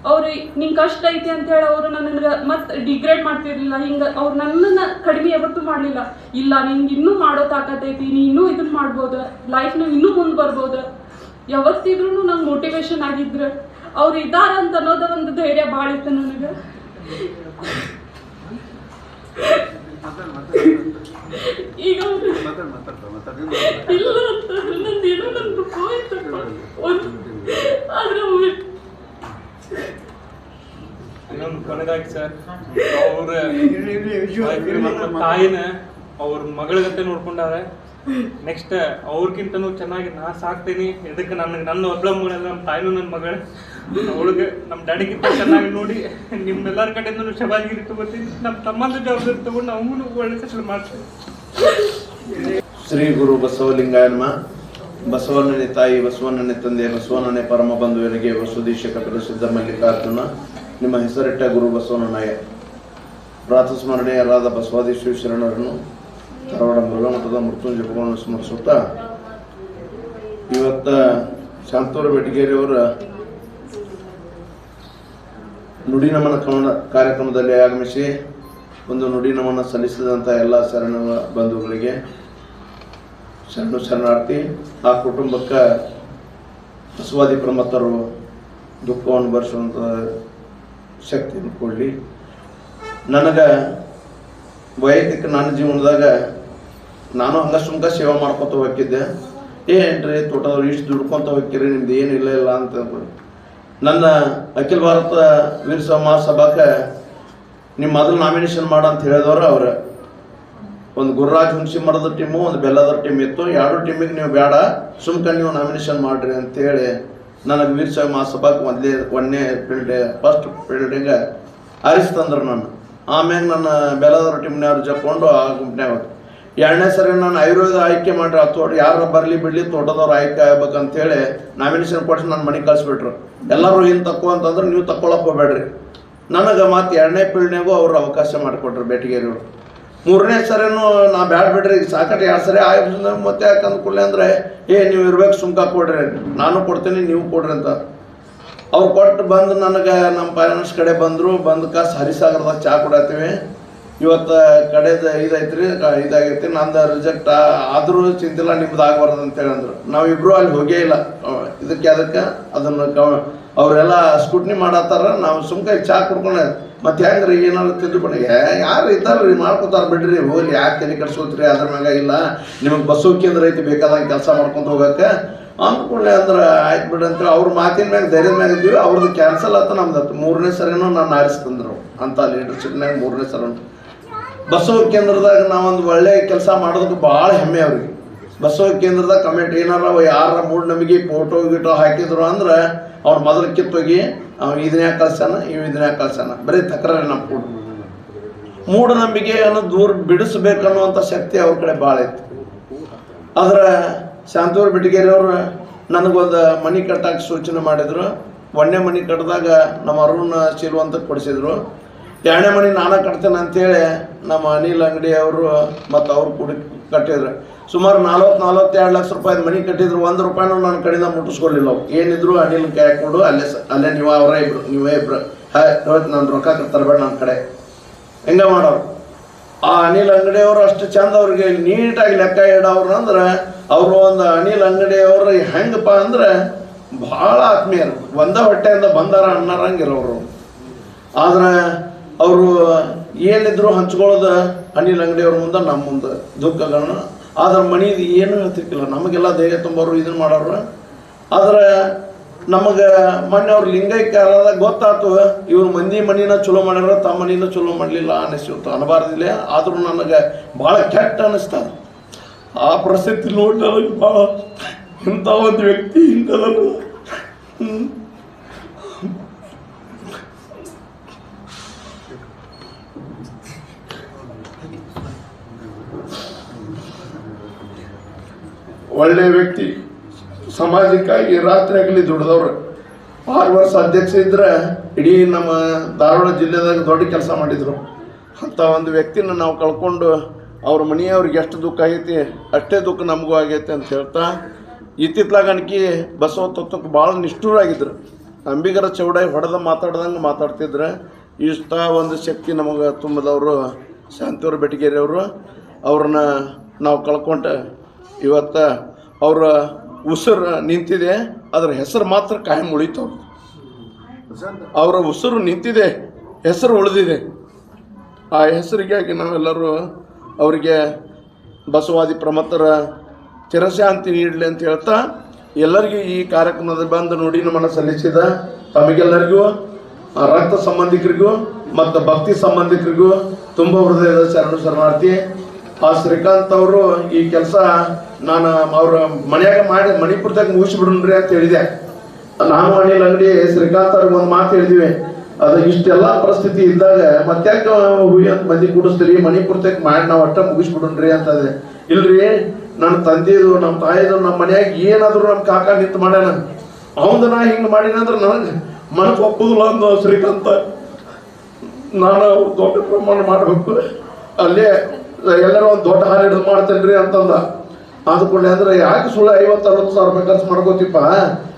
ಅವ್ರು ನಿಂಗೆ ಕಷ್ಟ ಐತಿ ಅಂತ ಹೇಳಿ ಅವರು ನನಗೆ ಮತ್ತೆ ಡಿಗ್ರೇಡ್ ಮಾಡ್ತಿರ್ಲಿಲ್ಲ. ಹಿಂಗೆ ಅವ್ರು ನನ್ನನ್ನು ಕಡಿಮೆ ಯಾವತ್ತೂ ಮಾಡಲಿಲ್ಲ. ಇಲ್ಲ ನಿನ್ಗೆ ಇನ್ನೂ ಮಾಡೋ ತಾಕತ್ತೈತಿ, ನೀ ಇನ್ನೂ ಇದನ್ನ ಮಾಡ್ಬೋದು, ಲೈಫ್ನಾಗ ಇನ್ನೂ ಮುಂದೆ ಬರ್ಬೋದು, ಯಾವತ್ತಿದ್ರೂ ನಂಗೆ ಮೋಟಿವೇಶನ್ ಆಗಿದ್ರು. ಅವ್ರು ಇದ್ದಾರ ಅಂತ ಅನ್ನೋದ ಒಂದು ಧೈರ್ಯ ಭಾಳ ಇತ್ತು ನನಗೆ. ಈಗ ಇಲ್ಲ ಅಂತ ನಂದೇನೋ ನನ್ಗೆ ಹೋಯ್ತಪ್ಪ. ಆದ್ರೆ ಇನ್ನೊಂದು ಕೊನೆದಾಗಿ ಸರ್, ಅವ್ರ ತಾಯಿನ ಅವ್ರ ಮಗಳಗತ್ತೆ ನೋಡ್ಕೊಂಡಾರ. ನೆಕ್ಸ್ಟ್ ಅವ್ರಕ್ಕಿಂತನೂ ಚೆನ್ನಾಗಿ ನಾ ಸಾಕ್ತೀನಿ. ಇದಕ್ಕೆ ನನ್ನ ಒಬ್ಬಳ ಮಗಳೆಲ್ಲ ನಮ್ಮ ತಾಯಿನೂ ನನ್ನ ಮಗಳ, ಅವಳಿಗೆ ನಮ್ಮ ಡ್ಯಾಡಿಗಿಂತ ಚೆನ್ನಾಗಿ ನೋಡಿ ನಿಮ್ಮೆಲ್ಲರ ಕಡೆಯಿಂದನೂ ಶಬಾಜ್ಗಿರಿ ತಗೋತೀನಿ. ನಮ್ಮ ತಮ್ಮಂದ ಜವಾಬ್ದಾರಿ ತಗೊಂಡು ಅವನು ಒಳ್ಳೆ ಕೆಲಸ ಮಾಡ್ತೀನಿ. ಶ್ರೀ ಗುರು ಬಸವಲಿಂಗಾಯ ನಮಃ. ಬಸವಣ್ಣನೆ ತಾಯಿ, ಬಸವಣ್ಣನೆ ತಂದೆ, ಬಸವಣ್ಣನೆ ಪರಮ ಬಂಧುವಿನಿಗೆ ವಸುದೀಶ ಕಟಕ ಸಿದ್ಧ ಮಲ್ಲಿಕಾರ್ಜುನ ನಿಮ್ಮ ಹೆಸರಿಟ್ಟ ಗುರು ಬಸವಣ್ಣನಯ್ಯ. ಪ್ರಾತಸ್ಮರಣೀಯರಾದ ಬಸವಾದೀಶ್ವರ ಶರಣರನ್ನು ಧಾರವಾಡ ಮೃಗಮಠದ ಮೃತ್ಯುಂಜಯ ಜಪಗಳನ್ನು ಸ್ಮರಿಸುತ್ತಾ, ಇವತ್ತ ಶಾಂತೂರ ಬೆಟಗೇರಿಯವರ ನುಡಿ ನಮನ ಕಾರ್ಯಕ್ರಮದಲ್ಲಿ ಆಗಮಿಸಿ ಒಂದು ನುಡಿ ನಮನ ಸಲ್ಲಿಸಿದಂಥ ಎಲ್ಲ ಶರಣ ಬಂಧುಗಳಿಗೆ ಶರಣಾರ್ಥಿ. ಆ ಕುಟುಂಬಕ್ಕೆ ಬಸವಾದಿ ಪ್ರಮತ್ತರು ದುಃಖವನ್ನು ಭರಿಸುವಂಥ ಶಕ್ತಿಯನ್ನು ಕೊಡಲಿ. ನನಗೆ ವೈಯಕ್ತಿಕ ನನ್ನ ಜೀವನದಾಗ ನಾನು ಹಂಗ ಸುಮ್ಕ ಸೇವೆ ಮಾಡ್ಕೊತ ಹೋಗಿದ್ದೆ. ಏನ್ರಿ ತೋಟದವ್ರು ಇಷ್ಟು ದುಡ್ಕೊತ ಹೋಗ್ತೀರಿ, ನಿಮ್ದು ಏನಿಲ್ಲ ಇಲ್ಲ ಅಂತ. ನನ್ನ ಅಖಿಲ ಭಾರತ ವೀರ ಮಹಾಸಭಾಕ್ಕೆ ನಿಮ್ಮ ಮೊದಲು ನಾಮಿನೇಷನ್ ಮಾಡ ಅಂತ ಹೇಳಿದವರು ಅವ್ರು. ಒಂದು ಗುರುರಾಜ್ ಹುಣಸಿ ಮರದ ಟೀಮು, ಒಂದು ಬೆಲ್ಲದರ ಟೀಮ್ ಇತ್ತು. 2 ಟೀಮಿಗೆ ನೀವು ಬೇಡ, ಸುಮ್ಕ ನೀವು ನಾಮಿನೇಷನ್ ಮಾಡ್ರಿ ಅಂತೇಳಿ ನನಗೆ ವೀರ ಮಹಾಸಭಾಕ್ಕೆ ಒಂದನೇ ಫಸ್ಟ್ ಫೀಲ್ಡಿಗೆ ಆರಿಸ್ತಂದ್ರು ನಾನು. ಆಮ್ಯಾಗ ನನ್ನ ಬೆಲ್ಲದರ ಟೀಮ್ನವ್ರು ಜಪ್ಕೊಂಡು ಆ ಗುಂಪ್ನ್ಯಾಗ 2ನೇ ಸರಿ ನಾನು ಆಯುರ್ವೇದ ಆಯ್ಕೆ ಮಾಡ್ರಿ, ತೋಟ ಯಾರು ಬರಲಿ ಬಿಡಲಿ ತೋಟದವ್ರು ಆಯ್ಕೆ ಆಗ್ಬೇಕಂತೇಳಿ ನಾಮಿನೇಷನ್ ಕೊಟ್ಟು ನನ್ನ ಮನೆಗೆ ಕಳಿಸ್ಬಿಟ್ರು. ಎಲ್ಲರೂ ಹಿಂಗೆ ತಕ್ಕೋ ಅಂತಂದ್ರೆ ನೀವು ತಕ್ಕೊಳಕ್ಕೆ ಹೋಗ್ಬೇಡ್ರಿ. ನನಗೆ ಮತ್ತೆ 2ನೇ ಫೀಲ್ಡ್ನಾಗೂ ಅವ್ರು ಅವಕಾಶ ಮಾಡಿಕೊಟ್ರು ಬೆಟಗೇರಿಯವರು. 3ನೇ ಸರಿನೂ ನಾ ಬ್ಯಾಡ ಬಿಡ್ರಿ, ಸಾಕಟ್ಟು 2 ಸರಿ ಆಯ್ತು ಮತ್ತೆ ಯಾಕೆ ಅಂದ್ಕೊಳ್ಳಿ ಅಂದರೆ ನೀವು ಇರ್ಬೇಕು, ಸುಮ್ಕ ಕೊಡ್ರಿ, ನಾನು ಕೊಡ್ತೀನಿ ನೀವು ಕೊಡ್ರಿ ಅಂತ ಅವ್ರು ಕೊಟ್ಟು ಬಂದು ನನಗೆ ನಮ್ಮ ಪೇರೆಂಟ್ಸ್ ಕಡೆ ಬಂದರು. ಬಂದು ಕಾಸು ಹರಿಸಾಗರದಾಗ ಚಹಾ ಕೊಡತ್ತೀವಿ, ಇವತ್ತು ಕಡೆದು ಇದೈತ್ರಿ ಇದಾಗೈತಿ, ನಂದು ರಿಜೆಕ್ಟ್ ಆದರೂ ಚಿಂತಿಲ್ಲ, ನಿಮ್ದು ಆಗಬಾರ್ದು ಅಂತೇಳಿ ಅಂದರು. ನಾವಿಬ್ಬರು ಅಲ್ಲಿ ಹೋಗೇ ಇಲ್ಲ ಇದಕ್ಕೆ ಅದಕ್ಕೆ. ಅದನ್ನು ಅವರೆಲ್ಲ ಸ್ಕೂಟ್ನಿ ಮಾಡತ್ತಾರ, ನಾವು ಸುಮ್ಕ ಚಹಾ ಕುಡ್ಕೊಂಡೆ ಮತ್ತೆ ಹೆಂಗ್ರಿ ಏನಾದ್ರು ತಿದ್ದುಕೊಂಡು ಯಾರು ಇದ್ದಾರ್ರಿ ಮಾಡ್ಕೊತಾರ ಬಿಡ್ರಿ, ಹೋಗ್ಲಿ ಯಾಕೆ ತಲೆ ಕಟ್ಸೋತ್ರಿ, ಅದ್ರ ಮ್ಯಾಗ ಇಲ್ಲ ನಿಮಗೆ ಬಸ್ಸು ಕೇಂದ್ರ ಐತಿ ಬೇಕಾದಂಗೆ ಕೆಲಸ ಮಾಡ್ಕೊಂತ ಹೋಗಕ್ಕೆ ಅಂದ್ಕೊಳ್ಳಿ ಅಂದ್ರೆ ಆಯ್ತು ಬಿಡ್ರಿ ಅಂತೇಳಿ ಅವ್ರ ಮಾತಿನ ಮ್ಯಾಗ ಧೈರ್ಯದ ಮ್ಯಾಗ ಇದ್ದೀವಿ. ಅವ್ರದ್ದು ಕ್ಯಾನ್ಸಲ್ ಆಯ್ತು, ನಮ್ದು 3ನೇ ಸರಿನೂ ನಾನು ಆರಿಸ್ತಂದ್ರು ಅಂತ ಲೀಡರ್ಶಿಪ್ನಾಗ 3ನೇ ಸರಿ ಬಸವ ಕೇಂದ್ರದಾಗ ನಾವೊಂದು ಒಳ್ಳೆ ಕೆಲಸ ಮಾಡೋದಕ್ಕೆ ಭಾಳ ಹೆಮ್ಮೆ ಅವ್ರಿಗೆ. ಬಸವ ಕೇಂದ್ರದಾಗ ಕಮೆಂಟ್ ಏನಾರ ಯಾರ ಮೂಢನಂಬಿಕೆ ಫೋಟೋ ಗಿಟೋ ಹಾಕಿದ್ರು ಅಂದ್ರೆ ಅವ್ರು ಮೊದಲು ಕಿತ್ತೋಗಿ ಅವ್ನು ಇದನ್ನೇ ಕಳ್ಸಾನ, ಇದನ್ನೇ ಕಳ್ಸಾನ, ಬರೀ ತಕರಾರಿ ನಮ್ಮ ಕೂಡ ಮೂಢನಂಬಿಕೆಯನ್ನು ದೂರ ಬಿಡಿಸ್ಬೇಕನ್ನುವಂಥ ಶಕ್ತಿ ಅವ್ರ ಕಡೆ ಭಾಳ ಇತ್ತು. ಆದ್ರೆ ಶಾಂತೂರ ಬೆಟಗೇರಿಯವರು ನನಗೊಂದು ಮನೆ ಕಟ್ಟಕ್ಕೆ ಸೂಚನೆ ಮಾಡಿದರು. 1ನೇ ಮನೆ ಕಟ್ಟಿದಾಗ ನಮ್ಮ ಅರುಣ್ ಶೀಲ್ವಂತ ಕೊಡಿಸಿದ್ರು. 2ನೇ ಮನೆ ನಾನು ಕಟ್ತೇನೆ ಅಂತೇಳಿ ನಮ್ಮ ಅನಿಲ್ ಅಂಗಡಿ ಅವರು ಮತ್ತು ಅವ್ರು ಕೂಡ ಕಟ್ಟಿದ್ರು. ಸುಮಾರು 40-42 ಲಕ್ಷ ರೂಪಾಯಿ ಮನೆ ಕಟ್ಟಿದ್ರು. 1 ರೂಪಾಯಿನೂ ನನ್ನ ಕಡೆಯಿಂದ ಮುಟ್ಟಿಸ್ಕೊಳ್ಳಿಲ್ಲ. ಅವು ಏನಿದ್ರು ಅನಿಲ್ ಕೈ ಹಾಕ್ಕೊಂಡು ಅಲ್ಲೇ ನೀವೇ ಇಬ್ರು ನಾನು ರೊಕ್ಕ ತರಬೇಡ ನನ್ನ ಕಡೆ ಹೆಂಗೆ ಮಾಡೋರು. ಆ ಅನಿಲ್ ಅಂಗಡಿಯವರು ಅಷ್ಟು ಚಂದ ಅವ್ರಿಗೆ ನೀಟಾಗಿ ಲೆಕ್ಕ ಇಡೋರು ಅಂದ್ರೆ ಅವರು ಒಂದು ಅನಿಲ್ ಅಂಗಡಿಯವರು ಹೆಂಗಪ್ಪ ಅಂದ್ರೆ ಭಾಳ ಆತ್ಮೀಯರು, ಒಂದ ಹೊಟ್ಟೆಯಿಂದ ಬಂದಾರ ಅನ್ನರಂಗಿರೋರು. ಆದ್ರೆ ಅವರು ಏನಿದ್ರು ಹಂಚ್ಕೊಳ್ಳೋದು ಅನಿಲ್ ಅಂಗಡಿಯವ್ರ ಮುಂದೆ, ನಮ್ಮ ಮುಂದೆ ದುಃಖಗಳನ್ನ. ಆದ್ರೆ ಮನೀದು ಏನು ಹೇಳ್ತಿರ್ಕಿಲ್ಲ, ನಮಗೆಲ್ಲ ಧೈರ್ಯ ತುಂಬೋರು ಇದನ್ನು ಮಾಡೋರು. ಆದ್ರೆ ನಮಗೆ ಮೊನ್ನೆ ಅವ್ರು ಲಿಂಗೈಕ್ಯರಾದಾಗ ಗೊತ್ತಾಯ್ತು, ಇವ್ರ ಮಂದಿ ಮನಿನ ಚಲೋ ಮಾಡ್ಯಾರ, ತಮ್ಮ ಮನಿನ ಚಲೋ ಮಾಡಲಿಲ್ಲ ಅನಿಸ್ತು, ಅನ್ನಬಾರ್ದಿಲ್ಲ. ಆದ್ರೂ ನನಗೆ ಭಾಳ ಕೆಟ್ಟ ಅನ್ನಿಸ್ತದ. ಆ ಪರಿಸ್ಥಿತಿ ನೋಡಿ ನನಗೆ ಭಾಳ ಇಂಥ ಒಂದು ವ್ಯಕ್ತಿ ಹಿಂಗದನು. ಒಳ್ಳೆ ವ್ಯಕ್ತಿ, ಸಮಾಜಕ್ಕಾಗಿ ರಾತ್ರಿ ಆಗಲಿ ದುಡ್ದವ್ರು. 6 ವರ್ಷ ಅಧ್ಯಕ್ಷ ಇದ್ರೆ ಇಡೀ ನಮ್ಮ ಧಾರವಾಡ ಜಿಲ್ಲೆದಾಗ ದೊಡ್ಡ ಕೆಲಸ ಮಾಡಿದರು. ಅಂಥ ಒಂದು ವ್ಯಕ್ತಿನ ನಾವು ಕಳ್ಕೊಂಡು ಅವ್ರ ಮನೆಯವ್ರಿಗೆ ಎಷ್ಟು ದುಃಖ ಆಗೈತಿ ಅಷ್ಟೇ ದುಃಖ ನಮಗೂ ಆಗೈತೆ ಅಂತ ಹೇಳ್ತಾ, ಇತ್ತಿತ್ಲಾಗಣಿಕೆ ಬಸವ ತತ್ವಕ್ಕೆ ಭಾಳ ನಿಷ್ಠುರಾಗಿದ್ರು. ಅಂಬಿಗರ ಚೌಡಾಯಿ ಹೊಡೆದ ಮಾತಾಡ್ದಂಗೆ ಮಾತಾಡ್ತಿದ್ರೆ. ಇಷ್ಟ ಒಂದು ಶಕ್ತಿ ನಮಗೆ ತುಂಬಿದವರು ಶಾಂತಿಯವ್ರ ಬೆಟಗೇರಿಯವರು. ಅವ್ರನ್ನ ನಾವು ಕಳ್ಕೊಂಡೆ. ಇವತ್ತು ಅವರ ಉಸಿರು ನಿಂತಿದೆ, ಅದರ ಹೆಸರು ಮಾತ್ರ ಕಾಯಂ ಉಳಿತವ್ರು. ಅವರ ಉಸಿರು ನಿಂತಿದೆ, ಹೆಸರು ಉಳಿದಿದೆ. ಆ ಹೆಸರಿಗಾಗಿ ನಾವೆಲ್ಲರೂ ಅವರಿಗೆ ಬಸವಾದಿ ಪ್ರಮತ್ತರ ಚಿರಶಾಂತಿ ನೀಡಲಿ ಅಂತ ಹೇಳ್ತಾ, ಎಲ್ಲರಿಗೂ ಈ ಕಾರ್ಯಕ್ರಮದಲ್ಲಿ ಬಂದು ನುಡಿ ನಮನ ಸಲ್ಲಿಸಿದ ತಮಗೆಲ್ಲರಿಗೂ, ರಕ್ತ ಸಂಬಂಧಿಕರಿಗೂ ಮತ್ತು ಭಕ್ತಿ ಸಂಬಂಧಿಕರಿಗೂ ತುಂಬ ಹೃದಯದ ಶರಣಾರ್ಥಿ. ಆ ಶ್ರೀಕಾಂತ್ ಅವರು ಈ ಕೆಲಸ ನಾನು ಅವ್ರ ಮನೆಯಾಗ ಮಾಡಿ ಮಣಿಪುರದಾಗ ಮುಗಿಸ್ಬಿಡ್ರಿ ಅಂತ ಹೇಳಿದೆ. ನಾನು ಅನಿಲ್ ಅಂಗಡಿ ಶ್ರೀಕಾಂತ್ ಅವ್ರಿಗೆ ಒಂದು ಮಾತು ಹೇಳಿದ್ವಿ, ಅದು ಇಷ್ಟೆಲ್ಲ ಪರಿಸ್ಥಿತಿ ಇದ್ದಾಗ ಮತ್ತ್ಯಾಕೆ ಹೂವಿ ಅಂತ ಮಂದಿ ಕೂಡಿಸ್ತೀರಿ, ಮಣಿಪುರದಾಗ ಮಾಡಿ ನಾವು ಅಟ್ಟ ಮುಗಿಸ್ಬಿಡ್ರಿ ಅಂತದೆ. ಇಲ್ರಿ, ನನ್ನ ತಂದೆದು, ನಮ್ಮ ತಾಯಿದು, ನಮ್ಮ ಮನ್ಯಾಗ ಏನಾದ್ರು ನಮ್ಮ ಕಾಕ ನಿಂತು ಮಾಡ್ಯಾನ, ಅವಂದು ನಾ ಹಿಂಗೆ ಮಾಡಿನಂದ್ರೆ ನನಗೆ ಮನಸ್ಸು ಒಪ್ಪುದಿಲ್ಲ ಅಂದ ಶ್ರೀಕಾಂತ. ನಾನು ದೊಡ್ಡ ಪ್ರಮಾಣ ಮಾಡಬೇಕು, ಅಲ್ಲೇ ಎಲ್ಲರೂ ಒಂದು ದೊಡ್ಡ ಹಾಲು ಹಿಡಿದು ಮಾಡ್ತೇನ್ರಿ ಅಂತಂದ. ಅಂದ್ಕೊಂಡೆ ಅಂದ್ರೆ ಯಾಕೆ ಸುಳ್ಳು 50-60 ಸಾವಿರ ರೂಪಾಯಿ ಖರ್ಚು ಮಾಡ್ಕೋತಿಪ್ಪ,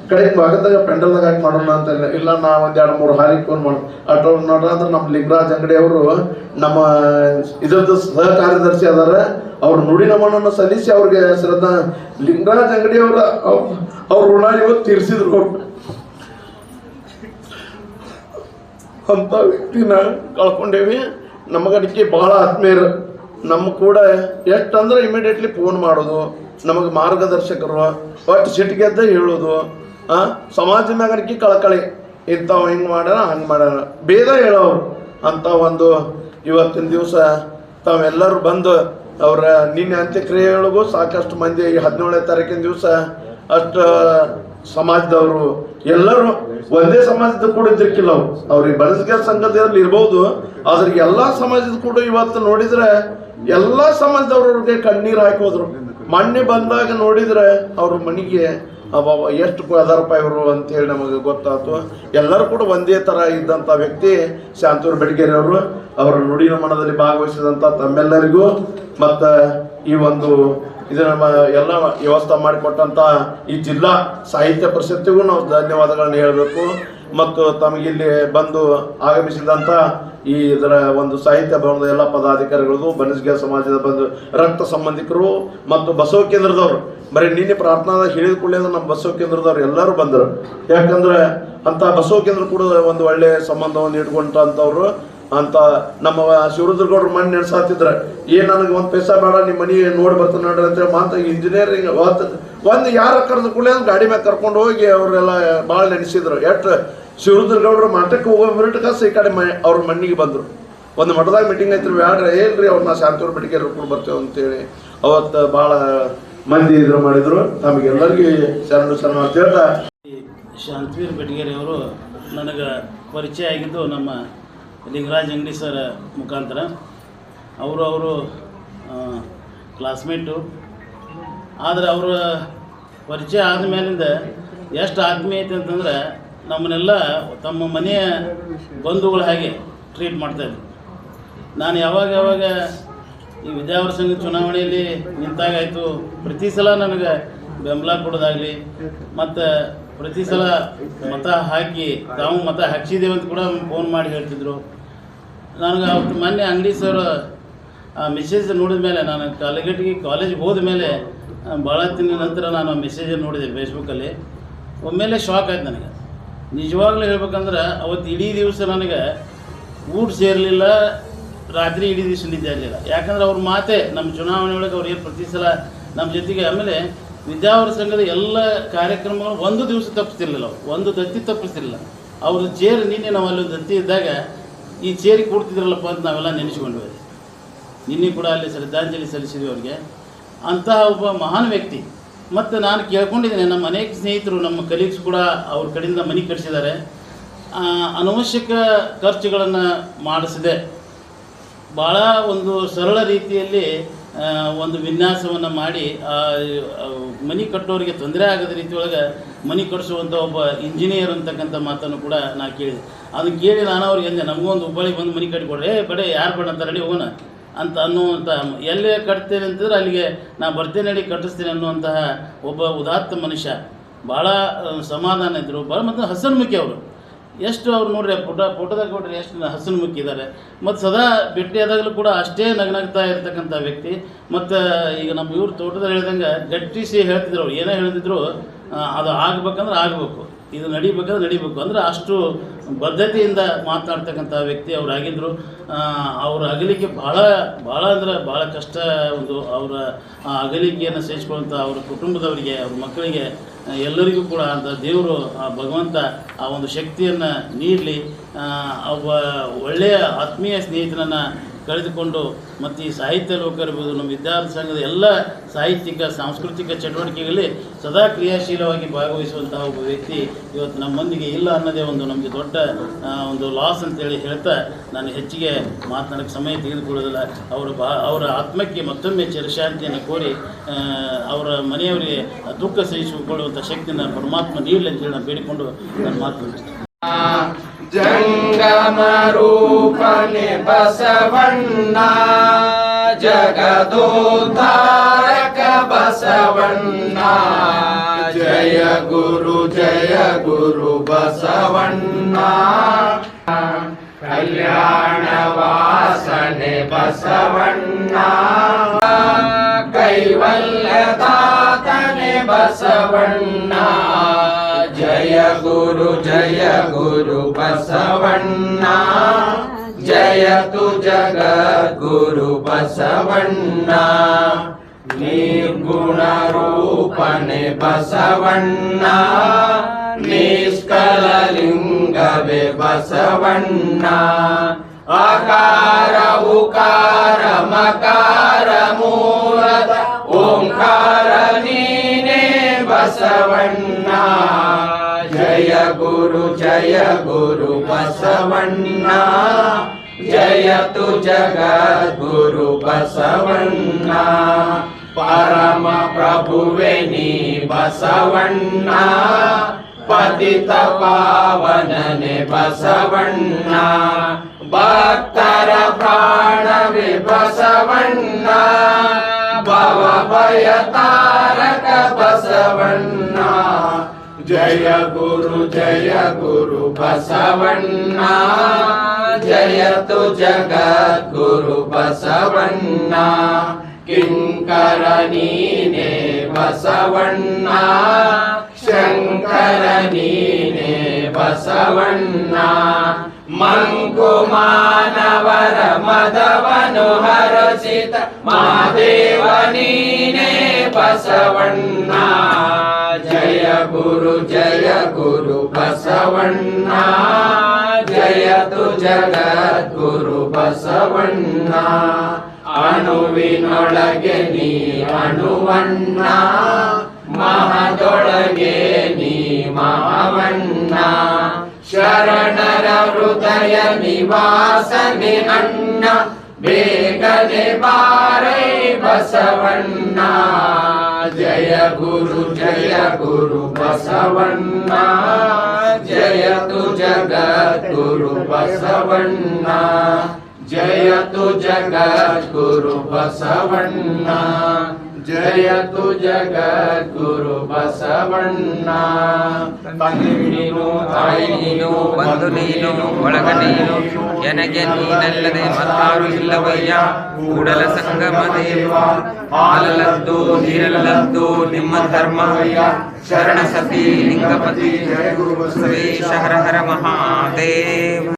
ಕಡೆಗೆ ಭಾಗದಾಗ ಪೆಂಡಲ್ದಾಗ ಹಾಕಿ ಮಾಡೋಣ ಅಂತ. ಇಲ್ಲ, ನಾ ಒಂದು 2-3 ಹಾಲಿಗೆ ಫೋನ್ ಮಾಡಿ ಅಟೋ ನೋಡ್ರೆ ನಮ್ಮ ಲಿಂಗರಾಜ್ ಅಂಗಡಿ ಅವರು ನಮ್ಮ ಇದ್ರದ್ದು ಸಹ ಕಾರ್ಯದರ್ಶಿ ಅದಾರ. ಅವ್ರ ನುಡಿ ನಮನನ್ನು ಸಲ್ಲಿಸಿ ಅವ್ರಿಗೆ ಶ್ರದ್ಧಾ ಲಿಂಗರಾಜ್ ಅಂಗಡಿ ಅವ್ರ ಋಣ ಇವತ್ತು ತೀರಿಸಿದ್ರು. ಅಂತ ವ್ಯಕ್ತಿನ ಕಳ್ಕೊಂಡೇವಿ. ನಮಗದಕ್ಕೆ ಬಹಳ ಆತ್ಮೀಯರು. ನಮ್ಮ ಕೂಡ ಎಷ್ಟಂದ್ರೆ ಇಮಿಡಿಯೇಟ್ಲಿ ಫೋನ್ ಮಾಡೋದು, ನಮಗೆ ಮಾರ್ಗದರ್ಶಕರು, ಒಟ್ಟು ಸಿಟ್ಟಿಗೆದ್ದ ಹೇಳೋದು, ಸಮಾಜ ಮ್ಯಾಗನಿಕೆ ಕಳಕಳಿ, ಇಂಥವು ಹಿಂಗೆ ಮಾಡ್ಯಾರ ಹಂಗೆ ಮಾಡ್ಯಾರ ಭೇದ ಹೇಳೋರು ಅಂತ ಒಂದು ಇವತ್ತಿನ ದಿವಸ ತಾವೆಲ್ಲರೂ ಬಂದು ಅವರ ನಿನ್ನೆ ಅಂತ್ಯಕ್ರಿಯೆಗಳಿಗೂ ಸಾಕಷ್ಟು ಮಂದಿ 17ನೇ ತಾರೀಕಿನ ದಿವಸ ಅಷ್ಟು ಸಮಾಜದವರು ಎಲ್ಲರೂ ಒಂದೇ ಸಮಾಜದ ಕೂಡ ಇದ್ದಿರ್ಕಿಲ್ಲ. ಅವ್ರಿಗೆ ಬನಸ್ಗೆ ಸಂಘದಲ್ಲಿ ಇರ್ಬೋದು, ಆದ್ರೆ ಎಲ್ಲ ಸಮಾಜದ ಕೂಡ ಇವತ್ತು ನೋಡಿದ್ರೆ ಎಲ್ಲ ಸಮಾಜದವ್ರಿಗೆ ಕಣ್ಣೀರು ಹಾಕಿ ಹೋದ್ರು. ಮೊನ್ನೆ ಬಂದಾಗ ನೋಡಿದ್ರೆ ಅವ್ರ ಮನೆಗೆ ಎಷ್ಟು 1000 ರೂಪಾಯಿ ಇವರು ಅಂತೇಳಿ ನಮಗೆ ಗೊತ್ತಾಯ್ತು. ಎಲ್ಲರೂ ಕೂಡ ಒಂದೇ ಥರ ಇದ್ದಂಥ ವ್ಯಕ್ತಿ ಶಾಂತೂರು ಬೆಟಗೇರಿ ಅವರು. ಅವರ ನುಡಿ ನಮನದಲ್ಲಿ ಭಾಗವಹಿಸಿದಂಥ ತಮ್ಮೆಲ್ಲರಿಗೂ ಮತ್ತು ಈ ಒಂದು ಇದನ್ನ ಎಲ್ಲ ವ್ಯವಸ್ಥೆ ಮಾಡಿಕೊಟ್ಟಂಥ ಈ ಜಿಲ್ಲಾ ಸಾಹಿತ್ಯ ಪರಿಷತ್ತಿಗೂ ನಾವು ಧನ್ಯವಾದಗಳನ್ನ ಹೇಳಬೇಕು. ಮತ್ತು ತಮಗಿಲ್ಲಿ ಬಂದು ಆಗಮಿಸಿದಂಥ ಈ ಇದರ ಒಂದು ಸಾಹಿತ್ಯ ಭವನದ ಎಲ್ಲ ಪದಾಧಿಕಾರಿಗಳು, ಬನಸ್ಗೆ ಸಮಾಜದ ಬಂದು ರಕ್ತ ಸಂಬಂಧಿಕರು ಮತ್ತು ಬಸವ ಕೇಂದ್ರದವರು. ಬರೀ ನಿನ್ನೆ ಪ್ರಾರ್ಥನಾದಾಗ ಹೇಳಿದ ಕೂಡಲೇ ನಮ್ಮ ಬಸವ ಕೇಂದ್ರದವ್ರು ಎಲ್ಲರೂ ಬಂದರು. ಯಾಕಂದ್ರೆ ಅಂಥ ಬಸವ ಕೇಂದ್ರ ಕೂಡ ಒಂದು ಒಳ್ಳೆಯ ಸಂಬಂಧವನ್ನು ಇಟ್ಕೊಂಡಂಥವ್ರು. ಅಂತ ನಮ್ಮ ಶಿವರುದ್ರಗೌಡರು ಮನೆ ನಡೆಸಾತಿದ್ರೆ ನನಗೆ ಒಂದು ಪೈಸಾ ಬೇಡ, ನಿಮ್ಮ ಮನೆ ನೋಡಿ ಬರ್ತಾನೆ ನೋಡ್ರಿ ಅಂತೇಳಿ ಮಾತು ಇಂಜಿನಿಯರಿಂಗ್ ಒಂದು ಯಾರ ಕರೆದು ಕೂಡಲೇ ಗಾಡಿ ಮ್ಯಾಗ ಕರ್ಕೊಂಡು ಹೋಗಿ ಅವರೆಲ್ಲ ಭಾಳ ನೆನೆಸಿದ್ರು. ಎಷ್ಟು ಶಿವರುದ್ರಗೌಡರು ಮಠಕ್ಕೆ ಹೋಗೋ ಮಿರಟಕಾಸ ಈ ಕಡೆ ಅವ್ರ ಮಣ್ಣಿಗೆ ಬಂದರು. ಒಂದು ಮಠದಾಗ ಮೀಟಿಂಗ್ ಐತ್ರಿ, ಬ್ಯಾಡ್ರಿ ಹೇಳ್ರಿ ಅವ್ರನ್ನ ಶಾಂತೂರು ಬೆಟಗೇರಿ ಕೂಡ ಬರ್ತೇವೆ ಅಂತೇಳಿ ಅವತ್ತು ಭಾಳ ಮಂದಿ ಇದ್ರು ಮಾಡಿದ್ರು. ನಮಗೆಲ್ಲರಿಗೂ ಶರಣ ಅಂತ ಹೇಳ್ತಾ, ಶಾಂತವೀರ್ ಬೆಟಗೇರಿ ಅವರು ನನಗೆ ಪರಿಚಯ ಆಗಿದ್ದು ನಮ್ಮ ಲಿಂಗರಾಜ್ ಅಂಗಡಿ ಸರ್ ಮುಖಾಂತರ. ಅವರು ಕ್ಲಾಸ್ಮೇಟು. ಆದರೆ ಅವರ ಪರಿಚಯ ಆದಮೇಲಿಂದ ಎಷ್ಟು ಆತ್ಮೀಯತೆ ಅಂತಂದ್ರೆ ನಮ್ಮನ್ನೆಲ್ಲ ತಮ್ಮ ಮನೆಯ ಬಂಧುಗಳ ಹಾಗೆ ಟ್ರೀಟ್ ಮಾಡ್ತಾಯಿದ್ರು. ನಾನು ಯಾವಾಗ ಈ ವಿದ್ಯಾವರ ಸಂಘ ಚುನಾವಣೆಯಲ್ಲಿ ನಿಂತಾಗಾಯಿತು, ಪ್ರತಿ ಸಲ ನನಗೆ ಬೆಂಬಲ ಕೊಡೋದಾಗಲಿ ಮತ್ತು ಪ್ರತಿ ಸಲ ಮತ ಹಾಕಿ ತಾವು ಮತ ಹಾಕ್ಸಿದ್ದೇವೆ ಅಂತ ಕೂಡ ಫೋನ್ ಮಾಡಿ ಹೇಳ್ತಿದ್ರು. ನನಗೆ ಅವತ್ತು ಮೊನ್ನೆ ಅಂಗಡಿ ಸರ್ ಆ ಮೆಸೇಜ್ ನೋಡಿದ ಮೇಲೆ, ನಾನು ಕಾಲೇಜಿಗೆ ಹೋದ ಮೇಲೆ ಭಾಳ ತಿಂಗಳ ನಂತರ ನಾನು ಮೆಸೇಜನ್ನು ನೋಡಿದೆ ಫೇಸ್ಬುಕ್ಕಲ್ಲಿ. ಒಮ್ಮೆಲೆ ಶಾಕ್ ಆಯ್ತು ನನಗೆ. ನಿಜವಾಗ್ಲೂ ಹೇಳ್ಬೇಕಂದ್ರೆ ಅವತ್ತು ಇಡೀ ದಿವಸ ನನಗೆ ಊಟ ಸೇರಲಿಲ್ಲ, ರಾತ್ರಿ ಇಡೀ ದಿವಸ ನಿದ್ದೆ ಆಗಲಿಲ್ಲ. ಯಾಕಂದ್ರೆ ಅವ್ರ ಮಾತೆ ನಮ್ಮ ಚುನಾವಣೆ ಒಳಗೆ ಅವ್ರು ಏನು ಪ್ರತಿ ಸಲ ನಮ್ಮ ಜೊತೆಗೆ, ಆಮೇಲೆ ವಿದ್ಯಾವರ ಸಂಘದ ಎಲ್ಲ ಕಾರ್ಯಕ್ರಮಗಳು ಒಂದು ದಿವಸ ತಪ್ಪಿಸ್ತಿರ್ಲಿಲ್ಲ, ಒಂದು ದತ್ತಿ ತಪ್ಪಿಸ್ತಿರಲಿಲ್ಲ. ಅವ್ರ ಚೇರ್ ನಿನ್ನೆ ನಾವು ಅಲ್ಲೊಂದು ದತ್ತಿ ಇದ್ದಾಗ ಈ ಚೇರಿಗೆ ಕೂಡ್ತಿದ್ರಲ್ಲಪ್ಪ ಅಂತ ನಾವೆಲ್ಲ ನೆನೆಸ್ಕೊಂಡ್ವಿ. ನಿನ್ನೆ ಕೂಡ ಅಲ್ಲಿ ಶ್ರದ್ಧಾಂಜಲಿ ಸಲ್ಲಿಸಿದ್ವಿ ಅವ್ರಿಗೆ. ಅಂತಹ ಒಬ್ಬ ಮಹಾನ್ ವ್ಯಕ್ತಿ. ಮತ್ತು ನಾನು ಕೇಳ್ಕೊಂಡಿದ್ದೇನೆ, ನಮ್ಮ ಅನೇಕ ಸ್ನೇಹಿತರು, ನಮ್ಮ ಕಲೀಗ್ಸ್ ಕೂಡ ಅವ್ರ ಕಡೆಯಿಂದ ಮನೆ ಕಟ್ಟಿಸಿದ್ದಾರೆ. ಅನವಶ್ಯಕ ಖರ್ಚುಗಳನ್ನು ಮಾಡಿಸಿದೆ. ಭಾಳ ಒಂದು ಸರಳ ರೀತಿಯಲ್ಲಿ ಒಂದು ವಿನ್ಯಾಸವನ್ನು ಮಾಡಿ ಮನೆ ಕಟ್ಟೋರಿಗೆ ತೊಂದರೆ ಆಗದ ರೀತಿಯೊಳಗೆ ಮನೆ ಕಟ್ಟಿಸುವಂಥ ಒಬ್ಬ ಇಂಜಿನಿಯರ್ ಅಂತಕ್ಕಂಥ ಮಾತನ್ನು ಕೂಡ ನಾನು ಕೇಳಿದೆ. ಅದನ್ನು ಕೇಳಿ ನಾನು ಅವ್ರಿಗೆ ಅಂದೆ, ನಮಗೊಂದು ಹುಬ್ಬಳ್ಳಿಗೆ ಬಂದು ಮನೆ ಕಟ್ಟಿಕೊಡ್ರಿ, ಬಡೇ ಯಾರು ಬೇಡ ಅಂತ ರೆಡಿ ಹೋಗೋಣ ಅಂತ ಅನ್ನುವಂಥ, ಎಲ್ಲೇ ಕಟ್ತೇನೆ ಅಂತಂದ್ರೆ ಅಲ್ಲಿಗೆ ನಾ ಬರ್ತೇನೆ ನಡಿ ಕಟ್ಟಿಸ್ತೇನೆ ಅನ್ನುವಂತಹ ಒಬ್ಬ ಉದಾತ್ತ ಮನುಷ್ಯ. ಭಾಳ ಸಮಾಧಾನ ಇದ್ದರು, ಭಾಳ ಮತ್ತು ಹಸನ್ಮುಖಿ ಅವರು. ಎಷ್ಟು ಅವ್ರು ನೋಡ್ರಿ ಫೋಟೋದಾಗ ನೋಡ್ರಿ ಎಷ್ಟು ಹಸನ್ಮುಖಿ ಇದ್ದಾರೆ. ಮತ್ತು ಸದಾ ಭೇಟಿಯಾದಾಗಲೂ ಕೂಡ ಅಷ್ಟೇ ನಗ್ನಗ್ತಾ ಇರ್ತಕ್ಕಂಥ ವ್ಯಕ್ತಿ. ಮತ್ತು ಈಗ ನಮ್ಮ ಇವ್ರು ತೋಟದಲ್ಲಿ ಹೇಳ್ದಂಗೆ ಗಟ್ಟಿಸಿ ಹೇಳ್ತಿದ್ರು, ಅವ್ರು ಏನೇ ಹೇಳ್ತಿದ್ರು ಅದು ಆಗ್ಬೇಕಂದ್ರೆ ಆಗಬೇಕು, ಇದು ನಡಿಬೇಕಂದ್ರೆ ನಡಿಬೇಕು ಅಂದ್ರೆ ಅಷ್ಟು ಬದ್ಧತೆಯಿಂದ ಮಾತನಾಡ್ತಕ್ಕಂಥ ವ್ಯಕ್ತಿ ಅವರಾಗಿದ್ದರು. ಅವ್ರ ಅಗಲಿಕೆ ಭಾಳ ಅಂದ್ರೆ ಭಾಳ ಕಷ್ಟ. ಒಂದು ಅವರ ಅಗಲಿಕೆಯನ್ನು ಸಹಿಸ್ಕೊಳ್ಳುವಂಥ ಅವ್ರ ಕುಟುಂಬದವರಿಗೆ, ಅವ್ರ ಮಕ್ಕಳಿಗೆ, ಎಲ್ಲರಿಗೂ ಕೂಡ ಅಂತ ದೇವರು ಭಗವಂತ ಆ ಒಂದು ಶಕ್ತಿಯನ್ನು ನೀಡಲಿ. ಒಬ್ಬ ಒಳ್ಳೆಯ ಆತ್ಮೀಯ ಸ್ನೇಹಿತರನ್ನು ಕಳೆದುಕೊಂಡು ಮತ್ತು ಈ ಸಾಹಿತ್ಯ ಲೋಕ ಇರ್ಬೋದು, ನಮ್ಮ ವಿದ್ಯಾರ್ಥಿ ಸಂಘದ ಎಲ್ಲ ಸಾಹಿತ್ಯಿಕ ಸಾಂಸ್ಕೃತಿಕ ಚಟುವಟಿಕೆಗಳಲ್ಲಿ ಸದಾ ಕ್ರಿಯಾಶೀಲವಾಗಿ ಭಾಗವಹಿಸುವಂತಹ ಒಬ್ಬ ವ್ಯಕ್ತಿ ಇವತ್ತು ನಮ್ಮೊಂದಿಗೆ ಇಲ್ಲ ಅನ್ನೋದೇ ಒಂದು ನಮಗೆ ದೊಡ್ಡ ಒಂದು ಲಾಸ್ ಅಂತೇಳಿ ಹೇಳ್ತಾ ನಾನು ಹೆಚ್ಚಿಗೆ ಮಾತನಾಡೋಕ್ಕೆ ಸಮಯ ತೆಗೆದುಕೊಳ್ಳೋದಿಲ್ಲ. ಅವರ ಆತ್ಮಕ್ಕೆ ಮತ್ತೊಮ್ಮೆ ಚಿರಶಾಂತಿಯನ್ನು ಕೋರಿ ಅವರ ಮನೆಯವರಿಗೆ ದುಃಖ ಸಹಿಸಿಕೊಳ್ಳುವಂಥ ಶಕ್ತಿಯನ್ನು ಪರಮಾತ್ಮ ನೀಡಲಿ ಅಂತೇಳಿ ನಾನು ಬೇಡಿಕೊಂಡು ನಾನು ಮಾತನಾಡ್ತೀನಿ. ಜಂಗಮ ರೂಪನೆ ಬಸವಣ್ಣ, ಜಗದೋದ್ಧಾರಕ ಬಸವಣ್ಣ, ಜಯ ಗುರು ಬಸವಣ್ಣ, ಕಲ್ಯಾಣ ವಾಸನೆ ಬಸವಣ್ಣ, ಕೈವಲ್ಯದಾತನೆ ಬಸವಣ್ಣ, ಜಯ ಗುರು ಬಸವಣ್ಣ, ಜಯತು ಜಗದ್ಗುರು ಬಸವಣ್ಣ, ನಿರ್ಗುಣ ರೂಪನೆ ಬಸವಣ್ಣ, ನಿಷ್ಕಲಲಿಂಗವೇ ಬಸವಣ್ಣ, ಆಕಾರ ಉಕಾರ ಮಕಾರ ಮೂಲದ ಓಂಕಾರ ನೀನೇ ಬಸವಣ್ಣ, ಜಯ ಗುರು ಬಸವಣ್ಣ, ಜಯತು ಜಗದ್ಗುರು ಬಸವಣ್ಣ, ಪರಮ ಪ್ರಭುವೆ ನೀ ಬಸವಣ್ಣ, ಪತಿತ ಪಾವನನೆ ಬಸವಣ್ಣ, ಭಕ್ತರ ಪ್ರಾಣವೇ ಬಸವಣ್ಣ, ಭವ ಭಯ ತಾರಕ ಬಸವಣ್ಣ, ಜಯ ಗುರು ಬಸವಣ್ಣ, ಜಯತು ಜಗದ್ಗುರು ಬಸವಣ್ಣ, ಕಿಂಕರ ನೀನೇ ಬಸವಣ್ಣ, ಶಂಕರ ನೀನೇ ಬಸವಣ್ಣ, ಮಂಕು ಮಾನವರ ಮದವನು ಹರಸಿತ ಮಾದೇವ ನೀನೇ ಬಸವಣ್ಣ, ಜಯ ಗುರು ಬಸವಣ್ಣ, ಜಯತು ಜಗದ್ಗುರು ಬಸವಣ್ಣ, ಅಣುವಿನೊಳಗೆ ನೀ ಅಣುವಣ್ಣ, ಮಹದೊಳಗೆ ನೀ ಮಹಾವಣ್ಣ, ಶರಣರ ಹೃದಯ ನಿವಾಸನೆ ಅಣ್ಣ, ಬೇಗನೆ ಬಾರೈ ಬಸವಣ್ಣ, ಜಯ ಗುರು ಬಸವಣ್ಣ, ಜಯತು ಜಗದ್ಗುರು ಬಸವಣ್ಣ, ಜಯತು ಜಗದ್ಗುರು ಬಸವಣ್ಣ, ಜಯತು ಜಗದ್ಗುರು ಬಸವಣ್ಣ. ತಂದೆ ನೀನು, ತಾಯಿ ನೀನು, ಬಂಧು ನೀನು, ಒಳಗ ನೀನು, ಎನಗೆ ನೀನಲ್ಲದೆ ಮತ್ತಾರು ಇಲ್ಲವಯ್ಯ. ಕೂಡಲ ಸಂಗಮ ದೇವ, ಹಾಲಲ್ಲದ್ದು ನೀರಲ್ಲದ್ದು ನಿಮ್ಮ ಧರ್ಮವಯ್ಯ. ಶರಣ ಸತಿ ಲಿಂಗಪತಿ ಜಯ ಗುರು ಬಸವೇಶ ಹರ ಹರ ಮಹಾದೇವ.